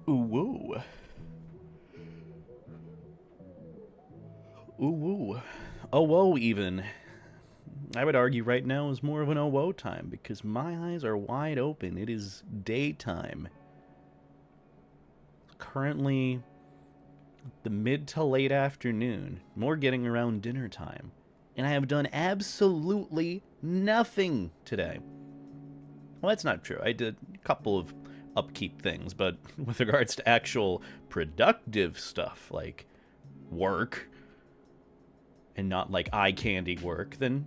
Ooh woo. Ooh woo. Oh whoa even. I would argue right now is more of an oh whoa time because my eyes are wide open. It is daytime. Currently the mid to late afternoon. More getting around dinner time. And I have done absolutely nothing today. Well, that's not true. I did a couple of upkeep things, but with regards to actual productive stuff, like work, and not like eye candy work, then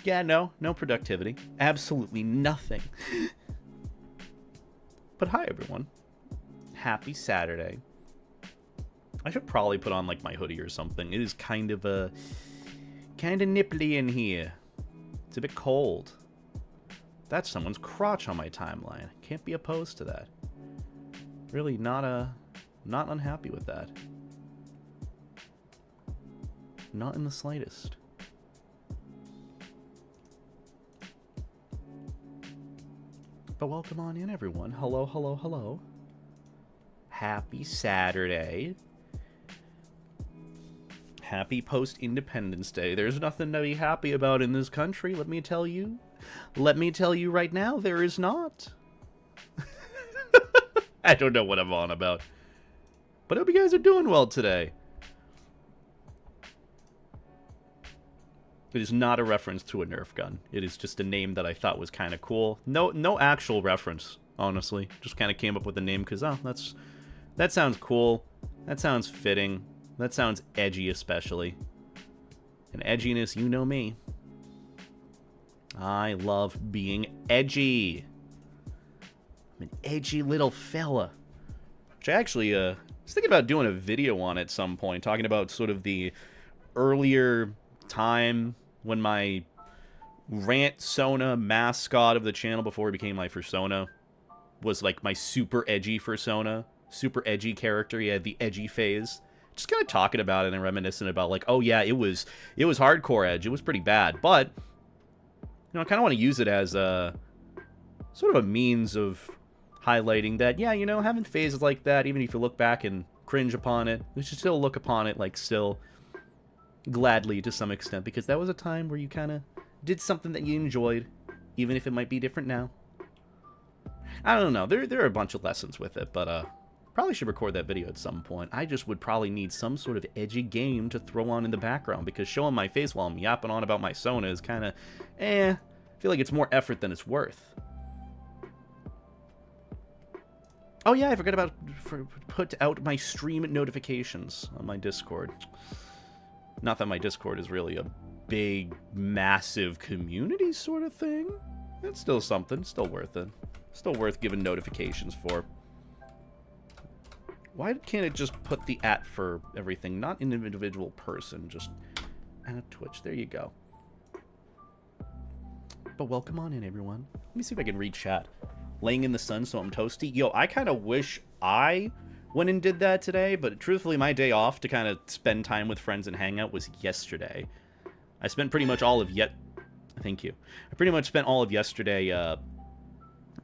yeah, no productivity. Absolutely nothing. But hi, everyone. Happy Saturday. I should probably put on like my hoodie or something. It is kind of nipply in here. It's a bit cold. That's someone's crotch on my timeline. Can't be opposed to that. Really not unhappy with that. Not in the slightest. But welcome on in, everyone. Hello, hello, hello. Happy Saturday. Happy post-Independence Day. There's nothing to be happy about in this country, let me tell you. Let me tell you right now, there is not. I don't know what I'm on about. But I hope you guys are doing well today. It is not a reference to a Nerf gun. It is just a name that I thought was kind of cool. No actual reference, honestly. Just kind of came up with the name because, oh, that sounds cool. That sounds fitting. That sounds edgy, especially. And edginess, you know me. I love being edgy. I'm an edgy little fella. Which I actually was thinking about doing a video on at some point, talking about sort of the earlier time when my RantSona mascot of the channel before it became my Fursona was like my super edgy Fursona. Super edgy character. He had the edgy phase. Just kind of talking about it and reminiscent about like, oh yeah, it was hardcore edge. It was pretty bad, but you know, I kind of want to use it as a sort of a means of highlighting that, yeah, you know, having phases like that, even if you look back and cringe upon it, you should still look upon it like still gladly to some extent, because that was a time where you kind of did something that you enjoyed, even if it might be different now. I don't know. There are a bunch of lessons with it, but probably should record that video at some point. I just would probably need some sort of edgy game to throw on in the background, because showing my face while I'm yapping on about my Sona is kind of, I feel like it's more effort than it's worth. Oh yeah, I forgot about put out my stream notifications on my Discord. Not that my Discord is really a big, massive community sort of thing. It's still something, still worth it. Still worth giving notifications for. Why can't it just put the @ for everything? Not an individual person, just at Twitch. There you go. But welcome on in, everyone. Let me see if I can read chat. Laying in the sun so I'm toasty. Yo, I kind of wish I went and did that today, but truthfully, my day off to kind of spend time with friends and hang out was yesterday. I spent pretty much all of Thank you. I pretty much spent all of yesterday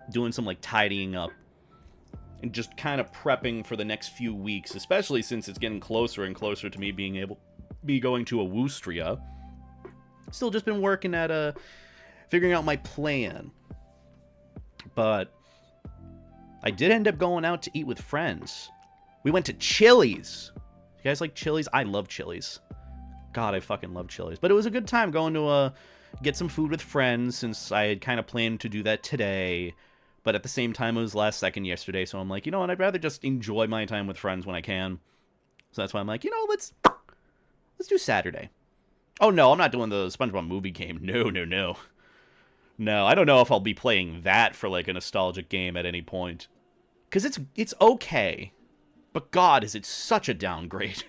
doing some like tidying up and just kind of prepping for the next few weeks, especially since it's getting closer and closer to me being able to be going to Awoostria. Still just been working at figuring out my plan. But I did end up going out to eat with friends. We went to Chili's. You guys like Chili's? I love Chili's. God, I fucking love Chili's. But it was a good time going to get some food with friends, since I had kind of planned to do that today. But at the same time, it was last second yesterday, so I'm like, you know what, I'd rather just enjoy my time with friends when I can. So that's why I'm like, you know, let's do Saturday. Oh no, I'm not doing the SpongeBob movie game. No. No, I don't know if I'll be playing that for like a nostalgic game at any point. Because it's okay. But God, is it such a downgrade.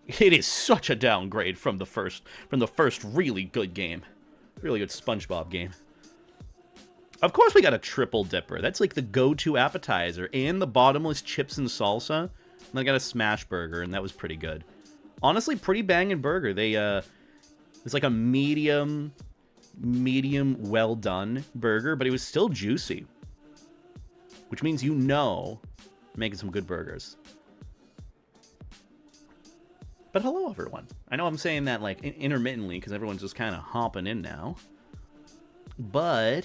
It is such a downgrade from the first really good game. Really good SpongeBob game. Of course we got a triple dipper. That's like the go-to appetizer. And the bottomless chips and salsa. And I got a smash burger, and that was pretty good. Honestly, pretty banging burger. It's like a medium well done burger, but it was still juicy. Which means you know Making some good burgers. But hello, everyone. I know I'm saying that, like, intermittently, because everyone's just kind of hopping in now. But...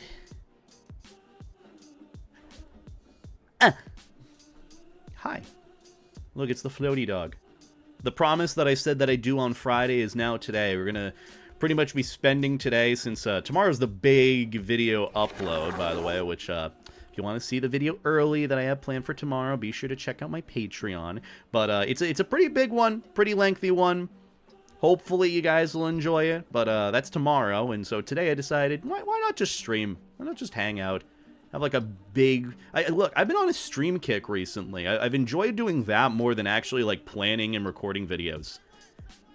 Hi. Look, it's the floaty dog. The promise that I said that I'd do on Friday is now today. We're going to pretty much be spending today, since tomorrow's the big video upload, by the way, which... If you want to see the video early that I have planned for tomorrow, be sure to check out my Patreon. But it's a pretty big one, pretty lengthy one. Hopefully you guys will enjoy it. But that's tomorrow, and so today I decided, why not just stream? Why not just hang out? Have like a big... Look, I've been on a stream kick recently. I've enjoyed doing that more than actually like planning and recording videos.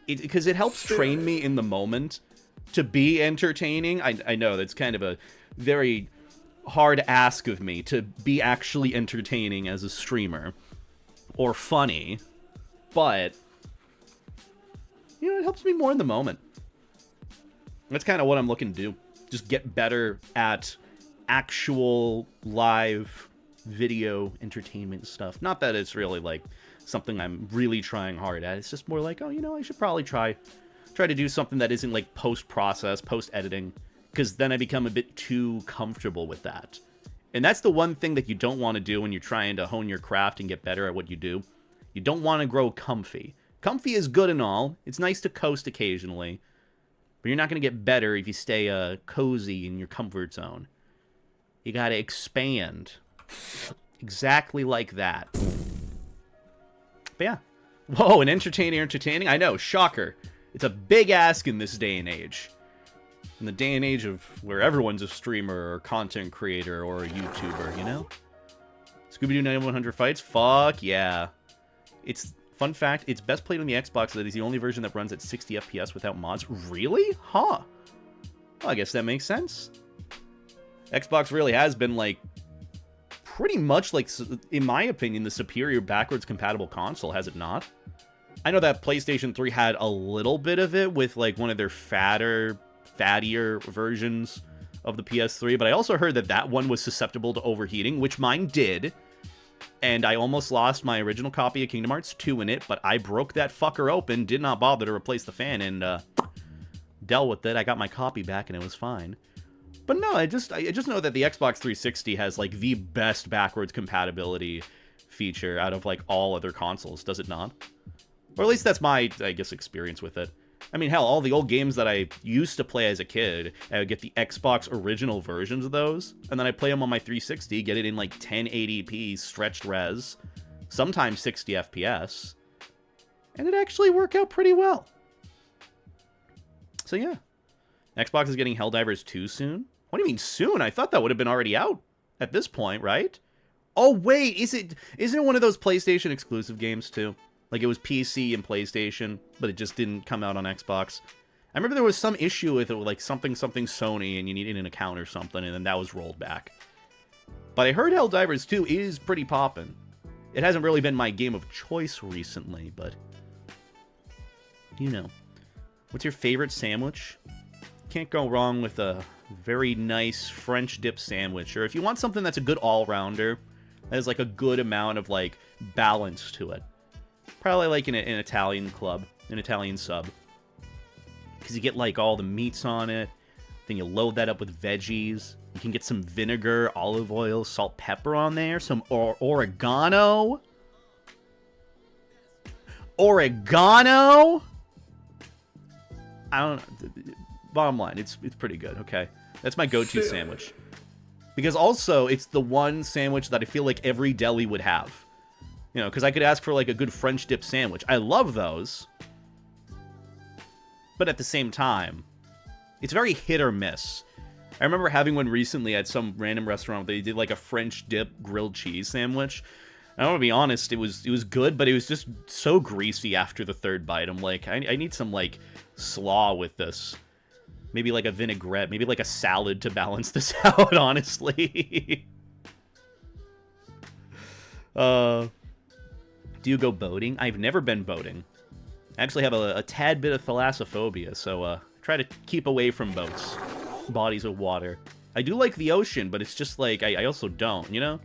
Because it helps train me in the moment to be entertaining. I know that's kind of a very... hard ask of me to be actually entertaining as a streamer or funny, but you know, it helps me more in the moment. That's kind of what I'm looking to do. Just get better at actual live video entertainment stuff. Not that it's really like something I'm really trying hard at. It's just more like, oh, you know, I should probably try to do something that isn't like post-process, post-editing. Because then I become a bit too comfortable with that. And that's the one thing that you don't want to do when you're trying to hone your craft and get better at what you do. You don't want to grow comfy. Comfy is good and all. It's nice to coast occasionally. But you're not going to get better if you stay cozy in your comfort zone. You got to expand. Exactly like that. But yeah. Whoa, an entertaining? I know, shocker. It's a big ask in this day and age. In the day and age of where everyone's a streamer or content creator or a YouTuber, you know? Scooby-Doo 9100 Fights? Fuck yeah. It's, fun fact, it's best played on the Xbox. That is the only version that runs at 60 FPS without mods. Really? Huh. Well, I guess that makes sense. Xbox really has been, like, pretty much, like, in my opinion, the superior backwards compatible console, has it not? I know that PlayStation 3 had a little bit of it with, like, one of their fattier versions of the PS3, but I also heard that that one was susceptible to overheating, which mine did, and I almost lost my original copy of Kingdom Hearts 2 in it, but I broke that fucker open, did not bother to replace the fan, and dealt with it. I got my copy back, and it was fine. But no, I just know that the Xbox 360 has, like, the best backwards compatibility feature out of, like, all other consoles, does it not? Or at least that's my, I guess, experience with it. I mean, hell, all the old games that I used to play as a kid, I would get the Xbox original versions of those, and then I play them on my 360, get it in like 1080p stretched res, sometimes 60 FPS, and it actually worked out pretty well. So yeah, Xbox is getting Helldivers 2 soon. What do you mean soon? I thought that would have been already out at this point, right? Oh wait, isn't it one of those PlayStation exclusive games too? Like, it was PC and PlayStation, but it just didn't come out on Xbox. I remember there was some issue with it, like something Sony, and you needed an account or something, and then that was rolled back. But I heard Helldivers 2 is pretty poppin'. It hasn't really been my game of choice recently, but... you know. What's your favorite sandwich? Can't go wrong with a very nice French dip sandwich. Or if you want something that's a good all-rounder, that has, like, a good amount of, like, balance to it. Probably like an Italian club, an Italian sub. Because you get like all the meats on it. Then you load that up with veggies. You can get some vinegar, olive oil, salt, pepper on there. Some oregano. Oregano? I don't know. Bottom line, it's pretty good, okay? That's my go-to sandwich. Because also, it's the one sandwich that I feel like every deli would have. You know, because I could ask for, like, a good French dip sandwich. I love those. But at the same time, it's very hit or miss. I remember having one recently at some random restaurant where they did, like, a French dip grilled cheese sandwich. And I want to be honest, it was good, but it was just so greasy after the third bite. I'm like, I need some, like, slaw with this. Maybe, like, a vinaigrette. Maybe, like, a salad to balance this out, honestly. Do you go boating? I've never been boating. I actually have a tad bit of thalassophobia, so try to keep away from boats. Bodies of water. I do like the ocean, but it's just like, I also don't, you know?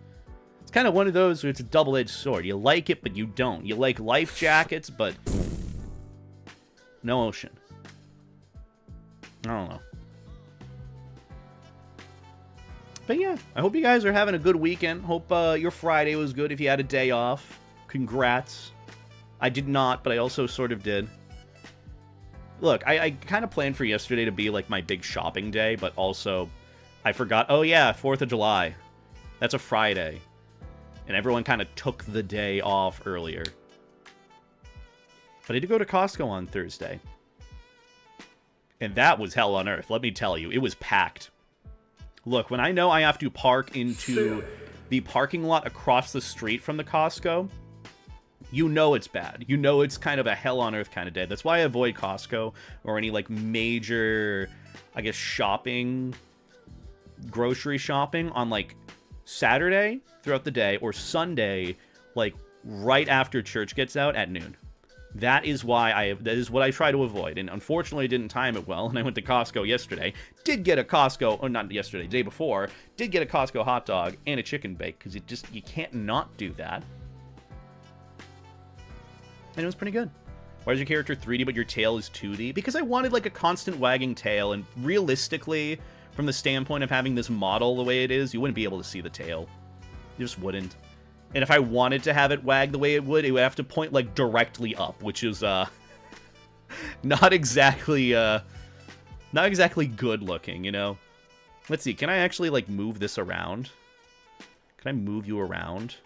It's kind of one of those where it's a double-edged sword. You like it, but you don't. You like life jackets, but no ocean. I don't know. But yeah, I hope you guys are having a good weekend. Hope your Friday was good if you had a day off. Congrats. I did not, but I also sort of did. Look, I kind of planned for yesterday to be like my big shopping day, but also I forgot, oh yeah, 4th of July. That's a Friday. And everyone kind of took the day off earlier. But I did go to Costco on Thursday. And that was hell on earth, let me tell you. It was packed. Look, when I know I have to park into the parking lot across the street from the Costco, you know it's bad. You know it's kind of a hell on earth kind of day. That's why I avoid Costco or any, like, major, I guess, shopping, grocery shopping on, like, Saturday throughout the day or Sunday, like, right after church gets out at noon. That is why that is what I try to avoid. And unfortunately, I didn't time it well. And I went to Costco yesterday. Did get a Costco, or not yesterday, the day before. Did get a Costco hot dog and a chicken bake. Because you can't not do that. And it was pretty good. Why is your character 3D but your tail is 2D? Because I wanted like a constant wagging tail. And realistically, from the standpoint of having this model the way it is, you wouldn't be able to see the tail. You just wouldn't. And if I wanted to have it wag the way it would have to point, like, directly up, which is, not exactly good looking, you know? Let's see, can I actually, like, move this around? Can I move you around?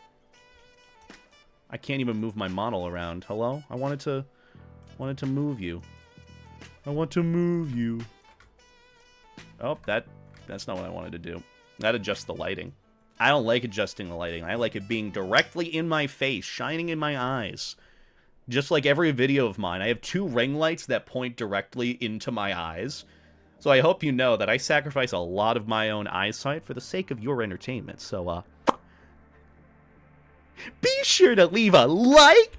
I can't even move my model around. Hello? I wanted to move you. I want to move you. Oh, that's not what I wanted to do. That adjusts the lighting. I don't like adjusting the lighting. I like it being directly in my face, shining in my eyes. Just like every video of mine, I have 2 ring lights that point directly into my eyes. So I hope you know that I sacrifice a lot of my own eyesight for the sake of your entertainment. So, be sure to leave a like!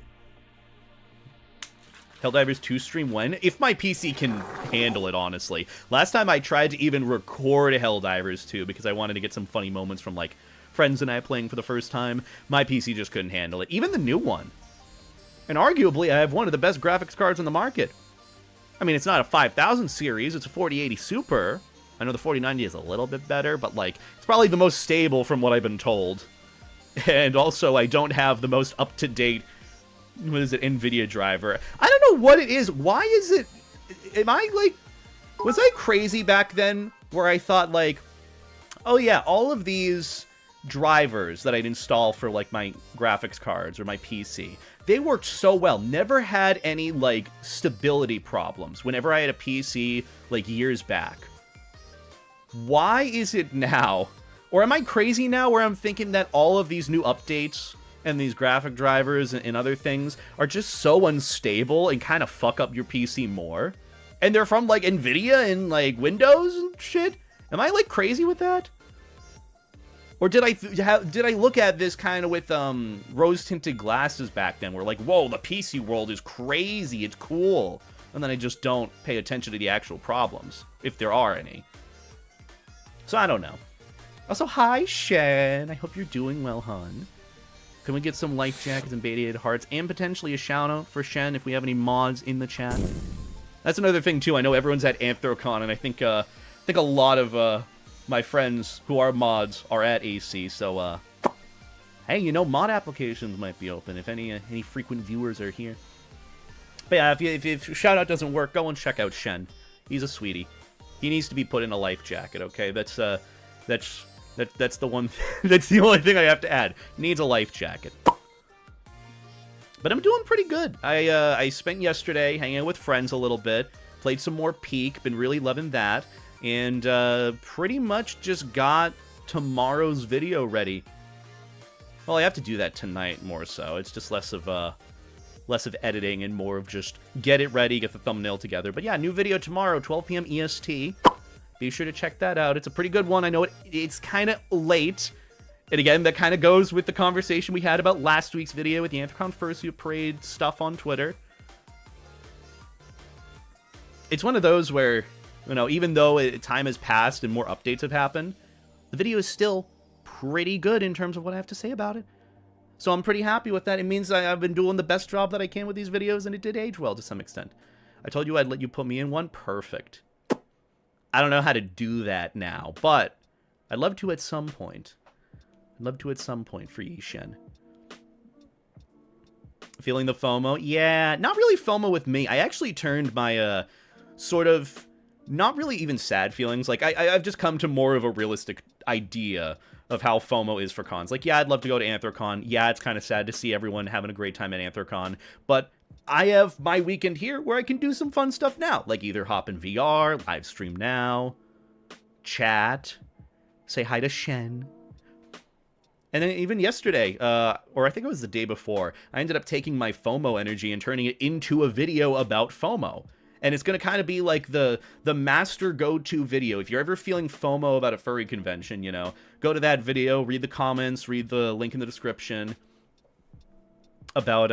Helldivers 2 stream when? If my PC can handle it, honestly. Last time I tried to even record Helldivers 2 because I wanted to get some funny moments from, like, friends and I playing for the first time. My PC just couldn't handle it. Even the new one. And arguably, I have one of the best graphics cards on the market. I mean, it's not a 5000 series, it's a 4080 Super. I know the 4090 is a little bit better, but, like, it's probably the most stable from what I've been told. And also, I don't have the most up-to-date, what is it, NVIDIA driver. I don't know what it is. Why is it... Am I, like... Was I crazy back then where I thought, like... Oh, yeah, all of these drivers that I'd install for, like, my graphics cards or my PC, they worked so well. Never had any, like, stability problems whenever I had a PC, like, years back. Why is it now? Or am I crazy now where I'm thinking that all of these new updates and these graphic drivers and other things are just so unstable and kind of fuck up your PC more? And they're from, like, NVIDIA and, like, Windows and shit? Am I, like, crazy with that? Or did I look at this kind of with rose-tinted glasses back then, where like, whoa, the PC world is crazy, it's cool, and then I just don't pay attention to the actual problems, if there are any. So I don't know. Also, hi, Shen. I hope you're doing well, hon. Can we get some life jackets and beta hearts, and potentially a shout-out for Shen if we have any mods in the chat? That's another thing, too. I know everyone's at Anthrocon, and I think a lot of my friends who are mods are at AC, so, hey, you know, mod applications might be open if any frequent viewers are here. But yeah, if shout-out doesn't work, go and check out Shen. He's a sweetie. He needs to be put in a life jacket, okay? That's the one, that's the only thing I have to add. Needs a life jacket. But I'm doing pretty good. I spent yesterday hanging out with friends a little bit, played some more Peak, been really loving that, and pretty much just got tomorrow's video ready. Well, I have to do that tonight more so. It's just less of editing and more of just get it ready, get the thumbnail together. But yeah, new video tomorrow, 12 p.m. EST. Be sure to check that out. It's a pretty good one. I know it's kind of late. And again, that kind of goes with the conversation we had about last week's video with the Anthrocon Fursuit Parade stuff on Twitter. It's one of those where, you know, even though time has passed and more updates have happened, the video is still pretty good in terms of what I have to say about it. So I'm pretty happy with that. It means I've been doing the best job that I can with these videos, and it did age well to some extent. I told you I'd let you put me in one. Perfect. I don't know how to do that now, but I'd love to at some point. I'd love to at some point for Yishen. Feeling the FOMO? Yeah, not really FOMO with me. I actually turned my, sort of, not really even sad feelings. Like, I've just come to more of a realistic idea of how FOMO is for cons. Like, yeah, I'd love to go to Anthrocon. Yeah, it's kind of sad to see everyone having a great time at Anthrocon. But I have my weekend here where I can do some fun stuff now. Like, either hop in VR, live stream now, chat, say hi to Shen. And then even yesterday, or I think it was the day before, I ended up taking my FOMO energy and turning it into a video about FOMO. And it's going to kind of be like the master go-to video. If you're ever feeling FOMO about a furry convention, you know, go to that video, read the comments, read the link in the description about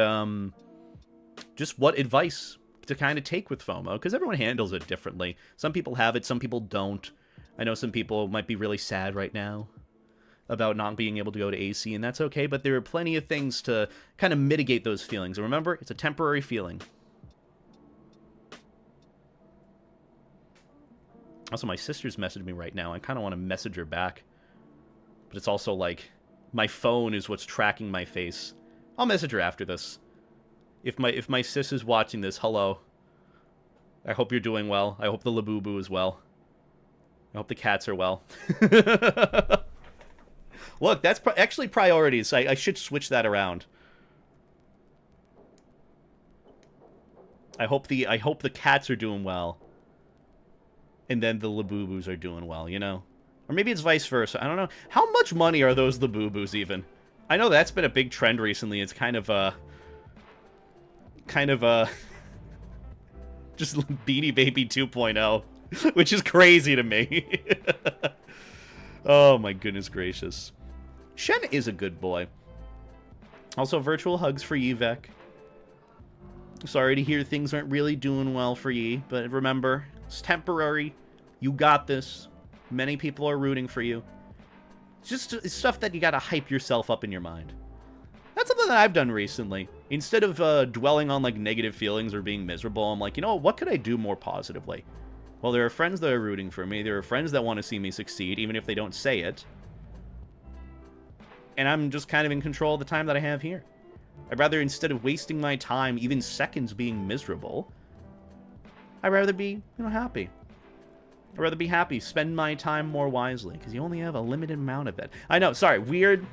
just what advice to kind of take with FOMO, because everyone handles it differently. Some people have it, some people don't. I know some people might be really sad right now about not being able to go to AC, and that's okay, but there are plenty of things to kind of mitigate those feelings. And remember, it's a temporary feeling. Also, my sister's messaged me right now. I kind of want to message her back. But it's also like, my phone is what's tracking my face. I'll message her after this. If my sis is watching this, hello. I hope you're doing well. I hope the Labubu is well. I hope the cats are well. Look, that's actually priorities. I should switch that around. I hope the cats are doing well. And then the Labubus are doing well, you know? Or maybe it's vice versa. I don't know. How much money are those Labubus even? I know that's been a big trend recently. It's kind of just Beanie Baby 2.0, which is crazy to me. Oh my goodness gracious. Shen is a good boy. Also, virtual hugs for you, Vec. Sorry to hear things aren't really doing well for ye, but remember, it's temporary. You got this. Many people are rooting for you. It's stuff that you gotta hype yourself up in your mind. That's something that I've done recently. Instead of dwelling on like negative feelings or being miserable, I'm like, you know, what could I do more positively? Well, there are friends that are rooting for me. There are friends that want to see me succeed, even if they don't say it. And I'm just kind of in control of the time that I have here. I'd rather, instead of wasting my time, even seconds, being miserable, I'd rather be, you know, happy. I'd rather be happy, spend my time more wisely, because you only have a limited amount of it. I know, sorry, weird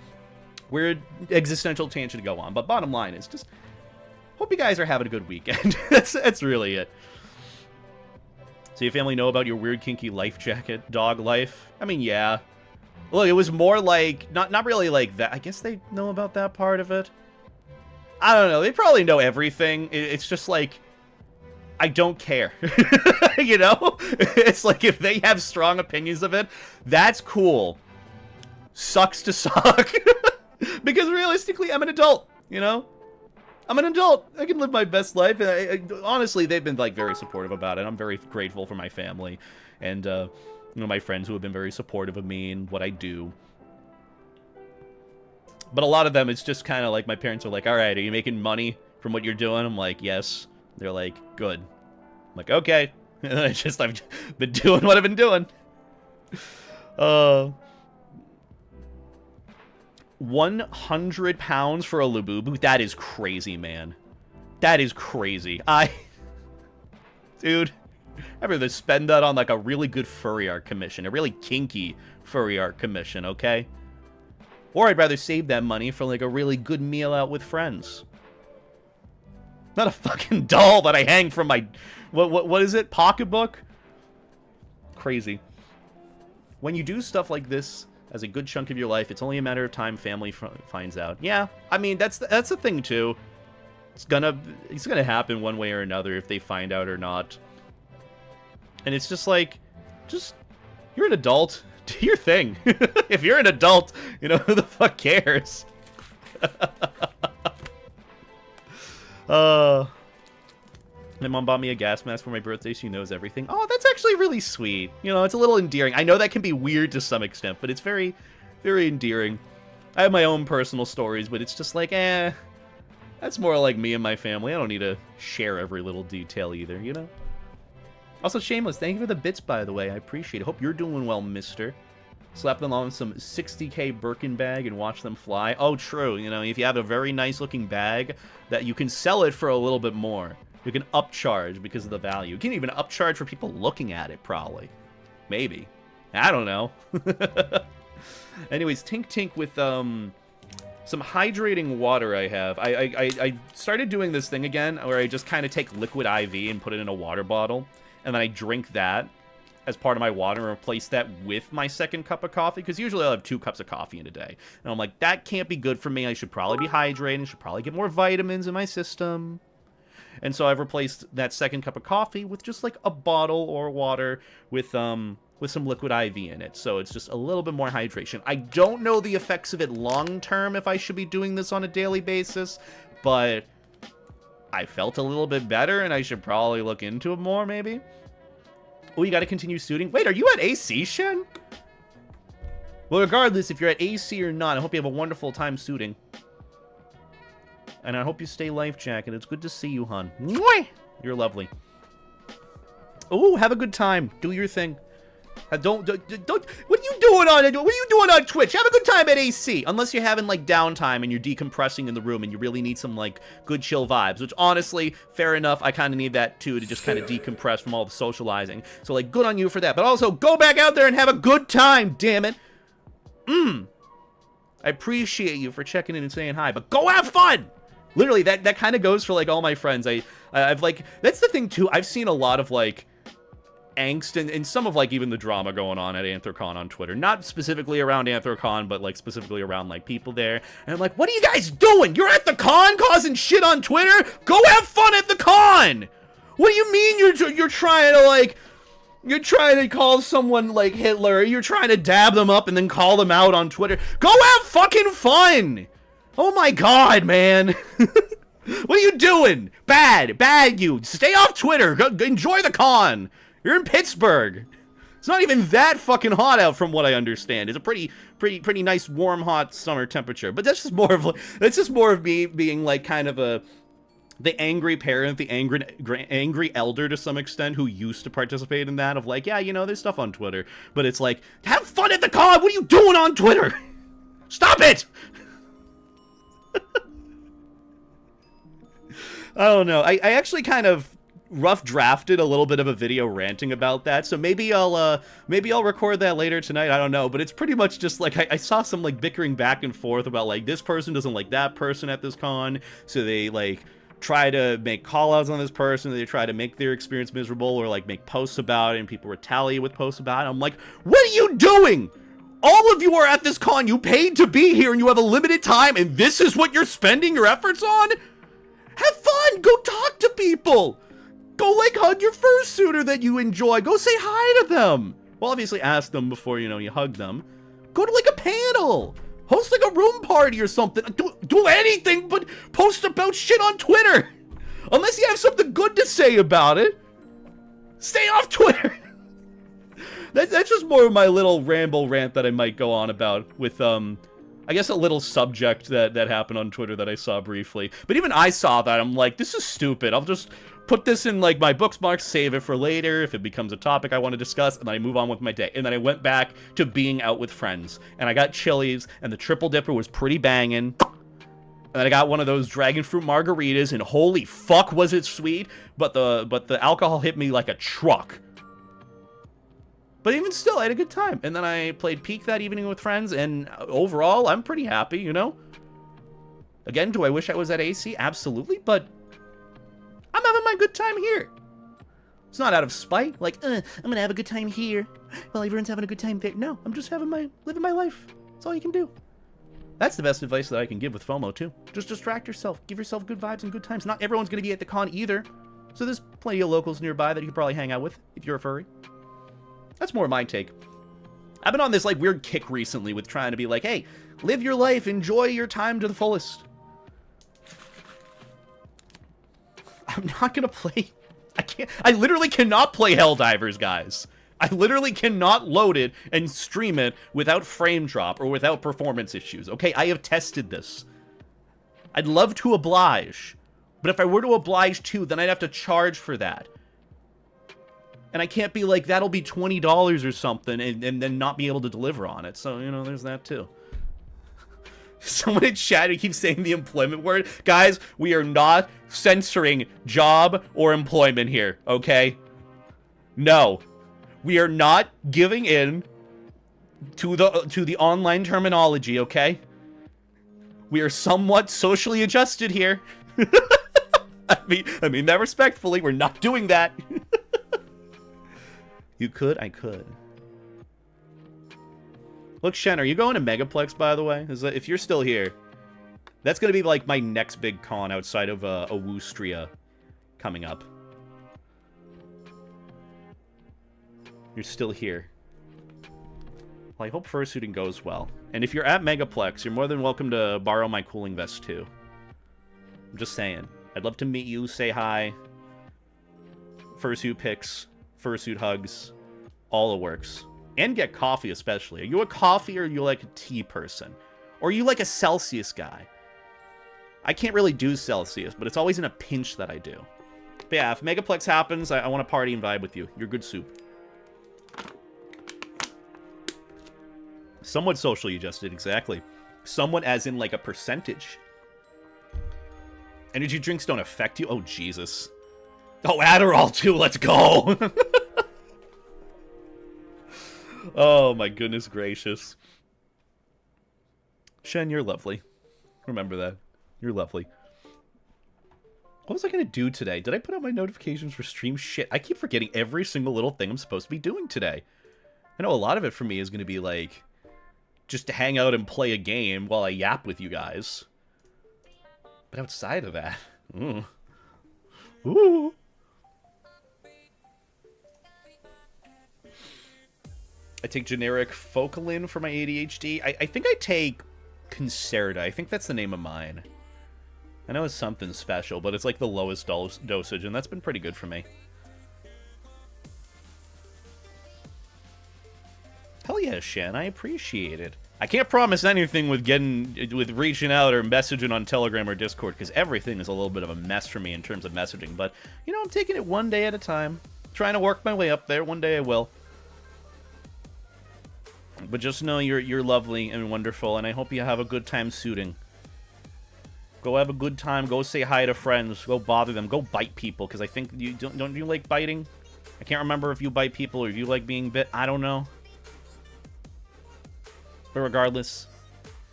existential tangent to go on, but bottom line is just, hope you guys are having a good weekend. That's really it. So your family know about your weird kinky life jacket, dog life? I mean, yeah. Look, it was more like, not really like that. I guess they know about that part of it. I don't know. They probably know everything. It's just like, I don't care. You know? It's like, if they have strong opinions of it, that's cool. Sucks to suck. Because realistically, I'm an adult, you know? I'm an adult. I can live my best life. Honestly, they've been like very supportive about it. I'm very grateful for my family and you know, my friends who have been very supportive of me and what I do. But a lot of them, it's just kind of like my parents are like, all right, are you making money from what you're doing? I'm like, yes. They're like, good. I'm like, okay. And I've been doing what I've been doing. 100 pounds for a Labubu? That is crazy, man. That is crazy. Dude, I'd rather spend that on like a really good furry art commission. A really kinky furry art commission, okay? Or I'd rather save that money for like a really good meal out with friends. Not a fucking doll that I hang from my... What is it? Pocketbook? Crazy. When you do stuff like this as a good chunk of your life, it's only a matter of time family finds out. Yeah, I mean, that's the thing, too. It's gonna happen one way or another if they find out or not. And it's just like, you're an adult. Do your thing. If you're an adult, you know, who the fuck cares? My mom bought me a gas mask for my birthday. She knows everything. Oh, that's actually really sweet. You know, it's a little endearing. I know that can be weird to some extent, but it's very, Very endearing. I have my own personal stories, but it's just like, that's more like me and my family. I don't need to share every little detail either, you know? Also, Shameless, thank you for the bits, by the way. I appreciate it. Hope you're doing well, mister. Slap them on some 60K Birkin bag and watch them fly. Oh, true. You know, if you have a very nice-looking bag, that you can sell it for a little bit more. You can upcharge because of the value. You can even upcharge for people looking at it, probably. Maybe. I don't know. Anyways, Tink Tink with some hydrating water I have. I started doing this thing again where I just kind of take liquid IV and put it in a water bottle. And then I drink that as part of my water and replace that with my second cup of coffee. Because usually I'll have 2 cups of coffee in a day. And I'm like, that can't be good for me. I should probably be hydrating. Should probably get more vitamins in my system. And so I've replaced that second cup of coffee with just like a bottle or water with some liquid IV in it. So it's just a little bit more hydration. I don't know the effects of it long term if I should be doing this on a daily basis, but I felt a little bit better and I should probably look into it more maybe. Oh, you got to continue suiting? Wait, are you at AC, Shen? Well, regardless if you're at AC or not, I hope you have a wonderful time suiting. And I hope you stay life jacket. It's good to see you, hon. Mwah! You're lovely. Oh, have a good time. Do your thing. Don't. What are you doing on Twitch? Have a good time at AC. Unless you're having like downtime and you're decompressing in the room and you really need some like good chill vibes. Which honestly, fair enough. I kind of need that too to just kind of decompress from all the socializing. So like, good on you for that. But also, go back out there and have a good time. Damn it. I appreciate you for checking in and saying hi. But go have fun. Literally, that kind of goes for like all my friends. I've like, that's the thing too. I've seen a lot of like angst and some of like even the drama going on at Anthrocon on Twitter. Not specifically around Anthrocon, but like specifically around like people there. And I'm like, what are you guys doing? You're at the con causing shit on Twitter? Go have fun at the con! What do you mean you're trying to like, you're trying to call someone like Hitler, you're trying to dab them up and then call them out on Twitter? Go have fucking fun! Oh my god, man. What are you doing? Bad you. Stay off Twitter. Go enjoy the con. You're in Pittsburgh. It's not even that fucking hot out from what I understand. It's a pretty nice warm hot summer temperature. But that's just more of me being like kind of the angry parent, the angry elder to some extent who used to participate in that of like, yeah, you know, there's stuff on Twitter, but it's like, have fun at the con. What are you doing on Twitter? Stop it. I don't know. I actually kind of rough drafted a little bit of a video ranting about that, so maybe I'll record that later tonight. I don't know, but it's pretty much just like I saw some like bickering back and forth about like this person doesn't like that person at this con, so they like try to make call-outs on this person, they try to make their experience miserable or like make posts about it, and people retaliate with posts about it. I'm like, what are you doing? All of you are at this con, you paid to be here, and you have a limited time, and this is what you're spending your efforts on? Have fun! Go talk to people! Go, like, hug your fursuiter that you enjoy. Go say hi to them. Well, obviously ask them before, you know, you hug them. Go to, like, a panel. Host, like, a room party or something. Do anything but post about shit on Twitter. Unless you have something good to say about it. Stay off Twitter. That's just more of my little ramble rant that I might go on about with, I guess a little subject that happened on Twitter that I saw briefly. But even I saw that. I'm like, this is stupid. I'll just put this in, like, my bookmarks, save it for later if it becomes a topic I want to discuss, and then I move on with my day. And then I went back to being out with friends. And I got Chili's, and the Triple Dipper was pretty banging. And then I got one of those dragon fruit margaritas, and holy fuck was it sweet. But the alcohol hit me like a truck. But even still, I had a good time. And then I played Peak that evening with friends, and overall, I'm pretty happy, you know? Again, do I wish I was at AC? Absolutely, but I'm having my good time here. It's not out of spite, like, I'm gonna have a good time here while everyone's having a good time there. No, I'm just living my life. That's all you can do. That's the best advice that I can give with FOMO, too. Just distract yourself. Give yourself good vibes and good times. Not everyone's gonna be at the con either. So there's plenty of locals nearby that you could probably hang out with if you're a furry. That's more my take. I've been on this, like, weird kick recently with trying to be like, hey, live your life, enjoy your time to the fullest. I'm not gonna play... I literally cannot play Helldivers, guys. I literally cannot load it and stream it without frame drop or without performance issues, okay? I have tested this. I'd love to oblige, but if I were to oblige too, then I'd have to charge for that. And I can't be like, that'll be $20 or something, and then not be able to deliver on it. So, you know, there's that too. Someone in chat who keeps saying the employment word. Guys, we are not censoring job or employment here, okay? No. We are not giving in to the online terminology, okay? We are somewhat socially adjusted here. I mean that respectfully. We're not doing that. You could? I could. Look, Shen, are you going to Megaplex, by the way? If you're still here, that's going to be, like, my next big con outside of Awoostria coming up. You're still here. Well, I hope fursuiting goes well. And if you're at Megaplex, you're more than welcome to borrow my cooling vest, too. I'm just saying. I'd love to meet you, say hi. Fursuit pics, fursuit hugs, all the works. And get coffee, especially. Are you a coffee or are you like a tea person? Or are you like a Celsius guy? I can't really do Celsius, but it's always in a pinch that I do. But yeah, if Megaplex happens, I want to party and vibe with you. You're good soup. Somewhat socially adjusted, exactly. Somewhat as in like a percentage. Energy drinks don't affect you? Oh, Jesus. Oh, Adderall too, let's go! Oh, my goodness gracious. Shen, you're lovely. Remember that. You're lovely. What was I going to do today? Did I put out my notifications for stream? Shit, I keep forgetting every single little thing I'm supposed to be doing today. I know a lot of it for me is going to be like, just to hang out and play a game while I yap with you guys. But outside of that, ooh. I take generic Focalin for my ADHD. I think I take Concerta. I think that's the name of mine. I know it's something special, but it's like the lowest dosage, and that's been pretty good for me. Hell yeah, Shen. I appreciate it. I can't promise anything with reaching out or messaging on Telegram or Discord, because everything is a little bit of a mess for me in terms of messaging. But, you know, I'm taking it one day at a time. Trying to work my way up there. One day I will. But just know you're lovely and wonderful, and I hope you have a good time suiting. Go have a good time. Go say hi to friends. Go bother them. Go bite people, because I think you don't you like biting? I can't remember if you bite people or if you like being bit. I don't know. But regardless,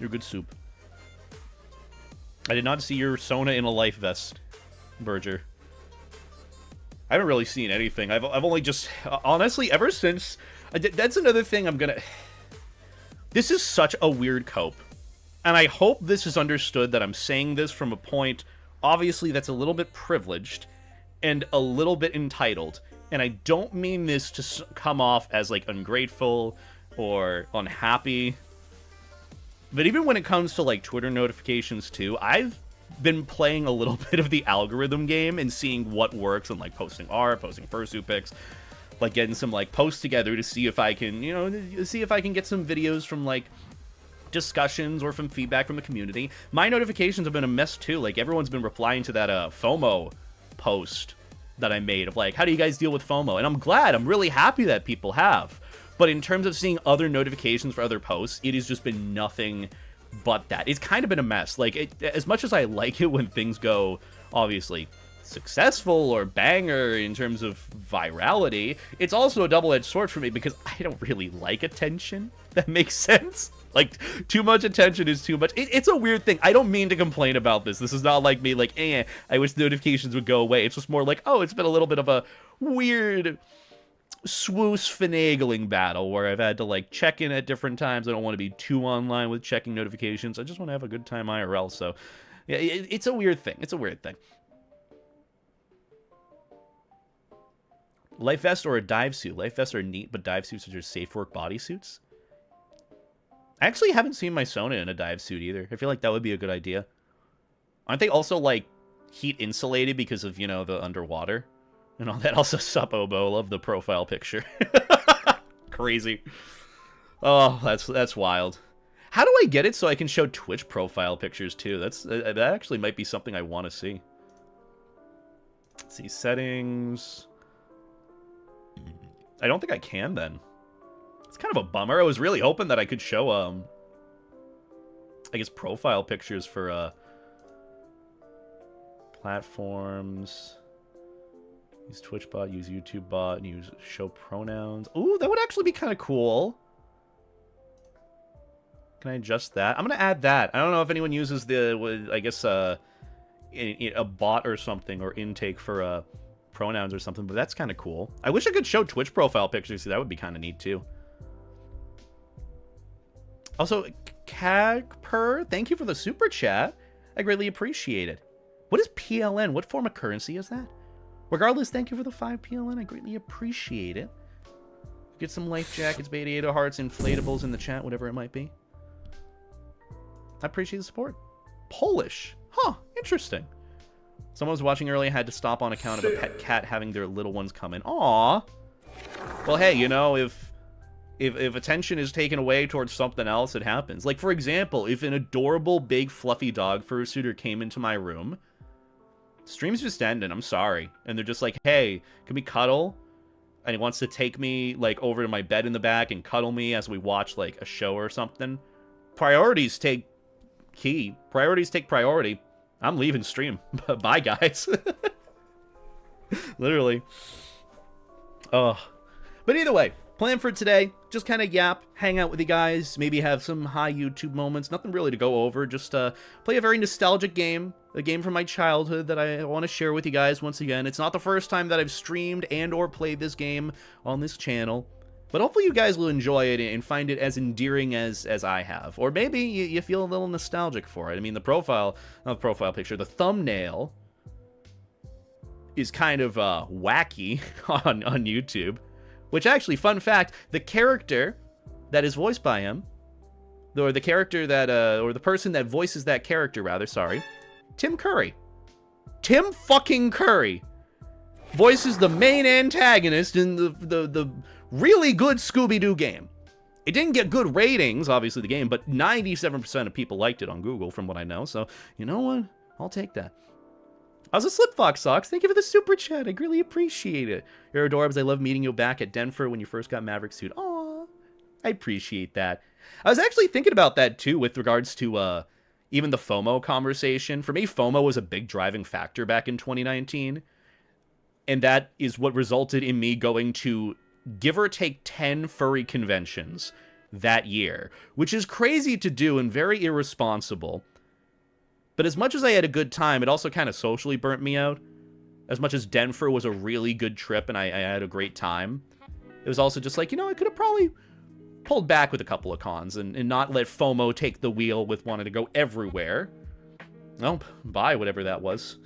you're good soup. I did not see your Sona in a life vest, Berger. I haven't really seen anything. I've only just honestly ever since. That's another thing I'm gonna. This is such a weird cope. And I hope this is understood that I'm saying this from a point, obviously, that's a little bit privileged and a little bit entitled. And I don't mean this to come off as, like, ungrateful or unhappy. But even when it comes to, like, Twitter notifications, too, I've been playing a little bit of the algorithm game and seeing what works and, like, posting art, posting fursuit pics. Like, getting some, like, posts together to see if I can, you know, see if I can get some videos from, like, discussions or from feedback from the community. My notifications have been a mess, too. Like, everyone's been replying to that, FOMO post that I made of, like, how do you guys deal with FOMO? And I'm glad. I'm really happy that people have. But in terms of seeing other notifications for other posts, it has just been nothing but that. It's kind of been a mess. Like, as much as I like it when things go, obviously, successful or banger in terms of virality, it's also a double-edged sword for me because I don't really like attention. That makes sense. Like, too much attention is too much. It's a weird thing. I don't mean to complain about this. This is not like me like, I wish notifications would go away. It's just more like, oh, it's been a little bit of a weird swoosh finagling battle where I've had to, like, check in at different times. I don't want to be too online with checking notifications. I just want to have a good time IRL. So, yeah, it's a weird thing. It's a weird thing. Life vest or a dive suit? Life vests are neat, but dive suits are just safe work bodysuits. I actually haven't seen my Sona in a dive suit either. I feel like that would be a good idea. Aren't they also, like, heat insulated because of, you know, the underwater? And all that. Also, sup, Obo. Love the profile picture. crazy. Oh, that's wild. How do I get it so I can show Twitch profile pictures too? That actually might be something I want to see. Let's see, settings. I don't think I can then. It's kind of a bummer. I was really hoping that I could show I guess profile pictures for platforms. Use Twitch bot, use YouTube bot, and use show pronouns. Ooh, that would actually be kind of cool. Can I adjust that? I'm going to add that. I don't know if anyone uses the, I guess, a bot or something, or intake for pronouns or something, but that's kind of cool. I wish I could show Twitch profile pictures. That would be kind of neat, too. Also, Kagper, thank you for the super chat. I greatly appreciate it. What is PLN? What form of currency is that? Regardless, thank you for the 5 PLN. I greatly appreciate it. Get some life jackets, Beta hearts, inflatables in the chat, whatever it might be. I appreciate the support. Polish. Huh, interesting. Someone was watching earlier, had to stop on account of a pet cat having their little ones come in. Aww. Well, hey, you know, if attention is taken away towards something else, it happens. Like, for example, if an adorable, big, fluffy dog fursuiter came into my room, stream's just ending, I'm sorry. And they're just like, hey, can we cuddle? And he wants to take me, like, over to my bed in the back and cuddle me as we watch, like, a show or something. Priorities take key. Priorities take priority. I'm leaving stream. Bye, guys. Literally. Oh. But either way, plan for today, just kind of yap, hang out with you guys, maybe have some high YouTube moments. Nothing really to go over. Just play a very nostalgic game. A game from my childhood that I want to share with you guys once again. It's not the first time that I've streamed and or played this game on this channel. But hopefully you guys will enjoy it and find it as endearing as I have. Or maybe you feel a little nostalgic for it. I mean, the profile, not the profile picture, the thumbnail is kind of wacky on YouTube. Which actually, fun fact, the character that is voiced by him, or the character that, or the person that voices that character, rather, sorry, Tim Curry. Tim fucking Curry voices the main antagonist in the really good Scooby-Doo game. It didn't get good ratings, obviously, the game, but 97% of people liked it on Google, from what I know, so, you know what? I'll take that. Also, Slipfox Socks, thank you for the super chat. I really appreciate it. You're adorables. I love meeting you back at Denver when you first got Maverick suit. Aw, I appreciate that. I was actually thinking about that, too, with regards to even the FOMO conversation. For me, FOMO was a big driving factor back in 2019. And that is what resulted in me going to, give or take, 10 furry conventions that year. Which is crazy to do and very irresponsible. But as much as I had a good time, it also kind of socially burnt me out. As much as Denver was a really good trip and I had a great time, it was also just like, you know, I could have probably pulled back with a couple of cons and not let FOMO take the wheel with wanting to go everywhere. Well, bye, whatever that was.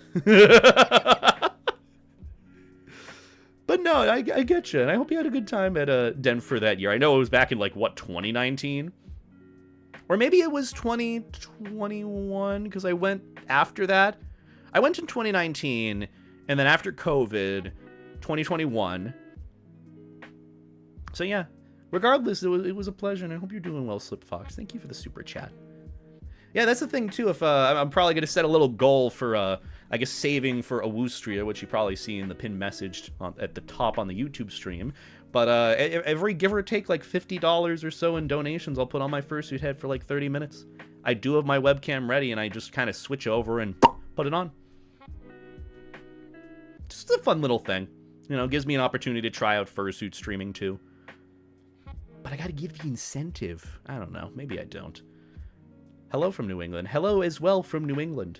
But no, I get you, and I hope you had a good time at Denver that year. I know it was back in, like, what, 2019? Or maybe it was 2021, because I went after that. I went in 2019, and then after COVID, 2021. So yeah, regardless, it was a pleasure, and I hope you're doing well, Slipfox. Thank you for the super chat. Yeah, that's the thing, too. If I'm probably going to set a little goal for, I guess, saving for Awoostria, which you probably see in the pinned message at the top on the YouTube stream. But every give or take like $50 or so in donations, I'll put on my fursuit head for like 30 minutes. I do have my webcam ready, and I just kind of switch over and put it on. Just a fun little thing. You know, gives me an opportunity to try out fursuit streaming, too. But I gotta give the incentive. I don't know. Maybe I don't. Hello from New England. Hello as well from New England.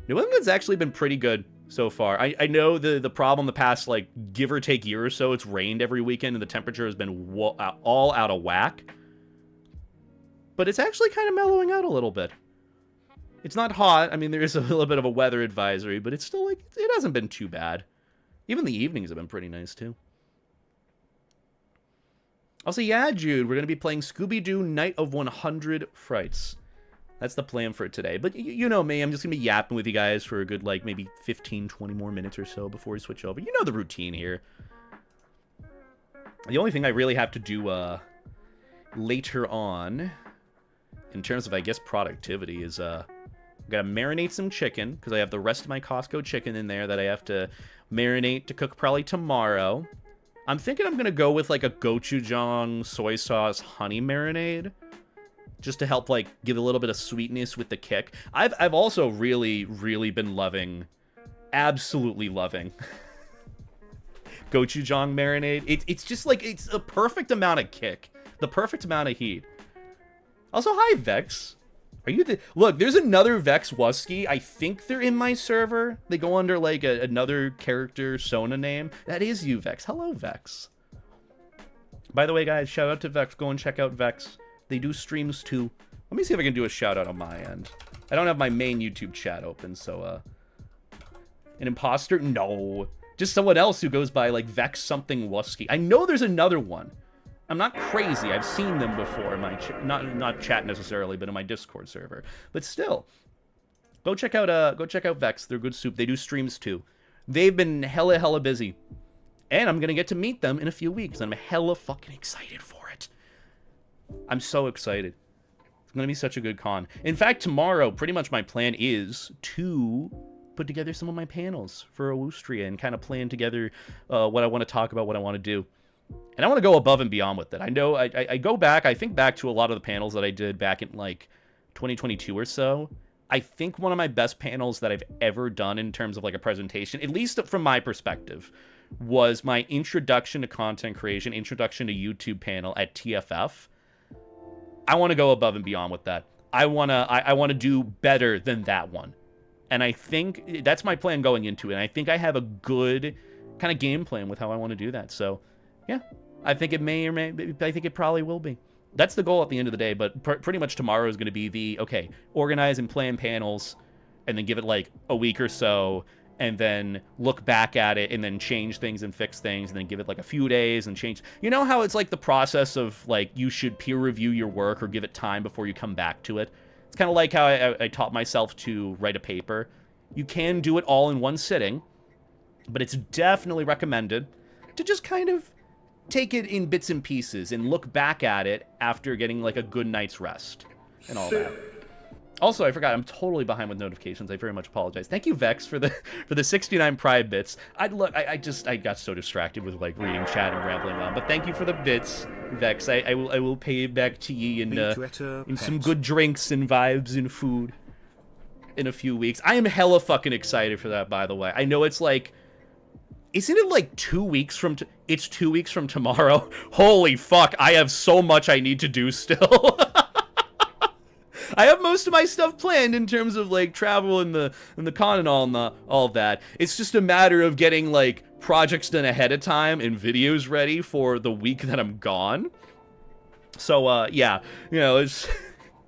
New England's actually been pretty good so far. I know the problem the past, like, give or take year or so, it's rained every weekend and the temperature has been all out of whack. But it's actually kind of mellowing out a little bit. It's not hot. I mean, there is a little bit of a weather advisory, but it's still, like, it hasn't been too bad. Even the evenings have been pretty nice, too. Also, yeah, Jude, we're going to be playing Scooby-Doo Night of 100 Frights. That's the plan for today. But you know me, I'm just going to be yapping with you guys for a good, like, maybe 15, 20 more minutes or so before we switch over. You know the routine here. The only thing I really have to do later on, in terms of, I guess, productivity, is I gotta marinate some chicken, because I have the rest of my Costco chicken in there that I have to marinate to cook probably tomorrow. I'm thinking I'm gonna go with, like, a gochujang soy sauce honey marinade, just to help, like, give a little bit of sweetness with the kick. I've also really, really been loving, absolutely loving, gochujang marinade. It's just, like, it's a perfect amount of kick. The perfect amount of heat. Also, hi, Vex. Are you the... Look, there's another Vex Wusky. I think they're in my server. They go under, like, another character Sona name. That is you, Vex. Hello, Vex. By the way, guys, shout out to Vex. Go and check out Vex. They do streams, too. Let me see if I can do a shout out on my end. I don't have my main YouTube chat open, so, An imposter? No. Just someone else who goes by, like, Vex something Wusky. I know there's another one. I'm not crazy. I've seen them before in my not chat necessarily, but in my Discord server. But still, go check out Vex. They're good soup. They do streams too. They've been hella busy, and I'm gonna get to meet them in a few weeks. I'm hella fucking excited for it. I'm so excited. It's gonna be such a good con. In fact, tomorrow, pretty much my plan is to put together some of my panels for Awoostria and kind of plan together what I want to talk about, what I want to do. And I want to go above and beyond with it. I know I go back, I think back to a lot of the panels that I did back in, like, 2022 or so. I think one of my best panels that I've ever done in terms of, like, a presentation, at least from my perspective, was my introduction to content creation, introduction to YouTube panel at TFF. I want to go above and beyond with that. I want to do better than that one. And I think that's my plan going into it. And I think I have a good kind of game plan with how I want to do that. So... yeah, I think it may or may... I think it probably will be. That's the goal at the end of the day, but pretty much tomorrow is going to be the, okay, organize and plan panels, and then give it, like, a week or so, and then look back at it, and then change things and fix things, and then give it, like, a few days and change... You know how it's, like, the process of, like, you should peer review your work or give it time before you come back to it? It's kind of like how I taught myself to write a paper. You can do it all in one sitting, but it's definitely recommended to just kind of take it in bits and pieces and look back at it after getting, like, a good night's rest and all that. Also, I forgot, I'm totally behind with notifications. I very much apologize. Thank you, Vex, for the 69 Pride bits. I got so distracted with, like, reading chat and rambling on. But thank you for the bits, Vex. I will pay it back to ye in some good drinks and vibes and food in a few weeks. I am hella fucking excited for that, by the way. I know it's like... Isn't it like 2 weeks from... It's 2 weeks from tomorrow? Holy fuck, I have so much I need to do still. I have most of my stuff planned in terms of, like, travel and the con and all that. It's just a matter of getting, like, projects done ahead of time and videos ready for the week that I'm gone. So, yeah, you know,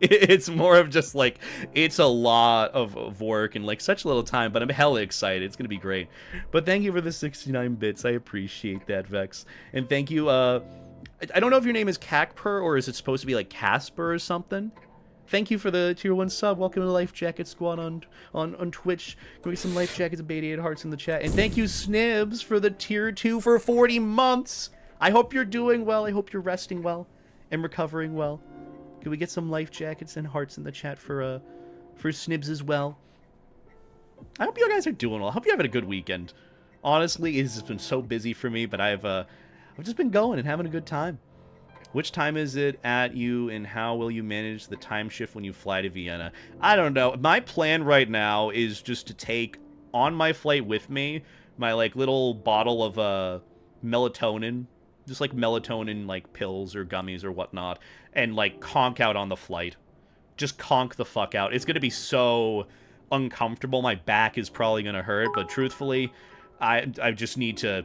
it's more of just, like, it's a lot of work and, like, such little time, but I'm hella excited. It's gonna be great. But thank you for the 69 bits. I appreciate that, Vex. And thank you, I don't know if your name is Cacper or is it supposed to be, like, Casper or something? Thank you for the tier 1 sub. Welcome to Life Jacket Squad on Twitch. Can we get some Life Jackets and 88 hearts in the chat? And thank you, Snibs, for the tier 2 for 40 months. I hope you're doing well. I hope you're resting well and recovering well. Can we get some Life Jackets and hearts in the chat for Snibs as well? I hope you guys are doing well. I hope you're having a good weekend. Honestly, it's just been so busy for me, but I've just been going and having a good time. Which time is it at you, and how will you manage the time shift when you fly to Vienna? I don't know. My plan right now is just to take on my flight with me my, like, little bottle of melatonin, just like melatonin, like, pills or gummies or whatnot, and, like, conk out on the flight. Just conk the fuck out. It's gonna be so uncomfortable. My back is probably gonna hurt, but truthfully, I just need to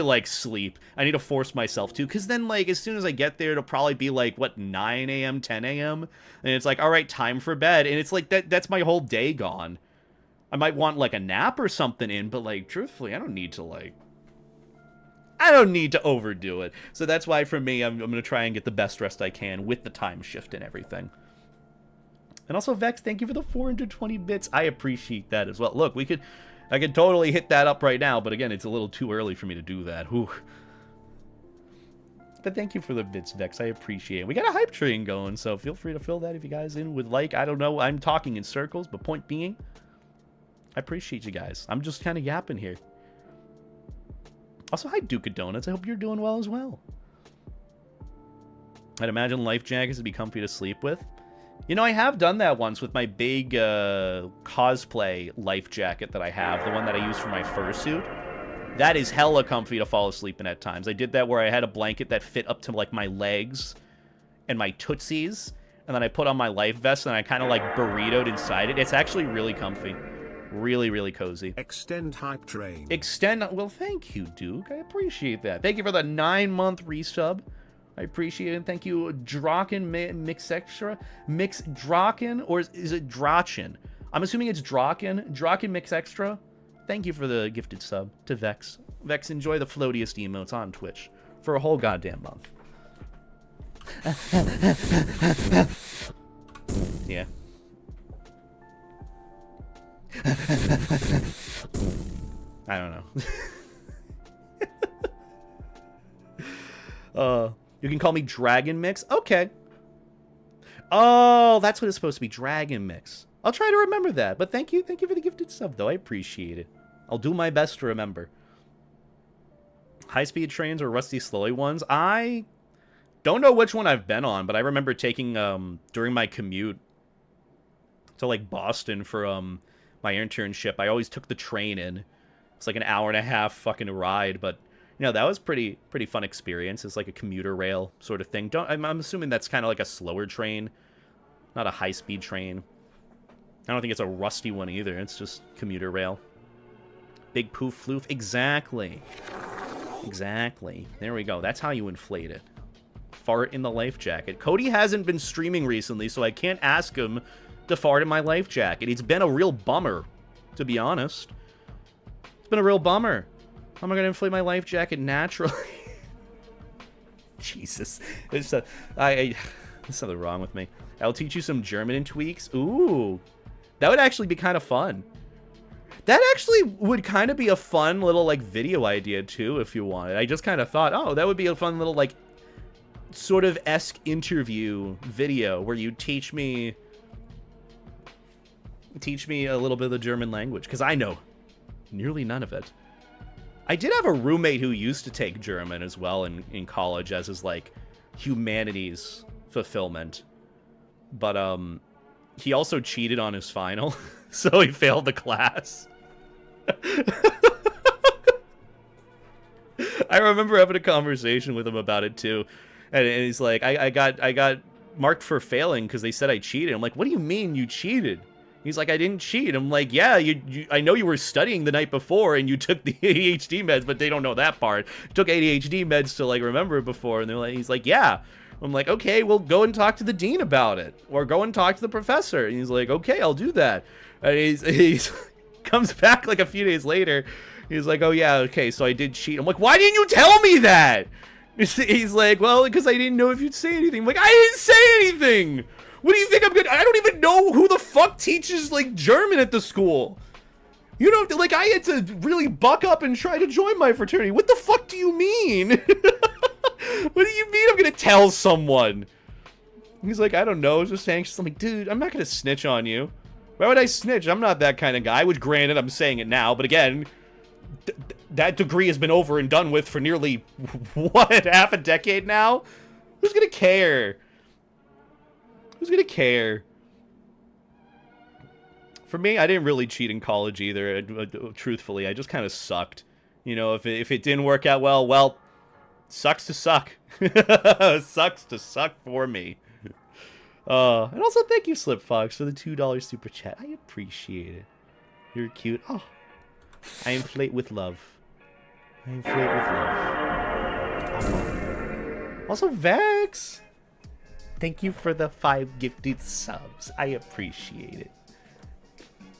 like sleep. I need to force myself to, because then, like, as soon as I get there, it'll probably be like, what, 9 a.m., 10 a.m., and it's like, all right, time for bed, and it's like, that's my whole day gone. I might want, like, a nap or something in, but, like, truthfully, I don't need to overdo it. So that's why, for me, I'm going to try and get the best rest I can with the time shift and everything. And also, Vex, thank you for the 420 bits. I appreciate that as well. Look, I could totally hit that up right now, but again, it's a little too early for me to do that. Whew. But thank you for the bits, Vex. I appreciate it. We got a hype train going, so feel free to fill that if you guys in would like. I don't know. I'm talking in circles, but point being, I appreciate you guys. I'm just kind of yapping here. Also, hi, Duke of Donuts. I hope you're doing well as well. I'd imagine life jackets would be comfy to sleep with. You know, I have done that once with my big cosplay life jacket that I have, the one that I use for my fursuit. That is hella comfy to fall asleep in at times. I did that where I had a blanket that fit up to, like, my legs and my tootsies, and then I put on my life vest, and I kind of, like, burritoed inside it. It's actually really comfy. Really, really cozy. Extend hype train. Extend... Well, thank you, Duke. I appreciate that. Thank you for the 9-month resub. I appreciate it. Thank you, Draken Mix Extra. Mix Draken, or is it Drachen? I'm assuming it's Draken. Draken Mix Extra. Thank you for the gifted sub to Vex. Vex, enjoy the floatiest emotes on Twitch for a whole goddamn month. Yeah. I don't know. You can call me Dragon Mix. Okay. Oh, that's what it's supposed to be. Dragon Mix. I'll try to remember that. But thank you. Thank you for the gifted sub, though. I appreciate it. I'll do my best to remember. High-speed trains or rusty slowly ones? I don't know which one I've been on, but I remember taking, during my commute to, like, Boston for, my internship, I always took the train in. It's like an hour-and-a-half fucking ride, but, you know, that was pretty fun experience. It's like a commuter rail sort of thing. I'm assuming that's kind of like a slower train, not a high-speed train. I don't think it's a rusty one either. It's just commuter rail. Big poof floof. Exactly. Exactly. There we go. That's how you inflate it. Fart in the life jacket. Cody hasn't been streaming recently, so I can't ask him to fart in my life jacket. It's been a real bummer, to be honest. It's been a real bummer. How am I going to inflate my life jacket naturally? Jesus. There's something wrong with me. I'll teach you some German in 2 weeks. Ooh. That would actually be kind of fun. That actually would kind of be a fun little, like, video idea, too, if you wanted. I just kind of thought, oh, that would be a fun little, like, sort of esque interview video where you teach me a little bit of the German language, because I know nearly none of it. I did have a roommate who used to take German as well in college as his, like, humanities fulfillment. But, he also cheated on his final, so he failed the class. I remember having a conversation with him about it too, and he's like, I got marked for failing because they said I cheated. I'm like, what do you mean you cheated? He's like, I didn't cheat. I'm like, yeah, I know you were studying the night before and you took the ADHD meds, but they don't know that part. Took ADHD meds to, like, remember it before, and he's like, yeah. I'm like, okay, well, go and talk to the dean about it, or go and talk to the professor. And he's like, okay, I'll do that. And he's comes back like a few days later. He's like, oh yeah, okay, so I did cheat. I'm like, why didn't you tell me that? He's like, well, because I didn't know if you'd say anything. I'm like, I didn't say anything. What do you think I'm gonna? I don't even know who the fuck teaches, like, German at the school. You know, like, I had to really buck up and try to join my fraternity. What the fuck do you mean? What do you mean I'm gonna tell someone? He's like, I don't know, I was just anxious. I'm like, dude, I'm not gonna snitch on you. Why would I snitch? I'm not that kind of guy. Which, granted, I'm saying it now, but again, that degree has been over and done with for nearly, what, half a decade now? Who's gonna care? Who's gonna care? For me, I didn't really cheat in college either, truthfully. I just kind of sucked. You know, if it didn't work out well, sucks to suck. Sucks to suck for me. And also, thank you, Slip Fox, for the $2 super chat. I appreciate it. You're cute. Oh, I inflate with love. I inflate with love. Also, Vex, thank you for the 5 gifted subs. I appreciate it.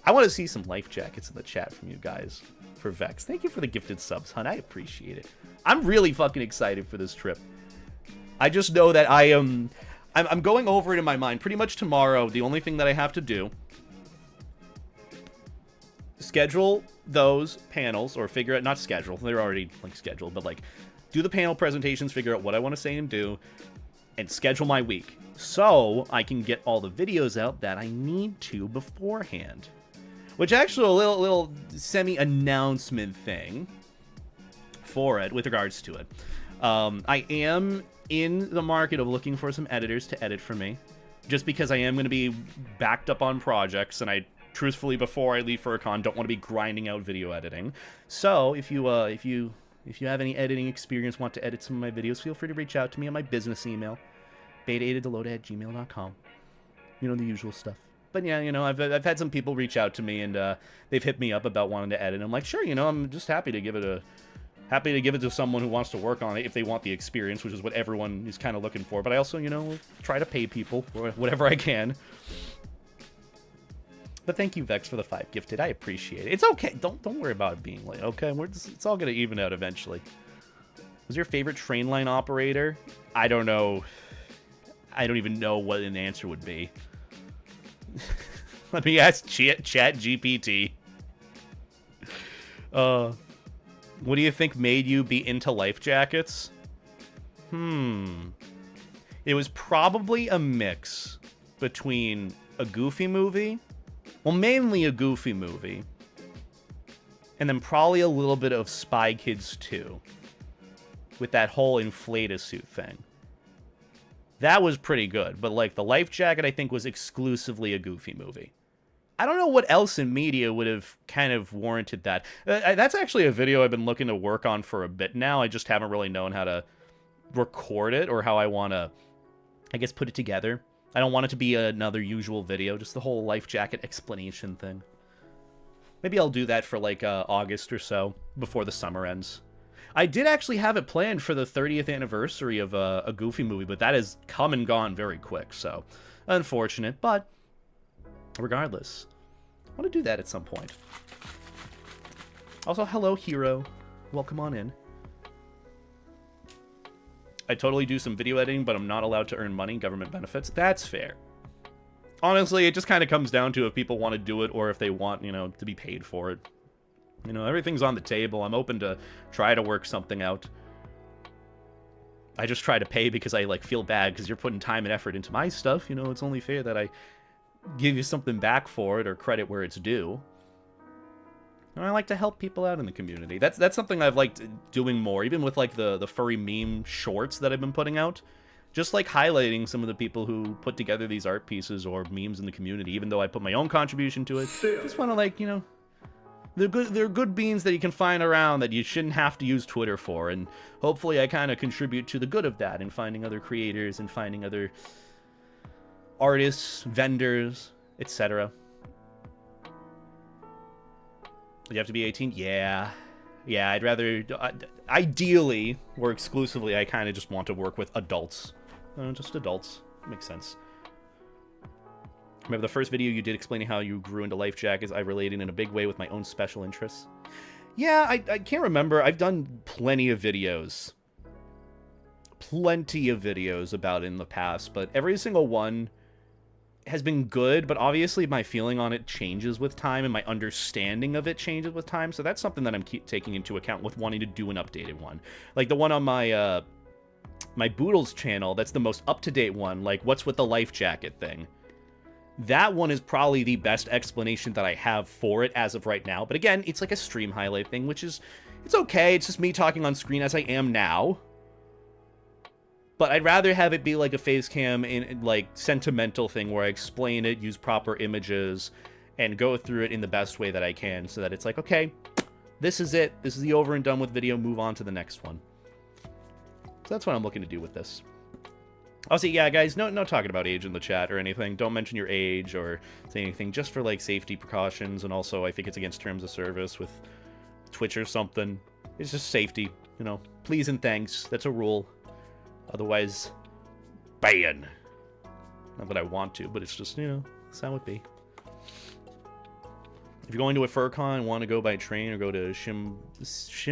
I want to see some life jackets in the chat from you guys for Vex. Thank you for the gifted subs, hun. I appreciate it. I'm really fucking excited for this trip. I just know that I'm going over it in my mind pretty much tomorrow. The only thing that I have to do, schedule those panels, or figure out, not schedule, they're already, like, scheduled, but, like, do the panel presentations, figure out what I want to say and do, and schedule my week so I can get all the videos out that I need to beforehand. Which actually a little semi-announcement thing for it with regards to it. I am in the market of looking for some editors to edit for me, just because I am going to be backed up on projects, and I truthfully, before I leave FurCon, don't want to be grinding out video editing. So if you have any editing experience, want to edit some of my videos, feel free to reach out to me on my business email, beta8adelode@gmail.com. You know, the usual stuff. But yeah, you know, I've had some people reach out to me, and they've hit me up about wanting to edit. I'm like, sure, you know, I'm just happy to give it to someone who wants to work on it if they want the experience, which is what everyone is kind of looking for. But I also, you know, try to pay people whatever I can. But thank you, Vex, for the 5 gifted. I appreciate it. It's okay. Don't worry about it being late, okay? It's all going to even out eventually. Was your favorite train line operator? I don't know. I don't even know what an answer would be. Let me ask Chat GPT. What do you think made you be into life jackets? It was probably a mix between a Goofy movie, well, mainly a Goofy movie, and then probably a little bit of Spy Kids 2, with that whole inflata suit thing. That was pretty good, but like the life jacket, I think, was exclusively a Goofy movie. I don't know what else in media would have kind of warranted that. That's actually a video I've been looking to work on for a bit now. I just haven't really known how to record it or how I want to, I guess, put it together. I don't want it to be another usual video, just the whole life jacket explanation thing. Maybe I'll do that for like August or so, before the summer ends. I did actually have it planned for the 30th anniversary of a Goofy movie, but that has come and gone very quick, so unfortunate. But regardless, I want to do that at some point. Also, hello, Hero. Welcome on in. I totally do some video editing, but I'm not allowed to earn money, government benefits. That's fair. Honestly, it just kind of comes down to if people want to do it or if they want, you know, to be paid for it. You know, everything's on the table. I'm open to try to work something out. I just try to pay because I, like, feel bad because you're putting time and effort into my stuff. You know, it's only fair that I give you something back for it or credit where it's due. And I like to help people out in the community. That's something I've liked doing more, even with, like, the furry meme shorts that I've been putting out. Just, like, highlighting some of the people who put together these art pieces or memes in the community, even though I put my own contribution to it. Just want to, like, you know... They're good beans that you can find around that you shouldn't have to use Twitter for, and hopefully I kind of contribute to the good of that and finding other creators and finding other artists, vendors, etc. You have to be 18? Yeah, I'd rather... ideally, or exclusively, I kind of just want to work with adults. Just adults. Makes sense. Remember the first video you did explaining how you grew into life jackets? I related in a big way with my own special interests. Yeah, I can't remember. I've done plenty of videos. Plenty of videos about it in the past, but every single one has been good, but obviously my feeling on it changes with time, and my understanding of it changes with time, so that's something that I'm taking into account with wanting to do an updated one. Like the one on my, my Boodles channel, that's the most up-to-date one, like what's with the life jacket thing. That one is probably the best explanation that I have for it as of right now. But again, it's like a stream highlight thing, which is... it's okay. It's just me talking on screen as I am now. But I'd rather have it be like a face cam in like sentimental thing where I explain it, use proper images, and go through it in the best way that I can. So that it's like, okay, this is it. This is the over and done with video. Move on to the next one. So that's what I'm looking to do with this. Also, yeah, guys, no talking about age in the chat or anything. Don't mention your age or say anything, just for, like, safety precautions, and also I think it's against terms of service with Twitch or something. It's just safety, you know. Please and thanks. That's a rule. Otherwise, ban. Not that I want to, but it's just, you know, that's how it be. If you're going to a FurCon and want to go by train or go to Shimbashi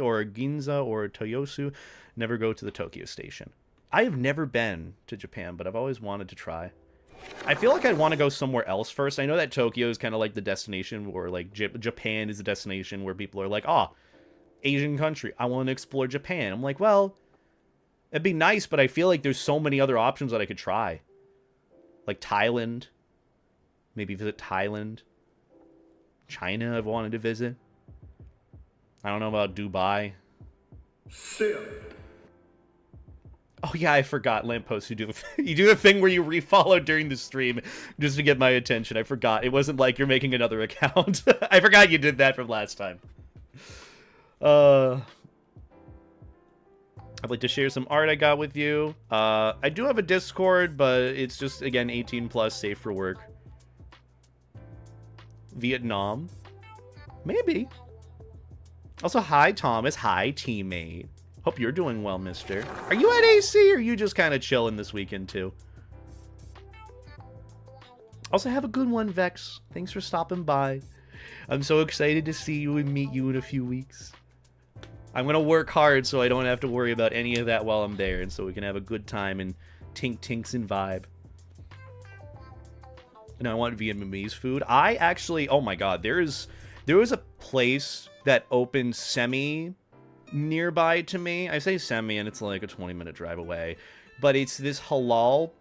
or Ginza or Toyosu, never go to the Tokyo station. I have never been to Japan, but I've always wanted to try. I feel like I'd want to go somewhere else first. I know that Tokyo is kind of like the destination, or like Japan is the destination where people are like, oh, Asian country. I want to explore Japan. I'm like, well, it'd be nice, but I feel like there's so many other options that I could try. Like Thailand. Maybe visit Thailand. China I've wanted to visit. I don't know about Dubai. Oh yeah, I forgot. Lamppost, you do the thing where you refollow during the stream just to get my attention. I forgot. It wasn't like you're making another account. I forgot you did that from last time. I'd like to share some art I got with you. I do have a Discord, but it's just, again, 18 plus, safe for work. Vietnam. Maybe. Also, hi, Thomas. Hi, teammate. Hope you're doing well, mister. Are you at AC, or are you just kind of chilling this weekend, too? Also, have a good one, Vex. Thanks for stopping by. I'm so excited to see you and meet you in a few weeks. I'm going to work hard so I don't have to worry about any of that while I'm there, and so we can have a good time and tinks and vibe. And I want Vietnamese food. I actually, oh my god, there was a place that opened semi nearby to me. I say semi, and it's like a 20-minute drive away. But it's this halal,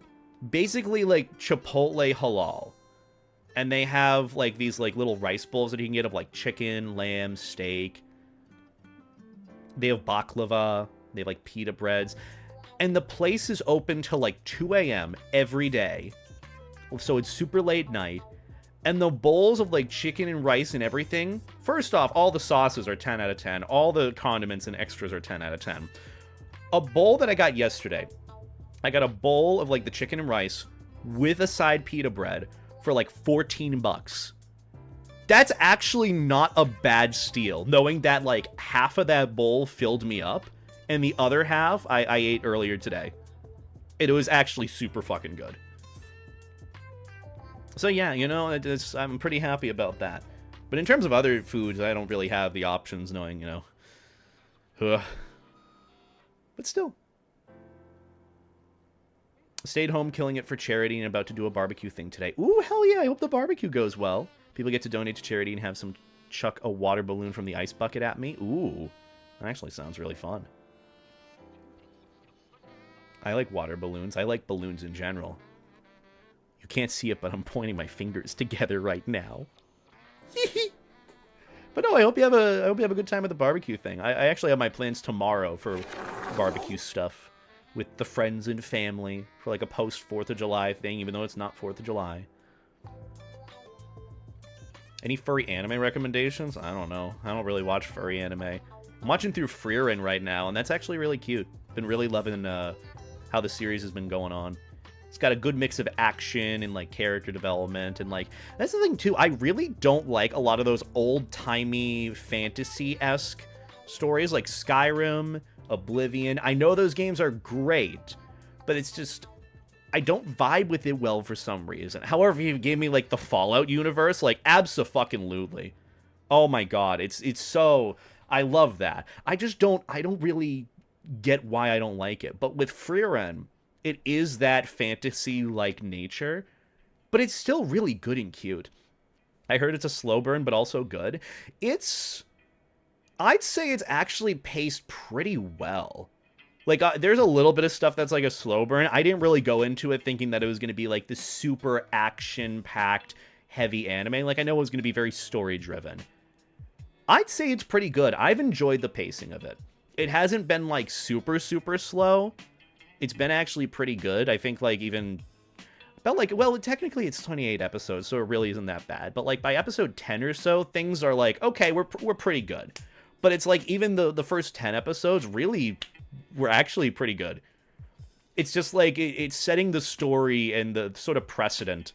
basically like Chipotle halal. And they have like these like little rice bowls that you can get of like chicken, lamb, steak. They have baklava. They have like pita breads. And the place is open till like 2 a.m. every day. So it's super late night. And the bowls of like chicken and rice and everything, first off, all the sauces are 10 out of 10. All the condiments and extras are 10 out of 10. A bowl that I got yesterday, I got a bowl of like the chicken and rice with a side pita bread for like 14 bucks. That's actually not a bad steal, knowing that like half of that bowl filled me up and the other half I ate earlier today. It was actually super fucking good. So yeah, you know, I'm pretty happy about that. But in terms of other foods, I don't really have the options, knowing, you know. But still. Stayed home killing it for charity and about to do a barbecue thing today. Ooh, hell yeah, I hope the barbecue goes well. People get to donate to charity and have some chuck a water balloon from the ice bucket at me. Ooh, that actually sounds really fun. I like water balloons. I like balloons in general. You can't see it, but I'm pointing my fingers together right now. But no, I hope you have a good time at the barbecue thing. I actually have my plans tomorrow for barbecue stuff with the friends and family for like a post 4th of July thing, even though it's not 4th of July. Any furry anime recommendations? I don't know. I don't really watch furry anime. I'm watching through Frieren right now, and that's actually really cute. Been really loving how the series has been going on. It's got a good mix of action and, like, character development. And, like, that's the thing, too. I really don't like a lot of those old-timey fantasy-esque stories like Skyrim, Oblivion. I know those games are great, but it's just, I don't vibe with it well for some reason. However, if you gave me, like, the Fallout universe, like, abso-fucking-lutely. Oh, my God. It's so, I love that. I don't really get why I don't like it. But with Frieren, it is that fantasy-like nature, but it's still really good and cute. I heard it's a slow burn, but also good. I'd say it's actually paced pretty well. Like, there's a little bit of stuff that's like a slow burn. I didn't really go into it thinking that it was going to be like this super action-packed, heavy anime. Like, I know it was going to be very story-driven. I'd say it's pretty good. I've enjoyed the pacing of it. It hasn't been, like, super, super slow. It's been actually pretty good. I think, like, even about, like, well, technically it's 28 episodes, so it really isn't that bad. But, like, by episode 10 or so, things are like, okay, we're pretty good. But it's like, even the first 10 episodes really were actually pretty good. It's just, like, it's setting the story and the sort of precedent.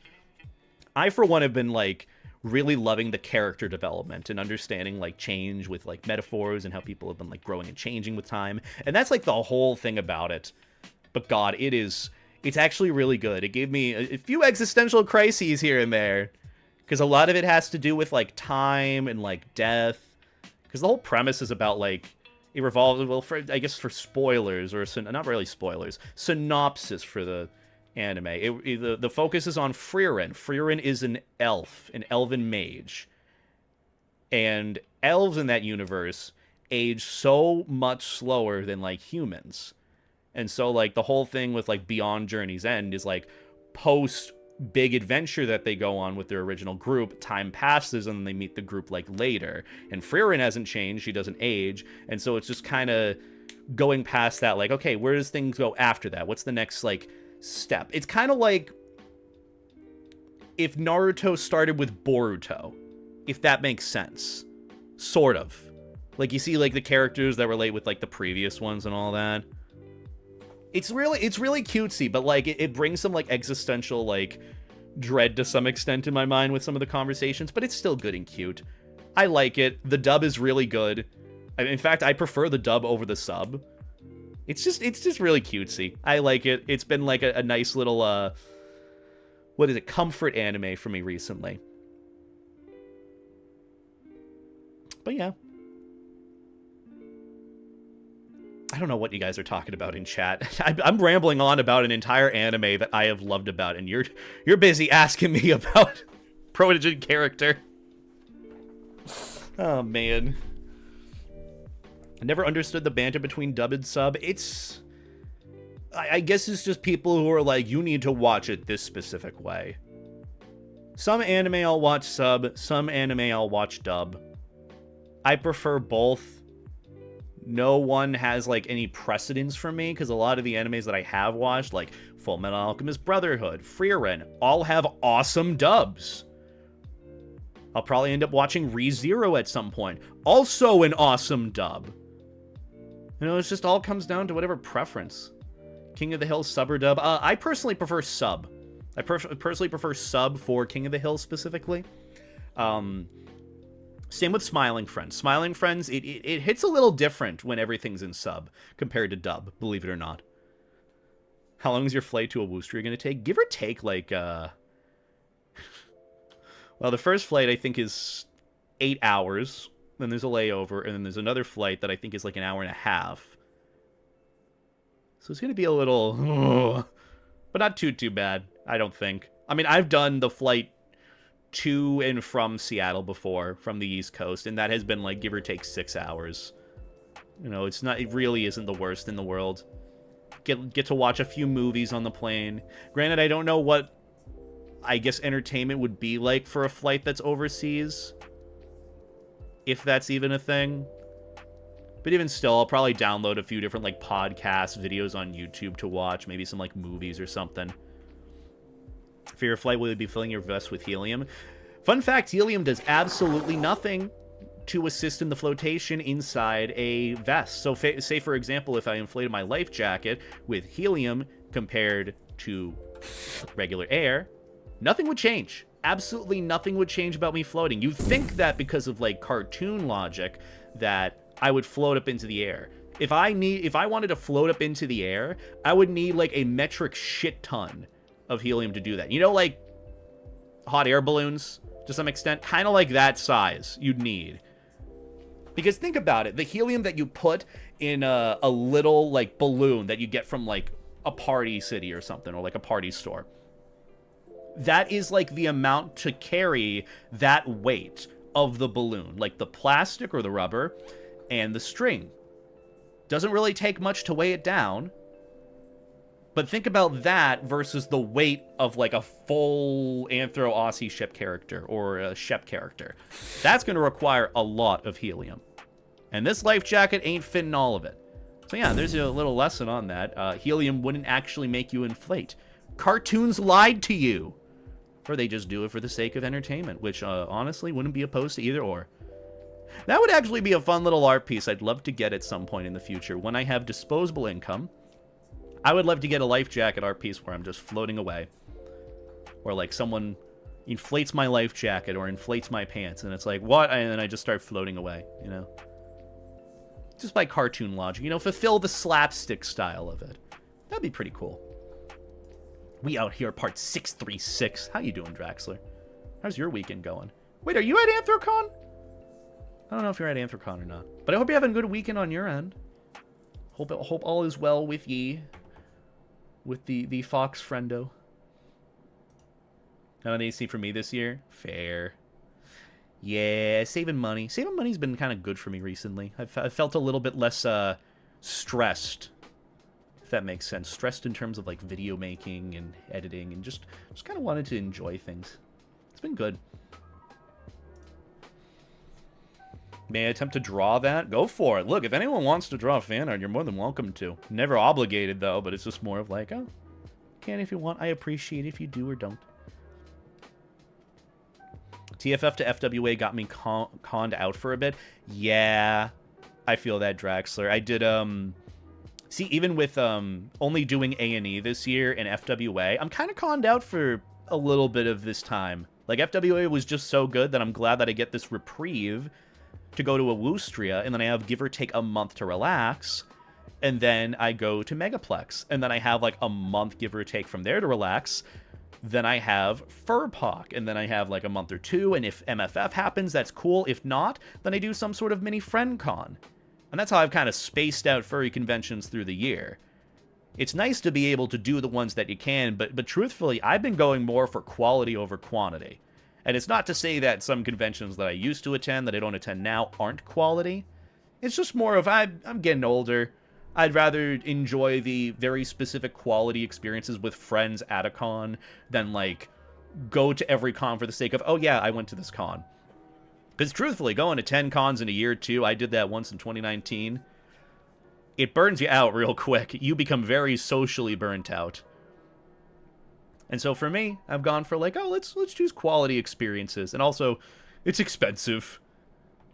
I, for one, have been, like, really loving the character development and understanding, like, change with, like, metaphors and how people have been, like, growing and changing with time. And that's, like, the whole thing about it. But God, it's actually really good. It gave me a few existential crises here and there, because a lot of it has to do with, like, time and, like, death. Because the whole premise is about, like, it revolves, well, I guess for spoilers, or not really spoilers, synopsis for the anime. The focus is on Frieren. Frieren is an elf, an elven mage. And elves in that universe, age so much slower than like humans. And so like the whole thing with like Beyond Journey's End is like post big adventure that they go on with their original group, time passes and then they meet the group like later. And Frieren hasn't changed, she doesn't age, and so it's just kind of going past that, like, okay, where does things go after that? What's the next like step? It's kind of like if Naruto started with Boruto, if that makes sense. Sort of. Like, you see like the characters that relate with like the previous ones and all that. It's really cutesy, but like it brings some like existential like dread to some extent in my mind with some of the conversations, but it's still good and cute. I like it. The dub is really good. In fact, I prefer the dub over the sub. It's just really cutesy. I like it. It's been like a nice little what is it, comfort anime for me recently. But yeah. I don't know what you guys are talking about in chat. I'm rambling on about an entire anime that I have loved about, and you're busy asking me about protogen character. Oh man, I never understood the banter between dub and sub. I guess it's just people who are like, you need to watch it this specific way. Some anime I'll watch sub, some anime I'll watch dub. I prefer both. No one has like any precedence for me, because a lot of the animes that I have watched, like Fullmetal Alchemist Brotherhood, Frieren, all have awesome dubs. I'll probably end up watching ReZero at some point, also an awesome dub. You know, it just all comes down to whatever preference. King of the Hill sub or dub? I personally prefer sub. I personally prefer sub for King of the Hill specifically. Same with Smiling Friends. Smiling Friends, it hits a little different when everything's in sub compared to dub, believe it or not. How long is your flight to Awoostria going to take? Give or take, like, well, the first flight, I think, is 8 hours. Then there's a layover, and then there's another flight that I think is like an hour and a half. So it's going to be a little... but not too bad, I don't think. I mean, I've done the flight to and from Seattle before, from the East Coast, and that has been like give or take 6 hours. You know, it really isn't the worst in the world. Get to watch a few movies on the plane. Granted, I don't know what, I guess, entertainment would be like for a flight that's overseas, if that's even a thing. But even still, I'll probably download a few different like podcasts, videos on YouTube to watch, maybe some like movies or something. For your flight, will you be filling your vest with helium? Fun fact, helium does absolutely nothing to assist in the flotation inside a vest. So say, for example, if I inflated my life jacket with helium compared to regular air, nothing would change. Absolutely nothing would change about me floating. You'd think that because of like cartoon logic that I would float up into the air. If I wanted to float up into the air, I would need like a metric shit ton of helium to do that. You know, like hot air balloons to some extent, kind of like that size you'd need. Because think about it, the helium that you put in a little like balloon that you get from like a party city or something, or like a party store, that is like the amount to carry that weight of the balloon, like the plastic or the rubber and the string. Doesn't really take much to weigh it down. But think about that versus the weight of like a full Anthro Aussie ship character or a Shep character. That's going to require a lot of helium. And this life jacket ain't fitting all of it. So yeah, there's a little lesson on that. Helium wouldn't actually make you inflate. Cartoons lied to you. Or they just do it for the sake of entertainment, which honestly wouldn't be opposed to either or. That would actually be a fun little art piece I'd love to get at some point in the future when I have disposable income. I would love to get a life jacket art piece where I'm just floating away. Or like someone inflates my life jacket or inflates my pants and it's like, what? And then I just start floating away, you know? Just by cartoon logic, you know, fulfill the slapstick style of it. That'd be pretty cool. We out here, part 636. How you doing, Draxler? How's your weekend going? Wait, are you at Anthrocon? I don't know if you're at Anthrocon or not. But I hope you're having a good weekend on your end. Hope all is well with ye. With the Fox friendo. Not an AC for me this year? Fair. Yeah, saving money. Saving money's been kind of good for me recently. I've felt a little bit less stressed, if that makes sense. Stressed in terms of like video making and editing, and just kind of wanted to enjoy things. It's been good. May I attempt to draw that? Go for it. Look, if anyone wants to draw fan art, you're more than welcome to. Never obligated, though, but it's just more of like, oh, can if you want. I appreciate it if you do or don't. TFF to FWA got me conned out for a bit. Yeah, I feel that, Draxler. I did, see, even with only doing A&E this year in FWA, I'm kind of conned out for a little bit of this time. Like, FWA was just so good that I'm glad that I get this reprieve to go to Awoostria, and then I have give or take a month to relax, and then I go to Megaplex, and then I have like a month give or take from there to relax. Then I have FurPoc, and then I have like a month or two, and if MFF happens, that's cool. If not, then I do some sort of mini friend con. And that's how I've kind of spaced out furry conventions through the year. It's nice to be able to do the ones that you can, but truthfully, I've been going more for quality over quantity. And it's not to say that some conventions that I used to attend, that I don't attend now, aren't quality. It's just more of, I'm getting older. I'd rather enjoy the very specific quality experiences with friends at a con than, like, go to every con for the sake of, oh yeah, I went to this con. Because truthfully, going to 10 cons in a year or two, I did that once in 2019, it burns you out real quick. You become very socially burnt out. And so for me, I've gone for like, oh, let's choose quality experiences. And also, it's expensive.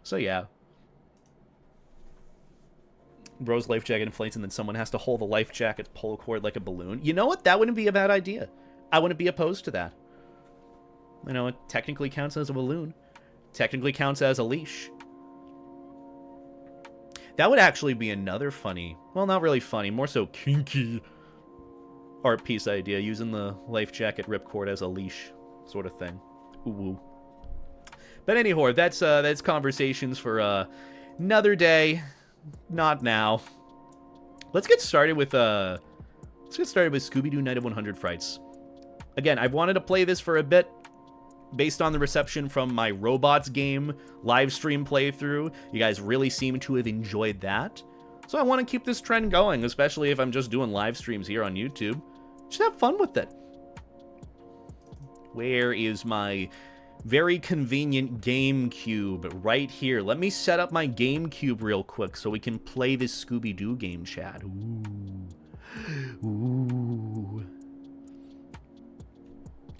So yeah. Bro's life jacket inflates and then someone has to hold the life jacket's pull cord like a balloon. You know what? That wouldn't be a bad idea. I wouldn't be opposed to that. You know, it technically counts as a balloon. Technically counts as a leash. That would actually be another funny, well, not really funny, more so kinky art piece idea, using the life jacket ripcord as a leash sort of thing. Ooh. But anyhow, that's conversations for another day. Not now. Let's get started with Scooby-Doo Night of 100 Frights. Again, I've wanted to play this for a bit based on the reception from my robots game live stream playthrough. You guys really seem to have enjoyed that. So I want to keep this trend going, especially if I'm just doing live streams here on YouTube. Just have fun with it. Where is my very convenient GameCube? Right here. Let me set up my GameCube real quick so we can play this Scooby-Doo game, chat. Ooh. Ooh.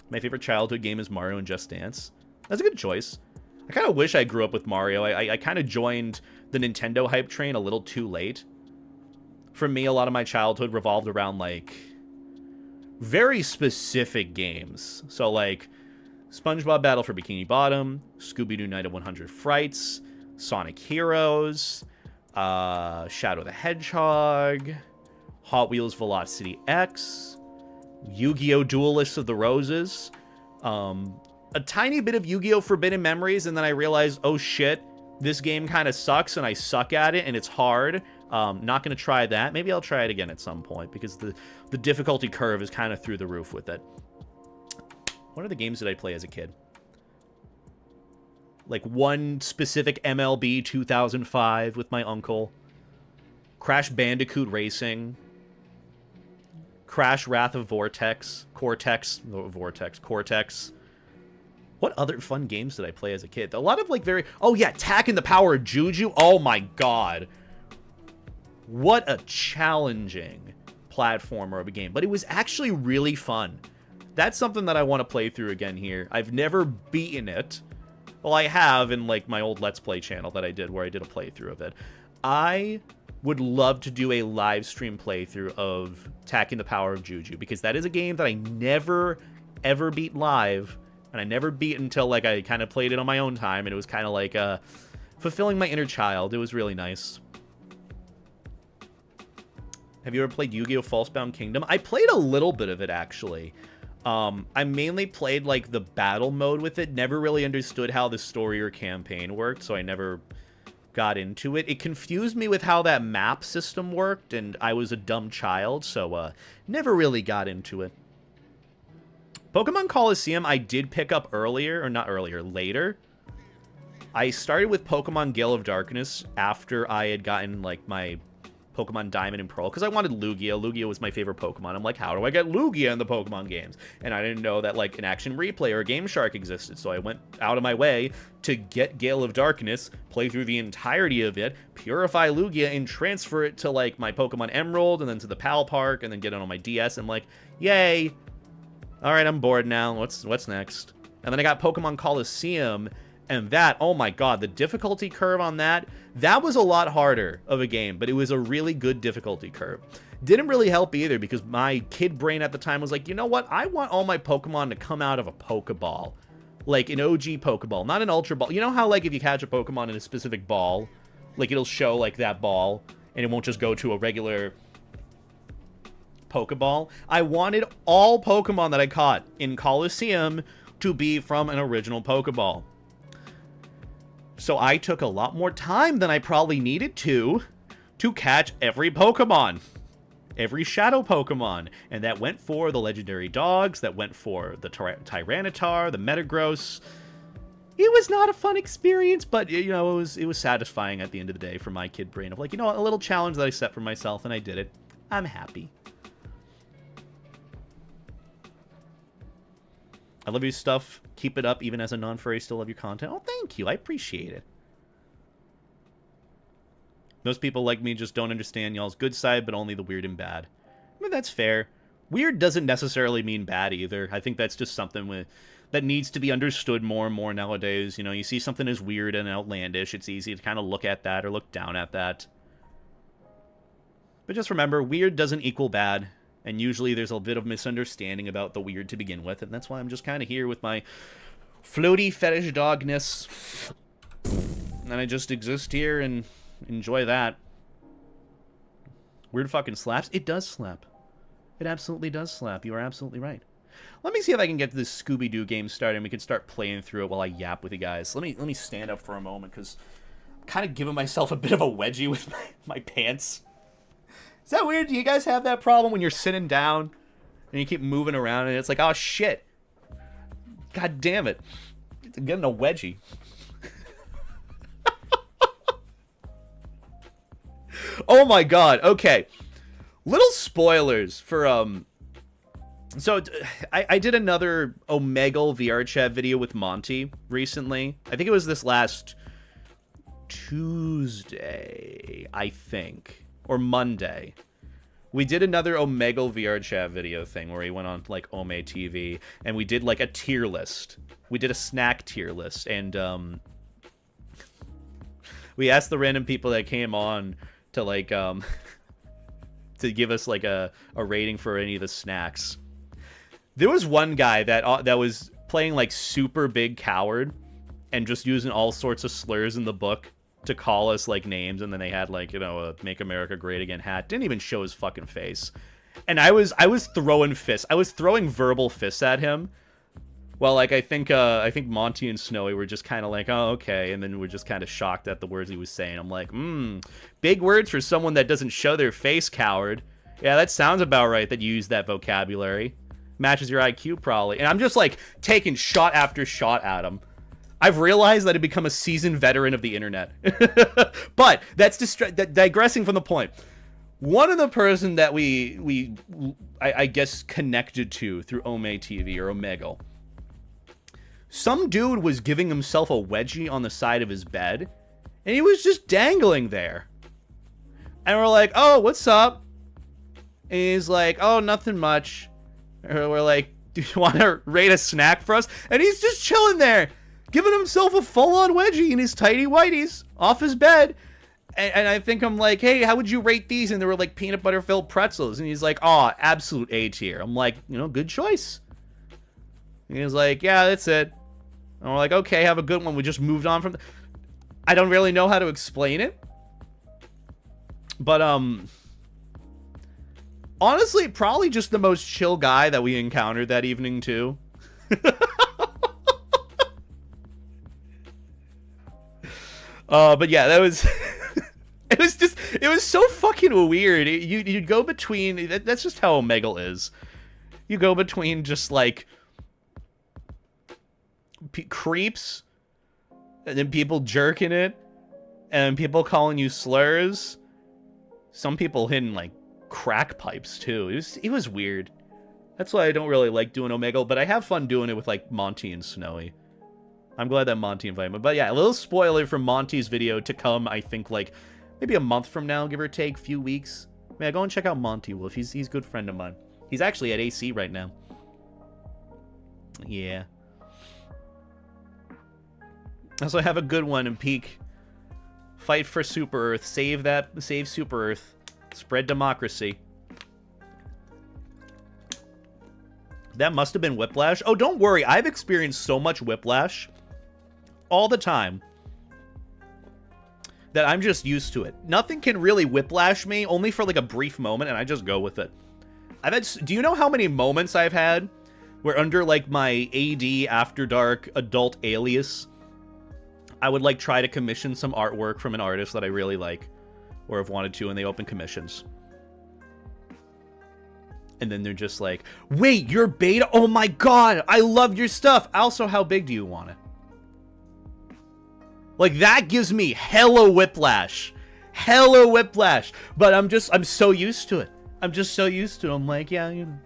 My favorite childhood game is Mario and Just Dance. That's a good choice. I kind of wish I grew up with Mario. I kind of joined the Nintendo hype train a little too late. For me, a lot of my childhood revolved around, like, very specific games. So, like, SpongeBob Battle for Bikini Bottom, Scooby-Doo Night of 100 Frights, Sonic Heroes, Shadow the Hedgehog, Hot Wheels Velocity X, Yu-Gi-Oh! Duelists of the Roses, a tiny bit of Yu-Gi-Oh! Forbidden Memories, and then I realized, oh shit, this game kind of sucks, and I suck at it, and it's hard. Not going to try that. Maybe I'll try it again at some point, because the difficulty curve is kind of through the roof with it. What are the games that I play as a kid? Like one specific MLB 2005 with my uncle. Crash Bandicoot Racing. Crash Wrath of Vortex. Cortex. What other fun games did I play as a kid? A lot of like very... Oh yeah, Tak and the Power of Juju. Oh my god. What a challenging platformer of a game. But it was actually really fun. That's something that I want to play through again here. I've never beaten it. Well, I have in like my old Let's Play channel that I did where I did a playthrough of it. I would love to do a live stream playthrough of Tak and the Power of Juju, because that is a game that I never, ever beat live, and I never beat until like I kind of played it on my own time, and it was kind of like fulfilling my inner child. It was really nice. Have you ever played Yu-Gi-Oh! Falsebound Kingdom? I played a little bit of it, actually. I mainly played, like, the battle mode with it. Never really understood how the story or campaign worked, so I never got into it. It confused me with how that map system worked, and I was a dumb child, so, never really got into it. Pokemon Coliseum I did pick up earlier, or not earlier, later. I started with Pokemon Gale of Darkness after I had gotten, like, my Pokemon Diamond and Pearl, because I wanted Lugia. Lugia was my favorite Pokemon. I'm like, how do I get Lugia in the Pokemon games? And I didn't know that, like, an Action Replay or a Game Shark existed, so I went out of my way to get Gale of Darkness, play through the entirety of it, purify Lugia, and transfer it to, like, my Pokemon Emerald, and then to the PAL Park, and then get it on my DS, and, like, yay! Alright, I'm bored now. What's next? And then I got Pokemon Coliseum, and that, oh my god, the difficulty curve on that was a lot harder of a game, but it was a really good difficulty curve. Didn't really help either, because my kid brain at the time was like, you know what, I want all my Pokemon to come out of a Pokeball. Like an OG Pokeball, not an Ultra Ball. You know how, like, if you catch a Pokemon in a specific ball, like, it'll show, like, that ball, and it won't just go to a regular Pokeball? I wanted all Pokemon that I caught in Coliseum to be from an original Pokeball. So I took a lot more time than I probably needed to catch every Pokemon. Every Shadow Pokemon. And that went for the legendary dogs, that went for the Tyranitar, the Metagross. It was not a fun experience, but, you know, it was satisfying at the end of the day for my kid brain of, like, you know, a little challenge that I set for myself, and I did it. I'm happy. I love your stuff. Keep it up. Even as a non-furry, still love your content. Oh, thank you. I appreciate it. Most people like me just don't understand y'all's good side, but only the weird and bad. I mean, that's fair. Weird doesn't necessarily mean bad either. I think that's just something that needs to be understood more and more nowadays. You know, you see something as weird and outlandish, it's easy to kind of look at that or look down at that. But just remember, weird doesn't equal bad. And usually there's a bit of misunderstanding about the weird to begin with, and that's why I'm just kind of here with my floaty fetish dogness. And I just exist here and enjoy that. Weird fucking slaps. It does slap. It absolutely does slap. You are absolutely right. Let me see if I can get this Scooby-Doo game started, and we can start playing through it while I yap with you guys. Let me stand up for a moment, because I'm kind of giving myself a bit of a wedgie with my pants. Is that weird? Do you guys have that problem when you're sitting down and you keep moving around and it's like, oh shit. God damn it. I'm getting a wedgie. Oh my god. Okay. Little spoilers for, so I did another Omegle VR chat video with Monty recently. I think it was this last Tuesday, I think. Or Monday. We did another Omegle VR chat video thing where he went on, like, Ome TV, and we did, like, a tier list. We did a snack tier list, and, we asked the random people that came on to, like, to give us, like, a rating for any of the snacks. There was one guy that was playing, like, super big coward and just using all sorts of slurs in the book to call us, like, names, and then they had, like, you know, a Make America Great Again hat. Didn't even show his fucking face. And I was throwing fists. I was throwing verbal fists at him. Well, like, I think Monty and Snowy were just kind of like, oh, okay, and then we're just kind of shocked at the words he was saying. I'm like, big words for someone that doesn't show their face, coward. Yeah, that sounds about right that you use that vocabulary. Matches your IQ, probably. And I'm just, like, taking shot after shot at him. I've realized that I've become a seasoned veteran of the internet. But that's digressing from the point. One of the person that I guess connected to through Ome TV or Omegle, some dude was giving himself a wedgie on the side of his bed, and he was just dangling there. And we're like, oh, what's up? And he's like, oh, nothing much. And we're like, do you want to rate a snack for us? And he's just chilling there, giving himself a full-on wedgie in his tighty whities off his bed. And I think I'm like, hey, how would you rate these? And they were like peanut butter filled pretzels. And he's like, oh, absolute A tier. I'm like, you know, good choice. And he was like, yeah, that's it. And we're like, okay, have a good one. We just moved on from I don't really know how to explain it. But, honestly, probably just the most chill guy that we encountered that evening, too. But yeah, that was it was so fucking weird. You'd go between, that's just how Omegle is. You go between just like creeps And then people jerking it. And then people calling you slurs. Some people hitting, like, crack pipes, too. It was weird. That's why I don't really like doing Omegle, but I have fun doing it with, like, Monty and Snowy. I'm glad that Monty invited me. But yeah, a little spoiler from Monty's video to come, I think, like, maybe a month from now, give or take, few weeks. Man, go and check out Monty Wolf. He's a good friend of mine. He's actually at AC right now. Yeah. Also, I have a good one in Peak. Fight for Super Earth. Save Super Earth. Spread democracy. That must have been whiplash. Oh, don't worry. I've experienced so much whiplash all the time that I'm just used to it. Nothing can really whiplash me, only for like a brief moment, and I just go with it. Do you know how many moments I've had where under like my AD After Dark adult alias, I would like try to commission some artwork from an artist that I really like or have wanted to, and they open commissions. And then they're just like, wait, you're beta? Oh my god, I love your stuff. Also, how big do you want it? Like, that gives me hella whiplash. Hella whiplash. But I'm so used to it. I'm just so used to it. I'm like, yeah, you know.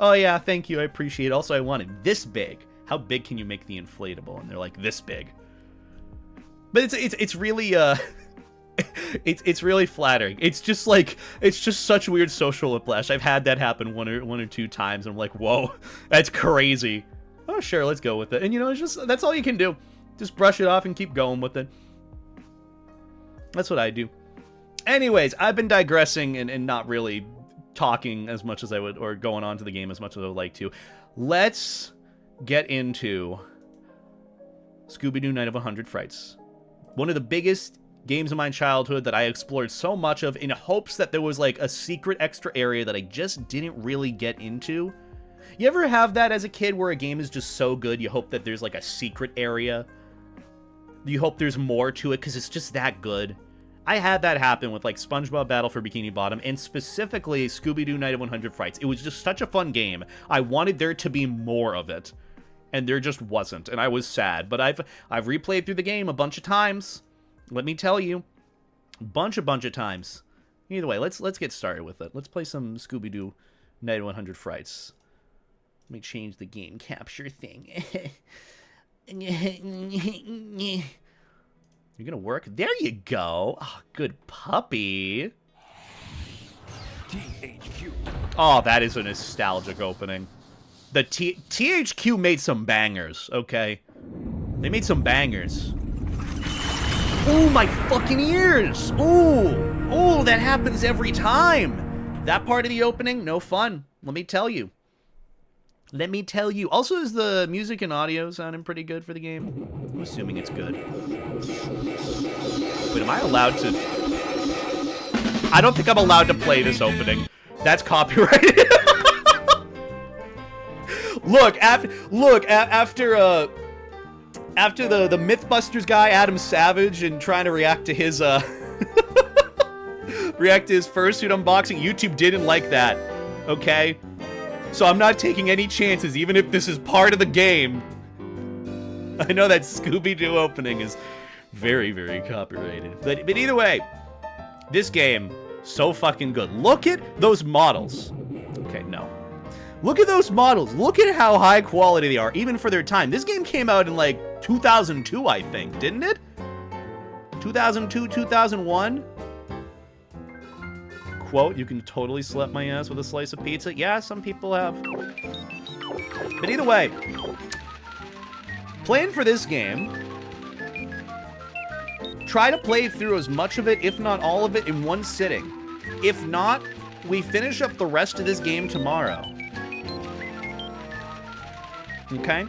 Oh yeah, thank you, I appreciate it. Also, I want it this big. How big can you make the inflatable? And they're like, this big. But it's really, it's really flattering. It's just such weird social whiplash. I've had that happen one or two times, and I'm like, whoa, that's crazy. Oh, sure, let's go with it. And you know, that's all you can do. Just brush it off and keep going with it. That's what I do. Anyways, I've been digressing and not really talking as much as I would, or going on to the game as much as I would like to. Let's get into Scooby-Doo Night of 100 Frights. One of the biggest games of my childhood that I explored so much of in hopes that there was like a secret extra area that I just didn't really get into. You ever have that as a kid where a game is just so good you hope that there's like a secret area? You hope there's more to it because it's just that good. I had that happen with like SpongeBob Battle for Bikini Bottom and specifically Scooby-Doo Night of 100 Frights. It was just such a fun game. I wanted there to be more of it. And there just wasn't, and I was sad. But I've replayed through the game a bunch of times. Let me tell you, a bunch of times. Either way, let's get started with it. Let's play some Scooby-Doo Night of 100 Frights. Let me change the game capture thing. You're gonna work? There you go. Oh, good puppy. THQ. Oh, that is a nostalgic opening. The THQ made some bangers, okay? They made some bangers. Oh, my fucking ears! Ooh! Oh, that happens every time! That part of the opening, no fun. Let me tell you. Let me tell you. Also, is the music and audio sounding pretty good for the game? I'm assuming it's good. But am I allowed to... I don't think I'm allowed to play this opening. That's copyrighted. Look, after the Mythbusters guy, Adam Savage, and trying to react to his fursuit unboxing, YouTube didn't like that, okay? So I'm not taking any chances, even if this is part of the game. I know that Scooby-Doo opening is very, very copyrighted. But either way, this game, so fucking good. Look at those models. Okay, no. Look at those models. Look at how high quality they are, even for their time. This game came out in, like, 2002, I think, didn't it? 2002, 2001? Quote, you can totally slap my ass with a slice of pizza. Yeah, some people have. But either way, playing for this game, try to play through as much of it, if not all of it, in one sitting. If not, we finish up the rest of this game tomorrow. Okay?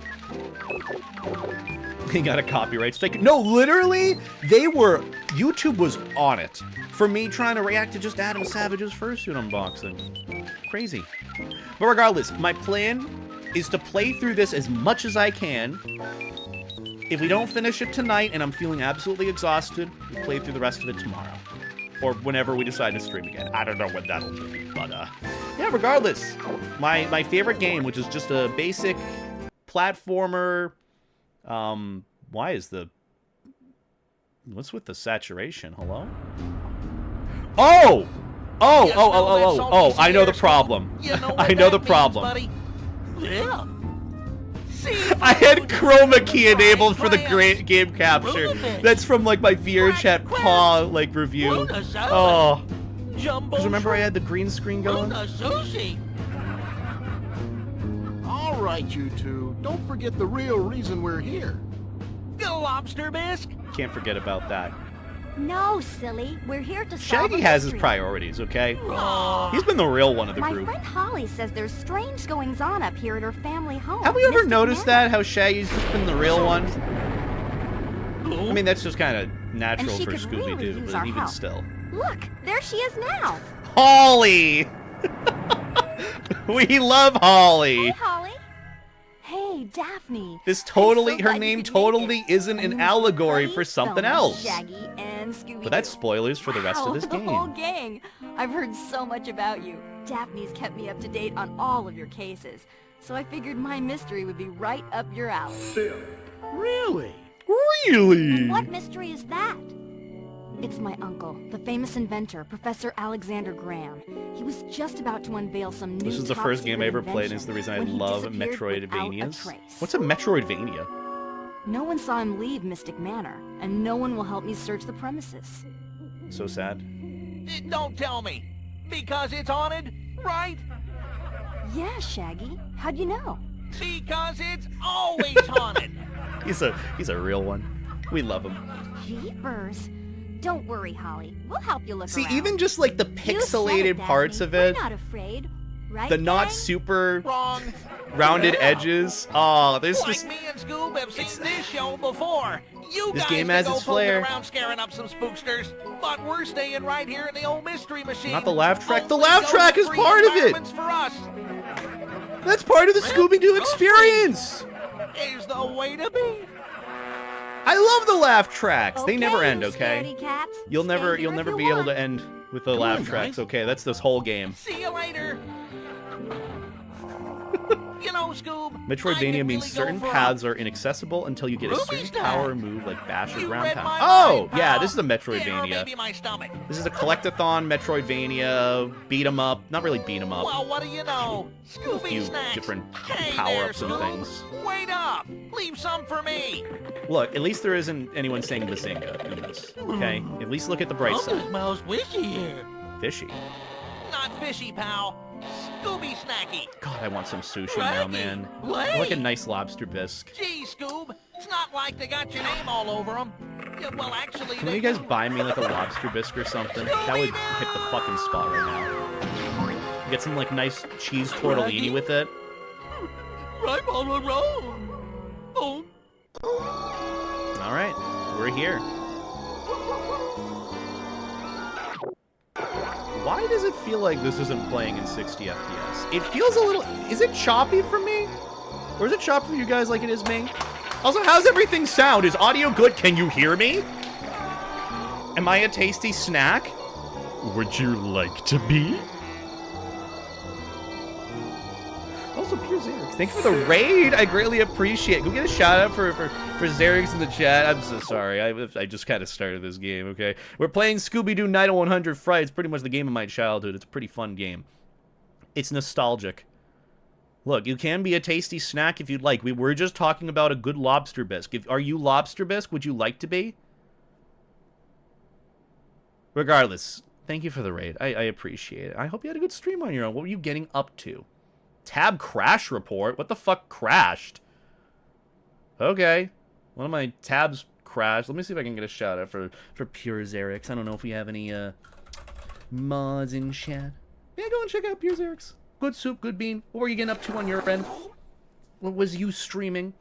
He got a copyright strike. No, literally, YouTube was on it for me trying to react to just Adam Savage's fursuit unboxing. Crazy. But regardless, my plan is to play through this as much as I can. If we don't finish it tonight and I'm feeling absolutely exhausted, we'll play through the rest of it tomorrow. Or whenever we decide to stream again. I don't know when that'll be, but yeah, regardless. My favorite game, which is just a basic platformer. Why is the What's with the saturation? Hello? Oh! Oh, I know the problem. I know the problem. Yeah. I had chroma key enabled for the great game capture. That's from like my VR chat paw like review. Oh. Because remember I had the green screen going? All right, you two. Don't forget the real reason we're here. The lobster bisque? Can't forget about that. No, silly. We're here to solve Shaggy a has his mystery. priorities, okay? He's been the real one of the My group. friend Holly says there's strange goings-on up here at her family home. Have we ever Mystic noticed Manor. that? How Shaggy's just been the real one? I mean, that's just kind of natural she for could really Scooby-Doo, use but our even help. still. Look, there she is now. Holly! We love Holly! Hey, Holly. Hey, Daphne. This totally, I'm so her glad name you could totally make it. isn't And an Miss allegory Furry, for something Velma, else. Shaggy and Scooby-Doo. But that's spoilers for the rest of Wow, this the whole game. gang. I've heard so much about you. Daphne's kept me up to date on all of your cases, so I figured my mystery would be right up your alley. Really? Really? What mystery is that? It's my uncle, the famous inventor, Professor Alexander Graham. He was just about to unveil some new This is the first game I ever played, and invention it's the reason I when he love disappeared without a Metroidvanias. trace. What's a Metroidvania? No one saw him leave Mystic Manor, and no one will help me search the premises. So sad. Don't tell me. Because it's haunted, right? Yeah, Shaggy. How'd you know? Because it's always haunted. He's a real one. We love him. Jeepers. Don't worry, Holly. We'll help you look See, around. even just like the You said pixelated it, parts Daphne. of it, We're not afraid, right, the not gang? super Wrong. rounded Yeah. edges. Oh, there's Like just me and Scoob have seen this show before. You This guys game can has go its poking flair. around scaring up some spooksters, but we're staying right here in the old mystery machine. Not the laugh track. The Only laugh track is ghost-free part of it. environments For us that's part of the Scooby-Doo experience. is the way to be. I love the laugh tracks. They never Okay, end, you okay? scaredy cats. You'll Stay never here if you be able want. to end with the laugh tracks, okay? That's this whole game. See you later. You know, Scoob. I Metroidvania could means really certain go for paths are inaccessible until you get a Ruby certain style. power move like bash or You ground read pound. my Oh, mind, yeah, pal. this is a Yeah, or Metroidvania. maybe my stomach. This is a collectathon Metroidvania, beat 'em up. Not really beat 'em up. Well, what do you know? Scooby few snacks. different Hey power-ups there, and Scoob. things. Wait up. Leave some for me. Look, at least there isn't anyone saying Bazinga in this. Okay? At least look at the bright side. smells fishy here. Fishy. Not fishy, pal. Scooby snacky. God, I want some sushi now, Craggy. man. Wait. I like a nice lobster bisque. Gee, Scoob. It's not like they got your name all over them. Yeah, well, actually, Can they you guys do. buy me like a lobster bisque or something? That would hit the fucking spot right now. Get some like nice cheese tortellini with it. Right on the road. Oh. All right, we're here. Why does it feel like this isn't playing in 60 FPS? It feels a little... Is it choppy for me? Or is it choppy for you guys like it is me? Also, how's everything sound? Is audio good? Can you hear me? Am I a tasty snack? Would you like to be? Also, Pure Xerix, thank you for the raid. I greatly appreciate it. Go get a shout out for Xerix in the chat. I'm so sorry. I just kind of started this game, okay? We're playing Scooby-Doo Night of 100 Frights. Pretty much the game of my childhood. It's a pretty fun game. It's nostalgic. Look, you can be a tasty snack if you'd like. We were just talking about a good lobster bisque. Are you lobster bisque? Would you like to be? Regardless, thank you for the raid. I appreciate it. I hope you had a good stream on your own. What were you getting up to? Tab crash report? What the fuck crashed? Okay. One of my tabs crashed. Let me see if I can get a shout out for Pure Xerix. I don't know if we have any mods in chat. Yeah, go and check out Pure Xerix. Good soup, good bean. What were you getting up to on your end? What was you streaming?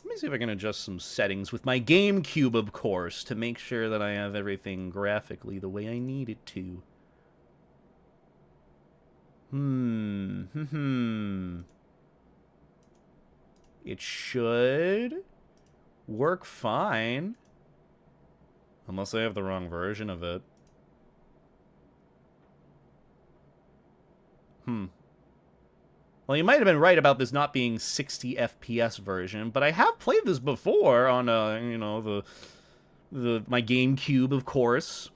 Let me see if I can adjust some settings with my GameCube, of course, to make sure that I have everything graphically the way I need it to. It should work fine. Unless I have the wrong version of it. Well, you might have been right about this not being 60 FPS version, but I have played this before on, you know, my GameCube, of course.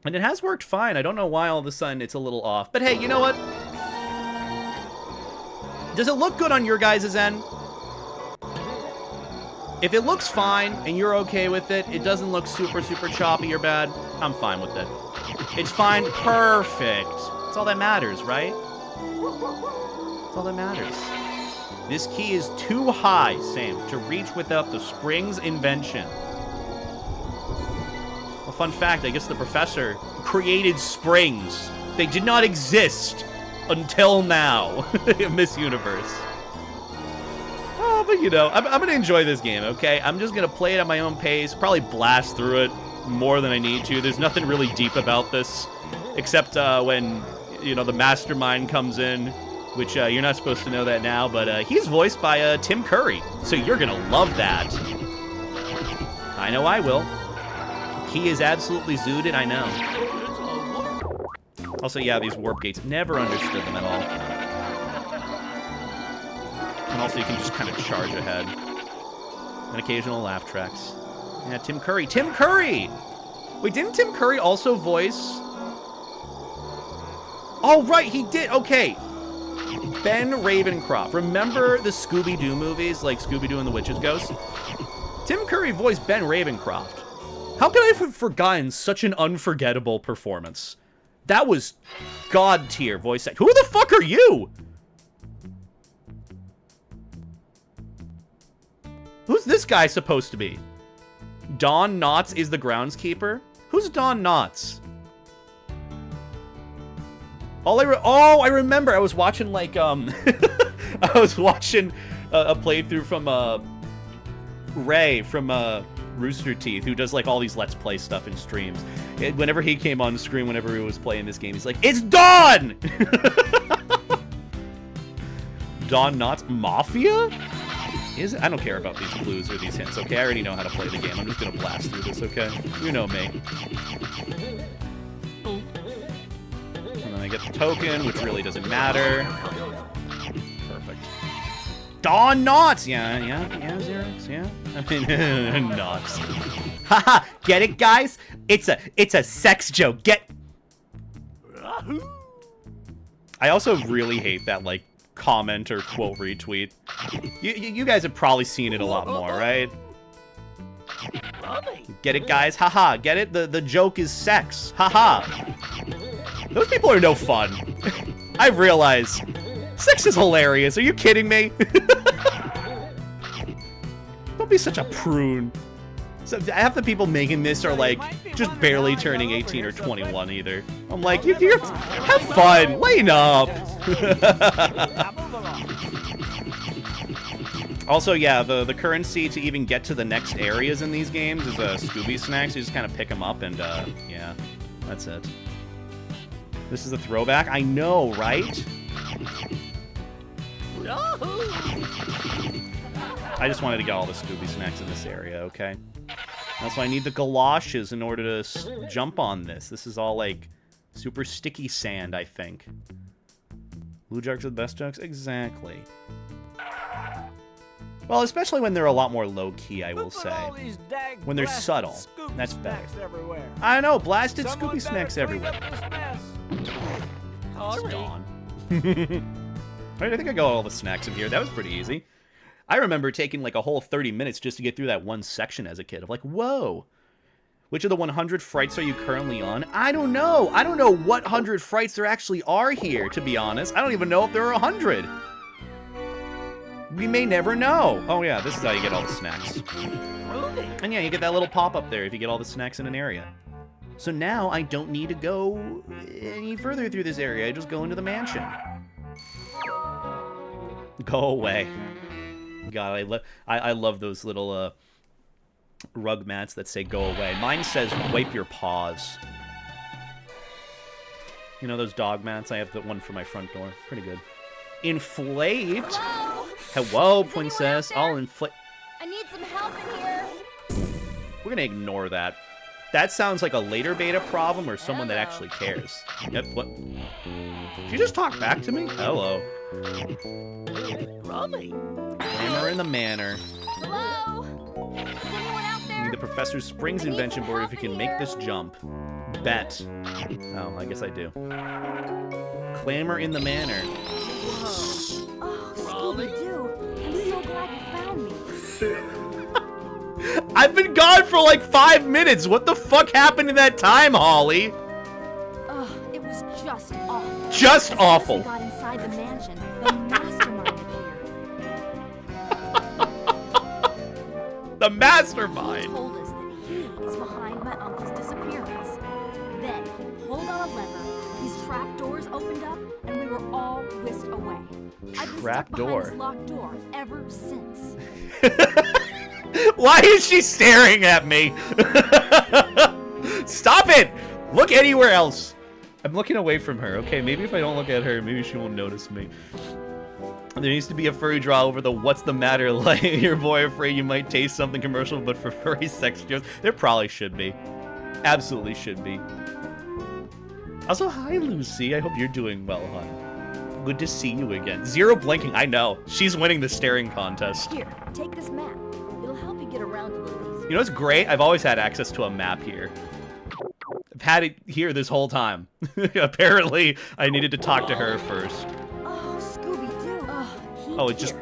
And it has worked fine. I don't know why all of a sudden it's a little off. But hey, you know what? Does it look good on your guys' end? If it looks fine and you're okay with it, it doesn't look super, super choppy or bad, I'm fine with it. It's fine. Perfect. That's all that matters, right? That's all that matters. This key is too high, Sam, to reach without the spring's invention. A fun fact, I guess the professor created springs. They did not exist until now in Miss Universe. Oh, but you know, I'm going to enjoy this game, okay? I'm just going to play it at my own pace, probably blast through it more than I need to. There's nothing really deep about this, except when, you know, the mastermind comes in, which you're not supposed to know that now, but he's voiced by Tim Curry, so you're going to love that. I know I will. He is absolutely zooted, I know. Also, yeah, these warp gates, never understood them at all. And also, you can just kind of charge ahead. And occasional laugh tracks. Yeah, Tim Curry. Tim Curry! Wait, didn't Tim Curry also voice... Oh, right, he did. Okay. Ben Ravencroft. Remember the Scooby-Doo movies, like Scooby-Doo and the Witch's Ghost? Tim Curry voiced Ben Ravencroft. How could I have forgotten such an unforgettable performance? That was god tier voice act. Who the fuck are you? Who's this guy supposed to be? Don Knotts is the groundskeeper? Who's Don Knotts? I remember. I was watching, like, I was watching a playthrough from, Ray from, Rooster Teeth, who does, like, all these Let's Play stuff in streams. Whenever he came on screen, whenever he was playing this game, he's like, "It's Don!" Don Knotts Mafia? Is it? I don't care about these clues or these hints, okay? I already know how to play the game. I'm just gonna blast through this, okay? You know me. And then I get the token, which really doesn't matter. Perfect. Don Knotts! Yeah, Xerox, yeah. I mean, Knotts. Haha, get it, guys? It's a sex joke. Get... I also really hate that, like, comment or quote retweet. You guys have probably seen it a lot more, right? Get it, guys? Haha, get it? The joke is sex. Haha. Those people are no fun. I've realized. Sex is hilarious. Are you kidding me? Don't be such a prune. So half the people making this are like just barely turning 18 or 21 either. I'm like, you're have fun, lighten up. Also, yeah, the currency to even get to the next areas in these games is Scooby snacks. You just kind of pick them up and yeah, that's it. This is a throwback. I know, right? I just wanted to get all the Scooby snacks in this area, okay? Also, I need the galoshes in order to jump on this. This is all, like, super sticky sand, I think. Blue jokes are the best jokes? Exactly. Well, especially when they're a lot more low-key, I will say. When they're subtle. That's better. I know, blasted Scooby snacks everywhere. It's Dawn. I think I got all the snacks in here. That was pretty easy. I remember taking like a whole 30 minutes just to get through that one section as a kid. Of like, whoa. Which of the 100 frights are you currently on? I don't know. I don't know what 100 frights there actually are here, to be honest. I don't even know if there are 100. We may never know. Oh yeah, this is how you get all the snacks. And yeah, you get that little pop-up there if you get all the snacks in an area. So now I don't need to go any further through this area. I just go into the mansion. Go away. God, I love those little rug mats that say go away. Mine says wipe your paws. You know those dog mats? I have the one for my front door. Pretty good. Inflate? Hello, princess. I'll inflate. I need some help in here. We're gonna ignore that. That sounds like a later beta problem or someone that actually cares. Yep, what? She just talked back to me? Hello. Rummy. Clamor in the manor. Hello? Is anyone out there? Need the Professor Spring's I need invention some board help if you in can make here. this jump. Bet. Oh, I guess I do. Clamor in the manor. Oh, Scooby-Doo. I'm so glad you found me. I've been gone for like 5 minutes. What the fuck happened in that time, Holly? Ugh, it was just awful. Just As awful. soon as we got inside the mansion, the mastermind appeared. The He mastermind. told us that he is behind my uncle's disappearance. Then he pulled on a lever, these trap doors opened up, and we were all whisked away. I've been Trap stuck door. behind this locked door ever since. Why is she staring at me? Stop it! Look anywhere else. I'm looking away from her. Okay, maybe if I don't look at her, maybe she won't notice me. There needs to be a furry draw over the "what's the matter" like your boy afraid you might taste something commercial, but for furry sex jokes. There probably should be. Absolutely should be. Also, hi Lucy. I hope you're doing well, hon. Good to see you again. Zero blinking. I know. She's winning the staring contest. Here, take this map. It'll help you get around a little easier. You know what's great? I've always had access to a map here. I've had it here this whole time. Apparently, I needed to talk to her first. Oh, Scooby-Doo. Oh, it just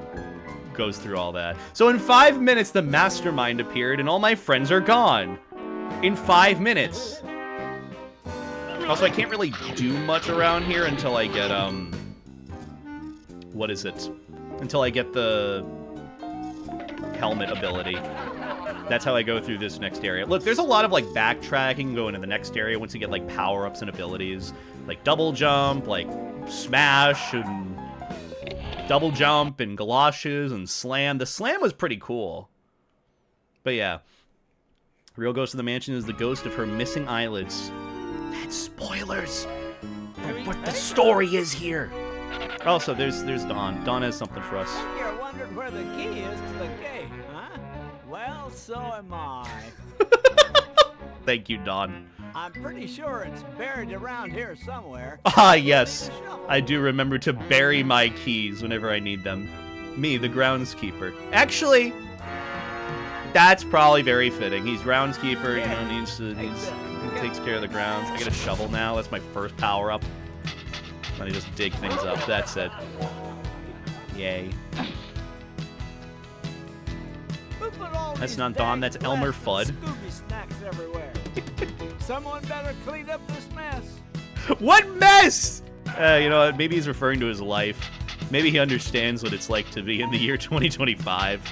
goes through all that. So in 5 minutes, the mastermind appeared, and all my friends are gone. In 5 minutes. Also, I can't really do much around here until I get, what is it? Until I get the helmet ability. That's how I go through this next area. Look, there's a lot of, like, backtracking going into the next area once you get, like, power-ups and abilities. Like double jump, like smash, and double jump, and galoshes, and slam. The slam was pretty cool. But yeah. Real ghost of the mansion is the ghost of her missing eyelids. That's spoilers! What the story is here! Also, there's Dawn. Dawn has something for us. You're wondering where the key is to the gate, huh? Well, so am I. Thank you, Dawn. I'm pretty sure it's buried around here somewhere. Ah, yes. I do remember to bury my keys whenever I need them. Me, the groundskeeper. Actually, that's probably very fitting. He's groundskeeper, you know, he takes care of the grounds. I get a shovel now. That's my first power-up. Let me just dig things up. That's it. Yay. That's not Dawn, that's Elmer Fudd. Scooby snacks everywhere. Someone better clean up this mess. What mess? You know what? Maybe he's referring to his life. Maybe he understands what it's like to be in the year 2025.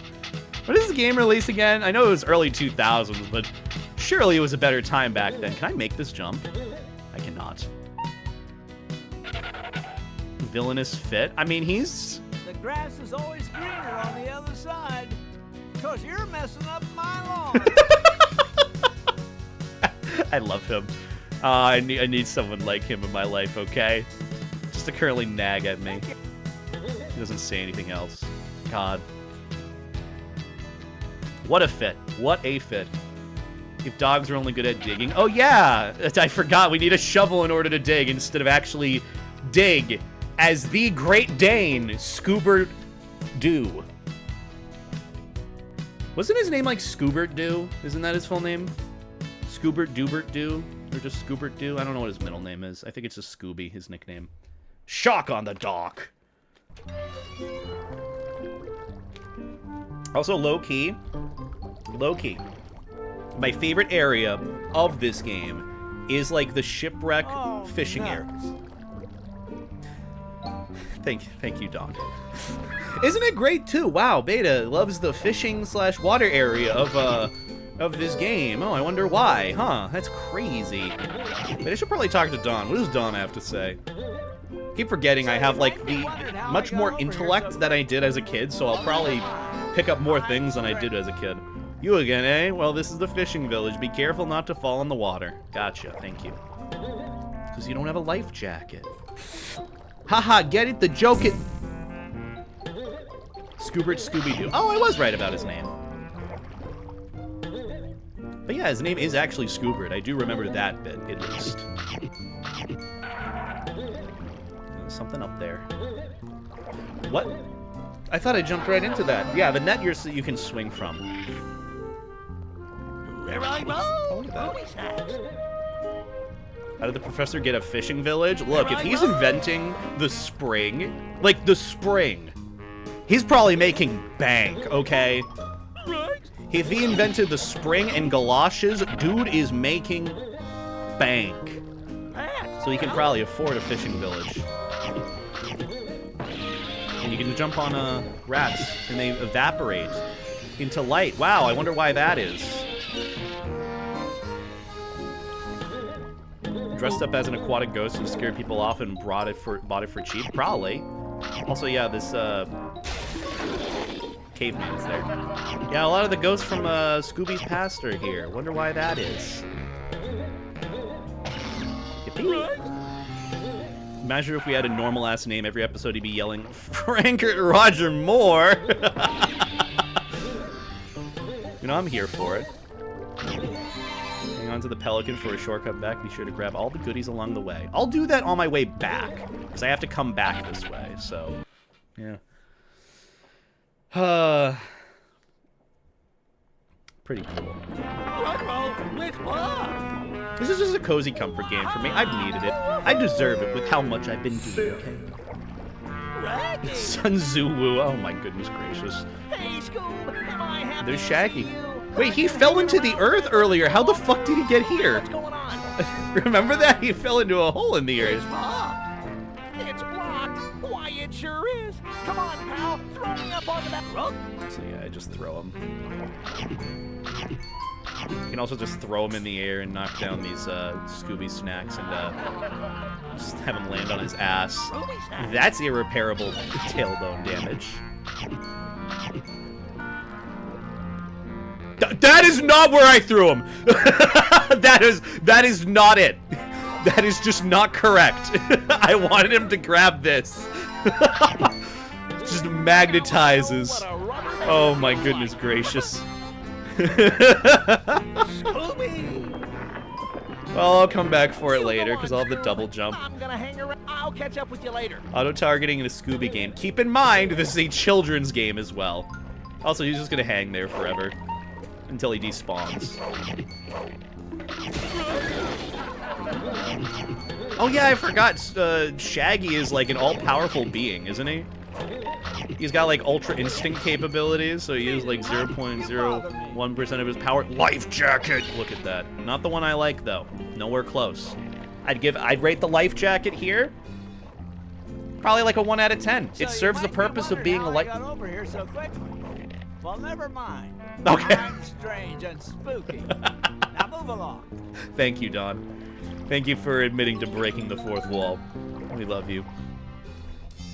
When did this game release again? I know it was early 2000s, but surely it was a better time back then. Can I make this jump? I cannot. Villainous fit? I mean, he's... The grass is always greener on the other side. Because you're messing up my lawn. I love him. I need someone like him in my life, okay? Just to currently nag at me. He doesn't say anything else. God. What a fit. What a fit. If dogs are only good at digging. Oh, yeah! I forgot. We need a shovel in order to dig instead of actually dig. As the Great Dane, Scooby-Doo. Wasn't his name like Scooby-Doo? Isn't that his full name? Scooby-Doo? Or just Scooby-Doo? I don't know what his middle name is. I think it's just Scooby, his nickname. Shock on the dock! Also, low-key. Low-key. My favorite area of this game is, like, the shipwreck fishing area. Thank you, Don. Isn't it great too? Wow, Beta loves the fishing/water area of this game. Oh, I wonder why. Huh? That's crazy. But I should probably talk to Don. What does Don have to say? I keep forgetting I have like the much more intellect than I did as a kid, so I'll probably pick up more things than I did as a kid. You again, eh? Well, this is the fishing village. Be careful not to fall in the water. Gotcha. Thank you. Because you don't have a life jacket. Haha, get it? The joke it. Scooby-Doo. Oh, I was right about his name. But yeah, his name is actually Scoobert. I do remember that bit, at least. There's something up there. What? I thought I jumped right into that. Yeah, the net you can swing from. Here I go. Oh, look at that. Snacks. How did the professor get a fishing village? Look, if he's inventing the spring, like the spring, he's probably making bank, okay? Right. If he invented the spring and galoshes, dude is making bank. So he can probably afford a fishing village. And you can jump on rats, and they evaporate into light. Wow, I wonder why that is. Dressed up as an aquatic ghost and scared people off and bought it for cheap? Probably. Also, yeah, this caveman is there. Yeah, a lot of the ghosts from Scooby's past are here. Wonder why that is. Yippee. Imagine if we had a normal ass name every episode, he'd be yelling, Frank Roger Moore. You know, I'm here for it. Hang on to the pelican for a shortcut back. Be sure to grab all the goodies along the way. I'll do that on my way back, because I have to come back this way, so, yeah. Pretty cool. This is just a cozy comfort game for me. I've needed it. I deserve it with how much I've been doing, okay? Sun Tzu Woo. Oh my goodness gracious. Hey, Scoob, am I happy There's to Shaggy. see you? Wait, he fell into the earth earlier. How the fuck did he get here? What's going on? Remember that? He fell into a hole in the earth. It's blocked. Why, it sure is. Come on, pal. Throw me up onto that rug. So yeah, I just throw him. You can also just throw him in the air and knock down these Scooby snacks and just have him land on his ass. That's irreparable tailbone damage. That is not where I threw him. That is not it. That is just not correct. I wanted him to grab this. Just magnetizes. Oh my goodness gracious. Well, I'll come back for it later because I'll have the double jump. I'm gonna hang around. I'll catch up with you later. Auto-targeting in a Scooby game. Keep in mind, this is a children's game as well. Also, he's just gonna hang there forever until he despawns. Oh yeah, I forgot. Shaggy is like an all-powerful being, isn't he? He's got like ultra instinct capabilities, so he uses like 0.01% of his power. Life jacket! Look at that. Not the one I like though. Nowhere close. I'd rate the life jacket here probably like a 1 out of 10. It serves the purpose of being a life. Got over here so quickly. Well, never mind. Okay. I'm strange and spooky. Now move along. Thank you, Don. Thank you for admitting to breaking the fourth wall. We love you.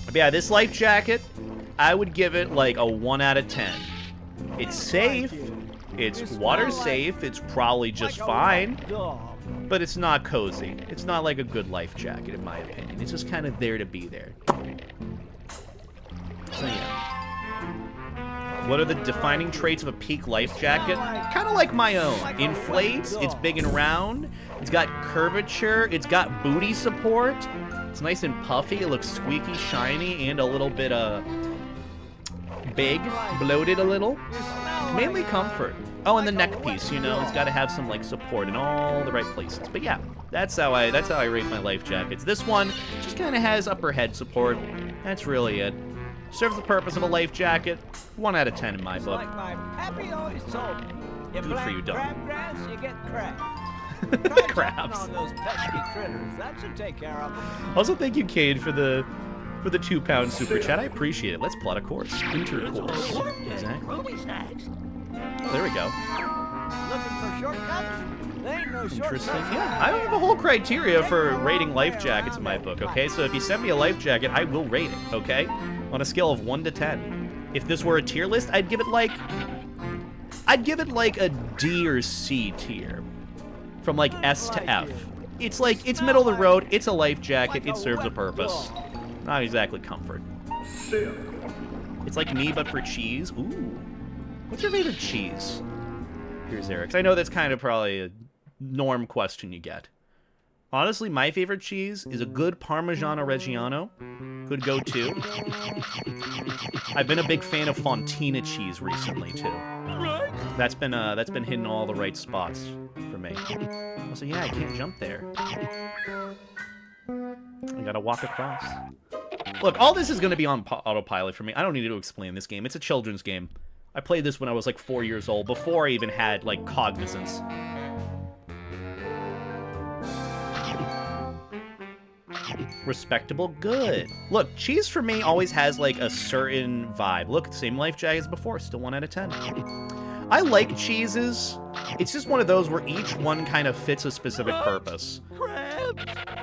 But yeah, this life jacket, I would give it like a 1 out of 10. It's safe. It's water safe. It's probably just fine. But it's not cozy. It's not like a good life jacket, in my opinion. It's just kind of there to be there. So yeah. What are the defining traits of a peak life jacket? Kind of like my own. Inflates, it's big and round, it's got curvature, it's got booty support, it's nice and puffy, it looks squeaky, shiny, and a little bit, big, bloated a little. Mainly comfort. Oh, and the neck piece, you know, it's got to have some, like, support in all the right places. But yeah, that's how I rate my life jackets. This one just kind of has upper head support. That's really it. Serves the purpose of a life jacket. 1 out of 10 in my book. Like my pappy always told me. Good for you, Don. Crabgrass, you get crabs. Crabs. On those pesky critters. That should take care of them. Also, thank you, Cade, for the £2 super chat. I appreciate it. Let's plot a course. Intercourse. Exactly. Oh, there we go. Looking for shortcuts? There ain't no shortcuts. Interesting. Yeah, I have a whole criteria for rating life jackets in my book, okay? So if you send me a life jacket, I will rate it, okay? On a scale of 1 to 10. If this were a tier list, I'd give it like a D or C tier. From like S to F. It's like, it's middle of the road, it's a life jacket, it serves a purpose. Not exactly comfort. It's like me, but for cheese. Ooh. What's your favorite cheese? Here's Eric's. I know that's kind of probably a norm question you get. Honestly, my favorite cheese is a good Parmigiano Reggiano. Good go-to. I've been a big fan of Fontina cheese recently too. That's been hitting all the right spots for me. Also, yeah, I can't jump there. I gotta walk across. Look, all this is gonna be on autopilot for me. I don't need to explain this game. It's a children's game. I played this when I was like 4 years old, before I even had like cognizance. Respectable, good. Look, cheese for me always has like a certain vibe. Look, same life jag as before, still 1 out of 10. I like cheeses. It's just one of those where each one kind of fits a specific purpose.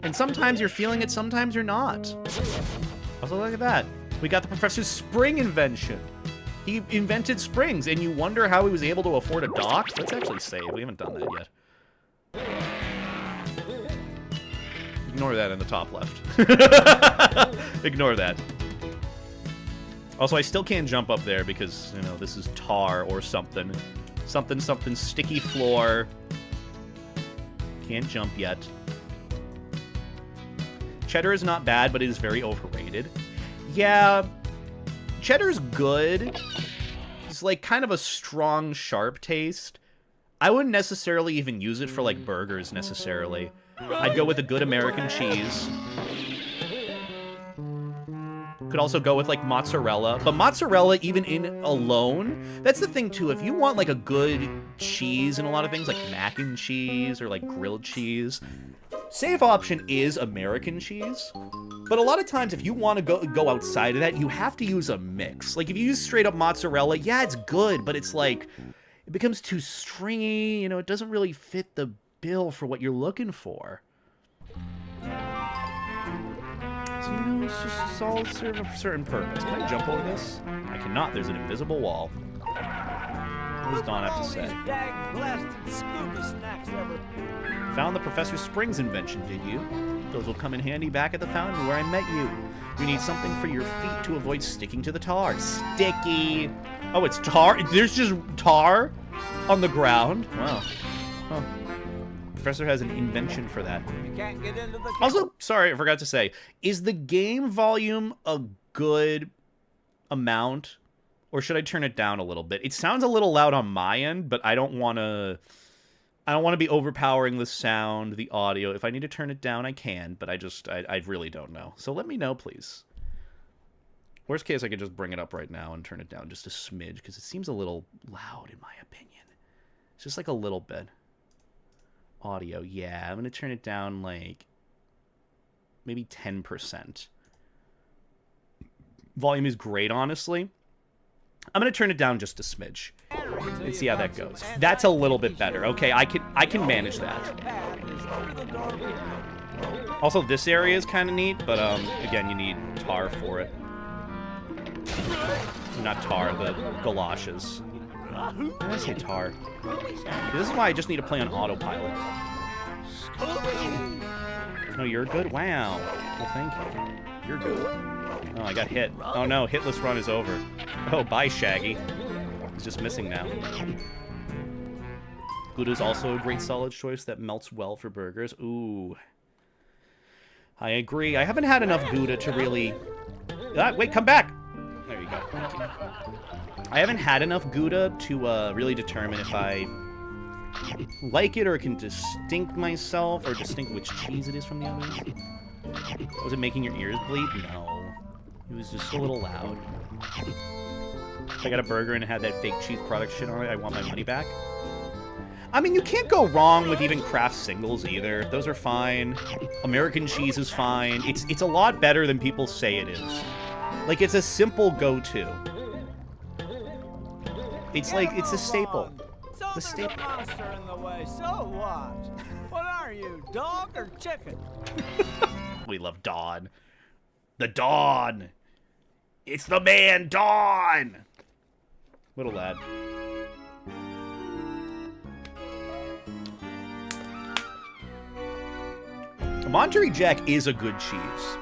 And sometimes you're feeling it, sometimes you're not. Also, look at that. We got the Professor's spring invention. He invented springs, and you wonder how he was able to afford a dock? Let's actually save. We haven't done that yet. Ignore that in the top left. Ignore that. Also, I still can't jump up there because, you know, this is tar or something. Something, sticky floor. Can't jump yet. Cheddar is not bad, but it is very overrated. Yeah, cheddar's good. It's like kind of a strong, sharp taste. I wouldn't necessarily even use it for like burgers necessarily. I'd go with a good American cheese. Could also go with like mozzarella, but mozzarella even in alone, that's the thing too. If you want like a good cheese and a lot of things like mac and cheese or like grilled cheese, safe option is American cheese. But a lot of times if you want to go outside of that, you have to use a mix. Like if you use straight up mozzarella, yeah, it's good, but it's like it becomes too stringy, you know, it doesn't really fit the bill for what you're looking for. So, you know, it's all serve a certain purpose. Can I jump over this? I cannot. There's an invisible wall. What does Dawn have to say? Found the Professor Springs invention, did you? Those will come in handy back at the fountain where I met you. You need something for your feet to avoid sticking to the tar. Sticky! Oh, it's tar? There's just tar on the ground? Wow. Huh. Professor has an invention for that. You can't get into the Also, sorry, I forgot to say, is the game volume a good amount, or should I turn it down a little bit? It sounds a little loud on my end, but I don't want to be overpowering the sound, the audio. If I need to turn it down, I can, but I really don't know. So let me know, please. Worst case, I could just bring it up right now and turn it down just a smidge, because it seems a little loud in my opinion. It's just like a little bit. Audio, yeah, I'm gonna turn it down like maybe 10%. Volume is great, honestly. I'm gonna turn it down just a smidge and see how that goes. That's a little bit better. Okay, I can manage that. Also, this area is kind of neat, but again, you need tar for it. Not tar, the galoshes. Why did I say tar? This is why I just need to play on autopilot. No, you're good? Wow. Well, thank you. You're good. Oh, I got hit. Oh no, hitless run is over. Oh, bye, Shaggy. He's just missing now. Gouda's also a great solid choice that melts well for burgers. Ooh. I agree. I haven't had enough Gouda to really... wait, come back! There you go. Thank you. I haven't had enough Gouda to really determine if I like it or can distinct myself or distinct which cheese it is from the others. Was it making your ears bleed? No. It was just a little loud. If I got a burger and it had that fake cheese product shit on it, I want my money back. I mean, you can't go wrong with even Kraft singles either. Those are fine. American cheese is fine. It's a lot better than people say it is. Like, it's a simple go-to. It's like, it's a staple. The staple. Monster in the way, so what? What are you, dog or chicken? We love Dawn. The Dawn! It's the man, Dawn! Little lad. Monterey Jack is a good cheese.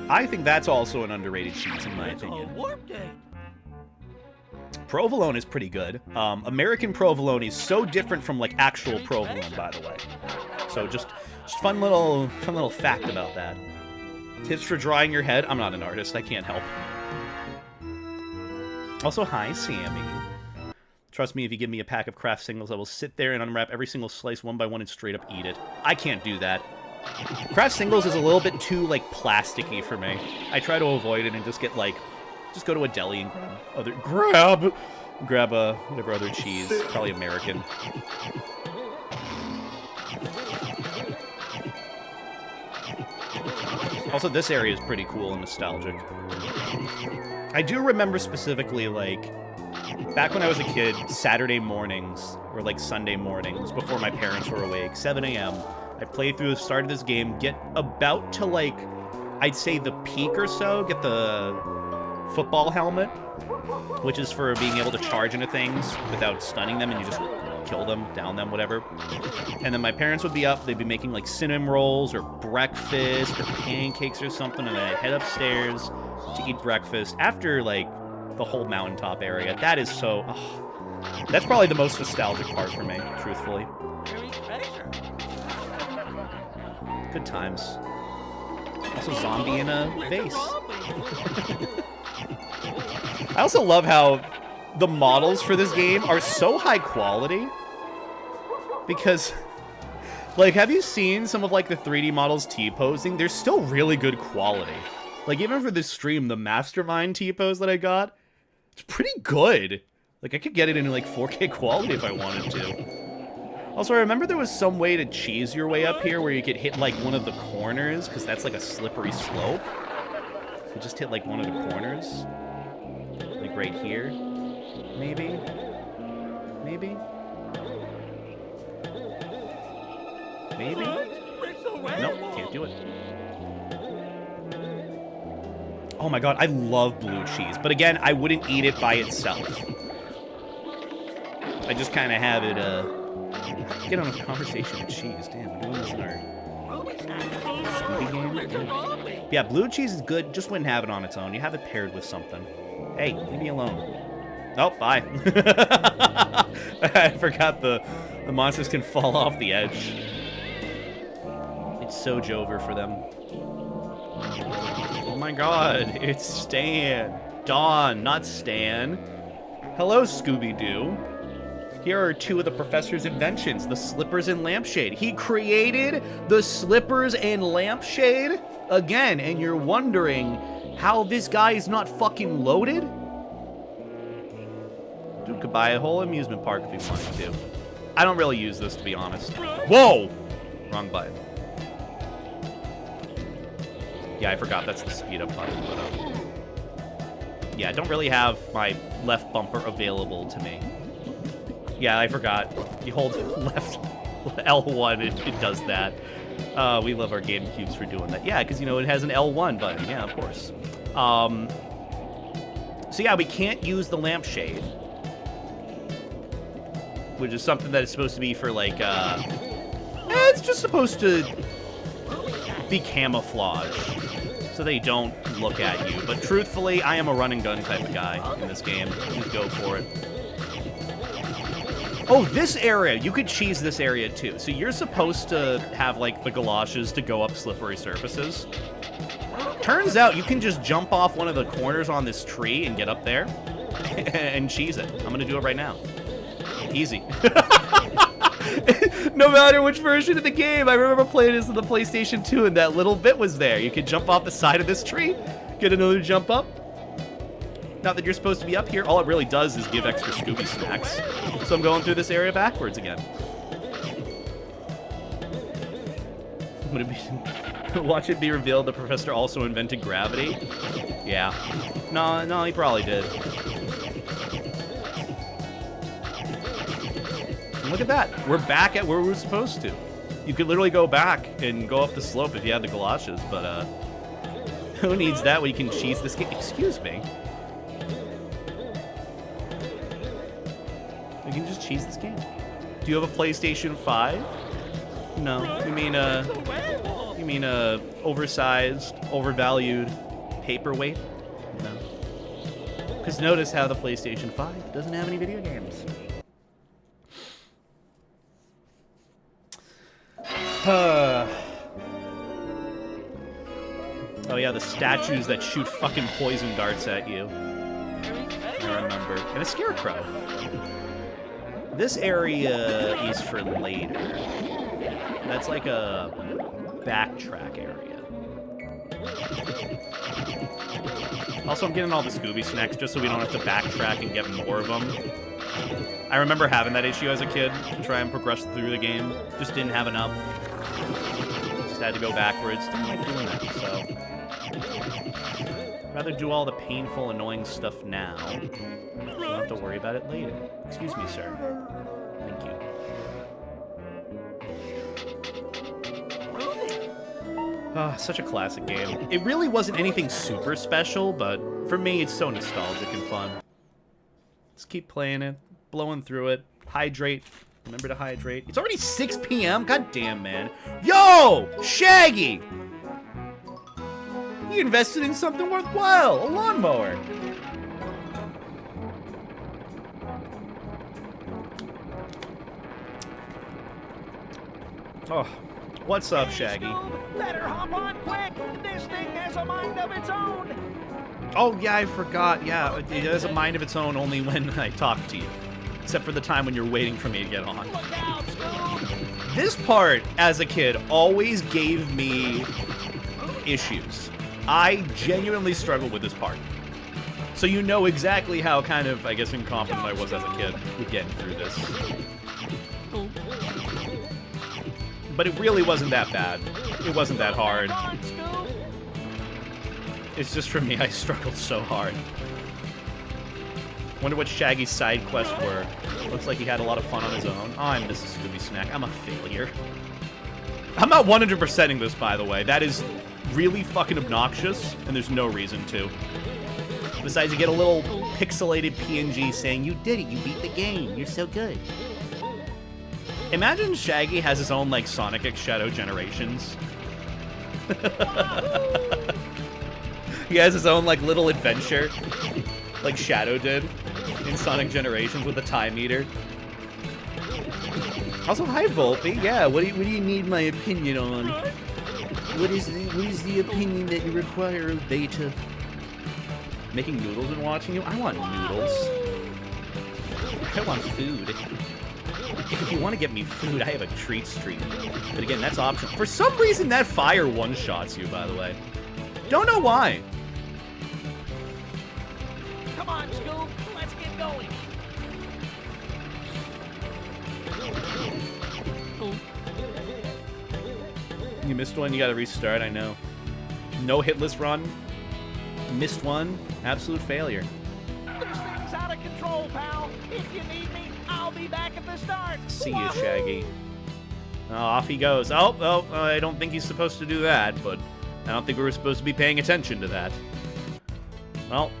I think that's also an underrated cheese, in my opinion. provolone is pretty good. American provolone is so different from like actual provolone, by the way. So just fun little fact about that. Tips for drying your head. I'm not an artist. I can't help. Also, hi, Sammy. Trust me, if you give me a pack of craft singles, I will sit there and unwrap every single slice one by one and straight up eat it. I can't do that. Craft singles is a little bit too, like, plasticky for me. I try to avoid it and just get, like, just go to a deli and grab whatever other cheese, probably American. Also, this area is pretty cool and nostalgic. I do remember specifically, like, back when I was a kid, Saturday mornings, or like Sunday mornings, before my parents were awake, 7 a.m., I'd play through the start of this game, get about to, like, I'd say the peak or so, get the football helmet, which is for being able to charge into things without stunning them, and you just kill them, down them, whatever. And then my parents would be up, they'd be making, like, cinnamon rolls, or breakfast, or pancakes or something, and then I'd head upstairs to eat breakfast after, like, the whole mountaintop area. That is so... Oh, that's probably the most nostalgic part for me, truthfully. Good times. Also, zombie in a vase. I also love how the models for this game are so high quality. Because, like, have you seen some of, like, the 3D models T-posing? They're still really good quality. Like, even for this stream, the Mastermind T-pose that I got, it's pretty good. Like, I could get it in, like, 4K quality if I wanted to. Also, I remember there was some way to cheese your way up here where you could hit, like, one of the corners, because that's, like, a slippery slope. You just hit, like, one of the corners. Like, right here. Maybe? Maybe? Maybe? Nope, can't do it. Oh my god, I love blue cheese. But again, I wouldn't eat it by itself. I just kind of have it, get on a conversation with cheese. Damn, we're doing this in our Scooby game. Yeah, blue cheese is good, just wouldn't have it on its own. You have it paired with something. Hey, leave me alone. Oh, bye. I forgot the monsters can fall off the edge. It's so Jover for them. Oh my god, it's Stan. Dawn, not Stan. Hello, Scooby-Doo. Here are two of the professor's inventions, the slippers and lampshade. He created the slippers and lampshade again, and you're wondering how this guy is not fucking loaded? Dude could buy a whole amusement park if he wanted to. I don't really use this, to be honest. Whoa! Wrong button. Yeah, I forgot that's the speed up button, but yeah, I don't really have my left bumper available to me. Yeah, I forgot. You hold left L1, it does that. We love our GameCubes for doing that. Yeah, because, you know, it has an L1 button. Yeah, of course. So yeah, we can't use the lampshade, which is something that is supposed to be for, like, it's just supposed to be camouflage, so they don't look at you. But truthfully, I am a run and gun type of guy in this game. Just go for it. Oh, this area! You could cheese this area too. So you're supposed to have, like, the galoshes to go up slippery surfaces. Turns out you can just jump off one of the corners on this tree and get up there and cheese it. I'm gonna do it right now. Easy. No matter which version of the game, I remember playing this on the PlayStation 2 and that little bit was there. You could jump off the side of this tree, get another jump up. Not that you're supposed to be up here. All it really does is give extra Scooby snacks. So I'm going through this area backwards again. Would it be... Watch it be revealed the professor also invented gravity? Yeah. No, he probably did. And look at that. We're back at where we were supposed to. You could literally go back and go up the slope if you had the galoshes, but who needs that when you can cheese this game? Excuse me. You can just cheese this game. Do you have a PlayStation 5? No. You mean oversized, overvalued paperweight? No. Just notice how the PlayStation 5 doesn't have any video games. Oh yeah, the statues that shoot fucking poison darts at you. I remember. And a scarecrow. This area is for later. That's like a backtrack area. Also, I'm getting all the Scooby snacks just so we don't have to backtrack and get more of them. I remember having that issue as a kid to try and progress through the game. Just didn't have enough. Just had to go backwards. Didn't like doing that, so... rather do all the painful, annoying stuff now. Don't have to worry about it later. Excuse me, sir. Thank you. Ah, such a classic game. It really wasn't anything super special, but for me, it's so nostalgic and fun. Let's keep playing it, blowing through it. Hydrate. Remember to hydrate. It's already 6 p.m.? God damn, man. Yo! Shaggy! You invested in something worthwhile! A lawnmower! Oh, what's up, Shaggy? Let her hop on quick! This thing has a mind of its own! Oh, yeah, I forgot. Yeah, it has a mind of its own only when I talk to you. Except for the time when you're waiting for me to get on. Look out, Scoop! This part, as a kid, always gave me issues. I genuinely struggled with this part. So you know exactly how kind of, I guess, incompetent I was as a kid with getting through this. But it really wasn't that bad. It wasn't that hard. It's just for me, I struggled so hard. Wonder what Shaggy's side quests were. Looks like he had a lot of fun on his own. Oh, I miss a Scooby snack. I'm a failure. I'm not 100%ing this, by the way. That is really fucking obnoxious, and there's no reason to. Besides, you get a little pixelated PNG saying, "You did it, you beat the game, you're so good." Imagine Shaggy has his own, like, Sonic X Shadow Generations. He has his own, like, little adventure, like Shadow did in Sonic Generations with the time meter. Also, hi, Volpe. Yeah, what do you need my opinion on? What is the opinion that you require of Beta? Making noodles and watching you? I want noodles. I want food. If you want to get me food, I have a treat stream. But again, that's optional. For some reason, that fire one-shots you, by the way. Don't know why. Come on, Scoop, let's get going. You missed one, you gotta restart, I know. No hitless run. Missed one. Absolute failure. This thing's out of control, pal. If you need me, I'll be back at the start. See you, Shaggy. Oh, off he goes. Oh, I don't think he's supposed to do that, but I don't think we were supposed to be paying attention to that. Well.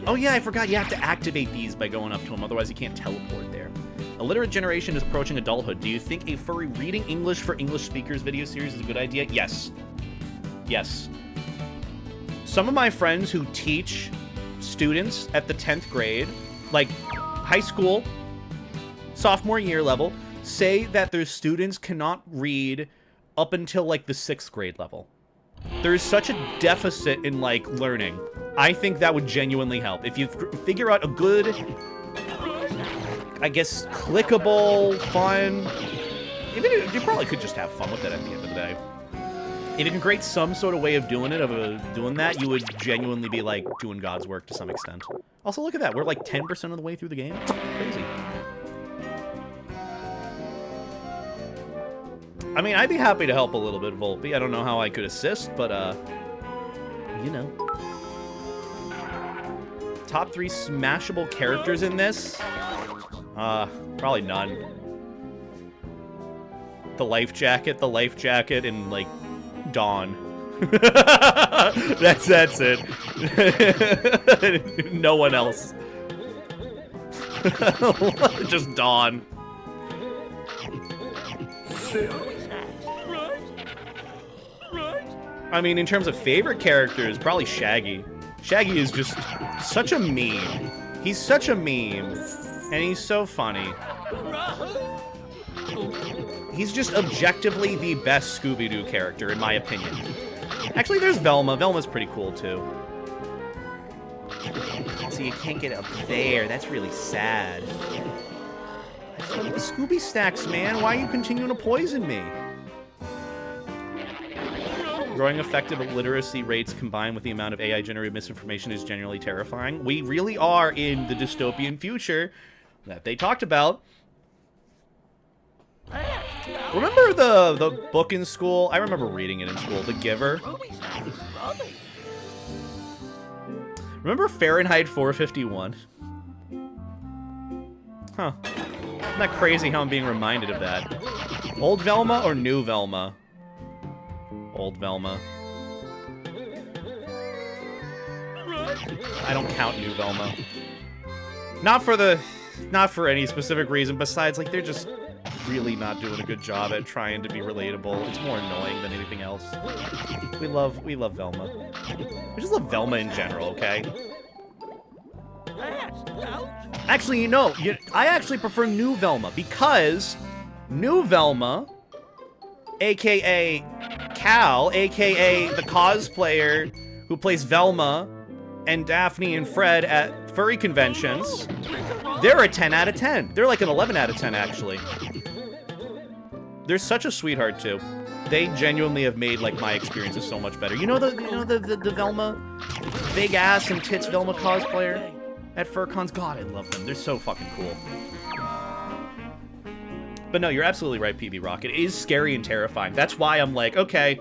Oh yeah, I forgot. You have to activate these by going up to him, otherwise you can't teleport there. A literate generation is approaching adulthood. Do you think a furry reading English for English speakers video series is a good idea? Yes. Yes. Some of my friends who teach students at the 10th grade, like high school, sophomore year level, say that their students cannot read up until like the 6th grade level. There is such a deficit in like learning. I think that would genuinely help. If you figure out a good, I guess, clickable, fun, even if, you probably could just have fun with it at the end of the day. If you can create some sort of way of doing it, doing that, you would genuinely be like doing God's work to some extent. Also, look at that. We're like 10% of the way through the game. Crazy. I mean, I'd be happy to help a little bit, Volpe. I don't know how I could assist, but, you know. Top 3 smashable characters in this? Probably none. The life jacket, and, like, Dawn. That's it. No one else. Just Dawn. I mean, in terms of favorite characters, probably Shaggy. Shaggy is just such a meme. He's such a meme, and he's so funny. He's just objectively the best Scooby-Doo character, in my opinion. Actually, there's Velma. Velma's pretty cool, too. So you can't get up there. That's really sad. I just want the Scooby stacks, man. Why are you continuing to poison me? Growing effective literacy rates combined with the amount of AI-generated misinformation is generally terrifying. We really are in the dystopian future that they talked about. Remember the book in school? I remember reading it in school, The Giver. Remember Fahrenheit 451? Huh. Isn't that crazy how I'm being reminded of that? Old Velma or new Velma? Old Velma. I don't count new Velma. Not for any specific reason besides, like, they're just really not doing a good job at trying to be relatable. It's more annoying than anything else. We love Velma. We just love Velma in general, okay? Actually, you know, I actually prefer new Velma because new Velma, aka Cal, aka the cosplayer who plays Velma and Daphne and Fred at furry conventions, they're a 10 out of 10. They're like an 11 out of 10, actually. They're such a sweetheart, too. They genuinely have made, like, my experiences so much better. You know the Velma? Big ass and tits Velma cosplayer at FurCons? God, I love them. They're so fucking cool. But no, you're absolutely right, PB Rock. It is scary and terrifying. That's why I'm like, okay,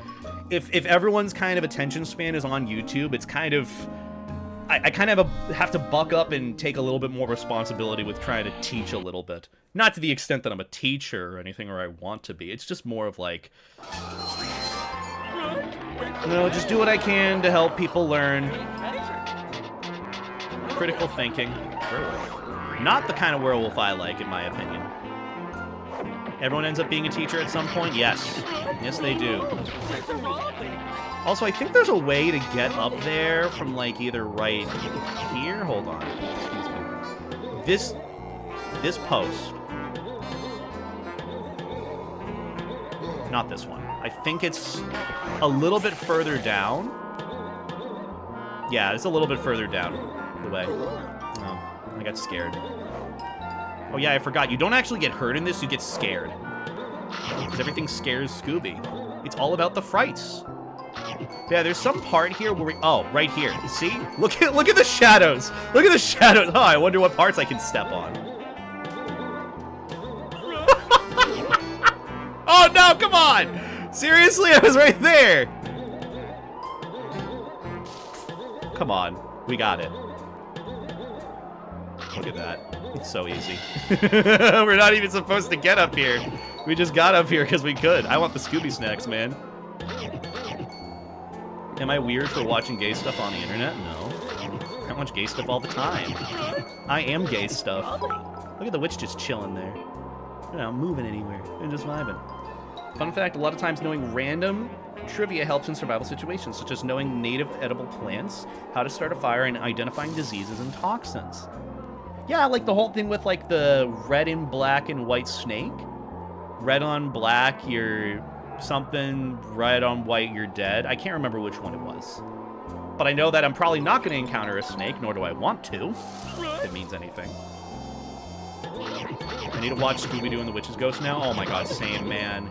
if everyone's kind of attention span is on YouTube, it's kind of... I kind of have to buck up and take a little bit more responsibility with trying to teach a little bit. Not to the extent that I'm a teacher or anything, or I want to be. It's just more of like, you know, just do what I can to help people learn. Critical thinking. Werewolf. Not the kind of werewolf I like, in my opinion. Everyone ends up being a teacher at some point? Yes. Yes, they do. Also, I think there's a way to get up there from, like, either right here. Hold on. Excuse me. This post. Not this one. I think it's a little bit further down. Yeah, it's a little bit further down the way. Oh, I got scared. Oh, yeah, I forgot. You don't actually get hurt in this, you get scared. Because everything scares Scooby. It's all about the frights. Yeah, there's some part here where we... Oh, right here. See? Look at the shadows. Look at the shadows. Oh, I wonder what parts I can step on. Oh, no, come on. Seriously? I was right there. Come on. We got it. Look at that. It's so easy. We're not even supposed to get up here. We just got up here because we could. I want the Scooby snacks, man. Am I weird for watching gay stuff on the internet? No. I watch gay stuff all the time. I am gay stuff. Look at the witch just chilling there. You're not moving anywhere. They're just vibing. Fun fact, a lot of times knowing random trivia helps in survival situations, such as knowing native edible plants, how to start a fire, and identifying diseases and toxins. Yeah, like the whole thing with, like, the red and black and white snake. Red on black, you're something. Red on white, you're dead. I can't remember which one it was. But I know that I'm probably not going to encounter a snake, nor do I want to, if it means anything. I need to watch Scooby-Doo and the Witch's Ghost now. Oh my god, same, man.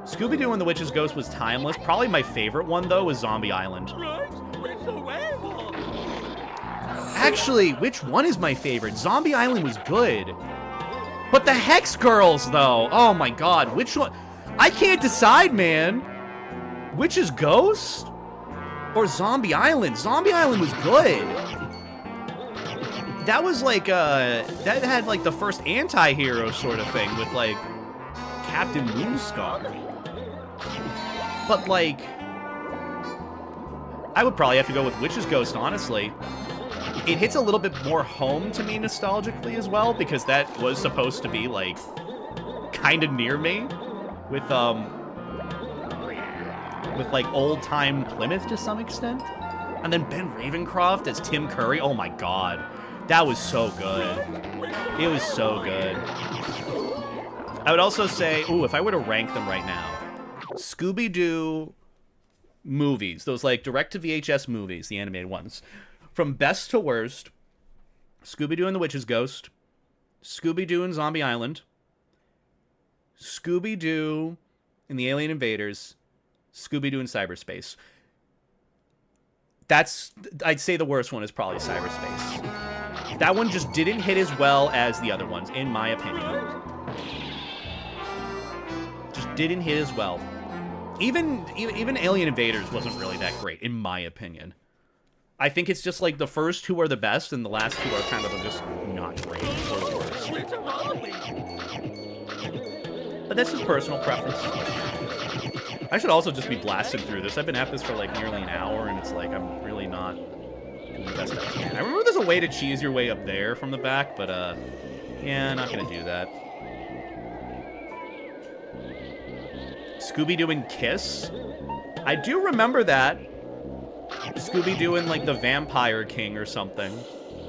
Scooby-Doo and the Witch's Ghost was timeless. Probably my favorite one, though, was Zombie Island. Actually, which one is my favorite? Zombie Island was good. But the Hex Girls, though. Oh my god, which one? I can't decide, man. Witch's Ghost? Or Zombie Island? Zombie Island was good. That was like, that had like the first anti-hero sort of thing with like Captain Moonscar. But like, I would probably have to go with Witch's Ghost, honestly. It hits a little bit more home to me nostalgically as well, because that was supposed to be like kind of near me with like old-time Plymouth to some extent. And then Ben Ravencroft as Tim Curry. Oh my god. That was so good. It was so good. I would also say, ooh, if I were to rank them right now, Scooby-Doo movies, those like direct-to-VHS movies, the animated ones, from best to worst, Scooby-Doo and the Witch's Ghost, Scooby-Doo and Zombie Island, Scooby-Doo and the Alien Invaders, Scooby-Doo in Cyberspace. I'd say the worst one is probably Cyberspace. That one just didn't hit as well as the other ones, in my opinion. Just didn't hit as well. Even Alien Invaders wasn't really that great, in my opinion. I think it's just like the first two are the best, and the last two are kind of just not great or the worst. But that's just personal preference. I should also just be blasted through this. I've been at this for like nearly an hour, and it's like I'm really not doing the best I can. I remember there's a way to cheese your way up there from the back, but yeah, not gonna do that. Scooby-Doo and Kiss. I do remember that. Scooby-Doo and like the Vampire King or something.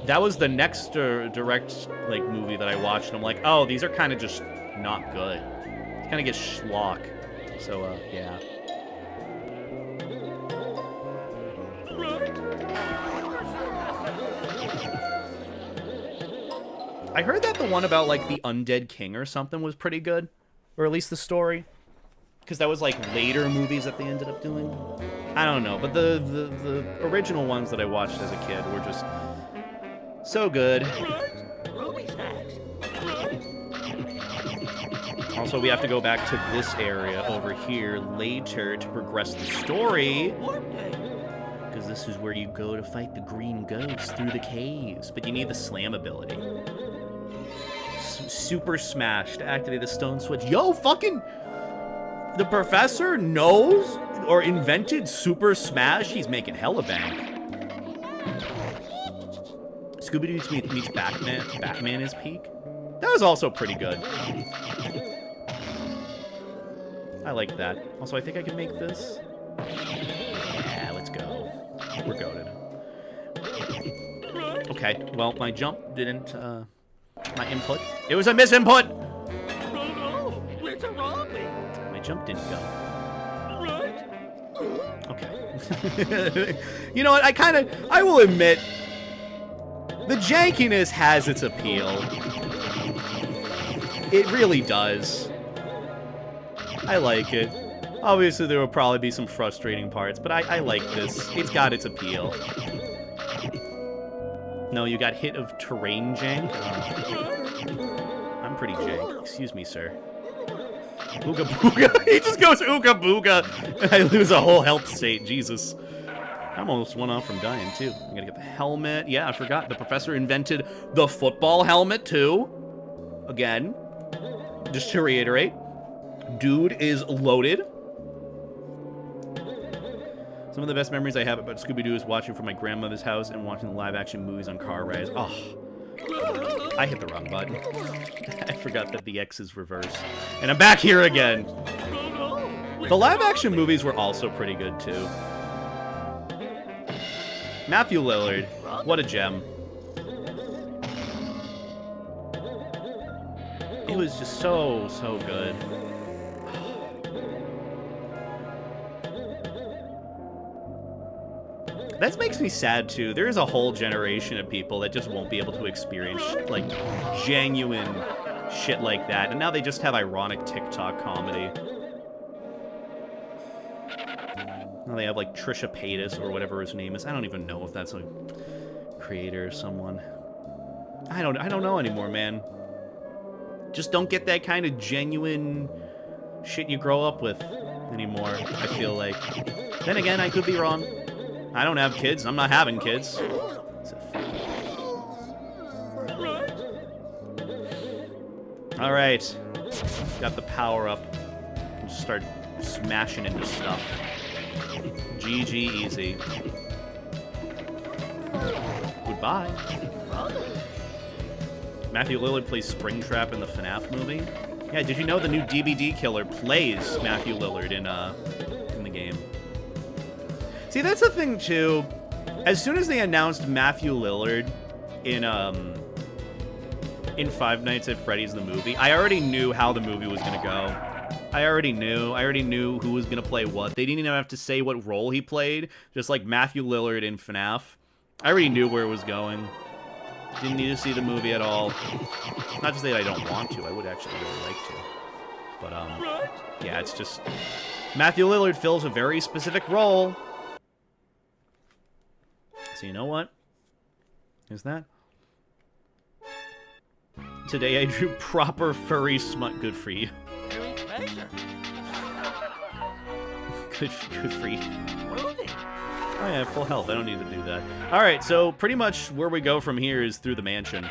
That was the next direct like movie that I watched, and I'm like, oh, these are kind of just not good. It's kind of get schlock. So, yeah. I heard that the one about, like, the Undead King or something was pretty good. Or at least the story. Because that was, like, later movies that they ended up doing. I don't know, but the original ones that I watched as a kid were just so good. Also, we have to go back to this area over here later to progress the story. Because this is where you go to fight the green ghost through the caves. But you need the slam ability. Super Smash to activate the stone switch. Yo, fucking... The professor knows or invented Super Smash. He's making hella bank. Scooby-Doo meets Batman is peak. That was also pretty good. I like that. Also, I think I can make this. Yeah, let's go. We're goated. Okay, well, my jump didn't, my input. It was a misinput! My jump didn't go. Okay. You know what, I will admit, the jankiness has its appeal. It really does. I like it. Obviously, there will probably be some frustrating parts, but I like this. It's got its appeal. No, you got hit of terrain jank? I'm pretty jank. Excuse me, sir. Ooga booga. He just goes ooga booga, and I lose a whole health state. Jesus. I almost went off from dying, too. I gotta get the helmet. Yeah, I forgot. The professor invented the football helmet, too. Again. Just to reiterate. Dude is loaded. Some of the best memories I have about Scooby-Doo is watching from my grandmother's house and watching the live-action movies on car rides. Oh, I hit the wrong button. I forgot that the X is reversed. And I'm back here again. The live-action movies were also pretty good, too. Matthew Lillard, what a gem. It was just so good. That makes me sad, too. There is a whole generation of people that just won't be able to experience, like, genuine shit like that. And now they just have ironic TikTok comedy. Now they have, like, Trisha Paytas or whatever his name is. I don't even know if that's a creator or someone. I don't know anymore, man. Just don't get that kind of genuine shit you grow up with anymore, I feel like. Then again, I could be wrong. I don't have kids. I'm not having kids. Alright. Got the power up. Just start smashing into stuff. GG easy. Goodbye. Matthew Lillard plays Springtrap in the FNAF movie. Yeah, did you know the new DBD killer plays Matthew Lillard in the game? See, that's the thing, too. As soon as they announced Matthew Lillard in Five Nights at Freddy's the movie, I already knew how the movie was gonna go. I already knew who was gonna play what. They didn't even have to say what role he played. Just like Matthew Lillard in FNAF. I already knew where it was going. Didn't need to see the movie at all. Not to say that I don't want to. I would actually really like to. But yeah, it's just Matthew Lillard fills a very specific role. So you know what? Is that? Today I drew proper furry smut. Good for you. Good for you. Oh yeah, full health. I don't need to do that. Alright, so pretty much where we go from here is through the mansion.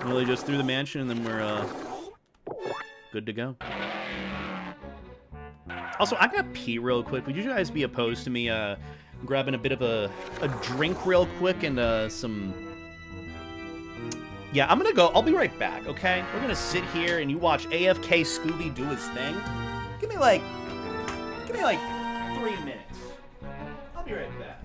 Really just through the mansion and then we're good to go. Also, I gotta pee real quick. Would you guys be opposed to me grabbing a bit of a drink real quick and some... Yeah, I'm gonna go. I'll be right back, okay? We're gonna sit here and you watch AFK Scooby do his thing. Give me like 3 minutes. I'll be right back.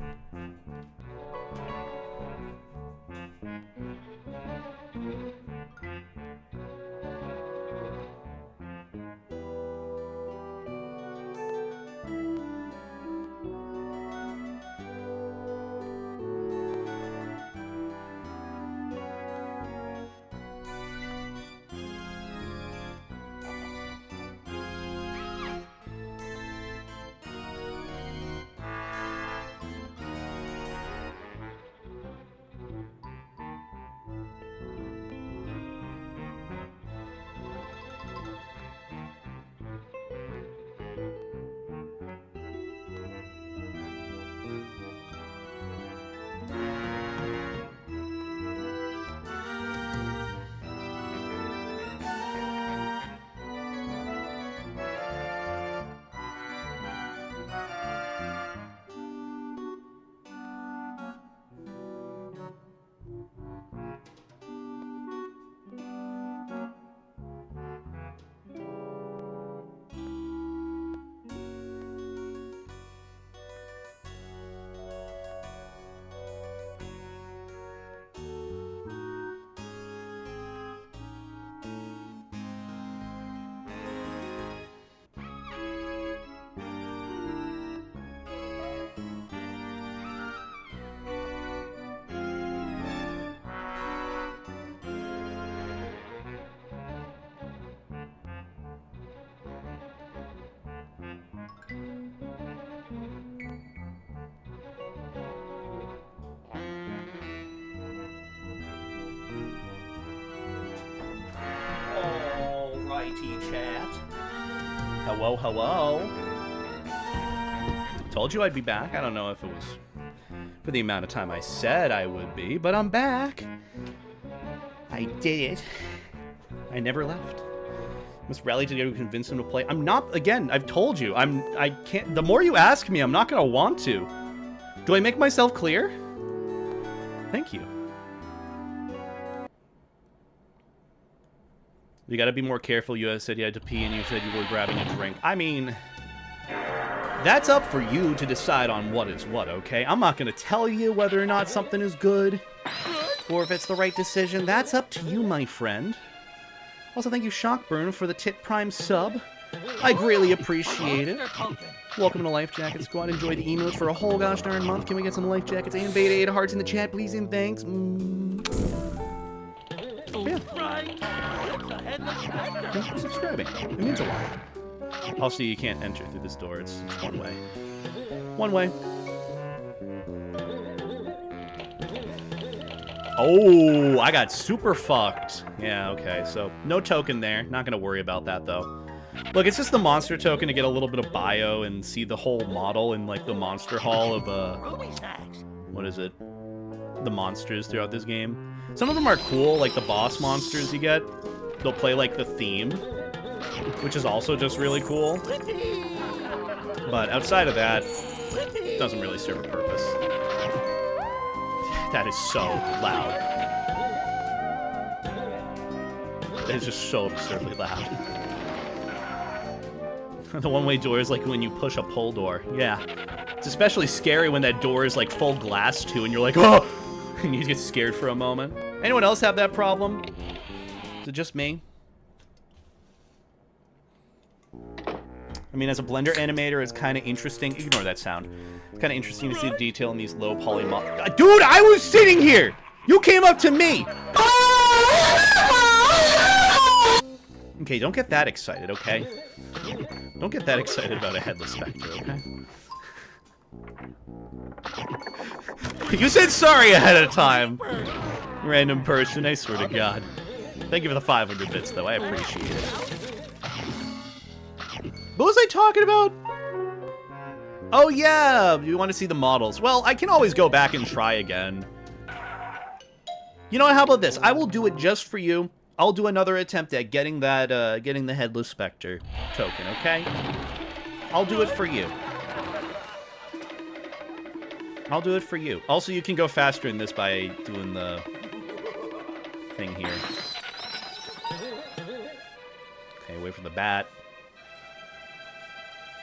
Chat. Hello, hello. Told you I'd be back. I don't know if it was for the amount of time I said I would be, but I'm back. I did it. I never left. Must rally together to convince him to play. I'm not, again, I've told you, I can't, the more you ask me, I'm not gonna want to. Do I make myself clear? Thank you. You gotta be more careful. You said you had to pee and you said you were grabbing a drink. I mean, that's up for you to decide on what is what, okay? I'm not gonna tell you whether or not something is good or if it's the right decision. That's up to you, my friend. Also, thank you, Shockburn, for the Tit Prime sub. I greatly appreciate it. Welcome to Life Jacket Squad. Enjoy the emotes for a whole gosh darn month. Can we get some Life Jackets and Beta 8 hearts in the chat, please, and thanks. Yeah. Thanks for subscribing. It means a lot. Also, you can't enter through this door. It's one way. One way. Oh, I got super fucked. Yeah, okay. So, no token there. Not gonna worry about that, though. Look, it's just the monster token to get a little bit of bio and see the whole model in, like, the monster hall of, what is it? The monsters throughout this game. Some of them are cool, like the boss monsters you get. They'll play, like, the theme, which is also just really cool. But outside of that, it doesn't really serve a purpose. That is so loud. That is just so absurdly loud. The one-way door is like when you push a pull door. Yeah. It's especially scary when that door is like full glass too, and you're like, oh, and you get scared for a moment. Anyone else have that problem? Is it just me? I mean, as a Blender animator, it's kind of interesting. Ignore that sound. It's kind of interesting to see the detail in these low poly Dude, I was sitting here! You came up to me! Okay, don't get that excited, okay? Don't get that excited about a headless specter, okay? You said sorry ahead of time, random person, I swear to God. Thank you for the 500 bits, though. I appreciate it. What was I talking about? Oh, yeah. You want to see the models. Well, I can always go back and try again. You know what? How about this? I will do it just for you. I'll do another attempt at getting that, getting the Headless Spectre token, okay? I'll do it for you. I'll do it for you. Also, you can go faster in this by doing the thing here. Okay, wait for the bat.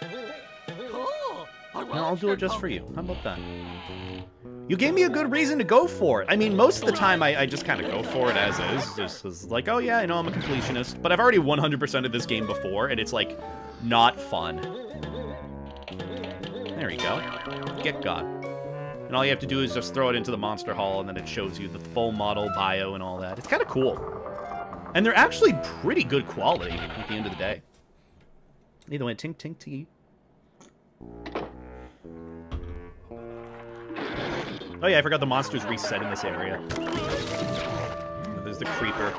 No, I'll do it just for you. How about that? You gave me a good reason to go for it. I mean, most of the time I just kind of go for it as is. Just as like, oh yeah, I know I'm a completionist. But I've already 100%ed this game before, and it's like, not fun. There you go. Get God. And all you have to do is just throw it into the monster hall, and then it shows you the full model bio and all that. It's kind of cool. And they're actually pretty good quality at the end of the day. Either way, tink tink tee. Oh yeah, I forgot the monsters reset in this area. There's the creeper.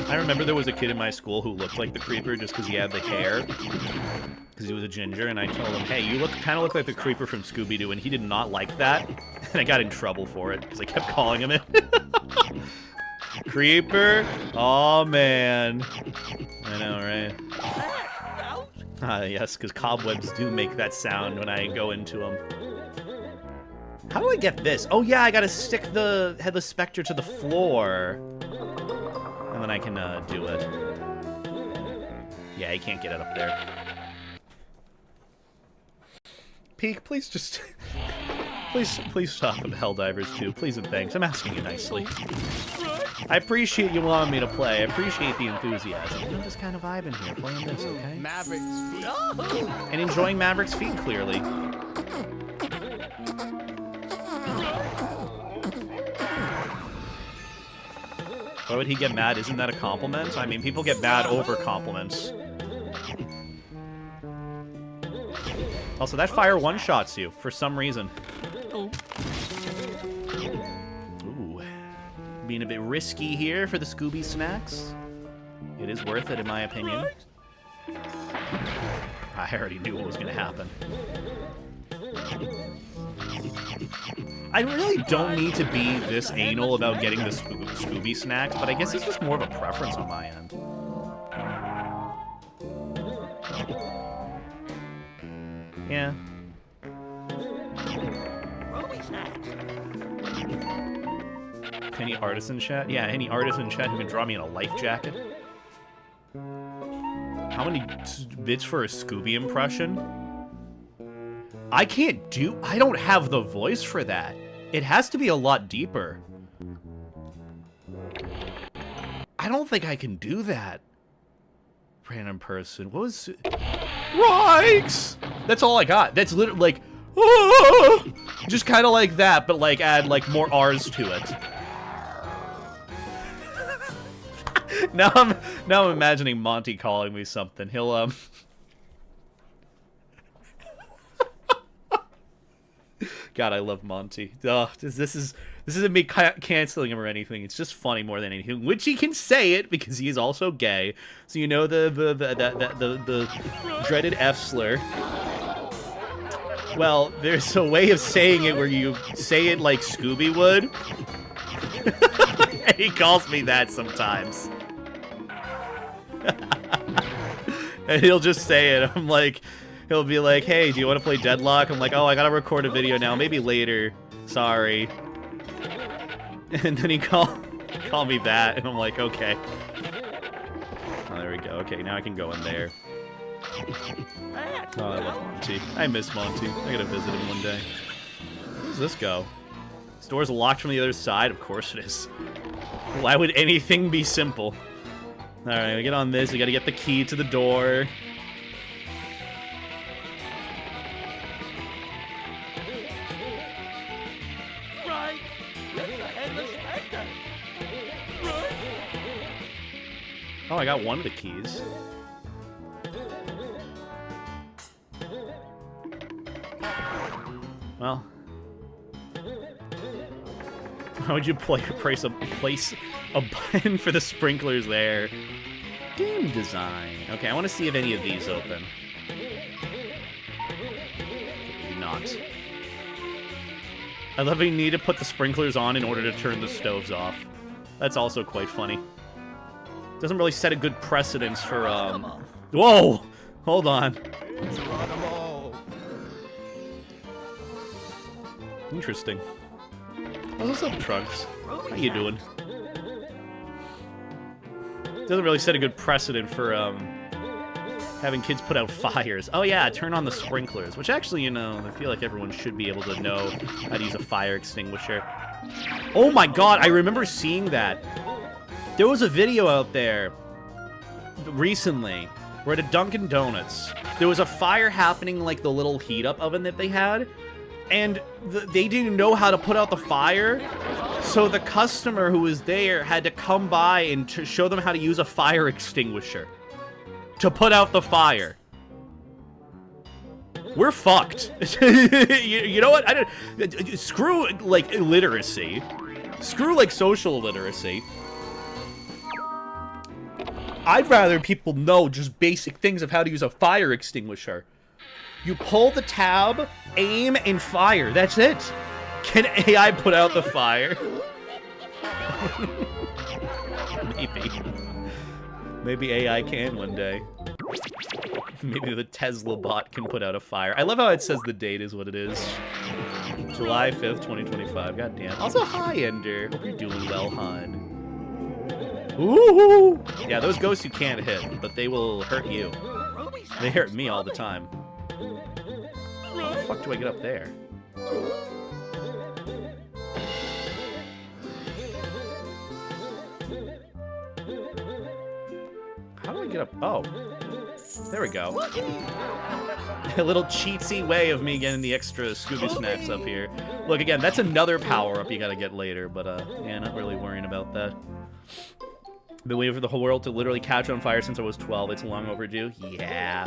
I remember there was a kid in my school who looked like the creeper just because he had the hair. Because he was a ginger, and I told him, hey, you kind of look like the creeper from Scooby-Doo, and he did not like that. And I got in trouble for it, because I kept calling him it. Creeper? Oh man. I know, right? Ah, yes, because cobwebs do make that sound when I go into them. How do I get this? Oh yeah, I gotta stick the Headless Spectre to the floor. And then I can do it. Yeah, he can't get it up there. Peak, please just... please stop with Helldivers 2. Please and thanks. I'm asking you nicely. I appreciate you wanting me to play. I appreciate the enthusiasm. I'm just kind of vibing here, playing this, okay? Maverick's feet. And enjoying Maverick's feet, clearly. Why would he get mad? Isn't that a compliment? I mean, people get mad over compliments. Also, that fire one-shots you, for some reason. Ooh. Being a bit risky here for the Scooby snacks. It is worth it, in my opinion. I already knew what was going to happen. I really don't need to be this anal about getting the Scooby snacks, but I guess it's just more of a preference on my end. Yeah. Any artist in chat? Yeah, any artist in chat who can draw me in a life jacket. How many bits for a Scooby impression? I can't do... I don't have the voice for that. It has to be a lot deeper. I don't think I can do that. Random person. What was... Rikes! That's all I got. That's literally like... Oh! Just kind of like that, but like add like more R's to it. Now I'm imagining Monty calling me something. He'll God, I love Monty. This isn't me canceling him or anything. It's just funny more than anything. Which he can say it because he is also gay. So you know the dreaded F slur. Well, there's a way of saying it where you say it like Scooby would. And he calls me that sometimes. And he'll just say it. I'm like, he'll be like, hey, do you want to play Deadlock? I'm like, oh, I gotta record a video now. Maybe later. Sorry. And then he call me that, and I'm like, okay. Oh, there we go. Okay, now I can go in there. Oh, I love Monty. I miss Monty. I gotta visit him one day. Where does this go? This door's locked from the other side? Of course it is. Why would anything be simple? Alright, we get on this. We gotta get the key to the door. Right. That's the headless specter. Right. Oh, I got one of the keys. Well, how would you place a button for the sprinklers there? Game design. Okay, I want to see if any of these open. Maybe not. I love how you need to put the sprinklers on in order to turn the stoves off. That's also quite funny. Doesn't really set a good precedence for, Whoa! Hold on. Interesting. Oh, what's up, Trunks? How you doing? Doesn't really set a good precedent for, having kids put out fires. Oh yeah, turn on the sprinklers, which actually, you know, I feel like everyone should be able to know how to use a fire extinguisher. Oh my god, I remember seeing that. There was a video out there recently where at a Dunkin' Donuts, there was a fire happening like the little heat-up oven that they had, and they didn't know how to put out the fire, so the customer who was there had to come by and to show them how to use a fire extinguisher to put out the fire. We're fucked. You know what? Screw, like, literacy. Screw, like, social literacy. I'd rather people know just basic things of how to use a fire extinguisher. You pull the tab, aim, and fire. That's it. Can AI put out the fire? Maybe. Maybe AI can one day. Maybe the Tesla bot can put out a fire. I love how it says the date is what it is. July 5th, 2025. God damn. Also, hi, Ender. Hope you're doing well, hon. Ooh! Yeah, those ghosts you can't hit, but they will hurt you. They hurt me all the time. How the fuck do I get up there? How do I get up? Oh. There we go. A little cheatsy way of me getting the extra Scooby snacks up here. Look, again, that's another power-up you gotta get later, but, yeah, not really worrying about that. Been waiting for the whole world to literally catch on fire since I was 12. It's long overdue. Yeah.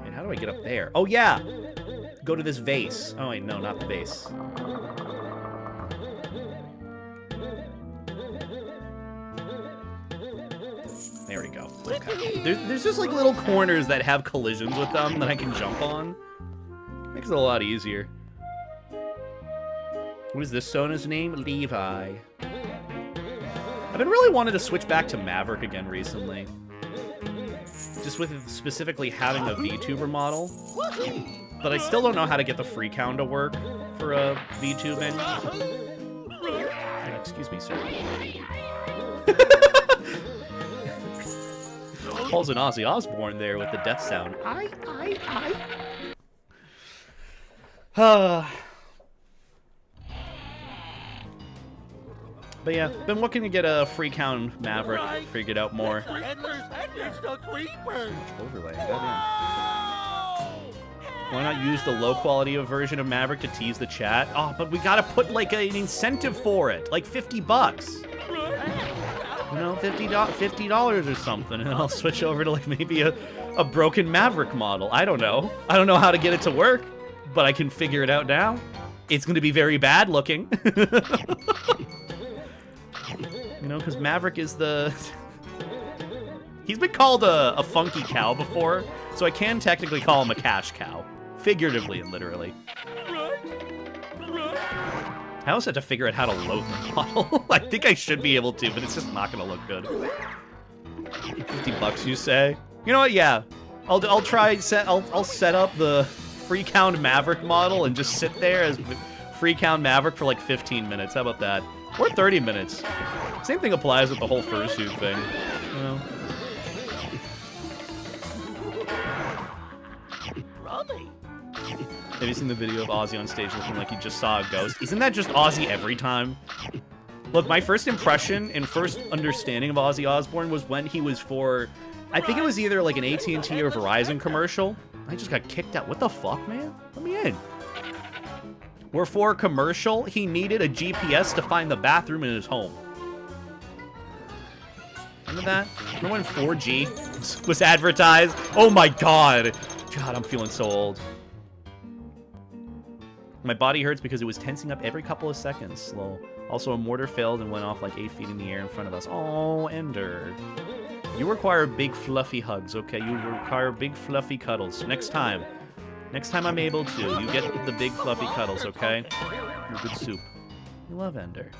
And how do I get up there? Oh, yeah! Go to this vase. Oh, wait, no, not the vase. There we go. Okay. There's just, like, little corners that have collisions with them that I can jump on. Makes it a lot easier. What is this Sona's name? Levi. I've been really wanting to switch back to Maverick again recently. Just with specifically having a VTuber model. But I still don't know how to get the free count to work for a VTubing. Excuse me, sir. Paul's an Ozzy Osbourne there with the death sound. But yeah, been looking to get a free count Maverick, figured out more. Overlay, goddamn. Why not use the low quality of version of Maverick to tease the chat? Oh, but we gotta put like an incentive for it, like $50. You know, $50 or something, and I'll switch over to like maybe a broken Maverick model. I don't know. I don't know how to get it to work, but I can figure it out now. It's gonna be very bad looking. You know, because Maverick is the... He's been called a funky cow before, so I can technically call him a cash cow. Figuratively and literally. I also have to figure out how to load the model. I think I should be able to, but it's just not going to look good. $50, you say? You know what? Yeah. I'll try... I'll set up the free count Maverick model and just sit there as free count Maverick for like 15 minutes. How about that? Or 30 minutes. Same thing applies with the whole fursuit thing, you know? Have you seen the video of Ozzy on stage looking like he just saw a ghost? Isn't that just Ozzy every time? Look, my first impression and first understanding of Ozzy Osbourne was when he was for, I think it was either like an AT&T or Verizon commercial. I just got kicked out. What the fuck, man? Let me in. Where for a commercial, he needed a GPS to find the bathroom in his home. Remember that? Remember when 4G was advertised? Oh my god. God, I'm feeling so old. My body hurts because it was tensing up every couple of seconds. Slow. Also, a mortar failed and went off like 8 feet in the air in front of us. Oh, Ender. You require big fluffy hugs, okay? You require big fluffy cuddles. Next time I'm able to, you get the big fluffy cuddles, okay? You're good soup. You love Ender.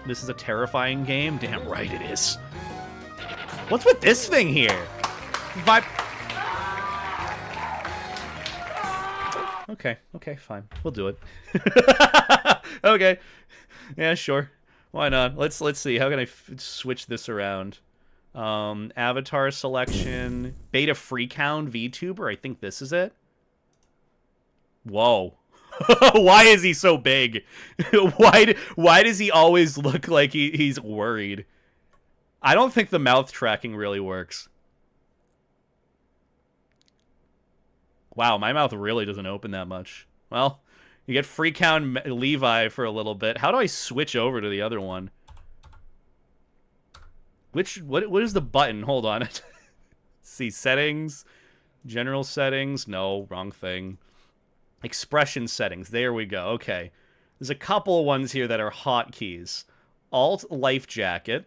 This is a terrifying game? Damn right it is. What's with this thing here? Okay, fine. We'll do it. Okay. Yeah, sure. Why not? Let's see. How can I switch this around? Avatar selection. Beta free count VTuber. I think this is it. Whoa. Why is he so big? Why does he always look like he's worried? I don't think the mouth tracking really works. Wow, my mouth really doesn't open that much. Well, you get free count Levi for a little bit. How do I switch over to the other one? What is the button? Hold on. See, settings, general settings. No, wrong thing. Expression settings. There we go. Okay. There's a couple of ones here that are hotkeys. Alt life jacket.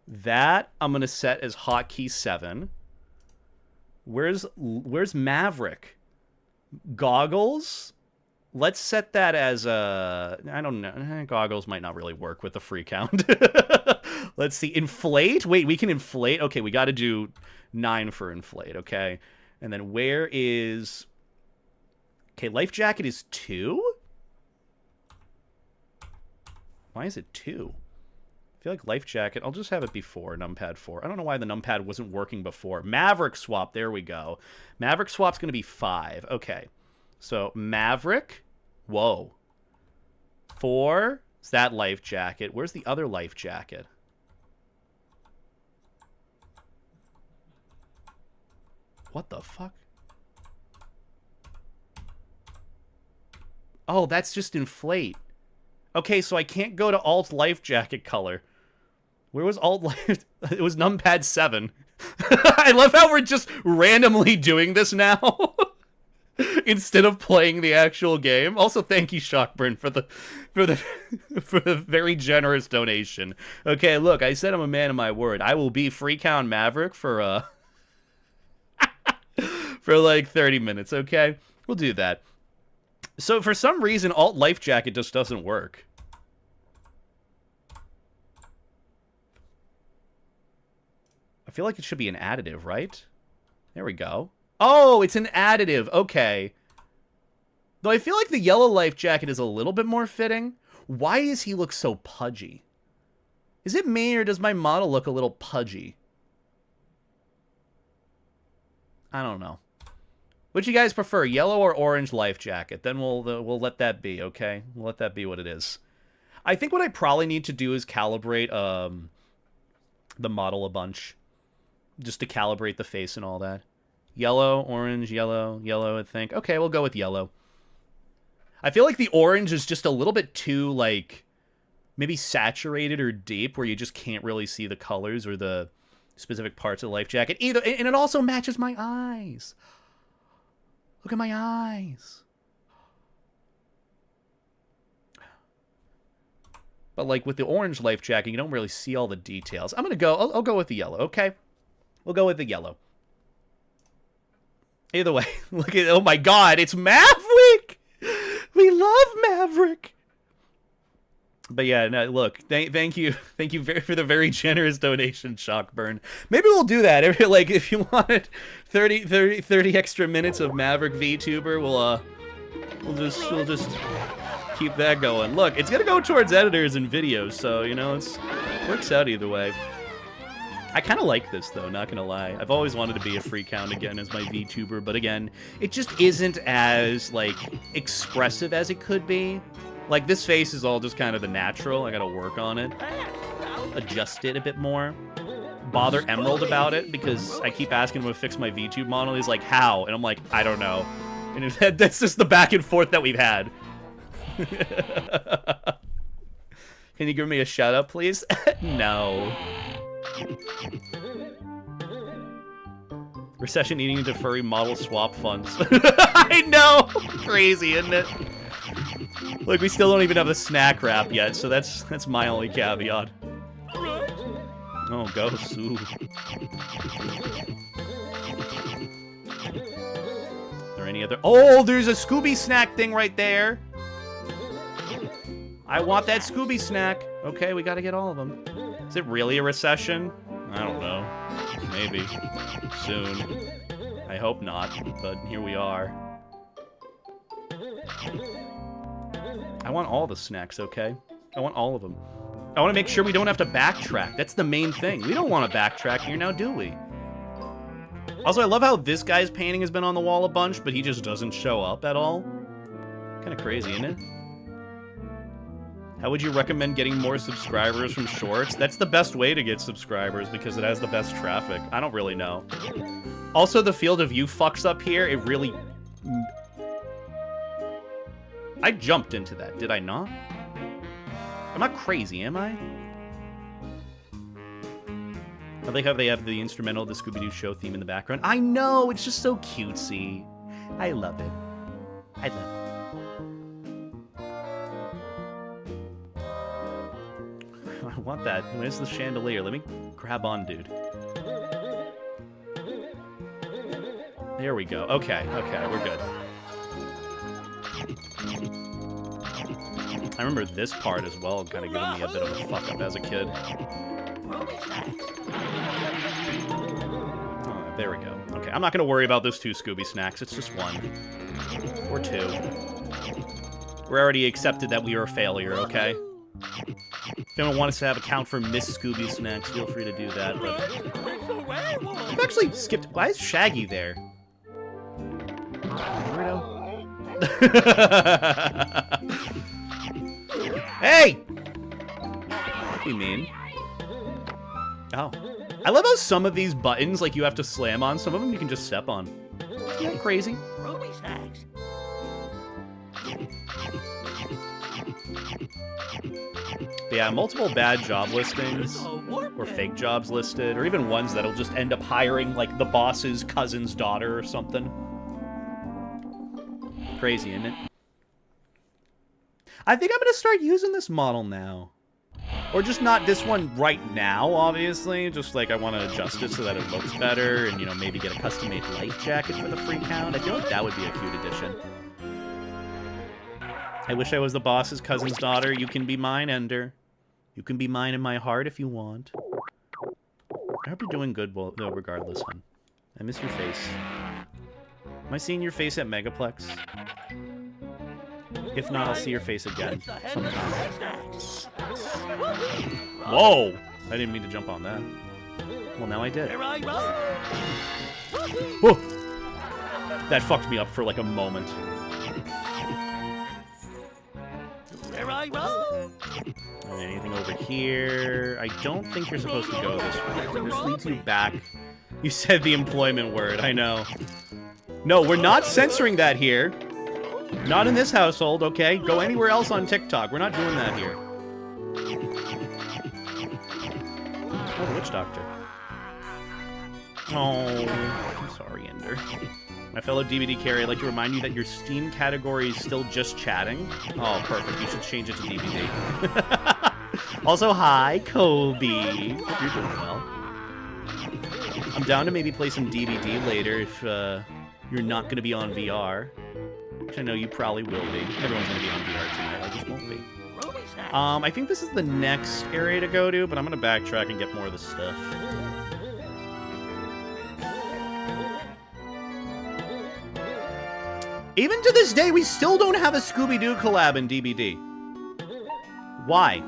That I'm going to set as hotkey 7. Where's Maverick? Goggles? Let's set that as a... I don't know. Goggles might not really work with the free count. Let's see. Inflate? Wait, we can inflate? Okay, we got to do 9 for inflate, okay? And then where is... Okay, life jacket is 2? Why is it 2? I feel like life jacket, I'll just have it before numpad 4. I don't know why the numpad wasn't working before. Maverick swap, there we go. Maverick swap's going to be 5. Okay. So, Maverick. Whoa. 4 is that life jacket. Where's the other life jacket? What the fuck? Oh, that's just inflate. Okay, so I can't go to alt life jacket color. Where was alt life? It was numpad 7. I love how we're just randomly doing this now. Instead of playing the actual game. Also, thank you, Shockburn, for the very generous donation. Okay, look, I said I'm a man of my word. I will be free count Maverick for for like 30 minutes, okay? We'll do that. So for some reason, alt life jacket just doesn't work. I feel like it should be an additive, right? There we go. Oh, it's an additive. Okay. Though I feel like the yellow life jacket is a little bit more fitting. Why does he look so pudgy? Is it me or does my model look a little pudgy? I don't know. Which you guys prefer, yellow or orange life jacket? Then we'll let that be, okay? We'll let that be what it is. I think what I probably need to do is calibrate the model a bunch. Just to calibrate the face and all that. Yellow, orange, yellow, I think. Okay, we'll go with yellow. I feel like the orange is just a little bit too, like, maybe saturated or deep, where you just can't really see the colors or the specific parts of the life jacket. Either, and it also matches my eyes. Look at my eyes. But, like, with the orange life jacket, you don't really see all the details. I'm gonna go, I'll go with the yellow, okay? We'll go with the yellow. Either way, look at, oh my god, it's Maverick! We love Maverick! But yeah, no, look, thank you for the very generous donation, Shockburn. Maybe we'll do that. If you wanted 30 extra minutes of Maverick VTuber, we'll just keep that going. Look, it's gonna go towards editors and videos, so, you know, it works out either way. I kind of like this, though, not gonna lie. I've always wanted to be a free count again as my VTuber, but again, it just isn't as, like, expressive as it could be. Like, this face is all just kind of the natural. I gotta work on it. Adjust it a bit more. Bother Emerald about it, because I keep asking him to fix my VTube model. He's like, how? And I'm like, I don't know. And that's just the back and forth that we've had. Can you give me a shout out, please? No. Recession eating into furry model swap funds. I know! Crazy, isn't it? Look, we still don't even have the snack wrap yet, so that's my only caveat. Oh, ghosts. Ooh. Are there any other... Oh, there's a Scooby snack thing right there! I want that Scooby snack. Okay, we gotta get all of them. Is it really a recession? I don't know. Maybe. Soon. I hope not, but here we are. I want all the snacks, okay? I want all of them. I want to make sure we don't have to backtrack. That's the main thing. We don't want to backtrack here now, do we? Also, I love how this guy's painting has been on the wall a bunch, but he just doesn't show up at all. Kind of crazy, isn't it? How would you recommend getting more subscribers from shorts? That's the best way to get subscribers because it has the best traffic. I don't really know. Also, the field of view fucks up here. It really... I jumped into that, did I not? I'm not crazy, am I? I like how they have the instrumental of the Scooby-Doo show theme in the background. I know! It's just so cutesy. I love it. I love it. I want that. Where's the chandelier? Let me grab on, dude. There we go. Okay, okay, we're good. I remember this part as well, kind of giving me a bit of a fuck up as a kid. Oh, there we go. Okay, I'm not gonna worry about those 2 Scooby snacks. It's just 1. Or 2. We already accepted that we were a failure, okay? If anyone wants to have a count for Miss Scooby snacks, feel free to do that, but... I've actually skipped... Why is Shaggy there? Weirdo. Hey! What do you mean? Oh. I love how some of these buttons, like, you have to slam on. Some of them you can just step on. Isn't that crazy? But yeah, multiple bad job listings, or fake jobs listed, or even ones that'll just end up hiring, like, the boss's cousin's daughter or something. Crazy, isn't it? I think I'm gonna start using this model now. Or just not this one right now, obviously. Just, like, I want to adjust it so that it looks better, and, you know, maybe get a custom-made life jacket for the free count. I feel like that would be a cute addition. I wish I was the boss's cousin's daughter. You can be mine, Ender. You can be mine in my heart if you want. I hope you're doing good, though, regardless, hon. I miss your face. Am I seeing your face at Megaplex? If not, I'll see your face again sometime. Whoa! I didn't mean to jump on that. Well, now I did. Whoa! That fucked me up for like a moment. Anything over here? I don't think you're supposed to go this way. This leads you back. You said the employment word, I know. No, we're not censoring that here. Not in this household, okay? Go anywhere else on TikTok. We're not doing that here. Oh, the witch doctor. Oh, I'm sorry, Ender. My fellow DVD carrier, I'd like to remind you that your Steam category is still just chatting. Oh, perfect. You should change it to DVD. Also, hi, Kobe. Hope you're doing well. I'm down to maybe play some DVD later if you're not going to be on VR. Which I know you probably will be. Everyone's going to be on VR tonight. I just won't be. I think this is the next area to go to, but I'm going to backtrack and get more of the stuff. Even to this day, we still don't have a Scooby-Doo collab in DBD. Why?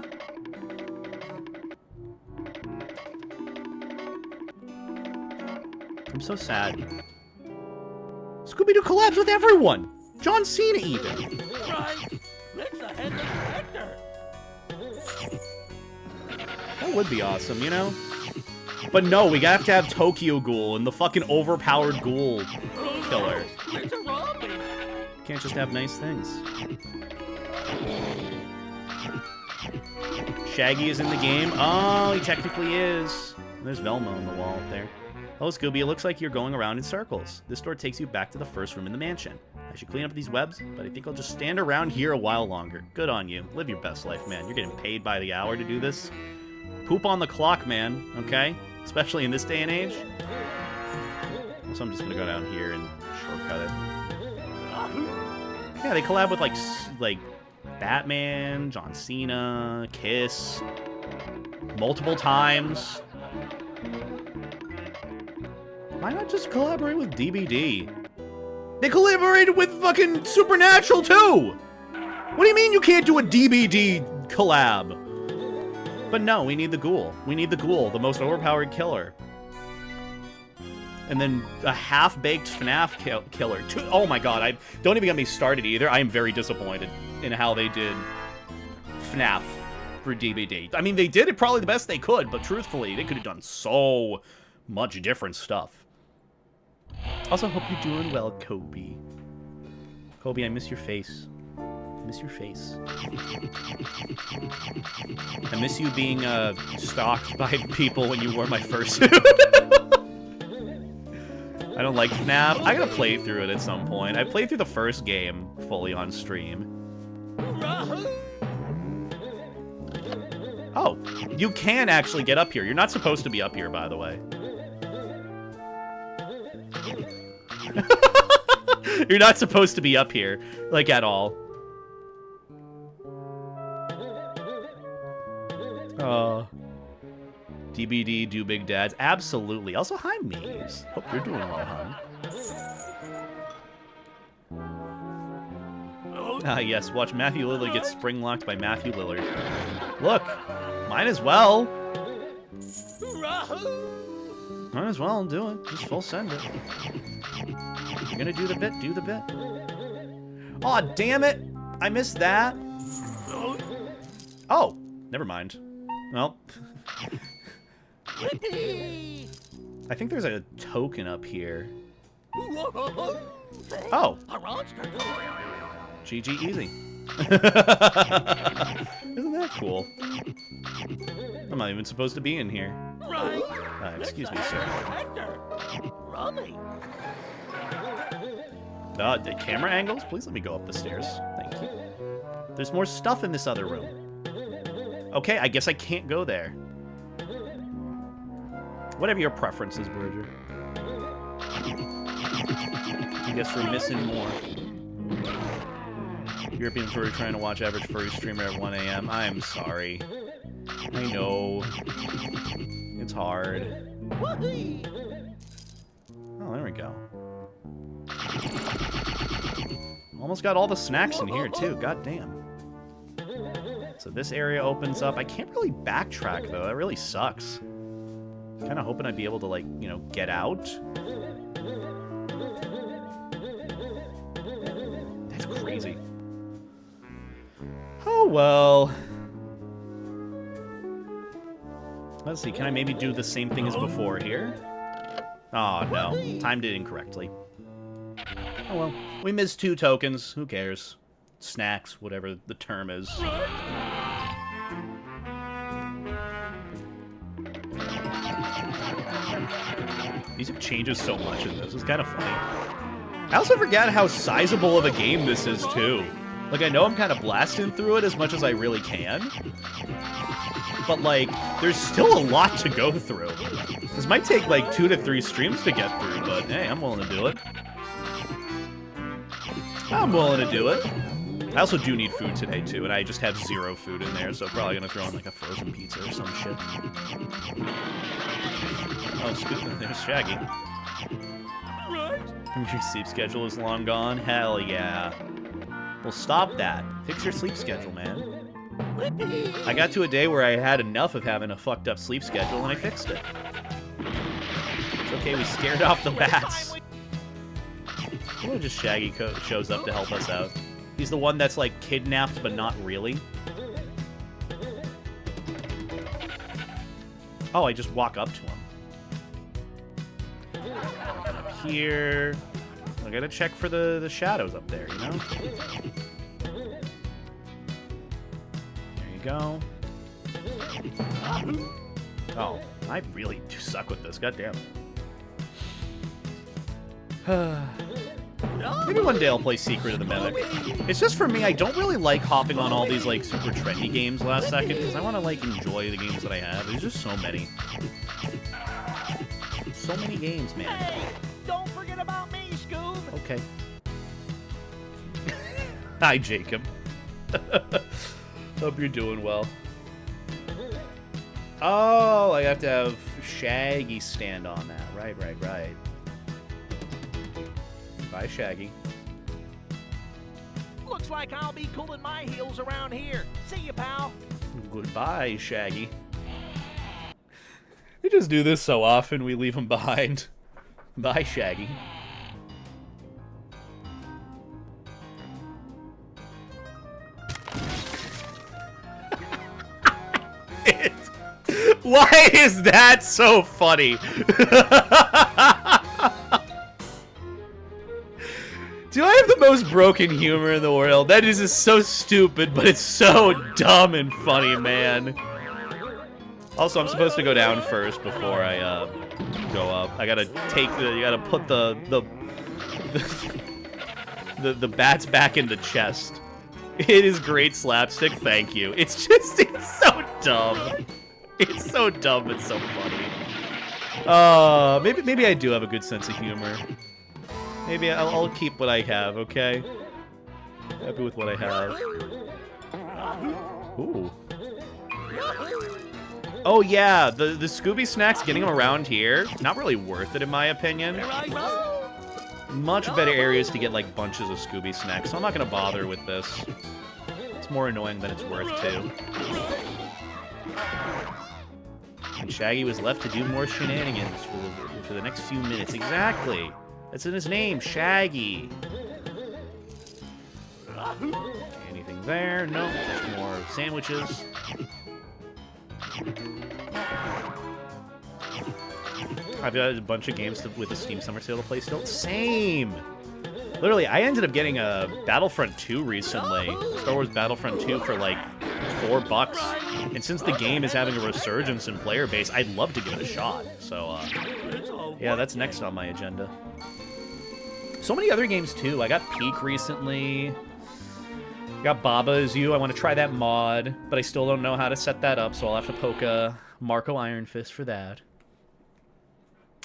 I'm so sad. Scooby-Doo collabs with everyone! John Cena even! Right! Let's head to Hector! That would be awesome, you know? But no, we have to have Tokyo Ghoul and the fucking overpowered ghoul killer. It's a Robbie! Can't just have nice things. Shaggy is in the game. Oh, he technically is. There's Velma on the wall up there. Oh, Scooby, it looks like you're going around in circles. This door takes you back to the first room in the mansion. I should clean up these webs, but I think I'll just stand around here a while longer. Good on you. Live your best life, man. You're getting paid by the hour to do this. Poop on the clock, man, okay? Especially in this day and age. So I'm just gonna go down here and shortcut it. Yeah, they collab with, like Batman, John Cena, Kiss, multiple times. Why not just collaborate with DBD? They collaborated with fucking Supernatural, too! What do you mean you can't do a DBD collab? But no, we need the ghoul. We need the ghoul, the most overpowered killer. And then a half-baked FNAF killer. Oh my god, don't even get me started either. I am very disappointed in how they did FNAF for DBD. I mean, they did it probably the best they could, but truthfully, they could have done so much different stuff. Also, hope you're doing well, Kobe. Kobe, I miss your face. I miss your face. I miss you being stalked by people when you wore my fursuit. I don't like FNAF. I gotta play through it at some point. I played through the first game fully on stream. Oh, you can actually get up here. You're not supposed to be up here, by the way. You're not supposed to be up here, like, at all. DBD, do big dads. Absolutely. Also, hi, Maze. Hope you're doing well, hon. Ah, yes. Watch Matthew Lillard get spring-locked by Matthew Lillard. Look. Might as well. Might as well do it. Just full send it. You're gonna do the bit, do the bit. Aw, damn it! I missed that. Oh, never mind. Well. I think there's a token up here. Oh. GG easy. Isn't that cool? I'm not even supposed to be in here. Excuse me, sir. The camera angles? Please let me go up the stairs. Thank you. There's more stuff in this other room. Okay, I guess I can't go there. Whatever your preference is, Berger. I guess we're missing more. European Furry trying to watch average furry streamer at 1 a.m. I am sorry. I know. It's hard. Oh, there we go. Almost got all the snacks in here, too. God damn. So this area opens up. I can't really backtrack, though. That really sucks. Kind of hoping I'd be able to, like, you know, get out. That's crazy. Oh, well. Let's see. Can I maybe do the same thing as before here? Oh, no. Timed it incorrectly. Oh, well. We missed 2 tokens. Who cares? Snacks, whatever the term is. Music changes so much in this. It's kind of funny. I also forget how sizable of a game this is, too. Like, I know I'm kind of blasting through it as much as I really can. But, like, there's still a lot to go through. This might take, like, 2 to 3 streams to get through, but, hey, I'm willing to do it. I'm willing to do it. I also do need food today, too, and I just have 0 food in there, so I'm probably gonna throw in, like, a frozen pizza or some shit. Oh, Scoop, there's Shaggy. Your sleep schedule is long gone? Hell yeah. Well, stop that. Fix your sleep schedule, man. I got to a day where I had enough of having a fucked up sleep schedule, and I fixed it. So Okay, we scared off the bats. What if just Shaggy shows up to help us out? He's the one that's, like, kidnapped, but not really. Oh, I just walk up to him. Up here. I gotta check for the shadows up there, you know? There you go. Oh, I really do suck with this. Goddamn. Maybe one day I'll play Secret of the Mimic. It's just for me, I don't really like hopping on all these like super trendy games last second because I want to like enjoy the games that I have. There's just so many. So many games, man. Hey, don't forget about me, Scoob. Okay. Hi, Jacob. Hope you're doing well. Oh, I have to have Shaggy stand on that. Right. Bye, Shaggy. Looks like I'll be cooling my heels around here. See you, pal. Goodbye, Shaggy. We just do this so often, we leave him behind. Bye, Shaggy. Why is that so funny? Do I have the most broken humor in the world? That is just so stupid, but it's so dumb and funny, man. Also, I'm supposed to go down first before I go up. I gotta put the bats back in the chest. It is great slapstick, thank you. It's so dumb. It's so dumb, it's so funny. Maybe I do have a good sense of humor. Maybe I'll keep what I have, okay? Happy with what I have. Ooh. Oh yeah, the Scooby snacks, getting them around here, not really worth it in my opinion. Much better areas to get like bunches of Scooby snacks, so I'm not gonna bother with this. It's more annoying than it's worth to. And Shaggy was left to do more shenanigans for the next few minutes. Exactly. That's in his name, Shaggy. Anything there? No. Just more sandwiches. I've got a bunch of games with the Steam Summer Sale to play still. Same! Literally, I ended up getting a Battlefront 2 recently. Star Wars Battlefront 2 for like $4. And since the game is having a resurgence in player base, I'd love to give it a shot. So, yeah, that's next on my agenda. So many other games, too. I got Peak recently. Got Baba Is You. I want to try that mod, but I still don't know how to set that up, so I'll have to poke a Marco Iron Fist for that.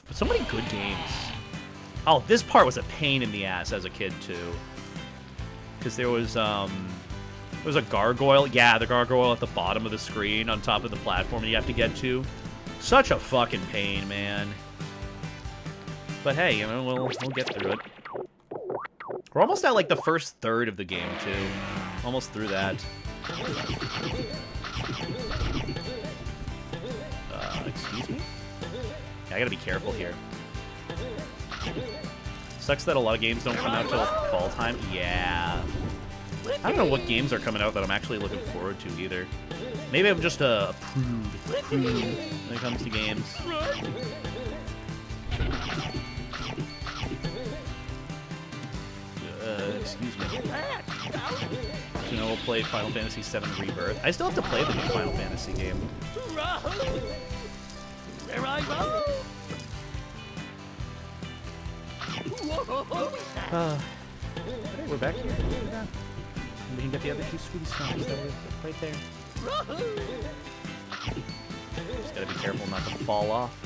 But so many good games. Oh, this part was a pain in the ass as a kid, too. Because there was a gargoyle. Yeah, the gargoyle at the bottom of the screen on top of the platform you have to get to. Such a fucking pain, man. But hey, you know, we'll get through it. We're almost at, like, the first third of the game, too. Almost through that. Excuse me? Yeah, I gotta be careful here. Sucks that a lot of games don't come out till fall time. Yeah. I don't know what games are coming out that I'm actually looking forward to, either. Maybe I'm just a prude when it comes to games. Excuse me. So now we'll play Final Fantasy VII Rebirth. I still have to play the new Final Fantasy game. Where I go? Hey, we're back here. Look at that. And we can get the other two Scooby snacks that were right there. Just gotta be careful not to fall off.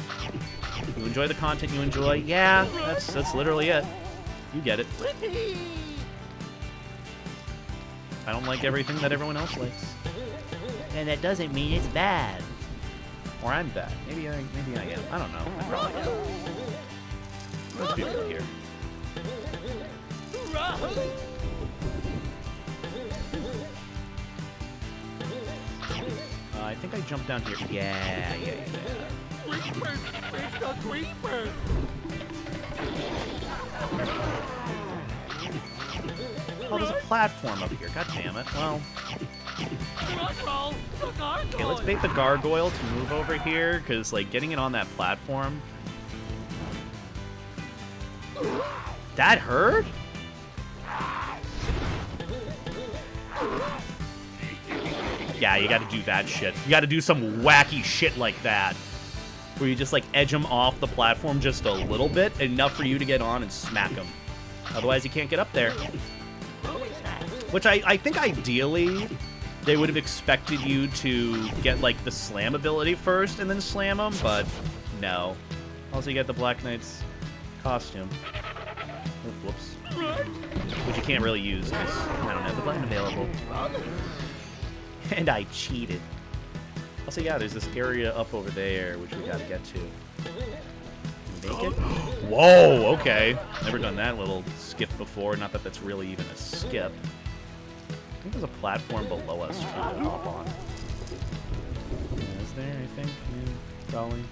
You enjoy the content you enjoy? Yeah, that's literally it. You get it. I don't like everything that everyone else likes. And that doesn't mean it's bad. Or I'm bad. Maybe I am. I don't know. I probably am. Let's be real here. I think I jumped down here. Yeah. creepers! It's the creepers! Oh, there's a platform up here. God damn it. Well. Okay, let's bait the gargoyle to move over here, because, like, getting it on that platform. That hurt? Yeah, you gotta do that shit. You gotta do some wacky shit like that. Where you just, like, edge them off the platform just a little bit, enough for you to get on and smack them. Otherwise, you can't get up there. Which I think ideally, they would have expected you to get, like, the slam ability first and then slam them, but no. Also, you get the Black Knight's costume. Oh, whoops. Which you can't really use, because I don't have the button available. And I cheated. Also, yeah, there's this area up over there, which we gotta get to. Make it? Whoa, okay. Never done that little skip before. Not that that's really even a skip. I think there's a platform below us to hop on. Is there, I think? Yeah, probably.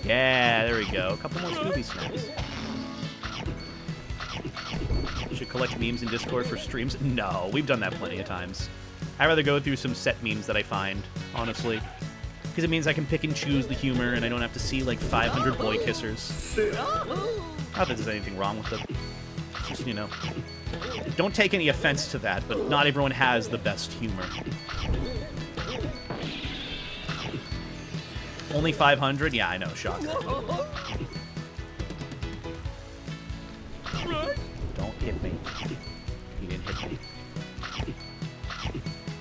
Yeah, there we go. A couple more Scooby snacks. Should collect memes in Discord for streams? No, we've done that plenty of times. I'd rather go through some set memes that I find, honestly. Because it means I can pick and choose the humor, and I don't have to see, like, 500 boy kissers. Not that there's anything wrong with it. Just, you know. Don't take any offense to that, but not everyone has the best humor. Only 500? Yeah, I know, shocker. Don't hit me. You didn't hit me.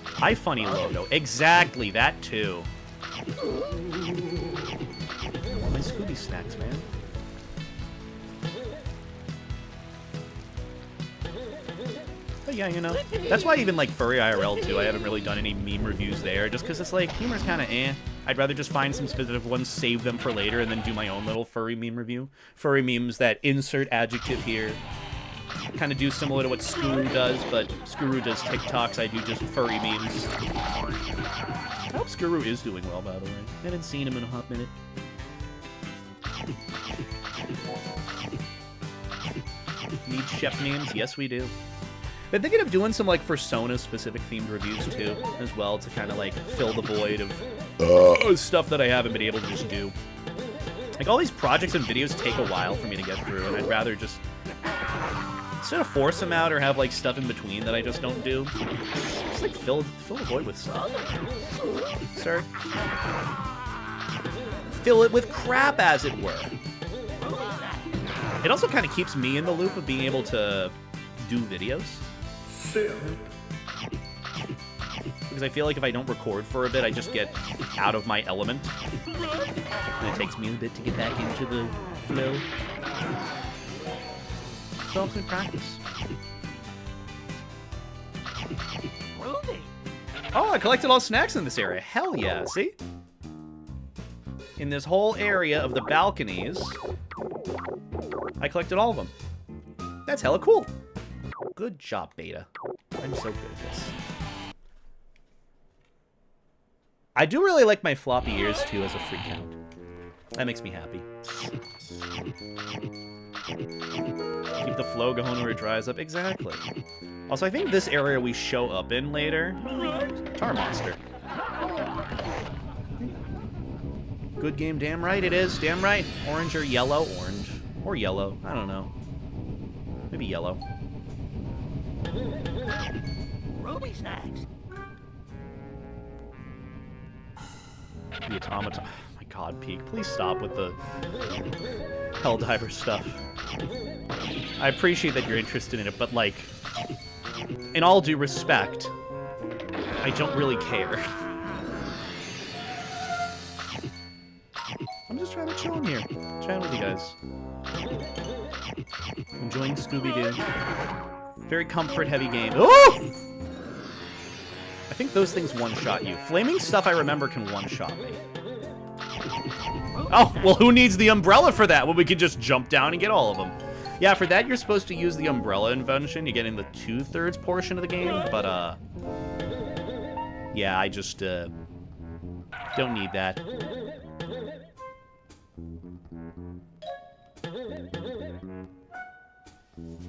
Hi, funny logo. Exactly, that too. My Scooby snacks, man. But yeah, you know, that's why even like Furry IRL too, I haven't really done any meme reviews there, just because it's like, humor's kind of eh. I'd rather just find some specific ones, save them for later, and then do my own little furry meme review. Furry memes that insert adjective here. Kind of do similar to what Scooby does, but Scooby does TikToks, I do just furry memes. I hope Scooby is doing well, by the way. I haven't seen him in a hot minute. Need chef memes? Yes, we do. Been thinking of doing some, like, Fursona-specific themed reviews, too, as well, to kind of, like, fill the void of stuff that I haven't been able to just do. Like, all these projects and videos take a while for me to get through, and I'd rather just... instead of force them out or have, like, stuff in between that I just don't do, just, like, fill the void with stuff. Sir? Fill it with crap, as it were. It also kind of keeps me in the loop of being able to do videos. Because I feel like if I don't record for a bit, I just get out of my element. And it takes me a bit to get back into the flow. So I'm going to practice. Oh, I collected all snacks in this area. Hell yeah, see? In this whole area of the balconies, I collected all of them. That's hella cool. Good job, Beta. I'm so good at this. I do really like my floppy ears, too, as a free count. That makes me happy. Keep the flow going where it dries up. Exactly. Also, I think this area we show up in later... Tar Monster. Good game, damn right it is. Damn right. Orange or yellow? Orange. Or yellow. I don't know. Maybe yellow. Ruby snacks. The automaton. Oh my god, Peak. Please stop with the Helldiver stuff. I appreciate that you're interested in it, but, like, in all due respect, I don't really care. I'm just trying to chill in here. Chatting with you guys. Enjoying Scooby-Doo. Very comfort-heavy game. Oh! I think those things one-shot you. Flaming stuff, I remember, can one-shot me. Oh, well, who needs the umbrella for that? Well, we could just jump down and get all of them. Yeah, for that, you're supposed to use the umbrella invention. You get in the 2/3 portion of the game, but, yeah, I just, Don't need that.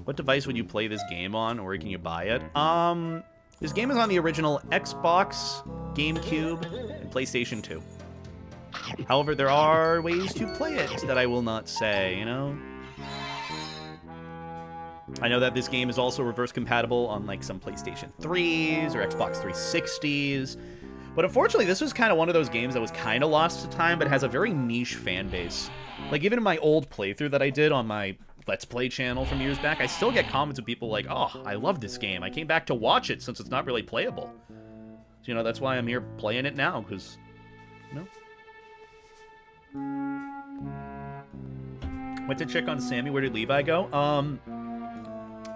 What device would you play this game on, or can you buy it? This game is on the original Xbox, GameCube, and PlayStation 2. However, there are ways to play it that I will not say, you know? I know that this game is also reverse compatible on, like, some PlayStation 3s or Xbox 360s. But unfortunately, this was kind of one of those games that was kind of lost to time, but has a very niche fan base. Like, even in my old playthrough that I did on my Let's Play channel from years back, I still get comments of people like, oh, I love this game. I came back to watch it since it's not really playable. So, you know, that's why I'm here playing it now, because, you know. Went to check on Sammy. Where did Levi go?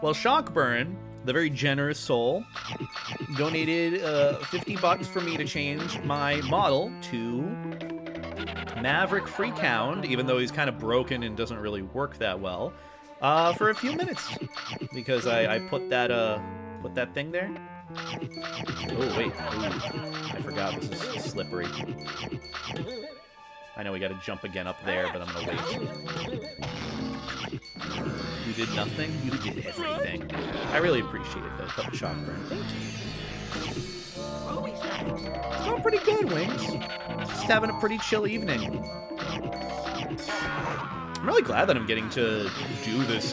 Well, Shockburn, the very generous soul, donated $50 for me to change my model to Maverick Freakhound, even though he's kind of broken and doesn't really work that well, for a few minutes, because I put that thing there. Oh wait, ooh, I forgot this is slippery. I know we got to jump again up there, but I'm gonna wait. You did nothing. You did everything. I really appreciate it, though, Shockburn. Thank you. It's going pretty good, Wings. Just having a pretty chill evening. I'm really glad that I'm getting to do this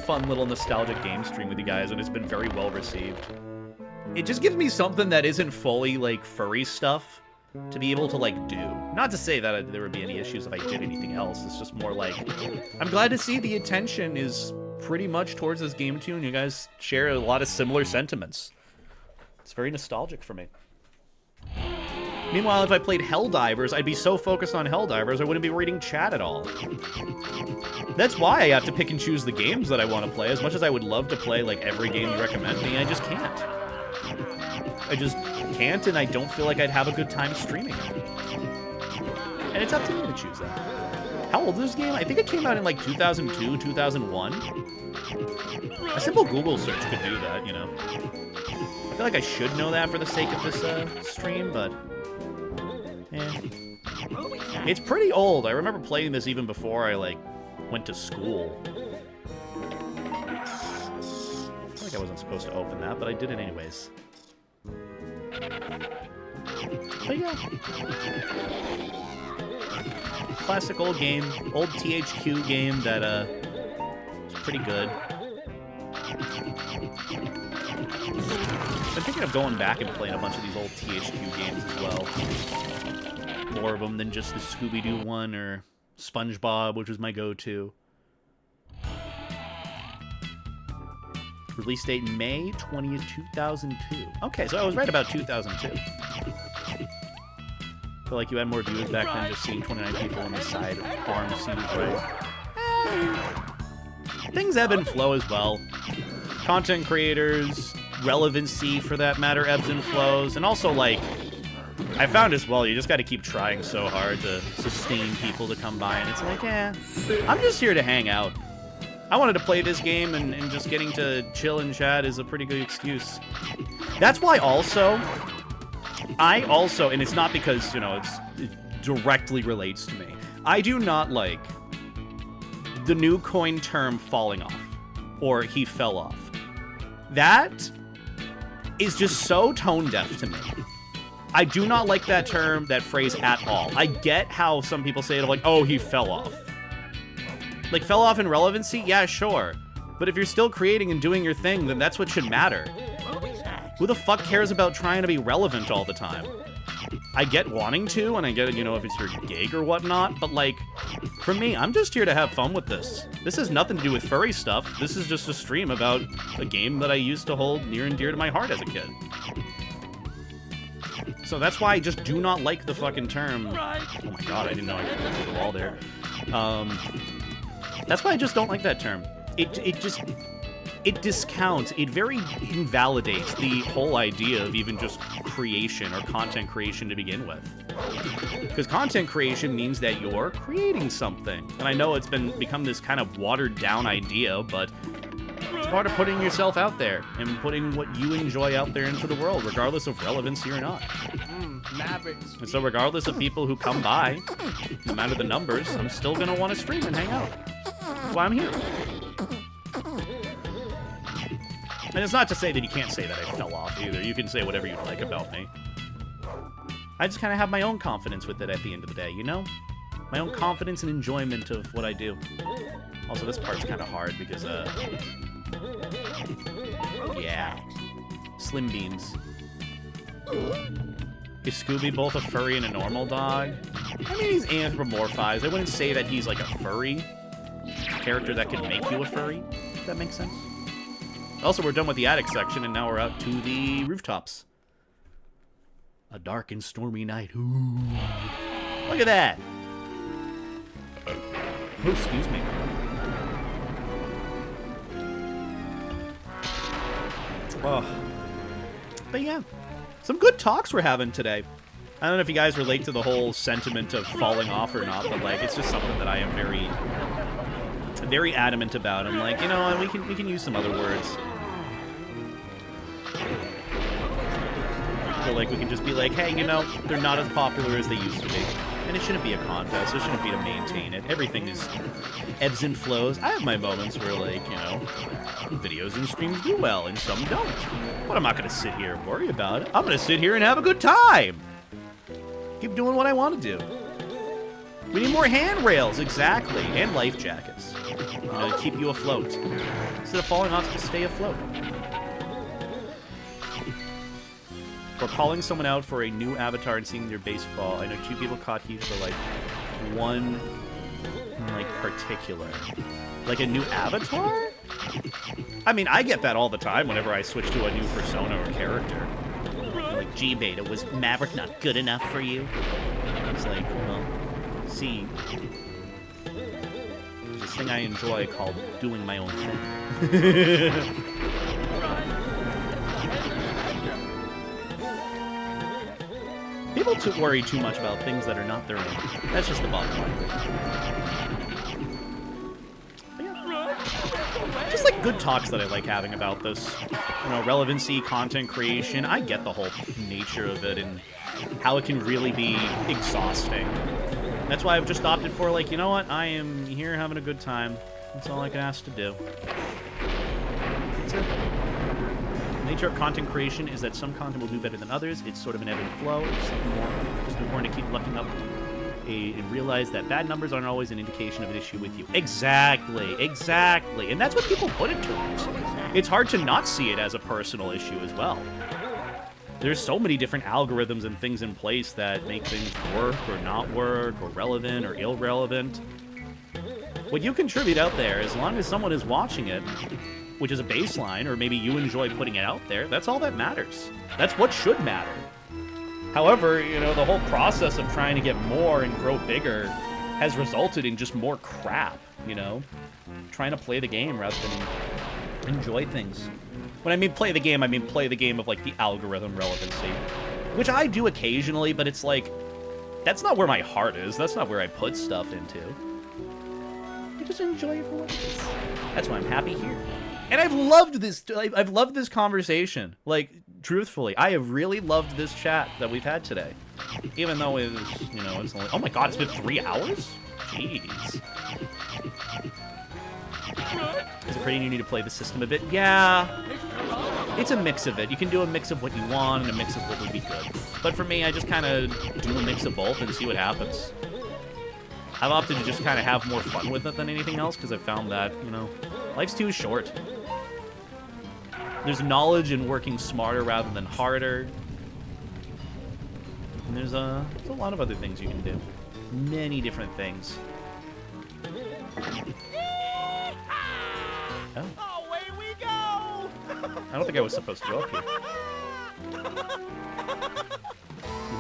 fun little nostalgic game stream with you guys, and it's been very well received. It just gives me something that isn't fully, like, furry stuff to be able to, like, do. Not to say that there would be any issues if I did anything else. It's just more like, I'm glad to see the attention is pretty much towards this game too, and you guys share a lot of similar sentiments. It's very nostalgic for me. Meanwhile, if I played Helldivers, I'd be so focused on Helldivers, I wouldn't be reading chat at all. That's why I have to pick and choose the games that I want to play. As much as I would love to play, like, every game you recommend me, I just can't. I just can't, and I don't feel like I'd have a good time streaming it. And it's up to me to choose that. How old is this game? I think it came out in, like, 2002, 2001. A simple Google search could do that, you know. I feel like I should know that for the sake of this stream, but it's pretty old. I remember playing this even before I, like, went to school. I feel like I wasn't supposed to open that, but I did it anyways. But yeah. Classic old game, old THQ game that is pretty good. I'm thinking of going back and playing a bunch of these old THQ games as well. More of them than just the Scooby-Doo one or SpongeBob, which was my go-to. Release date May 20th, 2002. Okay, so I was right about 2002. Feel like you had more views back then, just seeing 29 people on the side arm seems right. Things ebb and flow as well. Content creators, relevancy for that matter, ebbs and flows. And also, like, I found as well, you just got to keep trying so hard to sustain people to come by. And it's like, yeah, I'm just here to hang out. I wanted to play this game, and just getting to chill and chat is a pretty good excuse. That's why and it's not because, you know, it directly relates to me. I do not like the new coin term falling off, or he fell off. That is just so tone deaf to me. I do not like that term, that phrase at all. I get how some people say it, like, oh, he fell off. Like, fell off in relevancy? Yeah, sure. But if you're still creating and doing your thing, then that's what should matter. Who the fuck cares about trying to be relevant all the time? I get wanting to, and I get, you know, if it's your gig or whatnot, but, like, for me, I'm just here to have fun with this. This has nothing to do with furry stuff. This is just a stream about a game that I used to hold near and dear to my heart as a kid. So that's why I just do not like the fucking term. Oh my god, I didn't know I could go through the wall there. That's why I just don't like that term. It discounts, it very invalidates the whole idea of even just creation or content creation to begin with. Because content creation means that you're creating something. And I know it's become this kind of watered down idea, but to part of putting yourself out there and putting what you enjoy out there into the world, regardless of relevancy or not. Mavericks. And so regardless of people who come by, no matter the numbers, I'm still going to want to stream and hang out. That's why I'm here. And it's not to say that you can't say that I fell off either. You can say whatever you like about me. I just kind of have my own confidence with it at the end of the day, you know? My own confidence and enjoyment of what I do. Also, this part's kind of hard because, yeah. Slim Beans. Is Scooby both a furry and a normal dog? I mean, he's anthropomorphized. I wouldn't say that he's like a furry character that can make you a furry. If that makes sense. Also, we're done with the attic section, and now we're out to the rooftops. A dark and stormy night. Ooh. Look at that. Oh, excuse me. Oh. But yeah, some good talks we're having today. I don't know if you guys relate to the whole sentiment of falling off or not, but like, it's just something that I am very adamant about. I'm like, you know, we can use some other words. So like, we can just be like, hey, you know, they're not as popular as they used to be. And it shouldn't be a contest. It shouldn't be to maintain it. Everything is ebbs and flows. I have my moments where, like, you know, videos and streams do well and some don't. But I'm not going to sit here and worry about it. I'm going to sit here and have a good time. Keep doing what I want to do. We need more handrails, exactly. And life jackets. You know, to keep you afloat. Instead of falling off, just stay afloat. Or calling someone out for a new avatar and seeing their base fall. I know 2 people caught heat for, like, one, like, particular. Like, a new avatar? I mean, I get that all the time whenever I switch to a new fursona or character. Like, G-Beta, was Maverick not good enough for you? It's like, well, see, there's this thing I enjoy called doing my own thing. People worry too much about things that are not their own. That's just the bottom line. Yeah. Just like good talks that I like having about this. You know, relevancy, content creation. I get the whole nature of it and how it can really be exhausting. That's why I've just opted for, like, you know what? I am here having a good time. That's all I can ask to do. That's it. The nature of content creation is that some content will do better than others. It's sort of an ebb and flow. It's something more. Just important to keep looking up and realize that bad numbers aren't always an indication of an issue with you. Exactly, exactly. And that's what people put it towards. It's hard to not see it as a personal issue as well. There's so many different algorithms and things in place that make things work or not work or relevant or irrelevant. What you contribute out there, as long as someone is watching it, which is a baseline, or maybe you enjoy putting it out there, that's all that matters. That's what should matter. However, you know, the whole process of trying to get more and grow bigger has resulted in just more crap, you know? Trying to play the game rather than enjoy things. When I mean play the game, I mean play the game of, like, the algorithm relevancy. Which I do occasionally, but it's like, that's not where my heart is. That's not where I put stuff into. I just enjoy it for what it is. That's why I'm happy here. And I've loved this conversation. Like, truthfully, I have really loved this chat that we've had today. Even though it's, you know, it's only, oh my god, it's been 3 hours? Jeez. Is it pretty you need to play the system a bit? Yeah. It's a mix of it. You can do a mix of what you want and a mix of what would be good. But for me, I just kind of do a mix of both and see what happens. I've opted to just kind of have more fun with it than anything else because I've found that, you know, life's too short. There's knowledge in working smarter rather than harder. And there's a lot of other things you can do. Many different things. Oh, away we go! I don't think I was supposed to go up here.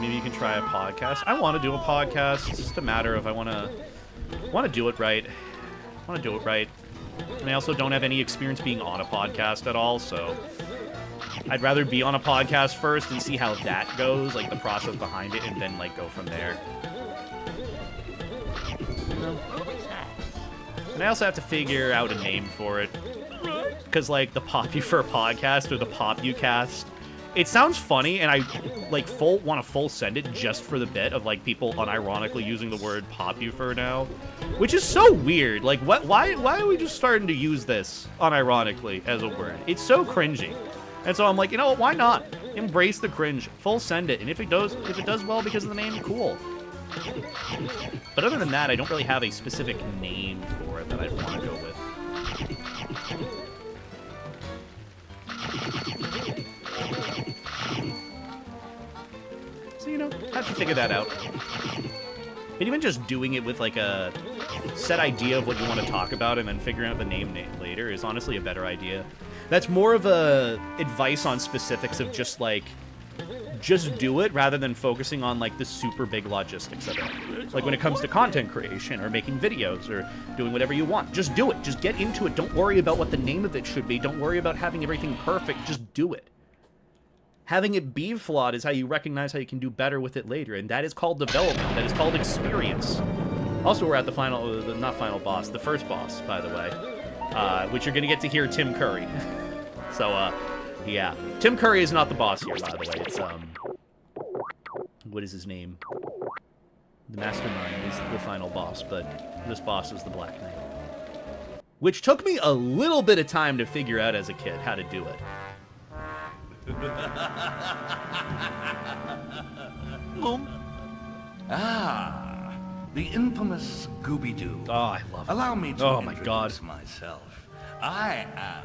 Maybe you can try a podcast. I want to do a podcast. It's just a matter of I want to do it right. I want to do it right. And I also don't have any experience being on a podcast at all, so I'd rather be on a podcast first and see how that goes, like the process behind it, and then like go from there. And I also have to figure out a name for it. because, like, the Popufur podcast or the Popucast, it sounds funny, and I, like, want to full send it just for the bit of, like, people unironically using the word Popufur now, which is so weird. Like, why are we just starting to use this unironically as a word? It's so cringy. And so I'm like, you know what, why not? Embrace the cringe, full send it, and if it does well because of the name, cool. But other than that, I don't really have a specific name for it that I'd want to go with. So, you know, I have to figure that out. But even just doing it with, like, a set idea of what you want to talk about and then figuring out the name later is honestly a better idea. That's more of a advice on specifics of just, like, just do it rather than focusing on, like, the super big logistics of it. Like, when it comes to content creation or making videos or doing whatever you want, just do it. Just get into it. Don't worry about what the name of it should be. Don't worry about having everything perfect. Just do it. Having it be flawed is how you recognize how you can do better with it later, and that is called development. That is called experience. Also, we're at the final, not final boss, the first boss, by the way, which you're going to get to hear Tim Curry. So, yeah. Tim Curry is not the boss here, by the way. It's, what is his name? The Mastermind is the final boss, but this boss is the Black Knight. Which took me a little bit of time to figure out as a kid how to do it. Ah, the infamous Scooby-Doo. Oh, I love it. Allow me to my God. introduce myself. I am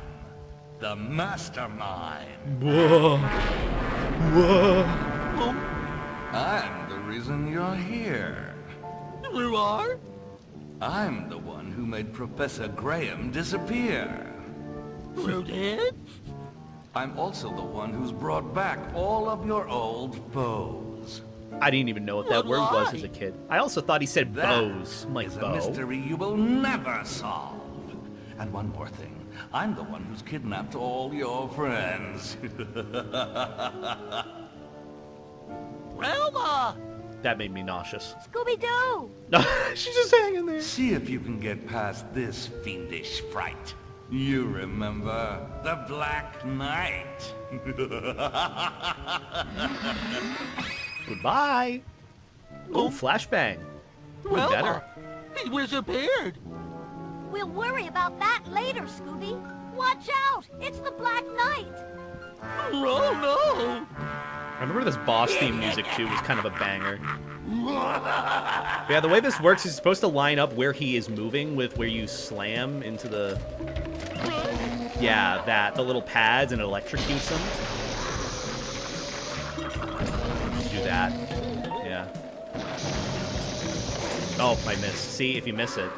the Mastermind. Whoa. Whoa. I'm the reason you're here. You are? I'm the one who made Professor Graham disappear. You did? I'm also the one who's brought back all of your old foes. I didn't even know what that word was as a kid. I also thought he said That bows. I'm like, is a bow? mystery you will never solve. And one more thing. I'm the one who's kidnapped all your friends. Wilma! That made me nauseous. Scooby-Doo! She's just hanging there. See if you can get past this fiendish fright. You remember the Black Knight. Goodbye. Oh, flashbang. Wilma! Better. He disappeared! We'll worry about that later, Scooby. Watch out! It's the Black Knight! Oh, no! I remember this boss theme music, too, was kind of a banger. Yeah, the way this works is supposed to line up where he is moving with where you slam into the... Yeah, the little pads, and it electrocutes him. Just do that. Yeah. Oh, I missed. See, if you miss it.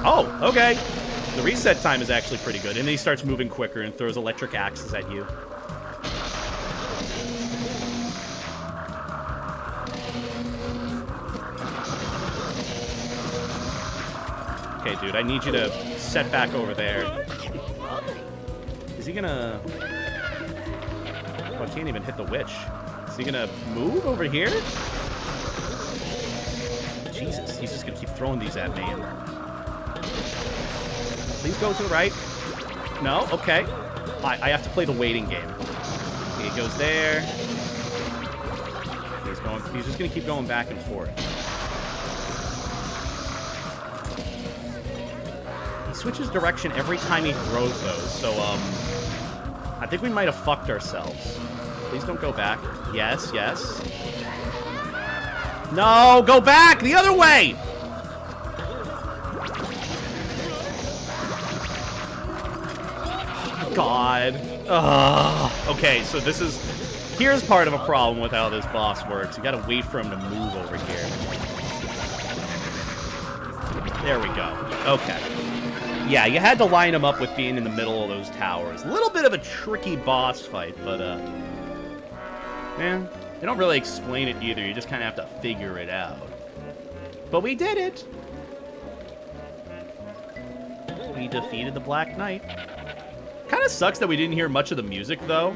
Oh, okay. The reset time is actually pretty good. And then he starts moving quicker and throws electric axes at you. Okay, dude, I need you to set back over there. Is he gonna... Oh, I can't even hit the witch. Is he gonna move over here? Jesus, he's just gonna keep throwing these at me. Please go to the right. No? Okay. I have to play the waiting game. Okay, he goes there. He's just gonna keep going back and forth. He switches direction every time he throws those, so, I think we might have fucked ourselves. Please don't go back. Yes, yes. No, go back! The other way! God. Ugh. Okay, so this is... Here's part of a problem with how this boss works. You gotta wait for him to move over here. There we go. Okay. Yeah, you had to line him up with being in the middle of those towers. A little bit of a tricky boss fight, but, man, they don't really explain it either. You just kind of have to figure it out. But we did it! We defeated the Black Knight. Kind of sucks that we didn't hear much of the music, though.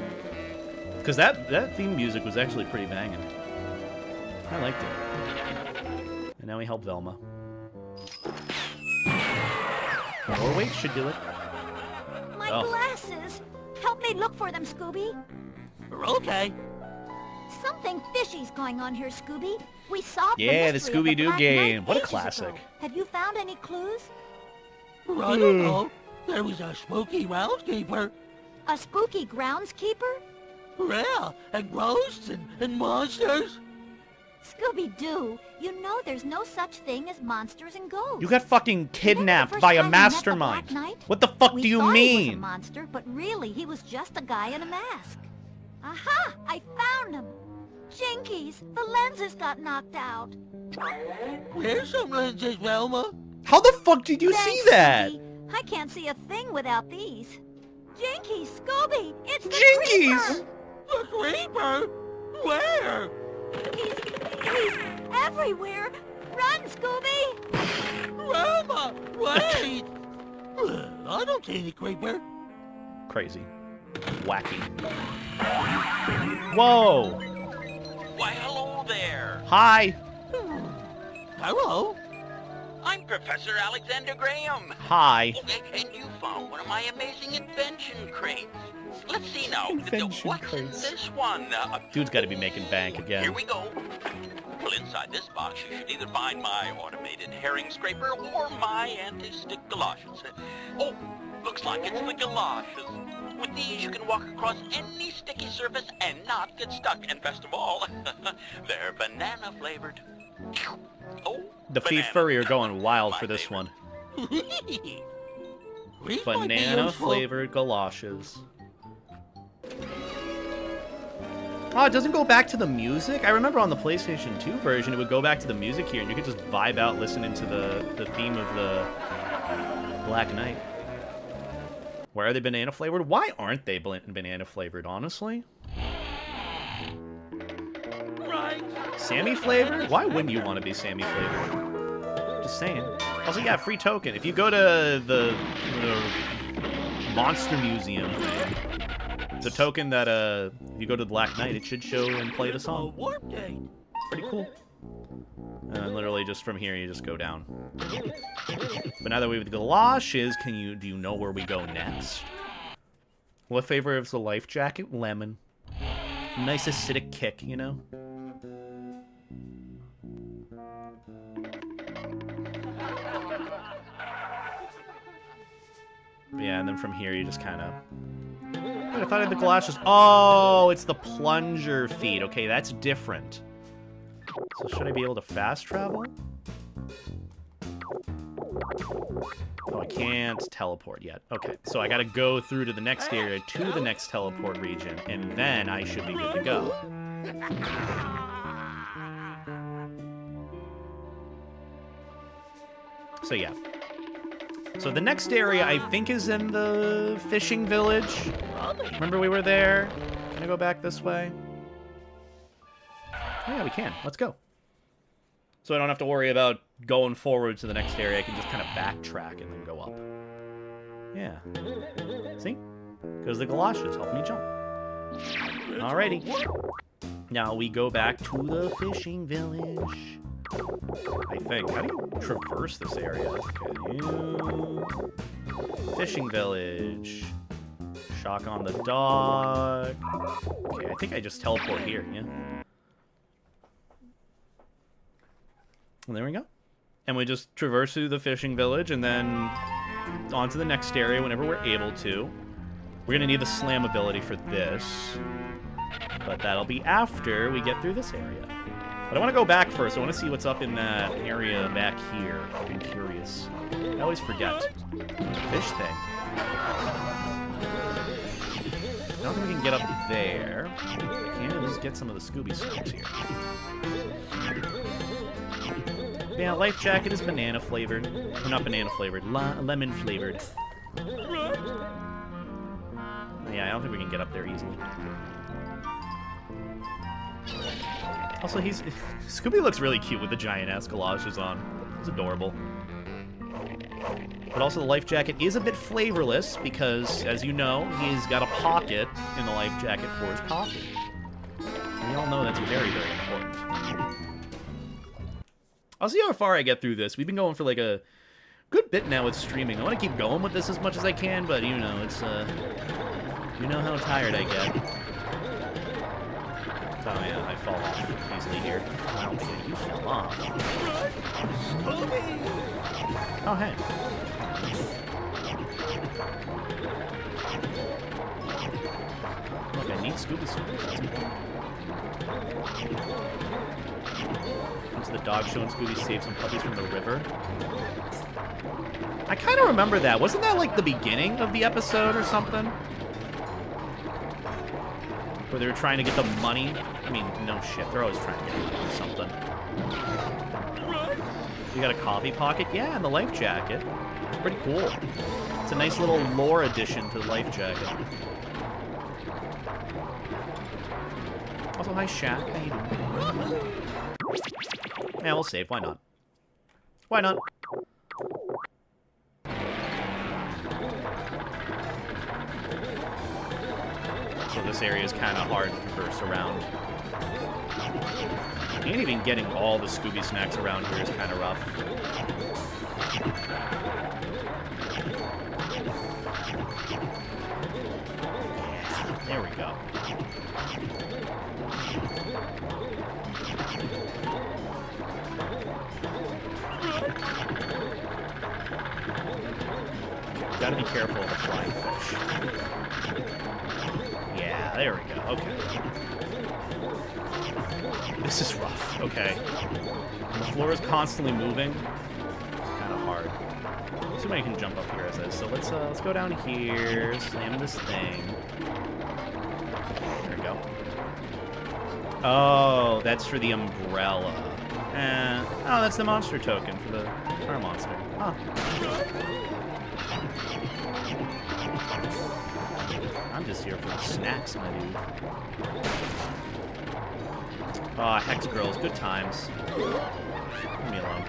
Because that theme music was actually pretty banging. I liked it. And now we help Velma. Or wait, should do it. Oh. glasses. Help me look for them, Scooby. Okay. Something fishy's going on here, Scooby. We solved Yeah, the mystery of Scooby-Doo Black game. Knight What a ages classic. ago. Have you found any clues? I don't know. There was a spooky groundskeeper. A spooky groundskeeper? Yeah, and ghosts and monsters. Scooby-Doo, you know there's no such thing as monsters and ghosts. You got fucking Remember the kidnapped first by a time we met the mastermind. Black Knight? What the fuck We do you thought he was a mean? monster, but really he was just a guy in a mask. Aha! I found him! Jinkies, the lenses got knocked out. Where's some lenses, Velma? How the fuck did you Thanks, see that? Scooby. I can't see a thing without these. Jinkies, Scooby, it's the Jinkies! The creeper? Where? Creeper! He's everywhere! Run, Scooby! Velma, wait! I don't see any creeper. Crazy. Wacky. Whoa! Why, hello there. Hi! Hello? I'm Professor Alexander Graham. Hi. Okay, and you found one of my amazing invention crates. Let's see now. Invention What's crates. in this one? Dude's gotta be making bank Here again. we go. Well, inside this box, you should either find my automated herring scraper or my anti-stick galoshes. Oh, looks like it's the galoshes. With these, you can walk across any sticky surface and not get stuck. And best of all, they're banana flavored. Oh, The Fee banana. Furry are going wild My for this favorite. one. These might be Banana useful. flavored galoshes. Oh, it doesn't go back to the music? I remember on the PlayStation 2 version, it would go back to the music here, and you could just vibe out listening to the theme of the Black Knight. Why are they banana flavored? Why aren't they banana flavored, honestly? Right. Sammy flavored? Why wouldn't you want to be Sammy flavored? Just saying. Also, yeah, free token. If you go to the Monster Museum thing, the token that, if you go to the Black Knight, it should show and play the A song. warp gate. Pretty cool. And literally just from here, you just go down. But now that we have the galoshes, do you know where we go next? What flavor is the life jacket? Lemon. Nice acidic kick, you know? Yeah, and then from here, you just kind of... Wait, I thought I had the galoshes. Oh, it's the plunger feet. Okay, that's different. So should I be able to fast travel? Oh, I can't teleport yet. Okay, so I gotta go through to the next area, to the next teleport region, and then I should be good to go. So yeah. So the next area, I think, is in the fishing village. Remember we were there? Can I go back this way? Oh yeah, we can. Let's go. So I don't have to worry about going forward to the next area. I can just kind of backtrack and then go up. Yeah. See? Because the galoshes help me jump. Alrighty. Now we go back to the fishing village. I think. How do you traverse this area? Okay. Fishing village. Shock on the dog. Okay, I think I just teleport here, yeah. And there we go. And we just traverse through the fishing village and then on to the next area whenever we're able to. We're gonna need the slam ability for this. But that'll be after we get through this area. But I want to go back first. I want to see what's up in that area back here. I'm curious. I always forget. Fish thing. I don't think we can get up there. I can at least get some of the Scooby snacks here. Yeah, life jacket is banana flavored. Or not banana flavored, lemon flavored. Yeah, I don't think we can get up there easily. Also, Scooby looks really cute with the giant-ass galoshes on. He's adorable. But also, the life jacket is a bit flavorless because, as you know, he's got a pocket in the life jacket for his coffee. We all know that's very, very important. I'll see how far I get through this. We've been going for like a good bit now with streaming. I want to keep going with this as much as I can, but you know, it's you know how tired I get. Oh yeah, I fall off easily here. Wow, dude, you fell off. Oh hey. Look, I need Scooby Snacks. That's important. Into the dog show and Scooby saved some puppies from the river. I kind of remember that. Wasn't that like the beginning of the episode or something? Where they were trying to get the money? I mean, no shit. They're always trying to get money or something. You got a coffee pocket? Yeah, and the life jacket. It's pretty cool. It's a nice little lore addition to the life jacket. Also, hi, Shaq. How you doing? Yeah, we'll save. Why not? Why not? So this area is kind of hard to traverse around. And even getting all the Scooby snacks around here is kind of rough. Yeah, there we go. Okay, gotta be careful of the flying fish. Yeah, there we go. Okay. This is rough. Okay. The floor is constantly moving. It's kind of hard. Somebody can jump up here, as is. So let's go down here. Slam this thing. There we go. Oh, that's for the umbrella. Oh, that's the monster token for the car monster. Huh. I'm just here for the snacks, my dude. Ah, Hex Girls, good times. Leave me alone.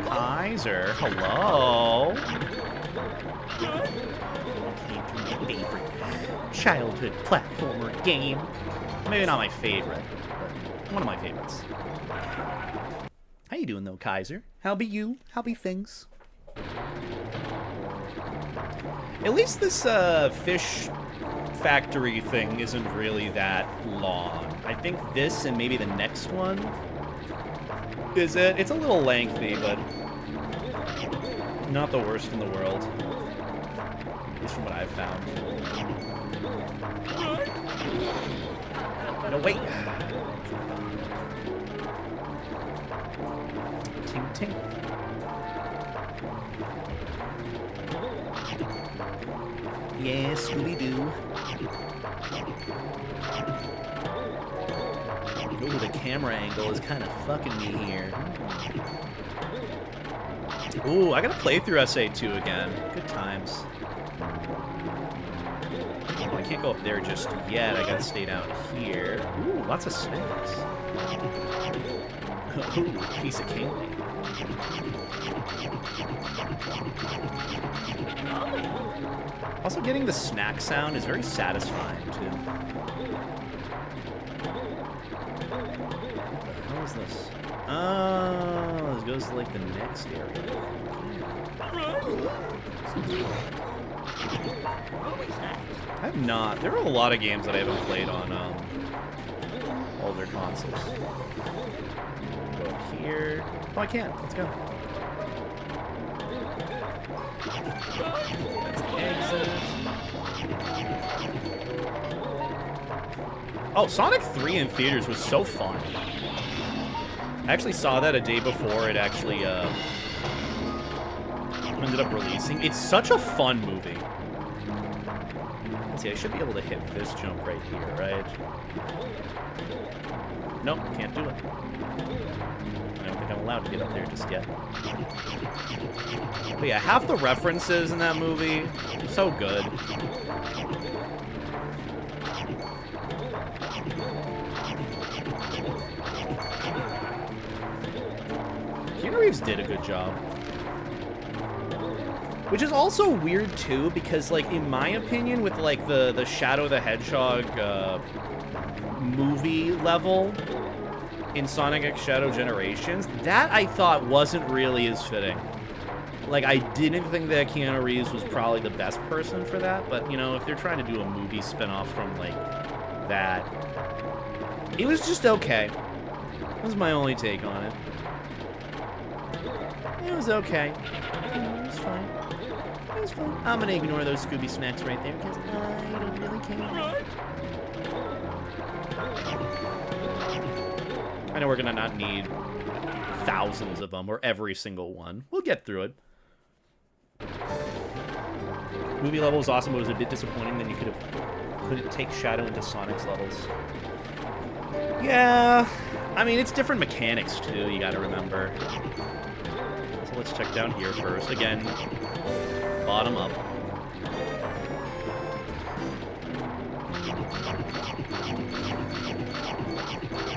Kaiser, hello. Okay, my favorite childhood platformer game. Maybe not my favorite, but one of my favorites. How you doing, though, Kaiser? How be you? How be things? At least this fish factory thing isn't really that long. I think this and maybe the next one is it. It's a little lengthy, but not the worst in the world. At least from what I've found. No, wait. Tink, tink. Yeah, Scooby-Doo. Ooh, the camera angle is kind of fucking me here. Ooh, I gotta play through SA2 again. Good times. Oh, I can't go up there just yet. I gotta stay down here. Ooh, lots of snacks. Ooh, piece of candy. Also, getting the snack sound is very satisfying, too. What the hell is this? Oh, this goes to, like, the next area. I've not. There are a lot of games that I haven't played on older consoles. Go up here. Oh, I can. Let's go. That's the exit. Oh, Sonic 3 in theaters was so fun. I actually saw that a day before it actually ended up releasing. It's such a fun movie. Let's see, I should be able to hit this jump right here, right? Nope, can't do it. I don't think I'm allowed to get up there just yet. But yeah, half the references in that movie, so good. Keanu Reeves did a good job. Which is also weird too, because like in my opinion, with like the Shadow the Hedgehog movie level in Sonic X Shadow Generations, that I thought wasn't really as fitting. Like, I didn't think that Keanu Reeves was probably the best person for that, but, you know, if they're trying to do a movie spinoff from, like, that, it was just okay. That was my only take on it. It was okay. It was fine. It was fine. I'm gonna ignore those Scooby snacks right there, because I don't really care. I know we're gonna not need thousands of them, or every single one. We'll get through it. Movie level was awesome, but it was a bit disappointing that you couldn't take Shadow into Sonic's levels. Yeah, I mean, it's different mechanics too, you gotta remember. So let's check down here first. Again, bottom up.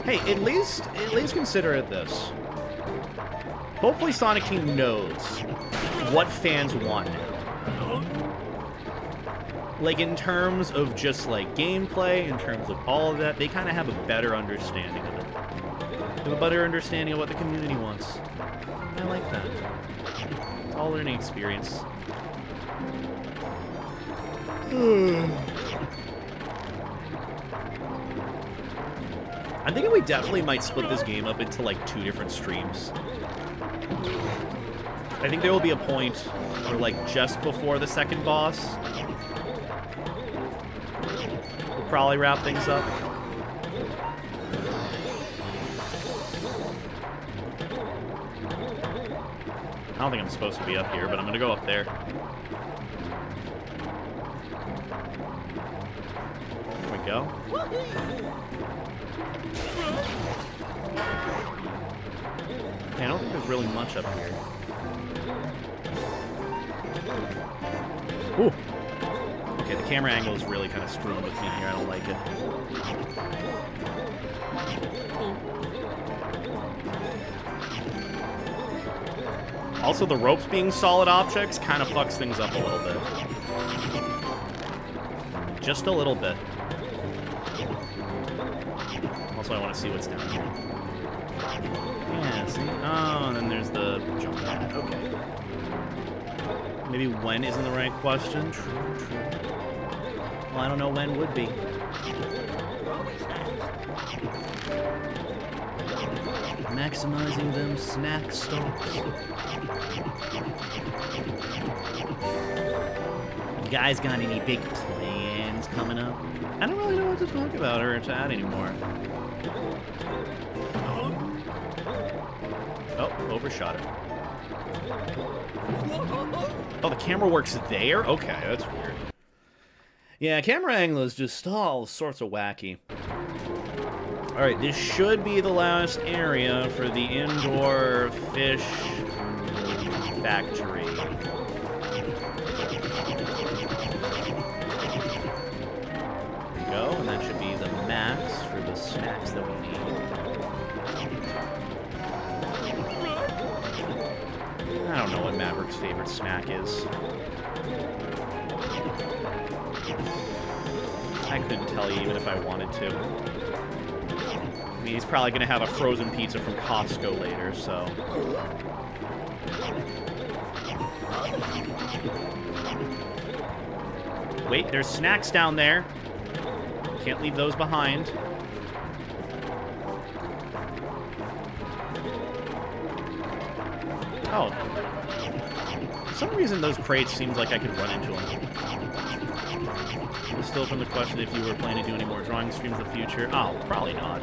Hey, at least consider it this. Hopefully Sonic Team knows what fans want now. Like, in terms of just, like, gameplay, in terms of all of that, they kind of have a better understanding of it. They have a better understanding of what the community wants. I like that. It's all learning experience. I'm thinking we definitely might split this game up into, like, 2 different streams. I think there will be a point where, like, just before the second boss, we'll probably wrap things up. I don't think I'm supposed to be up here, but I'm gonna go up there. There we go. Yeah, I don't think there's really much up here. Ooh. Okay, the camera angle is really kind of screwing with me here. I don't like it. Also, the ropes being solid objects kind of fucks things up a little bit. Just a little bit. Also, I want to see what's down here. Yeah, see? Oh, and then there's the jump pad. Okay. Maybe when isn't the right question. True. Well, I don't know when would be. Maximizing them snack stocks. You guys got any big plans coming up? I don't really know what to talk about or to add anymore. Oh, overshot it. Oh, the camera works there? Okay, that's weird. Yeah, camera angle is just all sorts of wacky. Alright, this should be the last area for the indoor fish factory. There we go, and that should be the max for the snacks that we need. I don't know what Maverick's favorite snack is. I couldn't tell you even if I wanted to. I mean, he's probably going to have a frozen pizza from Costco later, so... Wait, there's snacks down there. Can't leave those behind. Oh. For some reason, those crates seems like I could run into them. Still from the question if you were planning to do any more drawing streams in the future. Oh, probably not.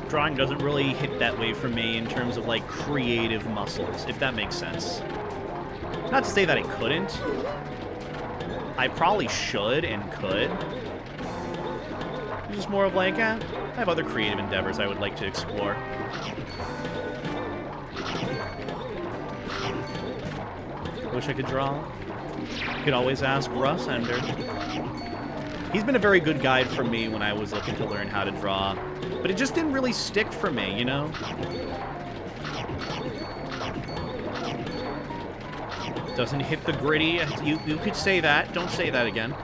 Drawing doesn't really hit that way for me in terms of, like, creative muscles, if that makes sense. Not to say that I couldn't. I probably should and could. It's just more of like, I have other creative endeavors I would like to explore. Wish I could draw. You could always ask Russ Ender. He's been a very good guide for me when I was looking to learn how to draw. But it just didn't really stick for me, you know? Doesn't hit the gritty. You could say that. Don't say that again.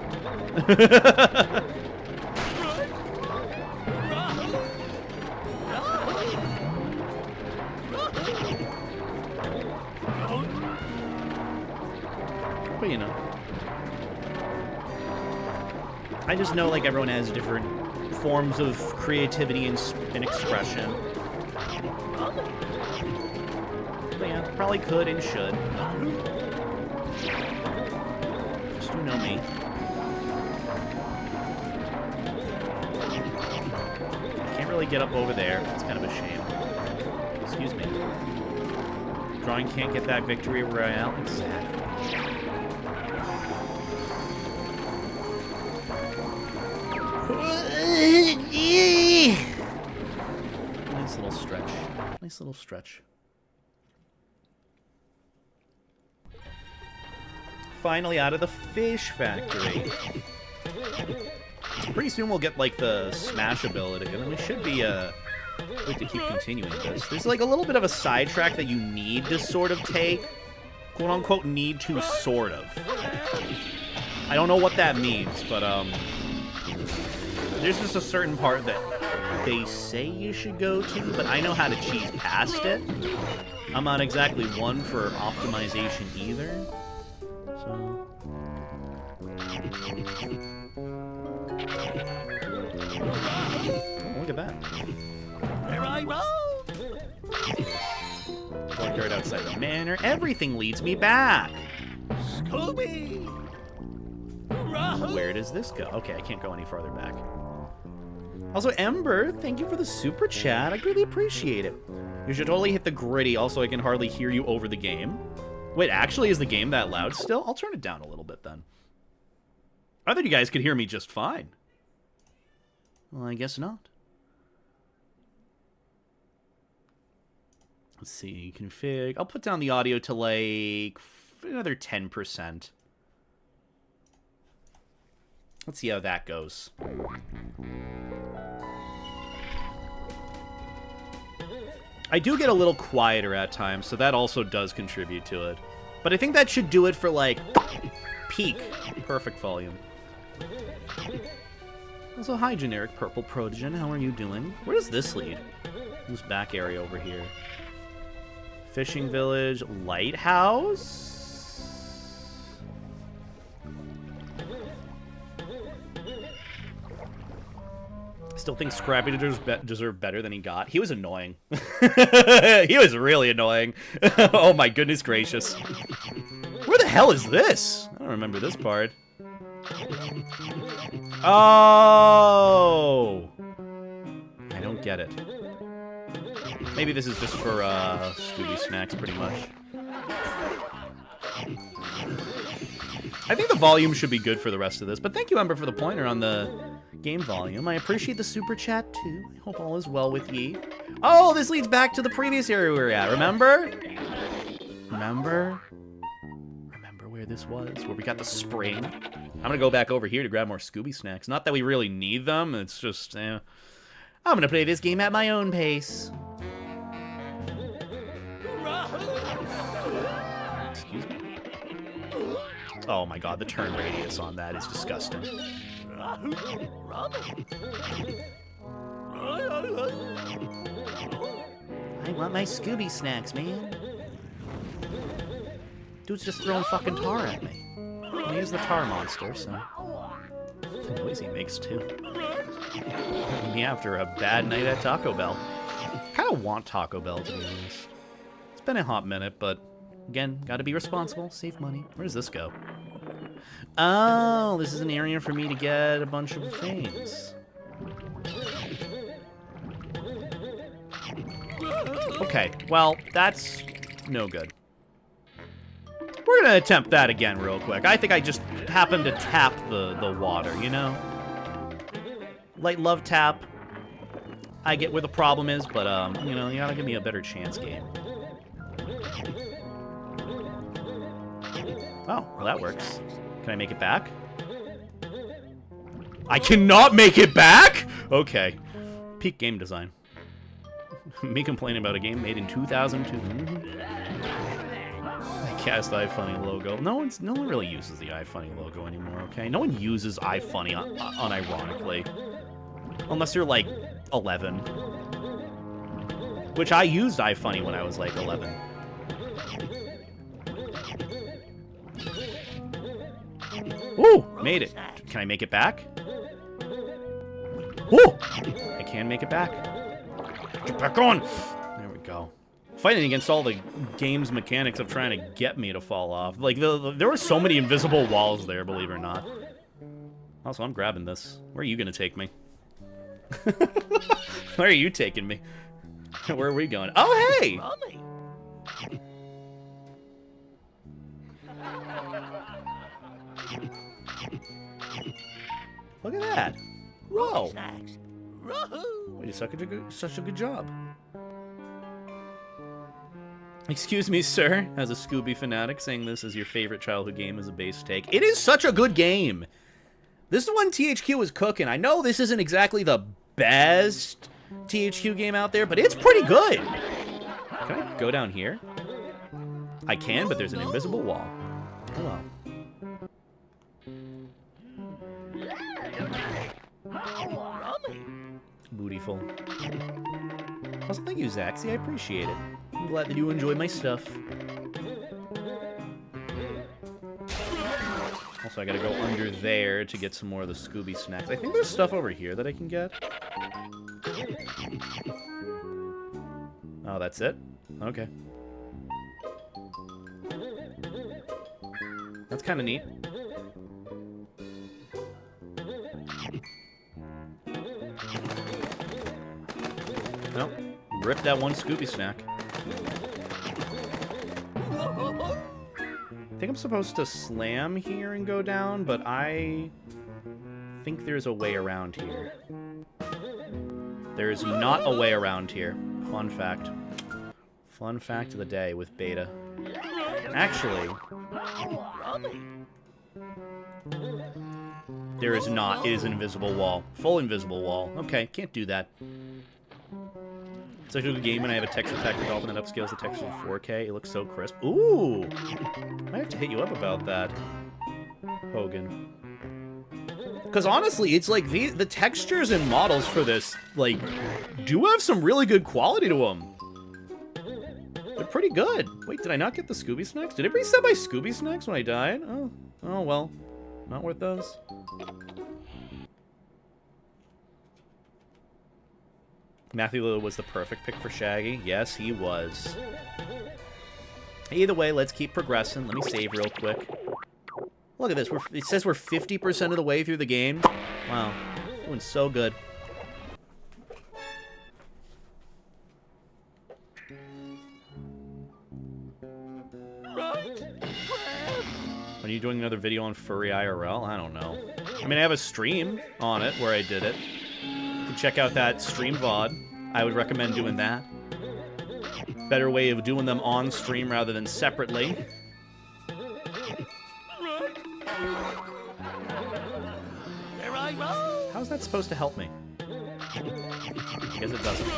But you know, I just know like everyone has different forms of creativity and expression. But yeah, probably could and should. Just you know me. Can't really get up over there. It's kind of a shame. Excuse me. Drawing can't get that victory royale. Exactly. Nice little stretch. Nice little stretch. Finally out of the fish factory. Pretty soon we'll get like the smash ability, and then we should be good to keep continuing this. There's like a little bit of a sidetrack that you need to sort of take. Quote unquote need to sort of. I don't know what that means, but there's just a certain part that they say you should go to, but I know how to cheese past it. I'm not exactly one for optimization either. So oh, look at that. Here I roll. Courtyard outside the manor. Everything leads me back. Scooby. Where does this go? Okay, I can't go any farther back. Also, Ember, thank you for the super chat. I really appreciate it. You should totally hit the gritty. Also, I can hardly hear you over the game. Wait, actually, is the game that loud still? I'll turn it down a little bit then. I thought you guys could hear me just fine. Well, I guess not. Let's see, config. I'll put down the audio to like another 10%. Let's see how that goes. I do get a little quieter at times, so that also does contribute to it. But I think that should do it for, like, peak perfect volume. Also, hi, generic purple protogen. How are you doing? Where does this lead? This back area over here. Fishing village, lighthouse? Still think Scrappy deserved better than he got. He was annoying. He was really annoying. Oh my goodness gracious. Where the hell is this? I don't remember this part. Oh! I don't get it. Maybe this is just for Scooby snacks, pretty much. I think the volume should be good for the rest of this, but thank you, Ember, for the pointer on the game volume. I appreciate the super chat, too. I hope all is well with ye. Oh, this leads back to the previous area we were at, remember? Remember where this was? Where we got the spring? I'm gonna go back over here to grab more Scooby snacks. Not that we really need them, it's just, I'm gonna play this game at my own pace. Excuse me. Oh my god, the turn radius on that is disgusting. I want my Scooby snacks, man. Dude's just throwing fucking tar at me. Well, he's the tar monster, so... The noise he makes, too. Me after a bad night at Taco Bell. I kind of want Taco Bell, to be honest. It's been a hot minute, but... Again, gotta be responsible, save money. Where does this go? Oh, this is an area for me to get a bunch of things. Okay, well, that's no good. We're gonna attempt that again real quick. I think I just happened to tap the water, you know? Light love tap. I get where the problem is, but, you know, you gotta give me a better chance, game. Oh, well, that works. Can I make it back? I cannot make it back?! Okay. Peak game design. Me complaining about a game made in 2002. I cast iFunny logo. No one really uses the iFunny logo anymore, okay? No one uses iFunny unironically. Unless you're like 11. Which I used iFunny when I was like 11. Woo! Made it. Can I make it back? Woo! I can make it back. Get back on! There we go. Fighting against all the game's mechanics of trying to get me to fall off. Like, there were so many invisible walls there, believe it or not. Also, I'm grabbing this. Where are you gonna take me? Where are you taking me? Where are we going? Oh, hey! Mommy. Look at that. Whoa. Snacks. Woohoo! Wait, such a good job. Excuse me, sir, as a Scooby fanatic, saying this is your favorite childhood game is a base take. It is such a good game. This is one THQ is cooking. I know this isn't exactly the best THQ game out there, but it's pretty good. Can I go down here? I can, but there's an invisible wall. Hello. Bootyful. Also, thank you, Zaxi. I appreciate it. I'm glad that you enjoy my stuff. Also, I gotta go under there to get some more of the Scooby snacks. I think there's stuff over here that I can get. Oh, that's it? Okay. That's kind of neat. Nope. Rip that one Scooby snack. I think I'm supposed to slam here and go down, but I think there's a way around here. There is not a way around here. Fun fact. Fun fact of the day with beta. Actually, there is not. It is an invisible wall. Full invisible wall. Okay, can't do that. It's such a good game, and I have a texture pack for Dolphin that upscales the texture to 4K. It looks so crisp. Ooh! I have to hit you up about that, Hogan. Because honestly, it's like the textures and models for this, like, do have some really good quality to them. They're pretty good. Wait, did I not get the Scooby snacks? Did anybody set my Scooby snacks when I died? Oh well. Not worth those. Matthew Lillard was the perfect pick for Shaggy. Yes, he was. Either way, let's keep progressing. Let me save real quick. Look at this. It says we're 50% of the way through the game. Wow. Doing so good. When are you doing another video on Furry IRL? I don't know. I mean, I have a stream on it where I did it. You can check out that stream VOD. I would recommend doing that. Better way of doing them on stream rather than separately. How's that supposed to help me? I guess it doesn't.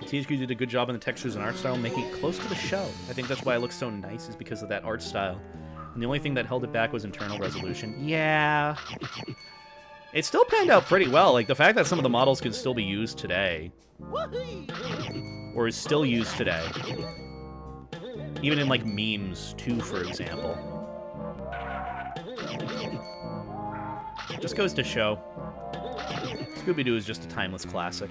THQ did a good job on the textures and art style, making it close to the show. I think that's why it looks so nice, is because of that art style. And the only thing that held it back was internal resolution. Yeah. It still panned out pretty well. Like, the fact that some of the models can still be used today. Or is still used today. Even in, like, memes, too, for example. Just goes to show. Scooby-Doo is just a timeless classic.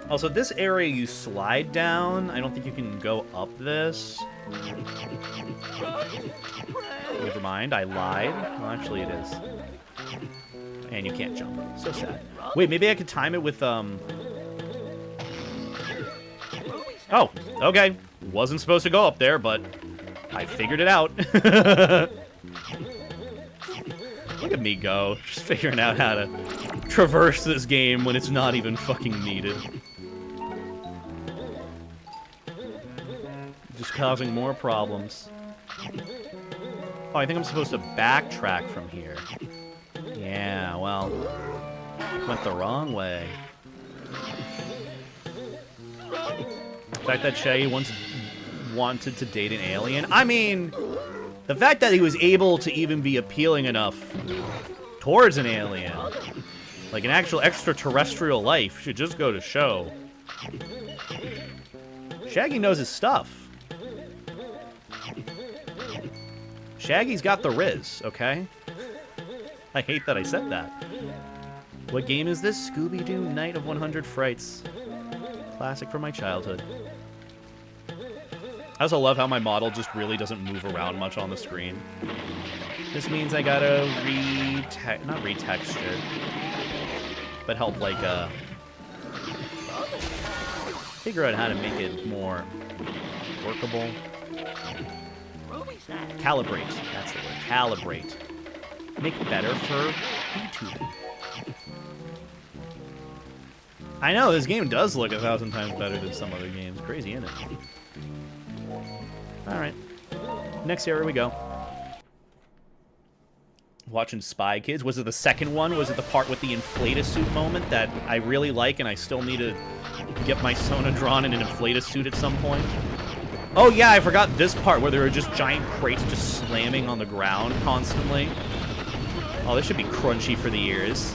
Also, this area you slide down. I don't think you can go up this. Never mind, I lied. Well, actually, it is. And you can't jump. So sad. Wait, maybe I could time it with, Oh, okay. Wasn't supposed to go up there, but I figured it out. Look at me go. Just figuring out how to traverse this game when it's not even fucking needed. Just causing more problems. Oh, I think I'm supposed to backtrack from here. Yeah, well, went the wrong way. The fact that Shaggy once wanted to date an alien. I mean, the fact that he was able to even be appealing enough towards an alien, like an actual extraterrestrial life, should just go to show. Shaggy knows his stuff. Shaggy's got the riz, okay? I hate that I said that. What game is this? Scooby-Doo Night of 100 Frights. Classic from my childhood. I also love how my model just really doesn't move around much on the screen. This means I gotta not retexture, but help, like, figure out how to make it more workable. Calibrate. That's the word. Calibrate. Make it better for YouTube. I know, this game does look 1,000 times better than some other games. Crazy, isn't it? Alright. Next area we go. Watching Spy Kids. Was it the second one? Was it the part with the inflate-a-suit moment that I really like and I still need to get my Sona drawn in an inflate-a-suit at some point? Oh yeah, I forgot this part where there were just giant crates just slamming on the ground constantly. Oh, this should be crunchy for the ears.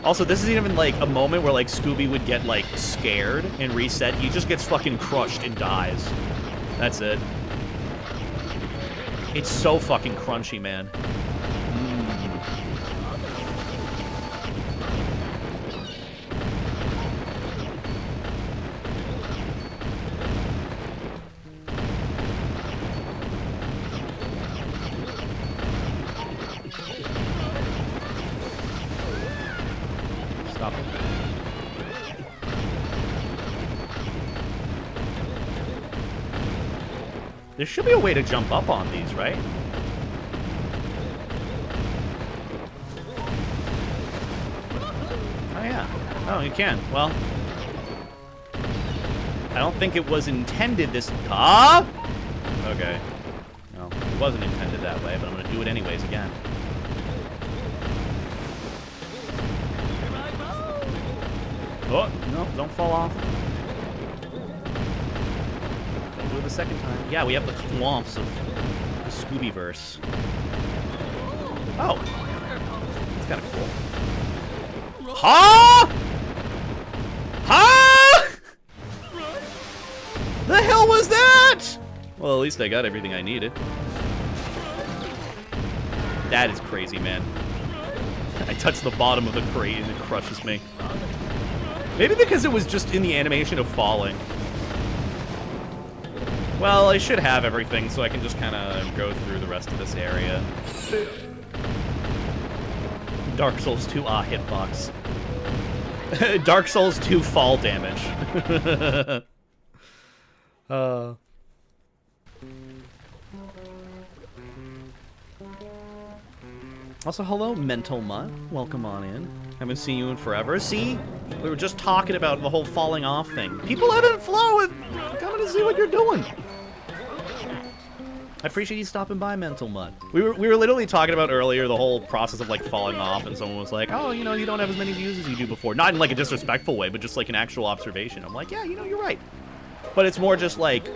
Also, this isn't even like a moment where like Scooby would get like scared and reset. He just gets fucking crushed and dies. That's it. It's so fucking crunchy, man. Stop it. There should be a way to jump up on these, right? Oh, yeah. Oh, you can. Well, I don't think it was intended this... Ah! Okay. No, it wasn't intended that way, but I'm going to do it anyways again. Oh, no, don't fall off. Don't do it the second time. Yeah, we have the thwomps of the Scooby-verse. Oh. That's kind of cool. Huh? Huh? The hell was that? Well, at least I got everything I needed. That is crazy, man. I touched the bottom of the crate and it crushes me. Maybe because it was just in the animation of falling. Well, I should have everything, so I can just kind of go through the rest of this area. Dark Souls 2, hitbox. Dark Souls 2 fall damage. Also, hello, Mental Mutt. Welcome on in. Haven't seen you in forever. See? We were just talking about the whole falling off thing. People haven't flown. Coming to see what you're doing. I appreciate you stopping by, Mental Mutt. We were literally talking about earlier the whole process of, like, falling off, and someone was like, oh, you know, you don't have as many views as you do before. Not in, like, a disrespectful way, but just, like, an actual observation. I'm like, yeah, you know, you're right. But it's more just, like,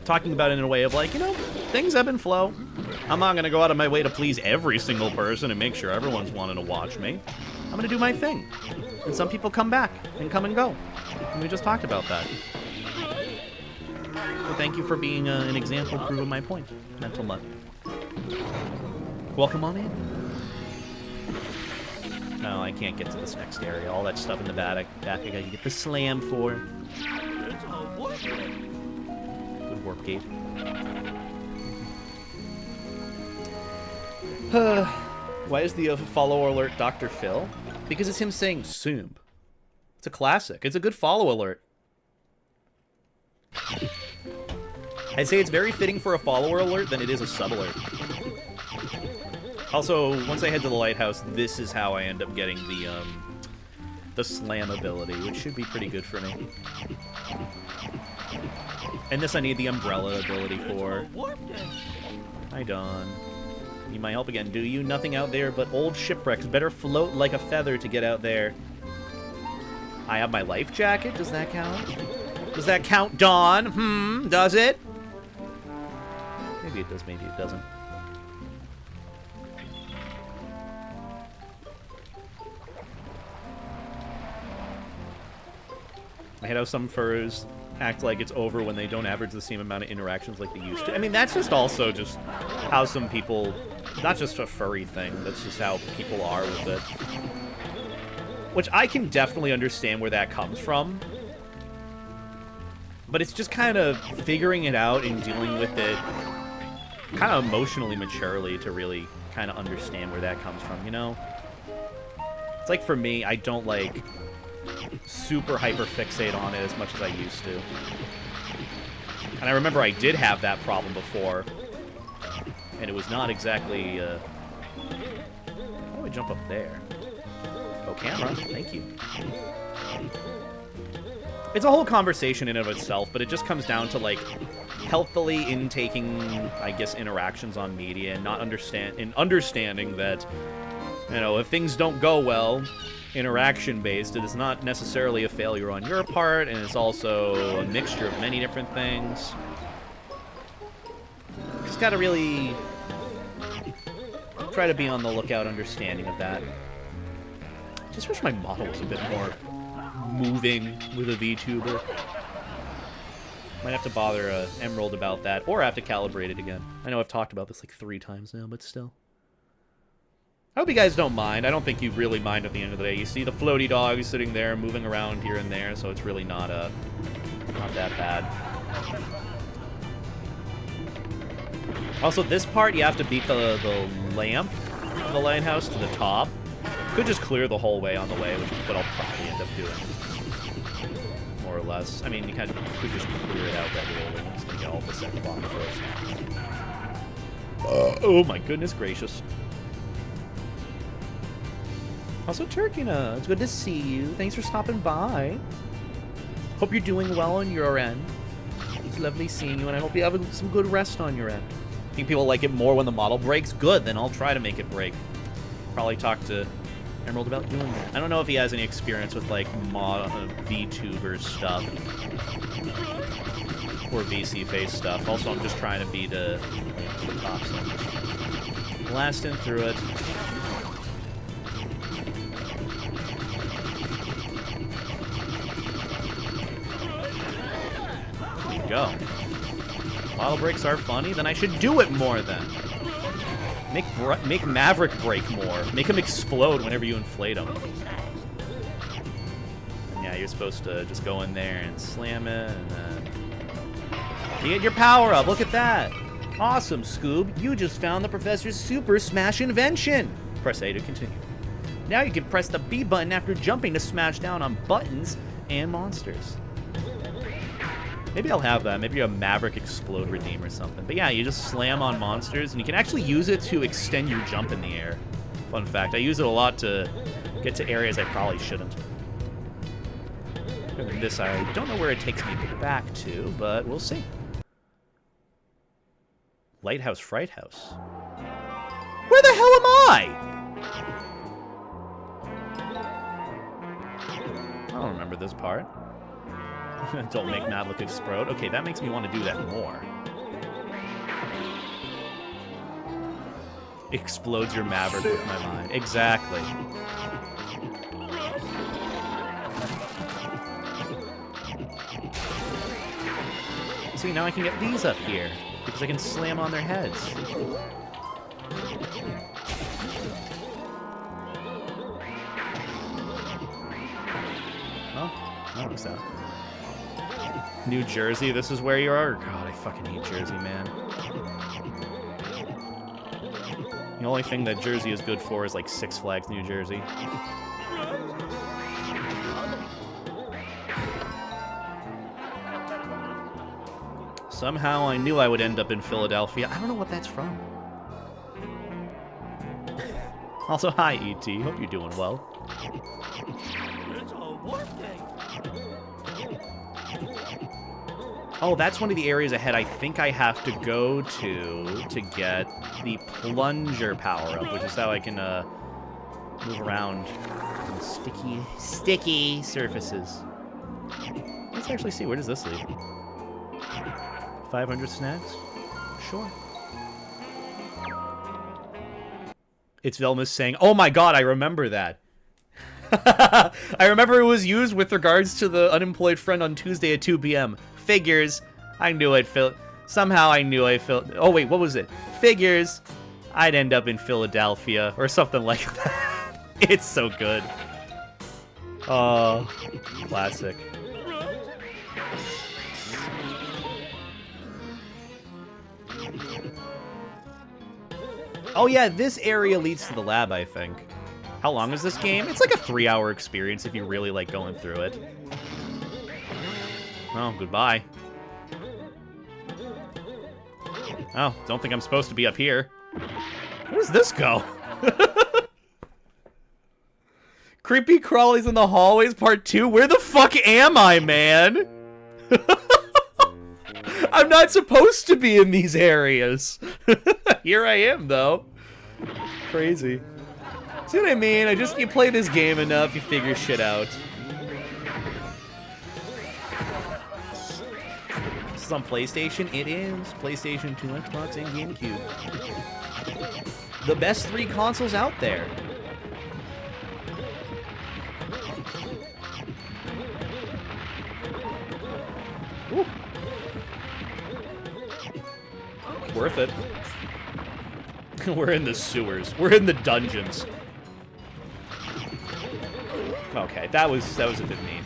talking about it in a way of, like, you know, things ebb and flow. I'm not going to go out of my way to please every single person and make sure everyone's wanting to watch me. I'm going to do my thing. And some people come back and come and go. And we just talked about that. So thank you for being an example proving my point, Mental Mutt. Welcome on in. No, I can't get to this next area. All that stuff in the back I gotta get the slam for. Good warp gate. Why is the follow alert Dr. Phil? Because it's him saying Soomb. It's a classic. It's a good follow alert. I'd say it's very fitting for a follower alert than it is a sub alert. Also, once I head to the lighthouse, this is how I end up getting the slam ability, which should be pretty good for me. And this I need the umbrella ability for. Hi, Dawn. Need my help again, do you? Nothing out there but old shipwrecks. Better float like a feather to get out there. I have my life jacket. Does that count? Does that count, Dawn? Does it? Maybe it does, maybe it doesn't. I hate how some furs act like it's over when they don't average the same amount of interactions like they used to. I mean, that's just also just how some people, not just a furry thing, that's just how people are with it. Which I can definitely understand where that comes from. But it's just kind of figuring it out and dealing with it kind of emotionally maturely to really kind of understand where that comes from, you know? It's like for me, I don't like super hyper fixate on it as much as I used to. And I remember I did have that problem before. And it was not exactly, how do I jump up there? Oh, camera, thank you. It's a whole conversation in and of itself, but it just comes down to, like, healthily intaking, I guess, interactions on media and not understanding that, you know, if things don't go well, interaction-based, it is not necessarily a failure on your part, and it's also a mixture of many different things. Just gotta really try to be on the lookout, understanding of that. Just wish my model was a bit more moving with a VTuber. Might have to bother Emerald about that, or have to calibrate it again. I know I've talked about this like 3 times now, but still. I hope you guys don't mind. I don't think you really mind at the end of the day. You see the floaty dog sitting there, moving around here and there, so it's really not that bad. Also, this part, you have to beat the lamp, the lighthouse, to the top. Could just clear the whole way on the way, which is what I'll probably end up doing. More or less. I mean, you kind of could just clear it out regularly. I'm just gonna get all the second block first. Oh my goodness gracious. Also, Turkina, it's good to see you. Thanks for stopping by. Hope you're doing well on your end. It's lovely seeing you, and I hope you have some good rest on your end. I think people like it more when the model breaks. Good, then I'll try to make it break. Probably talk to Emerald about doing that. I don't know if he has any experience with, like, VTuber stuff. Or VC face stuff. Also, I'm just trying to beat the top, so I'm just blasting through it. There you go. Model breaks are funny, then I should do it more then. Make Maverick break more. Make him explode whenever you inflate him. And yeah, you're supposed to just go in there and slam it, and then you get your power up. Look at that. Awesome, Scoob. You just found the professor's super smash invention. Press A to continue. Now you can press the B button after jumping to smash down on buttons and monsters. Maybe I'll have that. Maybe a Maverick Explode Redeem or something. But yeah, you just slam on monsters, and you can actually use it to extend your jump in the air. Fun fact. I use it a lot to get to areas I probably shouldn't. Other than this, I don't know where it takes me back to, but we'll see. Lighthouse Fright House. Where the hell am I? I don't remember this part. Don't make Maverick explode. Okay, that makes me want to do that more. Explodes your Maverick with my mind. Exactly. See, now I can get these up here, because I can slam on their heads. Well, that works out. New Jersey, this is where you are? God, I fucking hate Jersey, man. The only thing that Jersey is good for is, like, Six Flags New Jersey. Somehow I knew I would end up in Philadelphia. I don't know what that's from. Also, hi, E.T. Hope you're doing well. It's a Vortex. Oh, that's one of the areas ahead I think I have to go to get the plunger power-up, which is how I can move around on sticky surfaces. Let's actually see, where does this lead? 500 snacks? Sure. It's Velmus saying, oh my god, I remember that. I remember it was used with regards to the unemployed friend on Tuesday at 2 p.m. Figures. I knew I'd fill. Somehow I knew I filled. Oh wait, what was it? Figures. I'd end up in Philadelphia or something like that. It's so good. Oh, classic. Oh yeah, this area leads to the lab, I think. How long is this game? It's like a 3-hour experience if you really like going through it. Oh, goodbye. Oh, don't think I'm supposed to be up here. Where does this go? Creepy crawlies in the hallways part 2? Where the fuck am I, man? I'm not supposed to be in these areas. Here I am, though. Crazy. See what I mean? You play this game enough, you figure shit out. This is on PlayStation? It is. PlayStation 2, Xbox, and GameCube. The best 3 consoles out there. Ooh. Worth it. We're in the sewers. We're in the dungeons. Okay, that was a bit mean.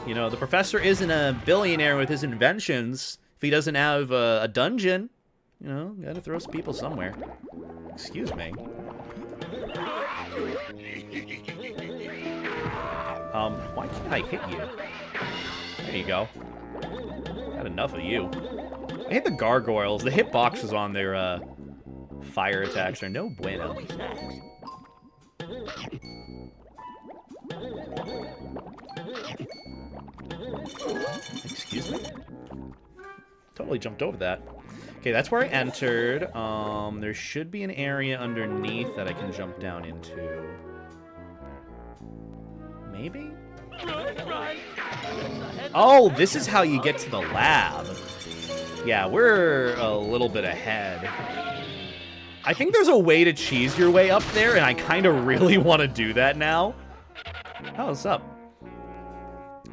You know, the professor isn't a billionaire with his inventions if he doesn't have a dungeon. You know, gotta throw some people somewhere. Excuse me. Why can't I hit you? There you go. Got enough of you. I hate the gargoyles. The hitboxes on their fire attacks are no bueno. Excuse me? Totally jumped over that. Okay, that's where I entered. There should be an area underneath that I can jump down into. Maybe? Oh, this is how you get to the lab. Yeah, we're a little bit ahead. I think there's a way to cheese your way up there, and I kind of really want to do that now. Oh, what's up?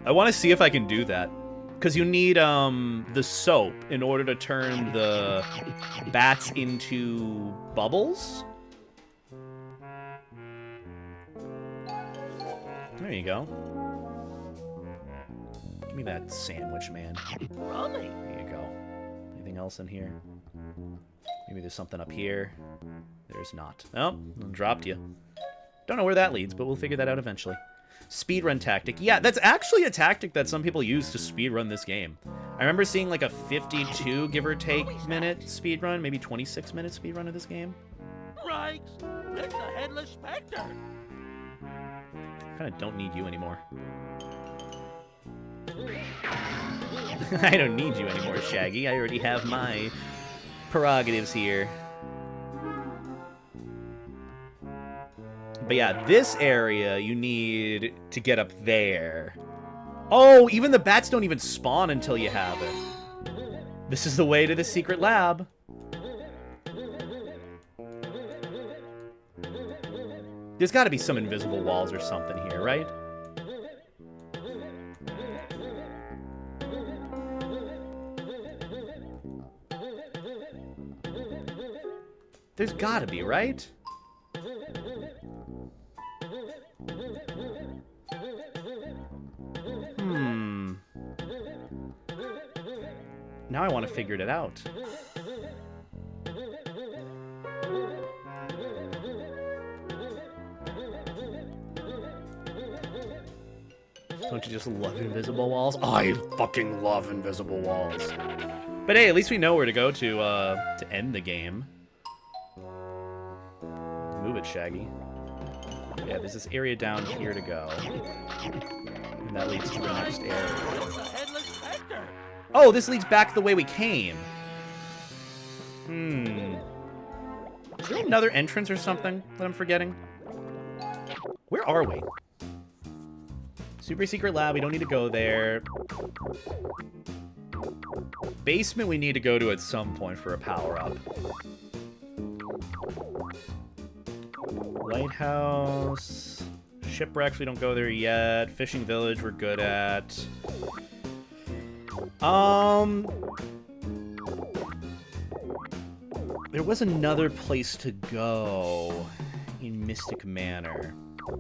I want to see if I can do that. Because you need the soap in order to turn the bats into bubbles. There you go. Give me that sandwich, man. There you go. Anything else in here? Maybe there's something up here. There's not. Oh, dropped you. Don't know where that leads, but we'll figure that out eventually. Speedrun tactic. Yeah, that's actually a tactic that some people use to speedrun this game. I remember seeing like a 52, give or take, minute speedrun, maybe 26-minute speedrun of this game. Right. It's a headless specter. I kind of don't need you anymore. I don't need you anymore, Shaggy. I already have my prerogatives here. But yeah, this area you need to get up there. Oh, even the bats don't even spawn until you have it. This is the way to the secret lab. There's got to be some invisible walls or something here, right? There's got to be, right? Now I want to figure it out. Don't you just love invisible walls? I fucking love invisible walls. But hey, at least we know where to go to end the game. Move it, Shaggy. Yeah, there's this area down here to go. And that leads to the next area. Oh, this leads back the way we came. Is there another entrance or something that I'm forgetting? Where are we? Super secret lab, we don't need to go there. Basement we need to go to at some point for a power-up. Lighthouse. Shipwrecks, we don't go there yet. Fishing village, we're good at. There was another place to go in Mystic Manor.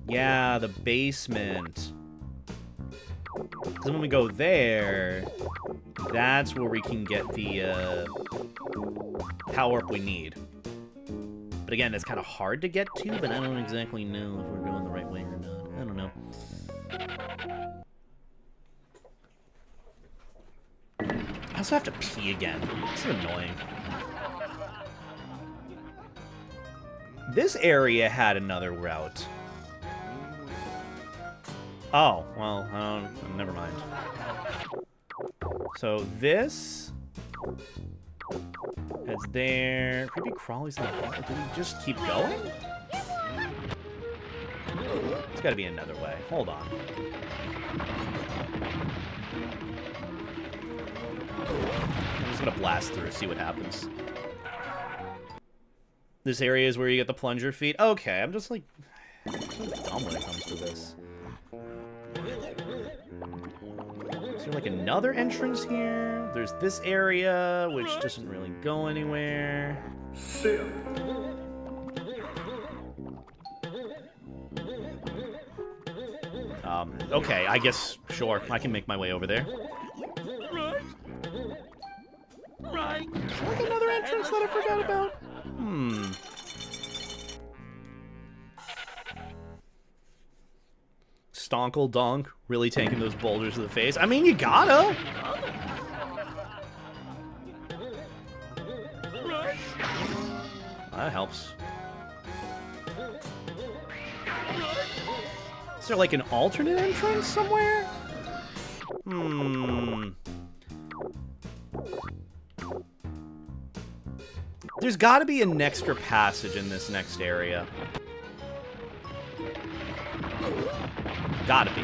Yeah, the basement. Because when we go there, that's where we can get the power-up we need. But again, it's kind of hard to get to, but I don't exactly know if we're going the right way or not. I don't know. I also have to pee again. This is annoying. This area had another route. Oh, well, never mind. So this heads there. Creepy crawlies in the water. Do we just keep going? There's got to be another way. Hold on. I'm just gonna blast through, see what happens. This area is where you get the plunger feet. Okay, I'm just like so dumb when it comes to this. Is there like another entrance here? There's this area, which doesn't really go anywhere. Okay, I guess, sure, I can make my way over there. Right. Is there like another entrance that I forgot about? Stonkle Donk really taking those boulders to the face. I mean, you gotta. That helps. Is there like an alternate entrance somewhere? There's gotta be an extra passage in this next area. Gotta be.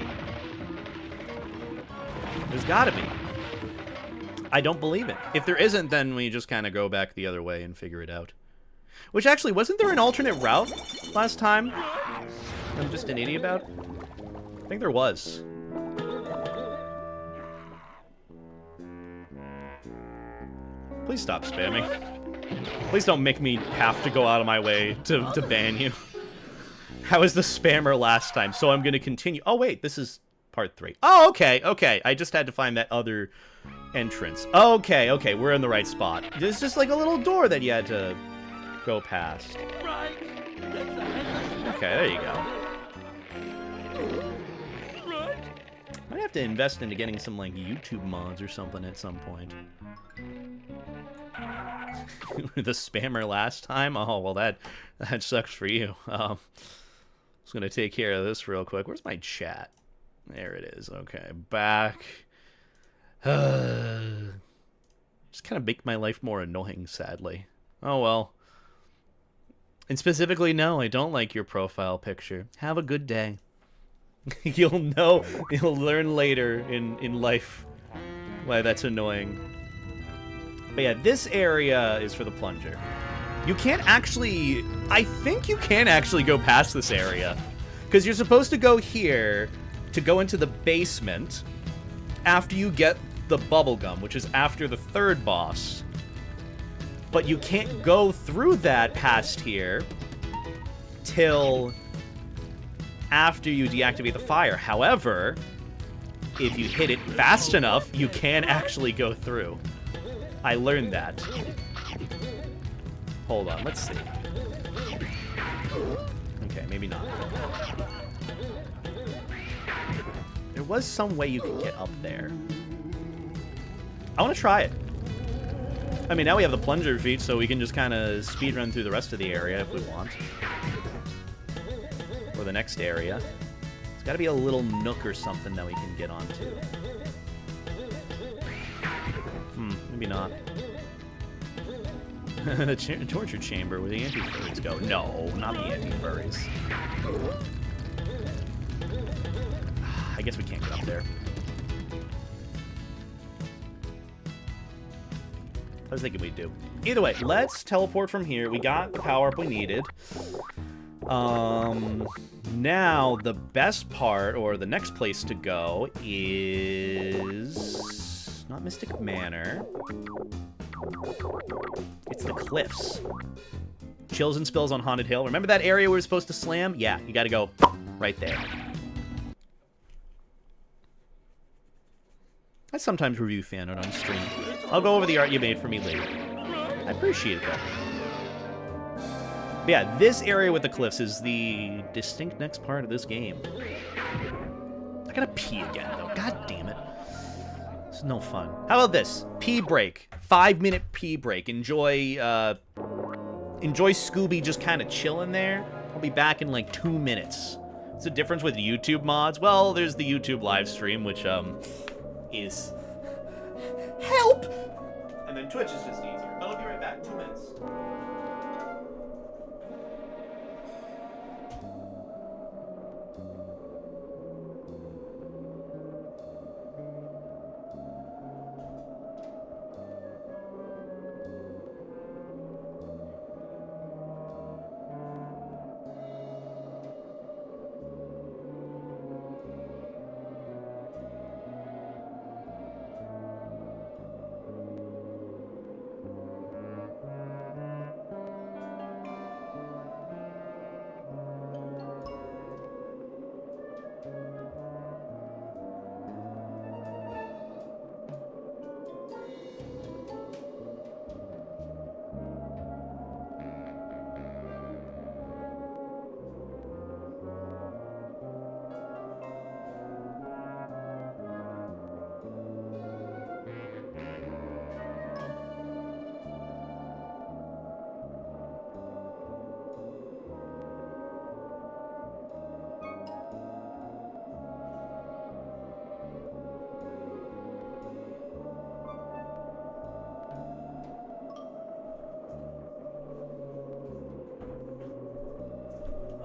There's gotta be. I don't believe it. If there isn't, then we just kind of go back the other way and figure it out. Which actually, wasn't there an alternate route last time? I'm just an idiot about? I think there was. Please stop spamming. Please don't make me have to go out of my way to ban you. How was the spammer last time? So I'm going to continue. Oh, wait, this is part 3. Oh, okay, okay. I just had to find that other entrance. Okay, okay, we're in the right spot. There's just like a little door that you had to go past. Right. Okay, there you go. Right. Might have to invest into getting some like YouTube mods or something at some point. The spammer last time? Oh, well, that sucks for you. I was going to take care of this real quick. Where's my chat? There it is. Okay, back. Just kind of make my life more annoying, sadly. Oh, well. And specifically, no, I don't like your profile picture. Have a good day. You'll know, you'll learn later in life why that's annoying. But yeah, this area is for the plunger. You can't actually... I think you can actually go past this area. Because you're supposed to go here to go into the basement after you get the bubblegum, which is after the 3rd boss. But you can't go through that past here till after you deactivate the fire. However, if you hit it fast enough, you can actually go through. I learned that. Hold on, let's see. Okay, maybe not. There was some way you could get up there. I want to try it. I mean, now we have the plunger feet, so we can just kind of speedrun through the rest of the area if we want. Or the next area. There's got to be a little nook or something that we can get onto. Maybe not. The torture chamber where the anti-furries go. No, not the anti-furries. I guess we can't get up there. I was thinking we'd do. Either way, let's teleport from here. We got the power-up we needed. Now, the best part, or the next place to go, is... not Mystic Manor. It's the cliffs. Chills and Spills on Haunted Hill. Remember that area we were supposed to slam? Yeah, you gotta go right there. I sometimes review fan art on stream. I'll go over the art you made for me later. I appreciate that. But yeah, this area with the cliffs is the distinct next part of this game. I gotta pee again, though. God damn it. It's no fun. How about this? Pee break. 5-minute pee break. Enjoy Scooby just kind of chilling there. I'll be back in like 2 minutes. What's the difference with YouTube mods? Well, there's the YouTube live stream, which, is... help! And then Twitch is just easier. But I'll be right back. 2 minutes.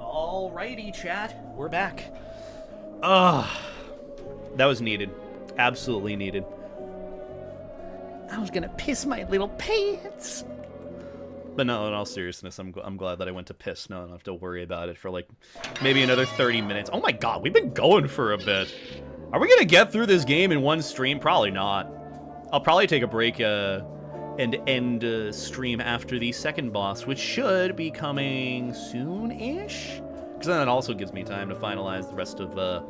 Alrighty, chat. We're back. That was needed. Absolutely needed. I was gonna piss my little pants. But no, in all seriousness, I'm glad that I went to piss. No, I don't have to worry about it for like maybe another 30 minutes. Oh my god, we've been going for a bit. Are we gonna get through this game in one stream? Probably not. I'll probably take a break and end stream after the second boss, which should be coming soon-ish. Because then it also gives me time to finalize the rest of the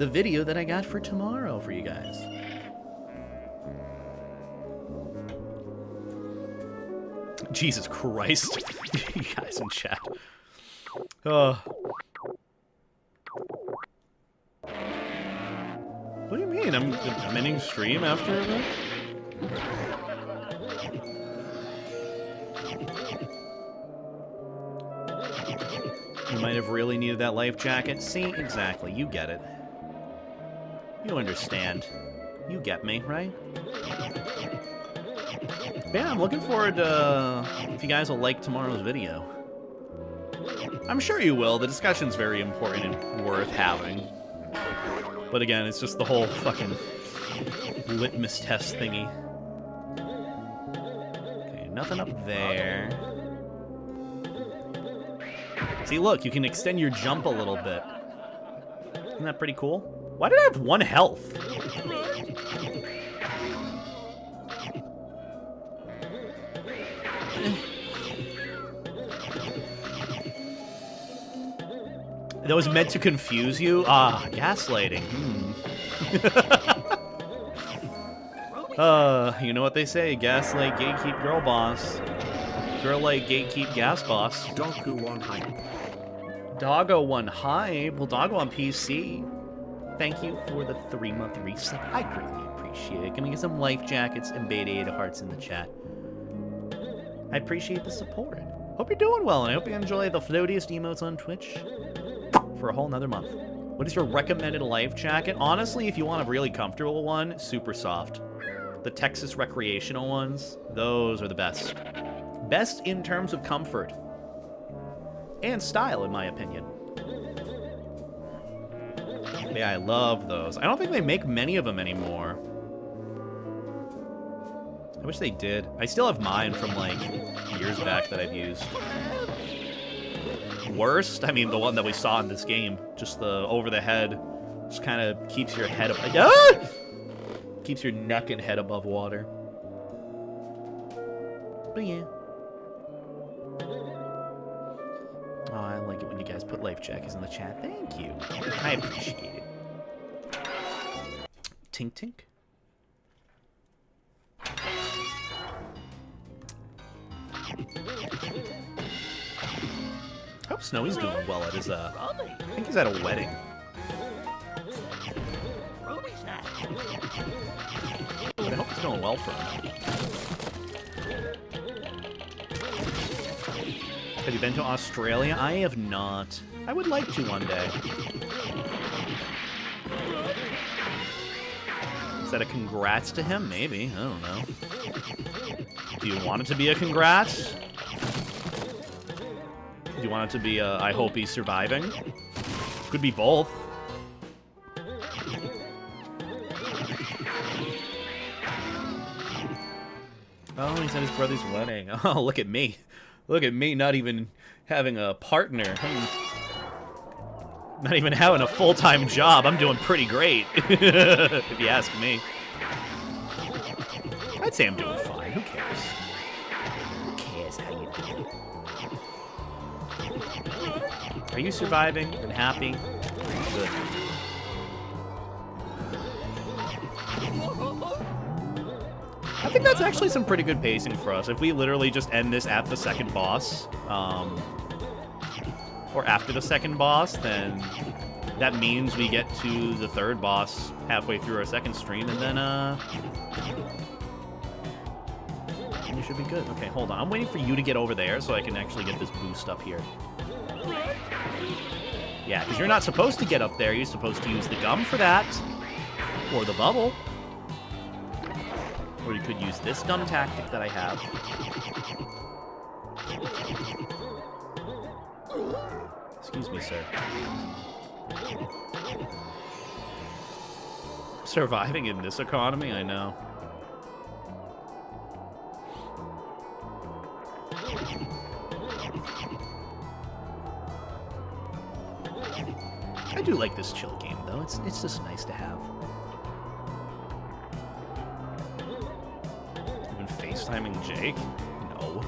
video that I got for tomorrow for you guys. Jesus Christ. You guys in chat. What do you mean? I'm ending stream after that? You might have really needed that life jacket. See? Exactly. You get it. You understand. You get me, right? But yeah, I'm looking forward to if you guys will like tomorrow's video. I'm sure you will. The discussion's very important and worth having. But again, it's just the whole fucking litmus test thingy. Okay, nothing up there. See, look, you can extend your jump a little bit. Isn't that pretty cool? Why did I have 1 health? That was meant to confuse you? Ah, gaslighting. You know what they say, gaslight, gatekeep, girl boss. Girl like, gatekeep, gas boss. Doggo one hype. Doggo one hype. Well, Doggo on PC. Thank you for the 3-month reset. I greatly appreciate it. Can we get some life jackets and beta hearts in the chat? I appreciate the support. Hope you're doing well, and I hope you enjoy the floatiest emotes on Twitch for a whole nother month. What is your recommended life jacket? Honestly, if you want a really comfortable one, Super Soft. The Texas recreational ones, those are the best. Best in terms of comfort. And style, in my opinion. Yeah, I love those. I don't think they make many of them anymore. I wish they did. I still have mine from, like, years back that I've used. Worst? I mean, the one that we saw in this game. Just the over-the-head. Just kind of keeps your head up. Ah! Keeps your neck and head above water. But yeah. Oh, I like it when you guys put life jackets in the chat. Thank you. I appreciate it. Tink tink. I hope Snowy's doing well at his, I think he's at a wedding. But I hope it's going well for him. Have you been to Australia? I have not. I would like to one day. Is that a congrats to him? Maybe. I don't know. Do you want it to be a congrats? Do you want it to be a I hope he's surviving? Could be both. Oh, he's at his brother's wedding. Oh, look at me. Look at me not even having a partner. Not even having a full-time job. I'm doing pretty great, if you ask me. I'd say I'm doing fine. Who cares? Who cares how you do? Are you surviving and happy? Good. I think that's actually some pretty good pacing for us. If we literally just end this at the second boss, or after the second boss, then that means we get to the third boss halfway through our second stream, and then, we should be good. Okay, hold on. I'm waiting for you to get over there so I can actually get this boost up here. Yeah, because you're not supposed to get up there. You're supposed to use the gum for that. Or the bubble. Or you could use this dumb tactic that I have. Excuse me, sir. Surviving in this economy? I know. I do like this chill game, though. It's just nice to have. FaceTiming Jake? No.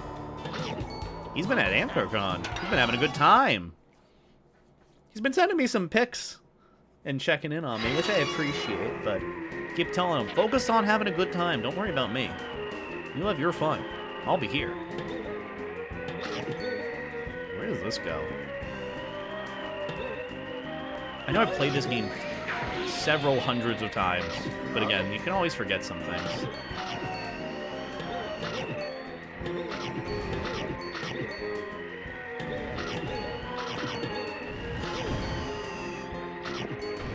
He's been at Anthrocon. He's been having a good time. He's been sending me some pics and checking in on me, which I appreciate, but keep telling him, focus on having a good time. Don't worry about me. You have your fun. I'll be here. Where does this go? I know I've played this game several hundreds of times, but again, you can always forget some things.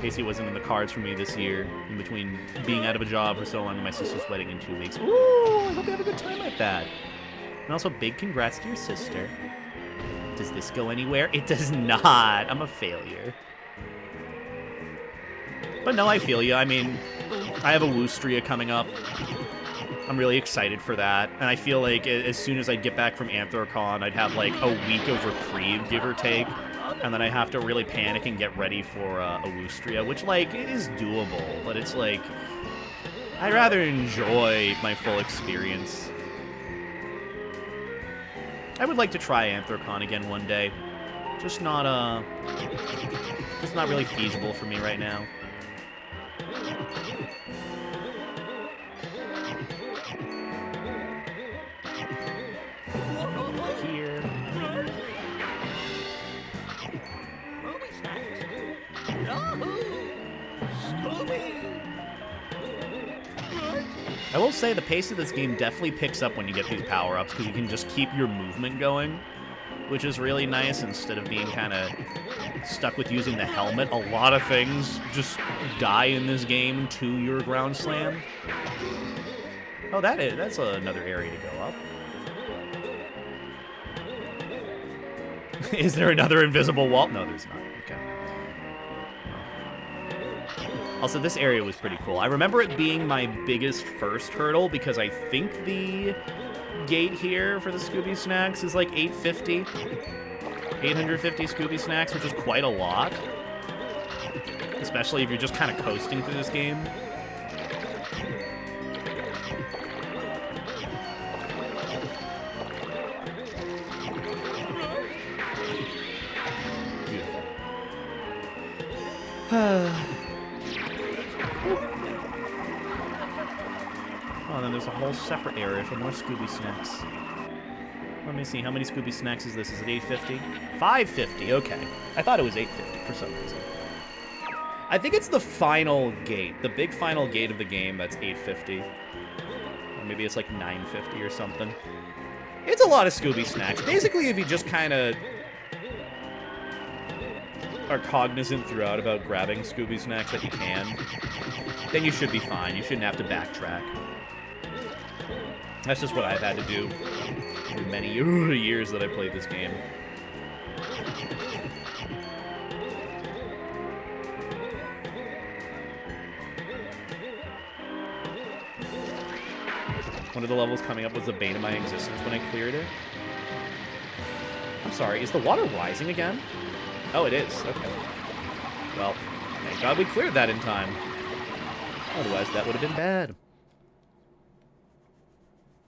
Casey wasn't in the cards for me this year, in between being out of a job for so long and my sister's wedding in 2 weeks. Ooh, I hope you have a good time at that. And also, big congrats to your sister. Does this go anywhere? It does not. I'm a failure. But no, I feel you. I mean, I have Awoostria coming up. I'm really excited for that. And I feel like as soon as I get back from Anthrocon, I'd have like a week of reprieve, give or take. And then I have to really panic and get ready for Awoostria, which, like, is doable. But it's like, I'd rather enjoy my full experience. I would like to try Anthrocon again one day. Just not really feasible for me right now. Here. I will say the pace of this game definitely picks up when you get these power-ups, because you can just keep your movement going, which is really nice instead of being kind of stuck with using the helmet. A lot of things just die in this game to your ground slam. Oh, that's another area to go up. Is there another invisible wall? No, there's not. Okay. Also, this area was pretty cool. I remember it being my biggest first hurdle because I think the gate here for the Scooby Snacks is like 850. 850 Scooby Snacks, which is quite a lot. Especially if you're just kind of coasting through this game. Beautiful. Oh, then there's a whole separate area for more Scooby Snacks. Let me see, how many Scooby Snacks is this? Is it 850? 550, okay. I thought it was 850 for some reason. I think it's the final gate, the big final gate of the game that's 850. Or maybe it's like 950 or something. It's a lot of Scooby Snacks. Basically, if you just kind of are cognizant throughout about grabbing Scooby Snacks that you can, then you should be fine. You shouldn't have to backtrack. That's just what I've had to do for many years that I played this game. One of the levels coming up was the bane of my existence when I cleared it. I'm sorry, is the water rising again? Oh, it is. Okay. Well, thank God we cleared that in time. Otherwise, that would have been bad.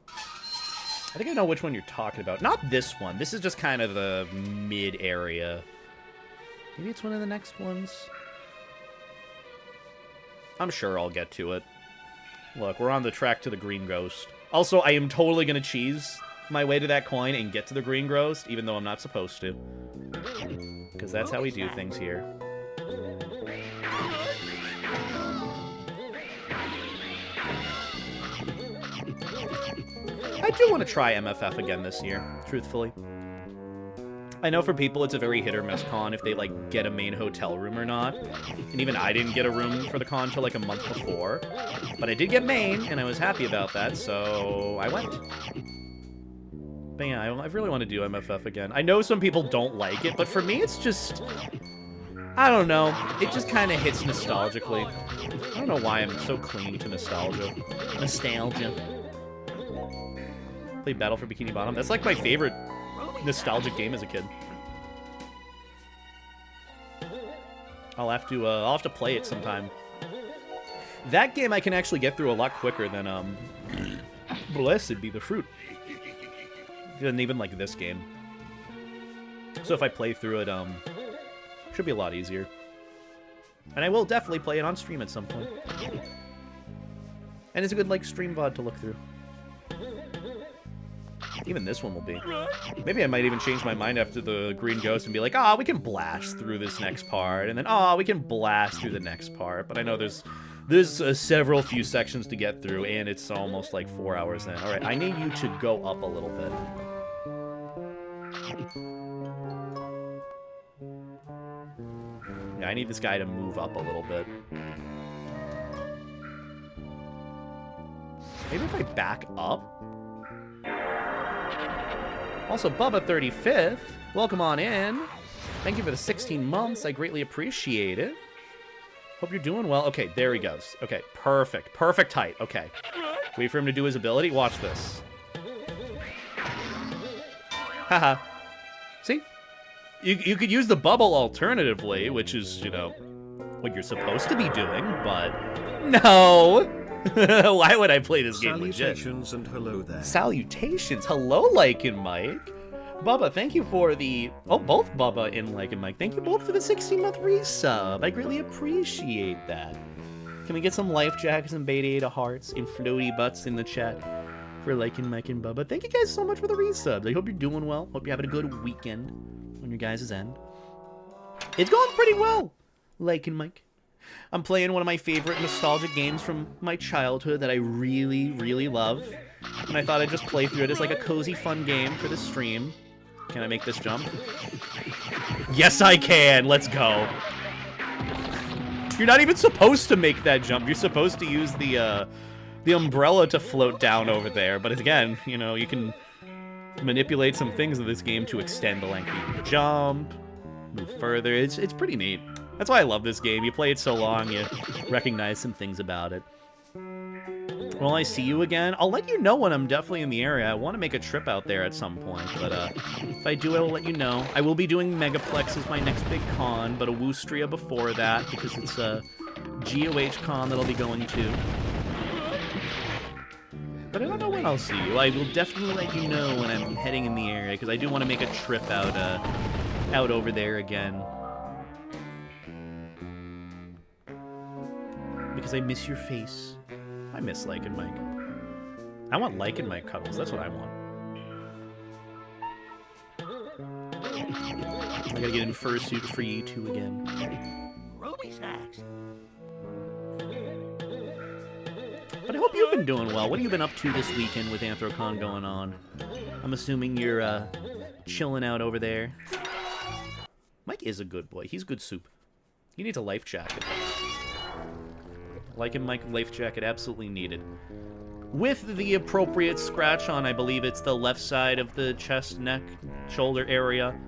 I think I know which one you're talking about. Not this one. This is just kind of the mid-area. Maybe it's one of the next ones. I'm sure I'll get to it. Look, we're on the track to the green ghost. Also, I am totally going to cheese my way to that coin and get to the green ghost, even though I'm not supposed to. Because that's how we do things here. I do want to try MFF again this year, truthfully. I know for people it's a very hit or miss con if they, like, get a main hotel room or not. And even I didn't get a room for the con until, like, a month before. But I did get main, and I was happy about that, so I went. But yeah, I really want to do MFF again. I know some people don't like it, but for me it's just... I don't know. It just kind of hits nostalgically. I don't know why I'm so clinging to nostalgia. Nostalgia. Played Battle for Bikini Bottom. That's like my favorite nostalgic game as a kid. I'll have to play it sometime. That game I can actually get through a lot quicker than Blessed Be the Fruit. Than even like this game. So if I play through it, should be a lot easier. And I will definitely play it on stream at some point. And it's a good like stream VOD to look through. Even this one will be. Maybe I might even change my mind after the Green Ghost and be like, we can blast through this next part, and then, we can blast through the next part. But I know there's several few sections to get through, and it's almost like 4 hours in. All right, I need you to go up a little bit. Yeah, I need this guy to move up a little bit. Maybe if I back up? Also, Bubba 35th, welcome on in. Thank you for the 16 months. I greatly appreciate it. Hope you're doing well. Okay, there he goes. Okay, perfect. Perfect height. Okay. Wait for him to do his ability. Watch this. Haha. See? You could use the bubble alternatively, which is, you know, what you're supposed to be doing, but no. Why would I play this game legit? Salutations and hello there. Salutations. Hello, Like and Mike. Bubba, thank you for the... Oh, both Bubba and Like and Mike. Thank you both for the 16-month resub. I greatly appreciate that. Can we get some life jackets and beta hearts and floaty butts in the chat for Like and Mike and Bubba? Thank you guys so much for the resubs. I hope you're doing well. Hope you're having a good weekend on your guys' end. It's going pretty well, Like and Mike. I'm playing one of my favorite nostalgic games from my childhood that I really, really love. And I thought I'd just play through it as like a cozy, fun game for the stream. Can I make this jump? Yes, I can! Let's go! You're not even supposed to make that jump. You're supposed to use the umbrella to float down over there. But again, you know, you can manipulate some things in this game to extend the length of your jump, move further. It's pretty neat. That's why I love this game. You play it so long, you recognize some things about it. Will I see you again? I'll let you know when I'm definitely in the area. I want to make a trip out there at some point, but if I do, I will let you know. I will be doing Megaplex as my next big con, but Awoostria before that, because it's a GOH con that I'll be going to. But I don't know when I'll see you. I will definitely let you know when I'm heading in the area, because I do want to make a trip out over there again. Because I miss your face. I miss Like and Mike. I want Like and Mike cuddles. That's what I want. I gotta get in fursuit for you two again. Ruby snacks. But I hope you've been doing well. What have you been up to this weekend with Anthrocon going on? I'm assuming you're chilling out over there. Mike is a good boy. He's good soup. He needs a life jacket. Like and Mike life jacket, absolutely needed. With the appropriate scratch on, I believe it's the left side of the chest, neck, shoulder area.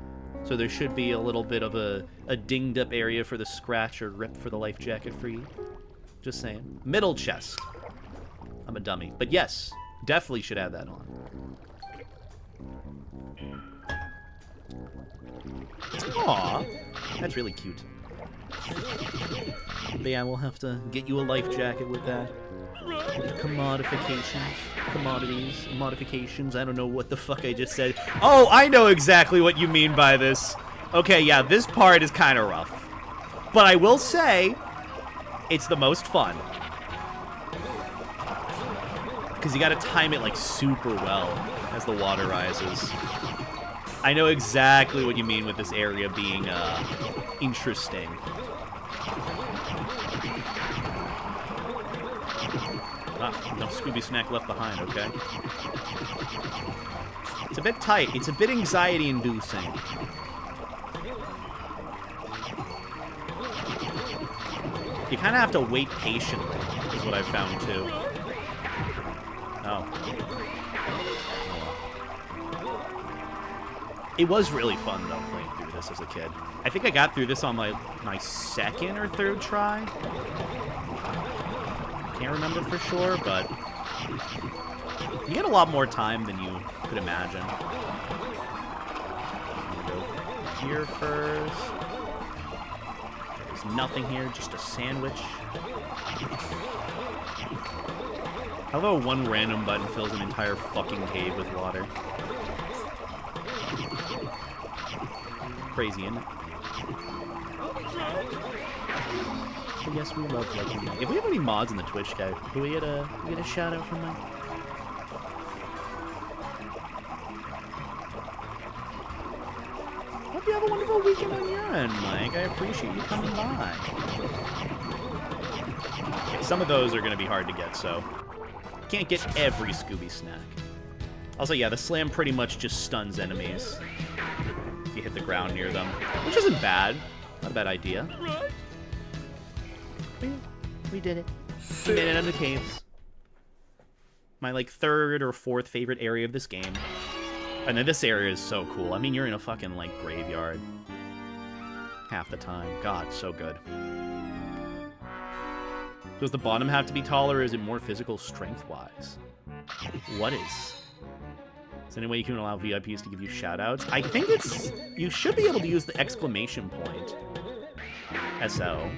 So there should be a little bit of a dinged up area for the scratch or rip for the life jacket for you. Just saying. Middle chest. I'm a dummy. But yes, definitely should have that on. Aww. That's really cute. But yeah, we'll have to get you a life jacket with that. With the modifications. I don't know what the fuck I just said. Oh, I know exactly what you mean by this. Okay, yeah, this part is kind of rough. But I will say, it's the most fun. Because you gotta time it, like, super well as the water rises. I know exactly what you mean with this area being, interesting. Ah, no Scooby snack left behind, okay? It's a bit tight. It's a bit anxiety-inducing. You kind of have to wait patiently, is what I've found, too. Oh. It was really fun, though, playing through this as a kid. I think I got through this on my second or third try. Can't remember for sure, but you get a lot more time than you could imagine. I'm gonna go here first. Okay, there's nothing here, just a sandwich. Although one random button fills an entire fucking cave with water. Crazy, isn't it? But yes, we love liking Mike. If we have any mods in the Twitch guy, can we get a shout out from Mike? Hope you have a wonderful weekend on your end, Mike. I appreciate you coming by. Okay, some of those are going to be hard to get, so can't get every Scooby snack. Also, yeah, the slam pretty much just stuns enemies if you hit the ground near them, which isn't bad. Not a bad idea. We did it. We made it out of the caves. My, like, third or fourth favorite area of this game. And then this area is so cool. I mean, you're in a fucking, like, graveyard. Half the time. God, so good. Does the bottom have to be taller, or is it more physical strength-wise? What is? Is there any way you can allow VIPs to give you shout-outs? I think it's... You should be able to use the exclamation point. SL.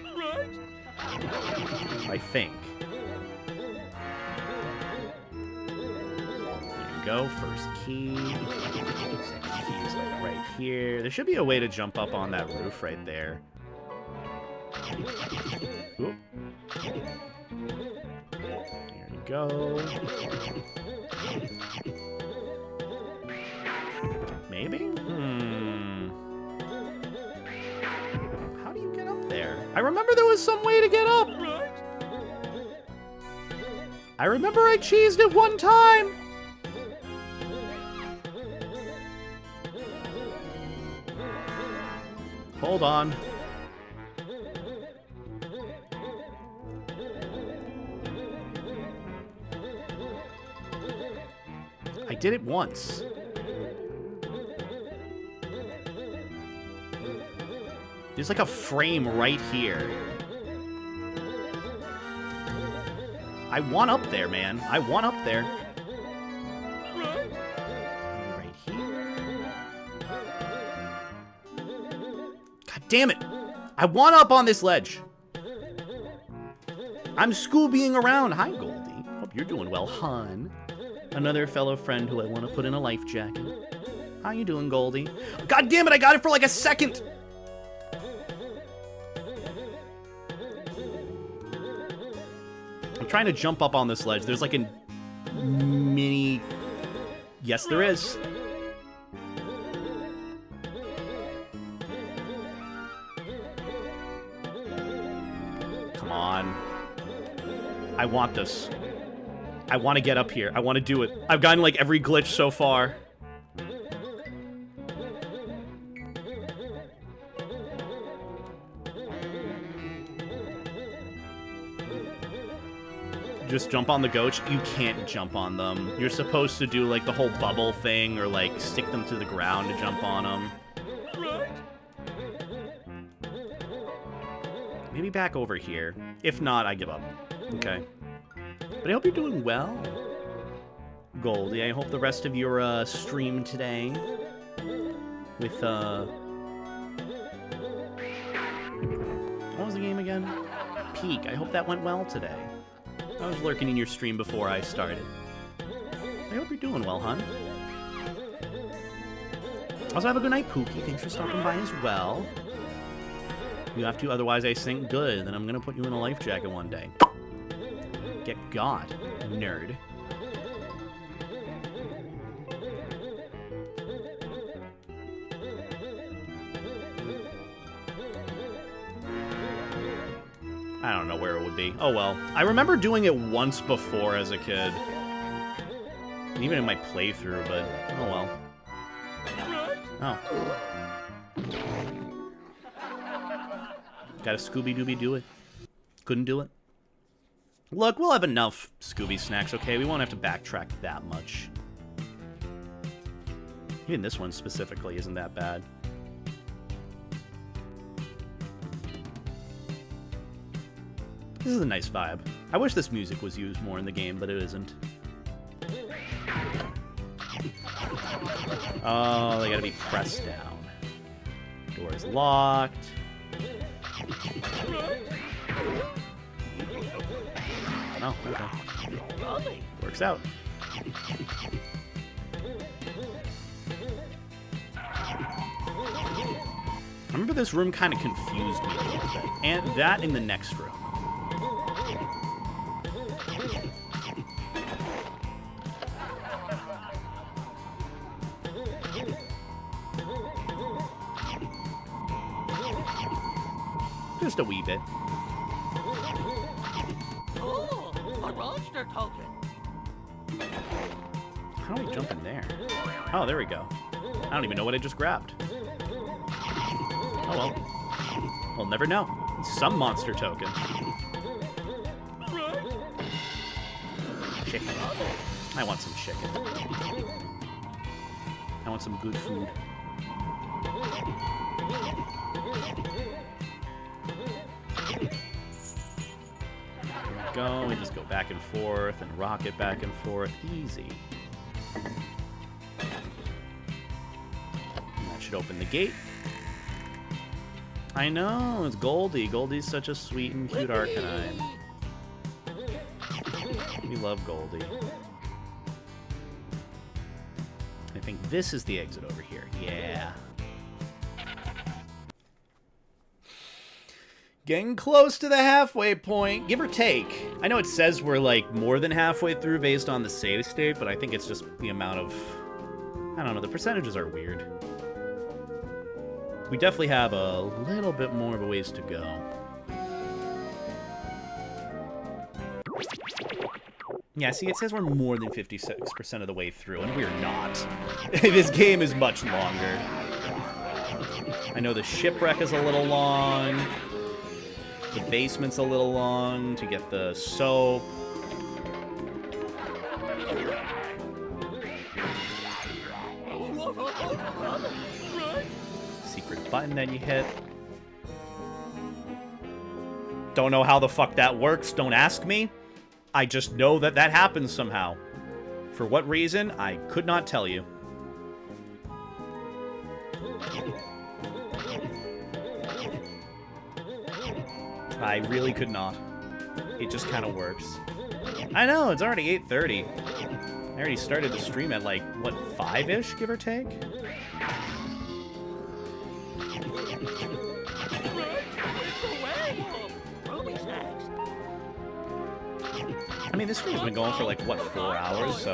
I think. There you go. First key. Second key is like right here. There should be a way to jump up on that roof right there. Oop. There you go. Maybe? How do you get up there? I remember there was some way to get up. I remember I cheesed it one time. Hold on. I did it once. There's like a frame right here. I want up there, man. I want up there. Right here. God damn it. I want up on this ledge. I'm Scoobying around. Hi, Goldie. Hope you're doing well, hon. Another fellow friend who I want to put in a life jacket. How you doing, Goldie? God damn it, I got it for like a second! I'm trying to jump up on this ledge. There's like a mini... Yes, there is. Come on. I want this. I want to get up here. I want to do it. I've gotten like every glitch so far. Just jump on the goats. You can't jump on them. You're supposed to do like the whole bubble thing or like stick them to the ground to jump on them. Maybe back over here. If not, I give up. Okay. But I hope you're doing well, Goldie. I hope the rest of your stream today with what was the game again? Peak. I hope that went well today. I was lurking in your stream before I started. I hope you're doing well, hon. Also, have a good night, Pookie. Thanks for stopping by as well. You have to, otherwise I think good. Then I'm gonna put you in a life jacket one day. Get God, nerd. I don't know where it would be. Oh well. I remember doing it once before as a kid. Even in my playthrough, but oh well. Oh. Got a Scooby-Dooby do it. Couldn't do it. Look, we'll have enough Scooby snacks, okay? We won't have to backtrack that much. Even this one specifically isn't that bad. This is a nice vibe. I wish this music was used more in the game, but it isn't. Oh, they gotta be pressed down. Door is locked. Oh, okay. Works out. I remember this room kind of confused me a little bit. And that in the next room. Just a wee bit. A monster token. How do we jump in there? Oh, there we go. I don't even know what I just grabbed. Oh well. We'll never know. Some monster token. Chicken. I want some chicken. I want some good food. Go, we just go back and forth and rocket back and forth. Easy. And that should open the gate. I know, it's Goldie. Goldie's such a sweet and cute arcanine. We love Goldie. I think this is the exit over here. Yeah. Getting close to the halfway point, give or take. I know it says we're like more than halfway through based on the save state, but I think it's just the amount of, I don't know, the percentages are weird. We definitely have a little bit more of a ways to go. Yeah, see, it says we're more than 56% of the way through, and we're not. This game is much longer. I know the shipwreck is a little long. The basement's a little long to get the soap. Secret button that you hit. Don't know how the fuck that works. Don't ask me. I just know that that happens somehow. For what reason, I could not tell you. I really could not. It just kind of works. I know, it's already 8:30. I already started the stream at like, what, 5-ish, give or take? I mean, this stream's been going for like, what, 4 hours, so...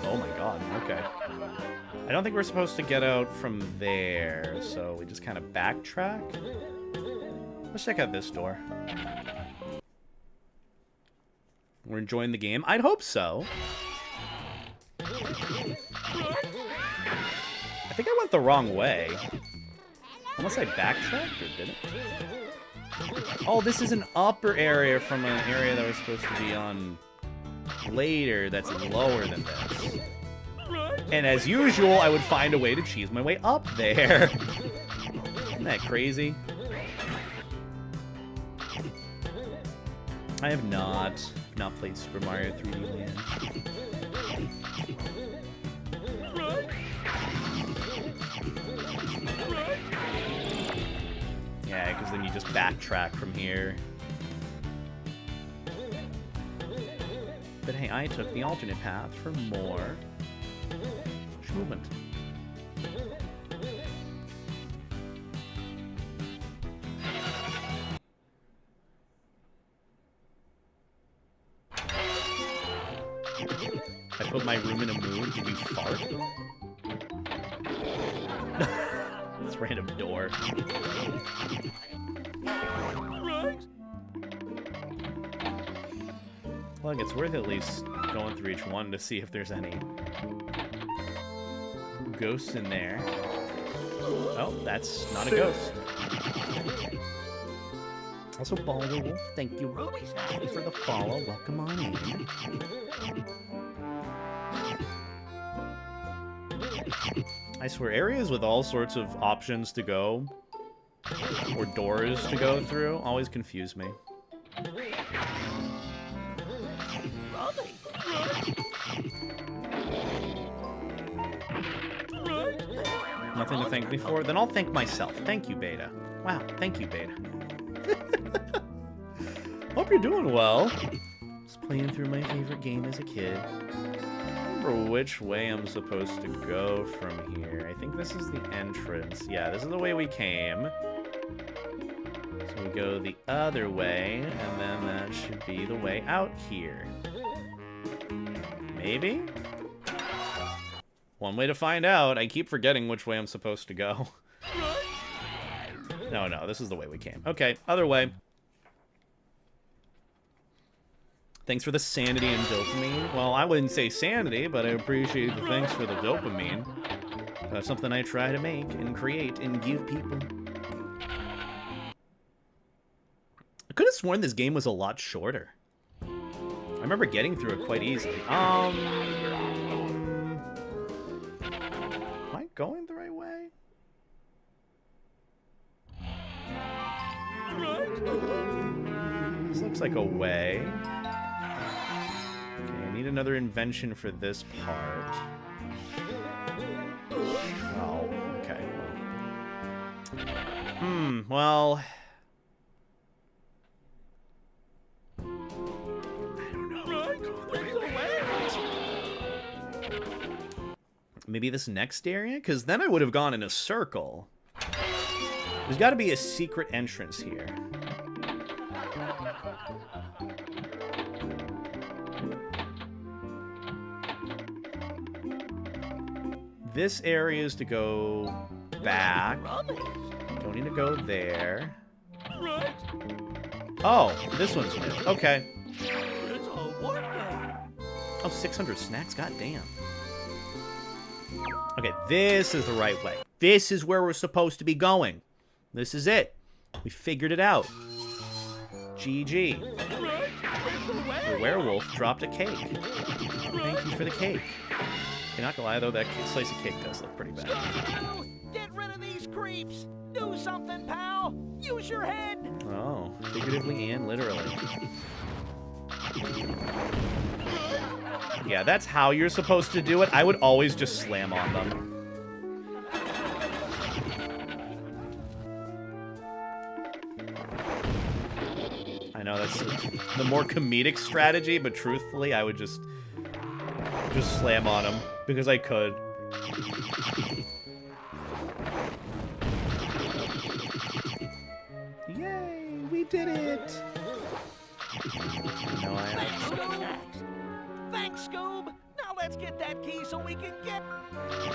Oh my god, okay. I don't think we're supposed to get out from there, so we just kind of backtrack. Let's check out this door. We're enjoying the game? I'd hope so. I think I went the wrong way. Unless I backtracked, or didn't? Oh, this is an upper area from an area that we're supposed to be on later that's lower than this. And as usual, I would find a way to cheese my way up there. Isn't that crazy? I have not played Super Mario 3D Land. Yeah, because then you just backtrack from here. But hey, I took the alternate path for more movement. I put my room in a mood. Did you fart? This random door. Look, it's worth at least going through each one to see if there's any ghosts in there. Oh, that's not a ghost. Also, Balder Wolf, thank you for the follow. Welcome on in. I swear, areas with all sorts of options to go, or doors to go through, always confuse me. Nothing to thank me for? Then I'll thank myself. Thank you, Beta. Wow, thank you, Beta. Hope you're doing well. Just playing through my favorite game as a kid. I don't remember which way I'm supposed to go from here. I think this is the entrance. Yeah, this is the way we came. So we go the other way, and then that should be the way out here. Maybe? One way to find out. I keep forgetting which way I'm supposed to go. No, this is the way we came. Okay, other way. Thanks for the sanity and dopamine. Well, I wouldn't say sanity, but I appreciate the thanks for the dopamine. That's something I try to make and create and give people. I could have sworn this game was a lot shorter. I remember getting through it quite easily. Am I going the right way? This looks like a way. Okay, I need another invention for this part. Oh, okay. Well... Maybe this next area? Because then I would have gone in a circle. There's got to be a secret entrance here. This area is to go back. Don't need to go there. Oh, this one's new. Okay. Oh, 600 snacks? God damn. Okay, this is the right way. This is where we're supposed to be going. This is it. We figured it out. GG. The werewolf dropped a cake. Thank you for the cake. You're not gonna lie though, that slice of cake does look pretty bad. Scooby-Doo, get rid of these creeps. Do something, pal. Use your head. Oh, figuratively and literally. Yeah, that's how you're supposed to do it. I would always just slam on them. I know that's the more comedic strategy, but truthfully, I would just slam on them because I could. Yay, we did it! No, Thanks, Scoob. Now let's get that key so we can get...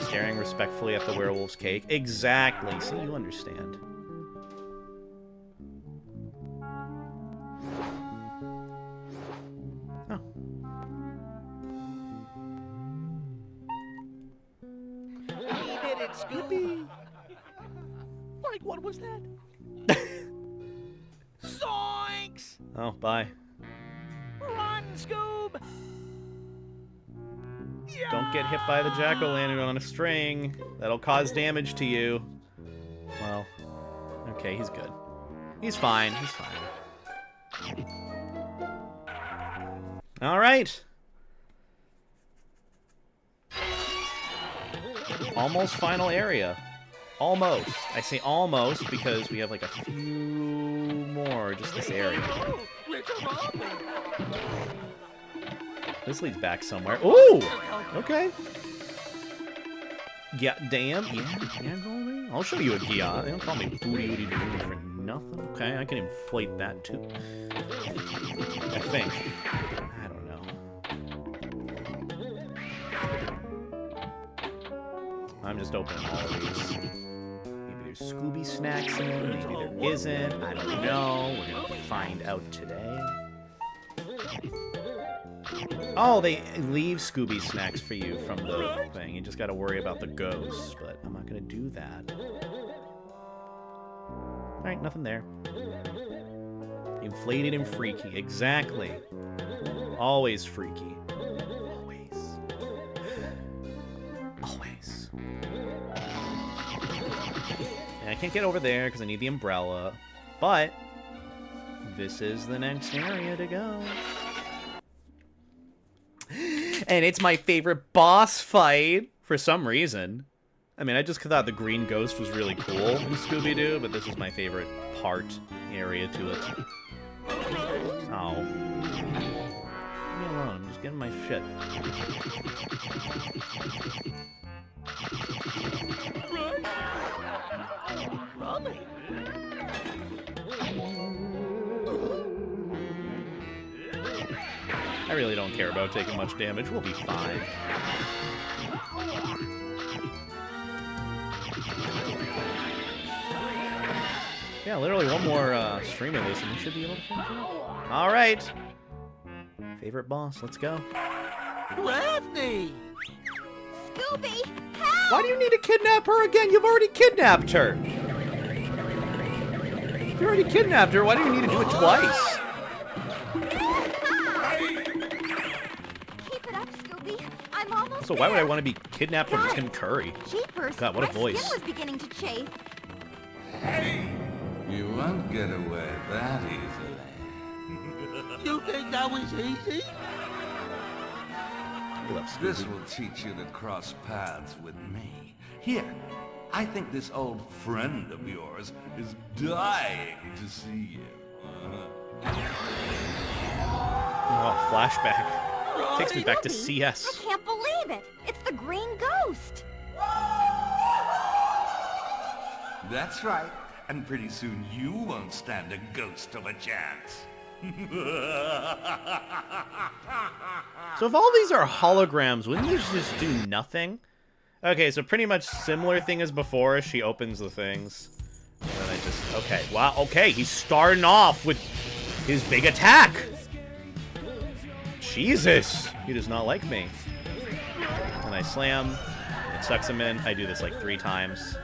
Staring respectfully at the werewolf's cake. Exactly. See, you understand. Oh. We did it, Scooby. Like, what was that? Zoinks! Oh, bye. Run, Scoob! Don't get hit by the jack-o'-lantern on a string. That'll cause damage to you. Well, okay, he's good. He's fine. He's fine. All right. Almost final area. Almost. I say almost because we have like a few more just this area. This leads back somewhere. Ooh! Okay. Yeah, damn. Yeah, go me. I'll show you a Gia. They don't call me booty booty booty for nothing. Okay, I can inflate that too. I think. I don't know. I'm just opening all of these. Maybe there's Scooby snacks in them. Maybe there isn't. I don't know. We're gonna find out today. Oh, they leave Scooby snacks for you from the thing. You just gotta worry about the ghosts, but I'm not gonna do that. Alright, nothing there. Inflated and freaky. Exactly. Always freaky. Always. Always. And I can't get over there because I need the umbrella, but this is the next area to go. And it's my favorite boss fight for some reason. I mean, I just thought the green ghost was really cool in Scooby-Doo, but this is my favorite area to it. Oh. Leave me alone. I'm just getting my shit. Rummy. I really don't care about taking much damage. We'll be fine. Yeah, literally one more stream of this and we should be able to finish it. All right. Favorite boss. Let's go. Daphne! Scooby, help! Why do you need to kidnap her again? You've already kidnapped her. You already kidnapped her. Why do you need to do it twice? Keep it up, Scooby. I'm almost So why would I there. want to be kidnapped from Tim Curry? Jeepers, God, what a my voice. skin was beginning to chafe. You won't get away that easily. You think that was easy? I love This Scooby. will teach you to cross paths with me. Here, I think this old friend of yours is dying to see you. Oh, flashback. Takes me back to I CS. can't believe it. It's the green ghost. That's right. And pretty soon you won't stand a ghost of a chance. So if all these are holograms, wouldn't these just do nothing? Okay, so pretty much similar thing as before. She opens the things. And then I just... Okay, wow, okay. He's starting off with his big attack. Jesus. He does not like me. And I slam. It sucks him in. I do this like 3 times.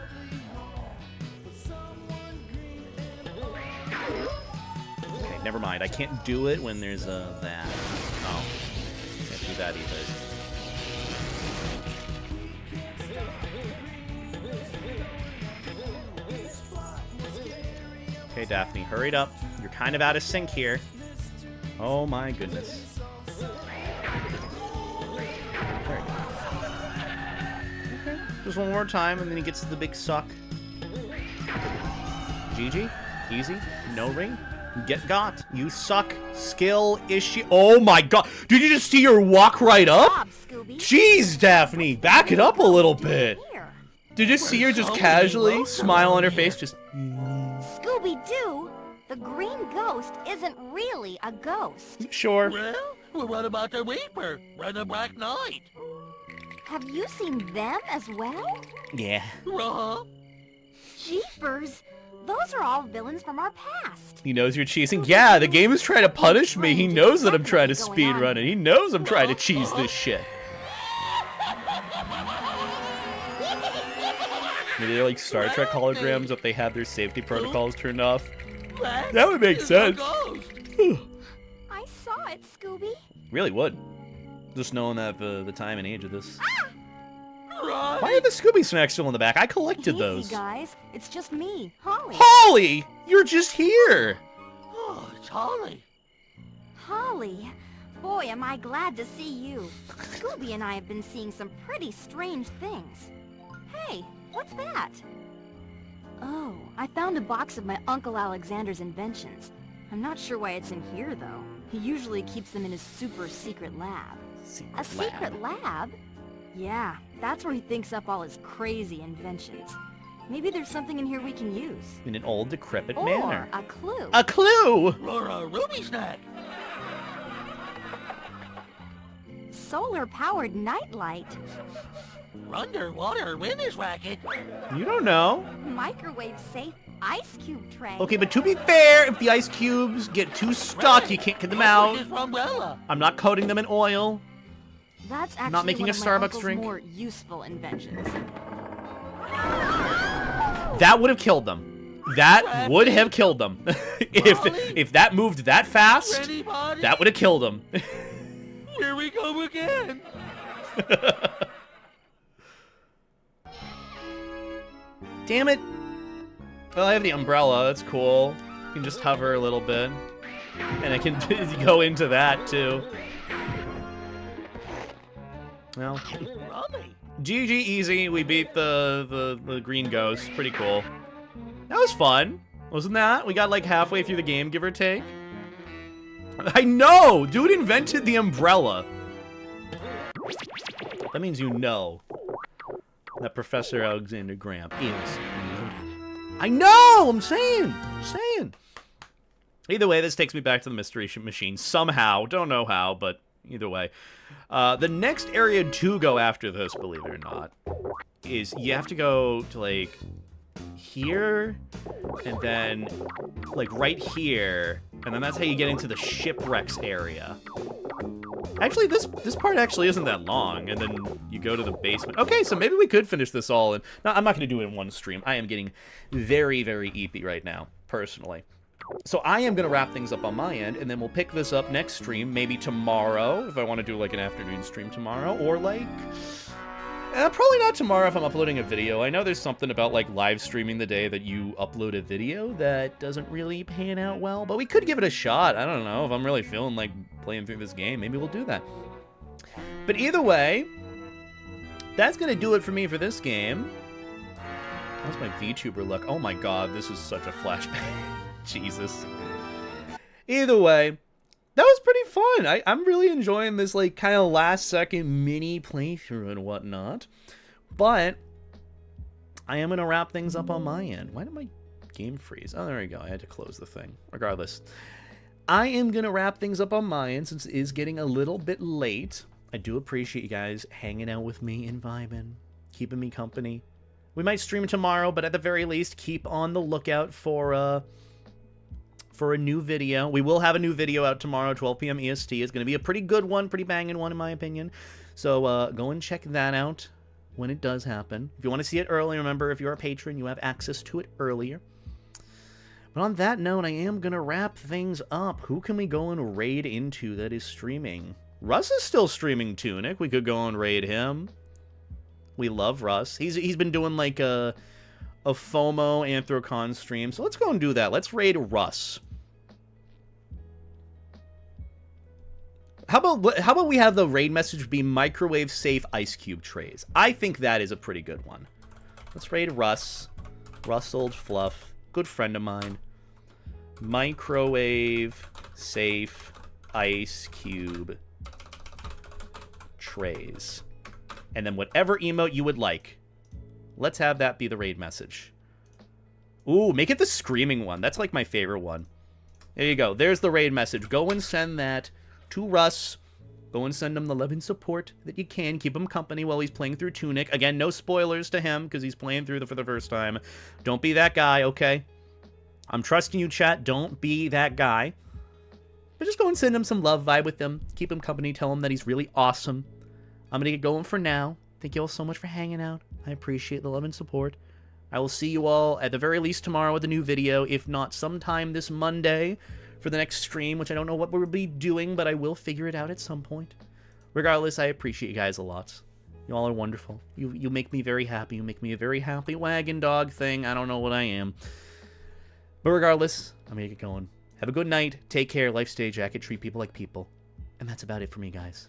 Okay, never mind. I can't do it when there's that. Oh. Can't do that either. Okay, Daphne, hurried up. You're kind of out of sync here. Oh my goodness. There you go. Okay, just one more time, and then he gets to the big suck. GG, easy, no ring. Get got. You suck. Skill issue. Oh my god. Did you just see her walk right up? Bob, Scooby. Jeez, Daphne. Back it up a little bit. Did you see her just casually smile on her face? Just. Scooby-Doo, the green ghost isn't really a ghost. Sure. Well, what about the Reaper and the Black Knight? Have you seen them as well? Yeah. Uh-huh. Jeepers. Those are all villains from our past. He knows you're cheesing. Yeah, the game is trying to punish me. He knows that I'm trying to speedrun it. He knows I'm trying to cheese this shit. Maybe they're like Star Trek holograms if they have their safety protocols turned off. That would make sense. I saw it, Scooby. Really would. Just knowing that the time and age of this. Right. Why are the Scooby snacks still in the back? I collected Easy, those. guys. It's just me, Holly. Holly! You're just here! Oh, it's Holly. Holly. Boy, am I glad to see you. Scooby and I have been seeing some pretty strange things. Hey, what's that? Oh, I found a box of my Uncle Alexander's inventions. I'm not sure why it's in here, though. He usually keeps them in his super secret lab. Secret lab? Yeah, that's where he thinks up all his crazy inventions. Maybe there's something in here we can use. In an old, decrepit Or manner. a clue. A clue! Or a Ruby Snack. Solar-powered nightlight. Underwater winner's racket. You don't know. Microwave-safe ice cube tray. Okay, but to be fair, if the ice cubes get too stuck, you can't get them out. His umbrella. I'm not coating them in oil. That's actually Not making one a of my Starbucks uncle's drink. more useful inventions. That would have killed them. That would have killed them. if that moved that fast, Anybody? that would have killed them. Here we go again. Damn it. Well, I have the umbrella. That's cool. You can just hover a little bit. And I can go into that, too. Well, GG easy. We beat the green ghost. Pretty cool. That was fun. Wasn't that? We got like halfway through the game, give or take. I know! Dude invented the umbrella. That means you know that Professor Alexander Graham is loaded. I know! I'm saying! Either way, this takes me back to the mystery machine somehow. Don't know how, but either way. The next area to go after this, believe it or not, is you have to go to, like, here, and then, like, right here, and then that's how you get into the shipwrecks area. Actually, this part actually isn't that long, and then you go to the basement. Okay, so maybe we could finish this all in... No, I'm not going to do it in one stream. I am getting very, very eepy right now, personally. So I am going to wrap things up on my end, and then we'll pick this up next stream, maybe tomorrow, if I want to do, like, an afternoon stream tomorrow, or, like... probably not tomorrow if I'm uploading a video. I know there's something about, like, live streaming the day that you upload a video that doesn't really pan out well, but we could give it a shot. I don't know. If I'm really feeling like playing through this game, maybe we'll do that. But either way, that's going to do it for me for this game. How's my VTuber look? Oh my god, this is such a flashback. Jesus. Either way, that was pretty fun. I'm really enjoying this, like, kind of last-second mini playthrough and whatnot. But I am going to wrap things up on my end. Why did my game freeze? Oh, there we go. I had to close the thing. Regardless, I am going to wrap things up on my end since it is getting a little bit late. I do appreciate you guys hanging out with me and vibing, keeping me company. We might stream tomorrow, but at the very least, keep on the lookout for a new video. We will have a new video out tomorrow, 12 p.m. EST. It's going to be a pretty good one, pretty banging one in my opinion. So go and check that out when it does happen. If you want to see it early, remember, if you're a patron, you have access to it earlier. But on that note, I am going to wrap things up. Who can we go and raid into that is streaming? Russ is still streaming Tunic. We could go and raid him. We love Russ. He's been doing like a FOMO Anthrocon stream. So let's go and do that. Let's raid Russ. How about we have the raid message be microwave safe ice cube trays? I think that is a pretty good one. Let's raid Russ. Russ Old Fluff. Good friend of mine. Microwave safe ice cube trays. And then whatever emote you would like. Let's have that be the raid message. Ooh, make it the screaming one. That's like my favorite one. There you go. There's the raid message. Go and send that to Russ. Go and send him the love and support that you can. Keep him company while he's playing through Tunic. Again, no spoilers to him because he's playing through for the first time. Don't be that guy, okay? I'm trusting you, chat. Don't be that guy. But just go and send him some love vibe with him. Keep him company. Tell him that he's really awesome. I'm going to get going for now. Thank you all so much for hanging out. I appreciate the love and support. I will see you all at the very least tomorrow with a new video, if not sometime this Monday for the next stream, which I don't know what we'll be doing, but I will figure it out at some point. Regardless, I appreciate you guys a lot. You all are wonderful. You make me very happy. You make me a very happy wagon dog thing. I don't know what I am. But regardless, I'm going to get going. Have a good night. Take care. Life stay jacket. Treat people like people. And that's about it for me, guys.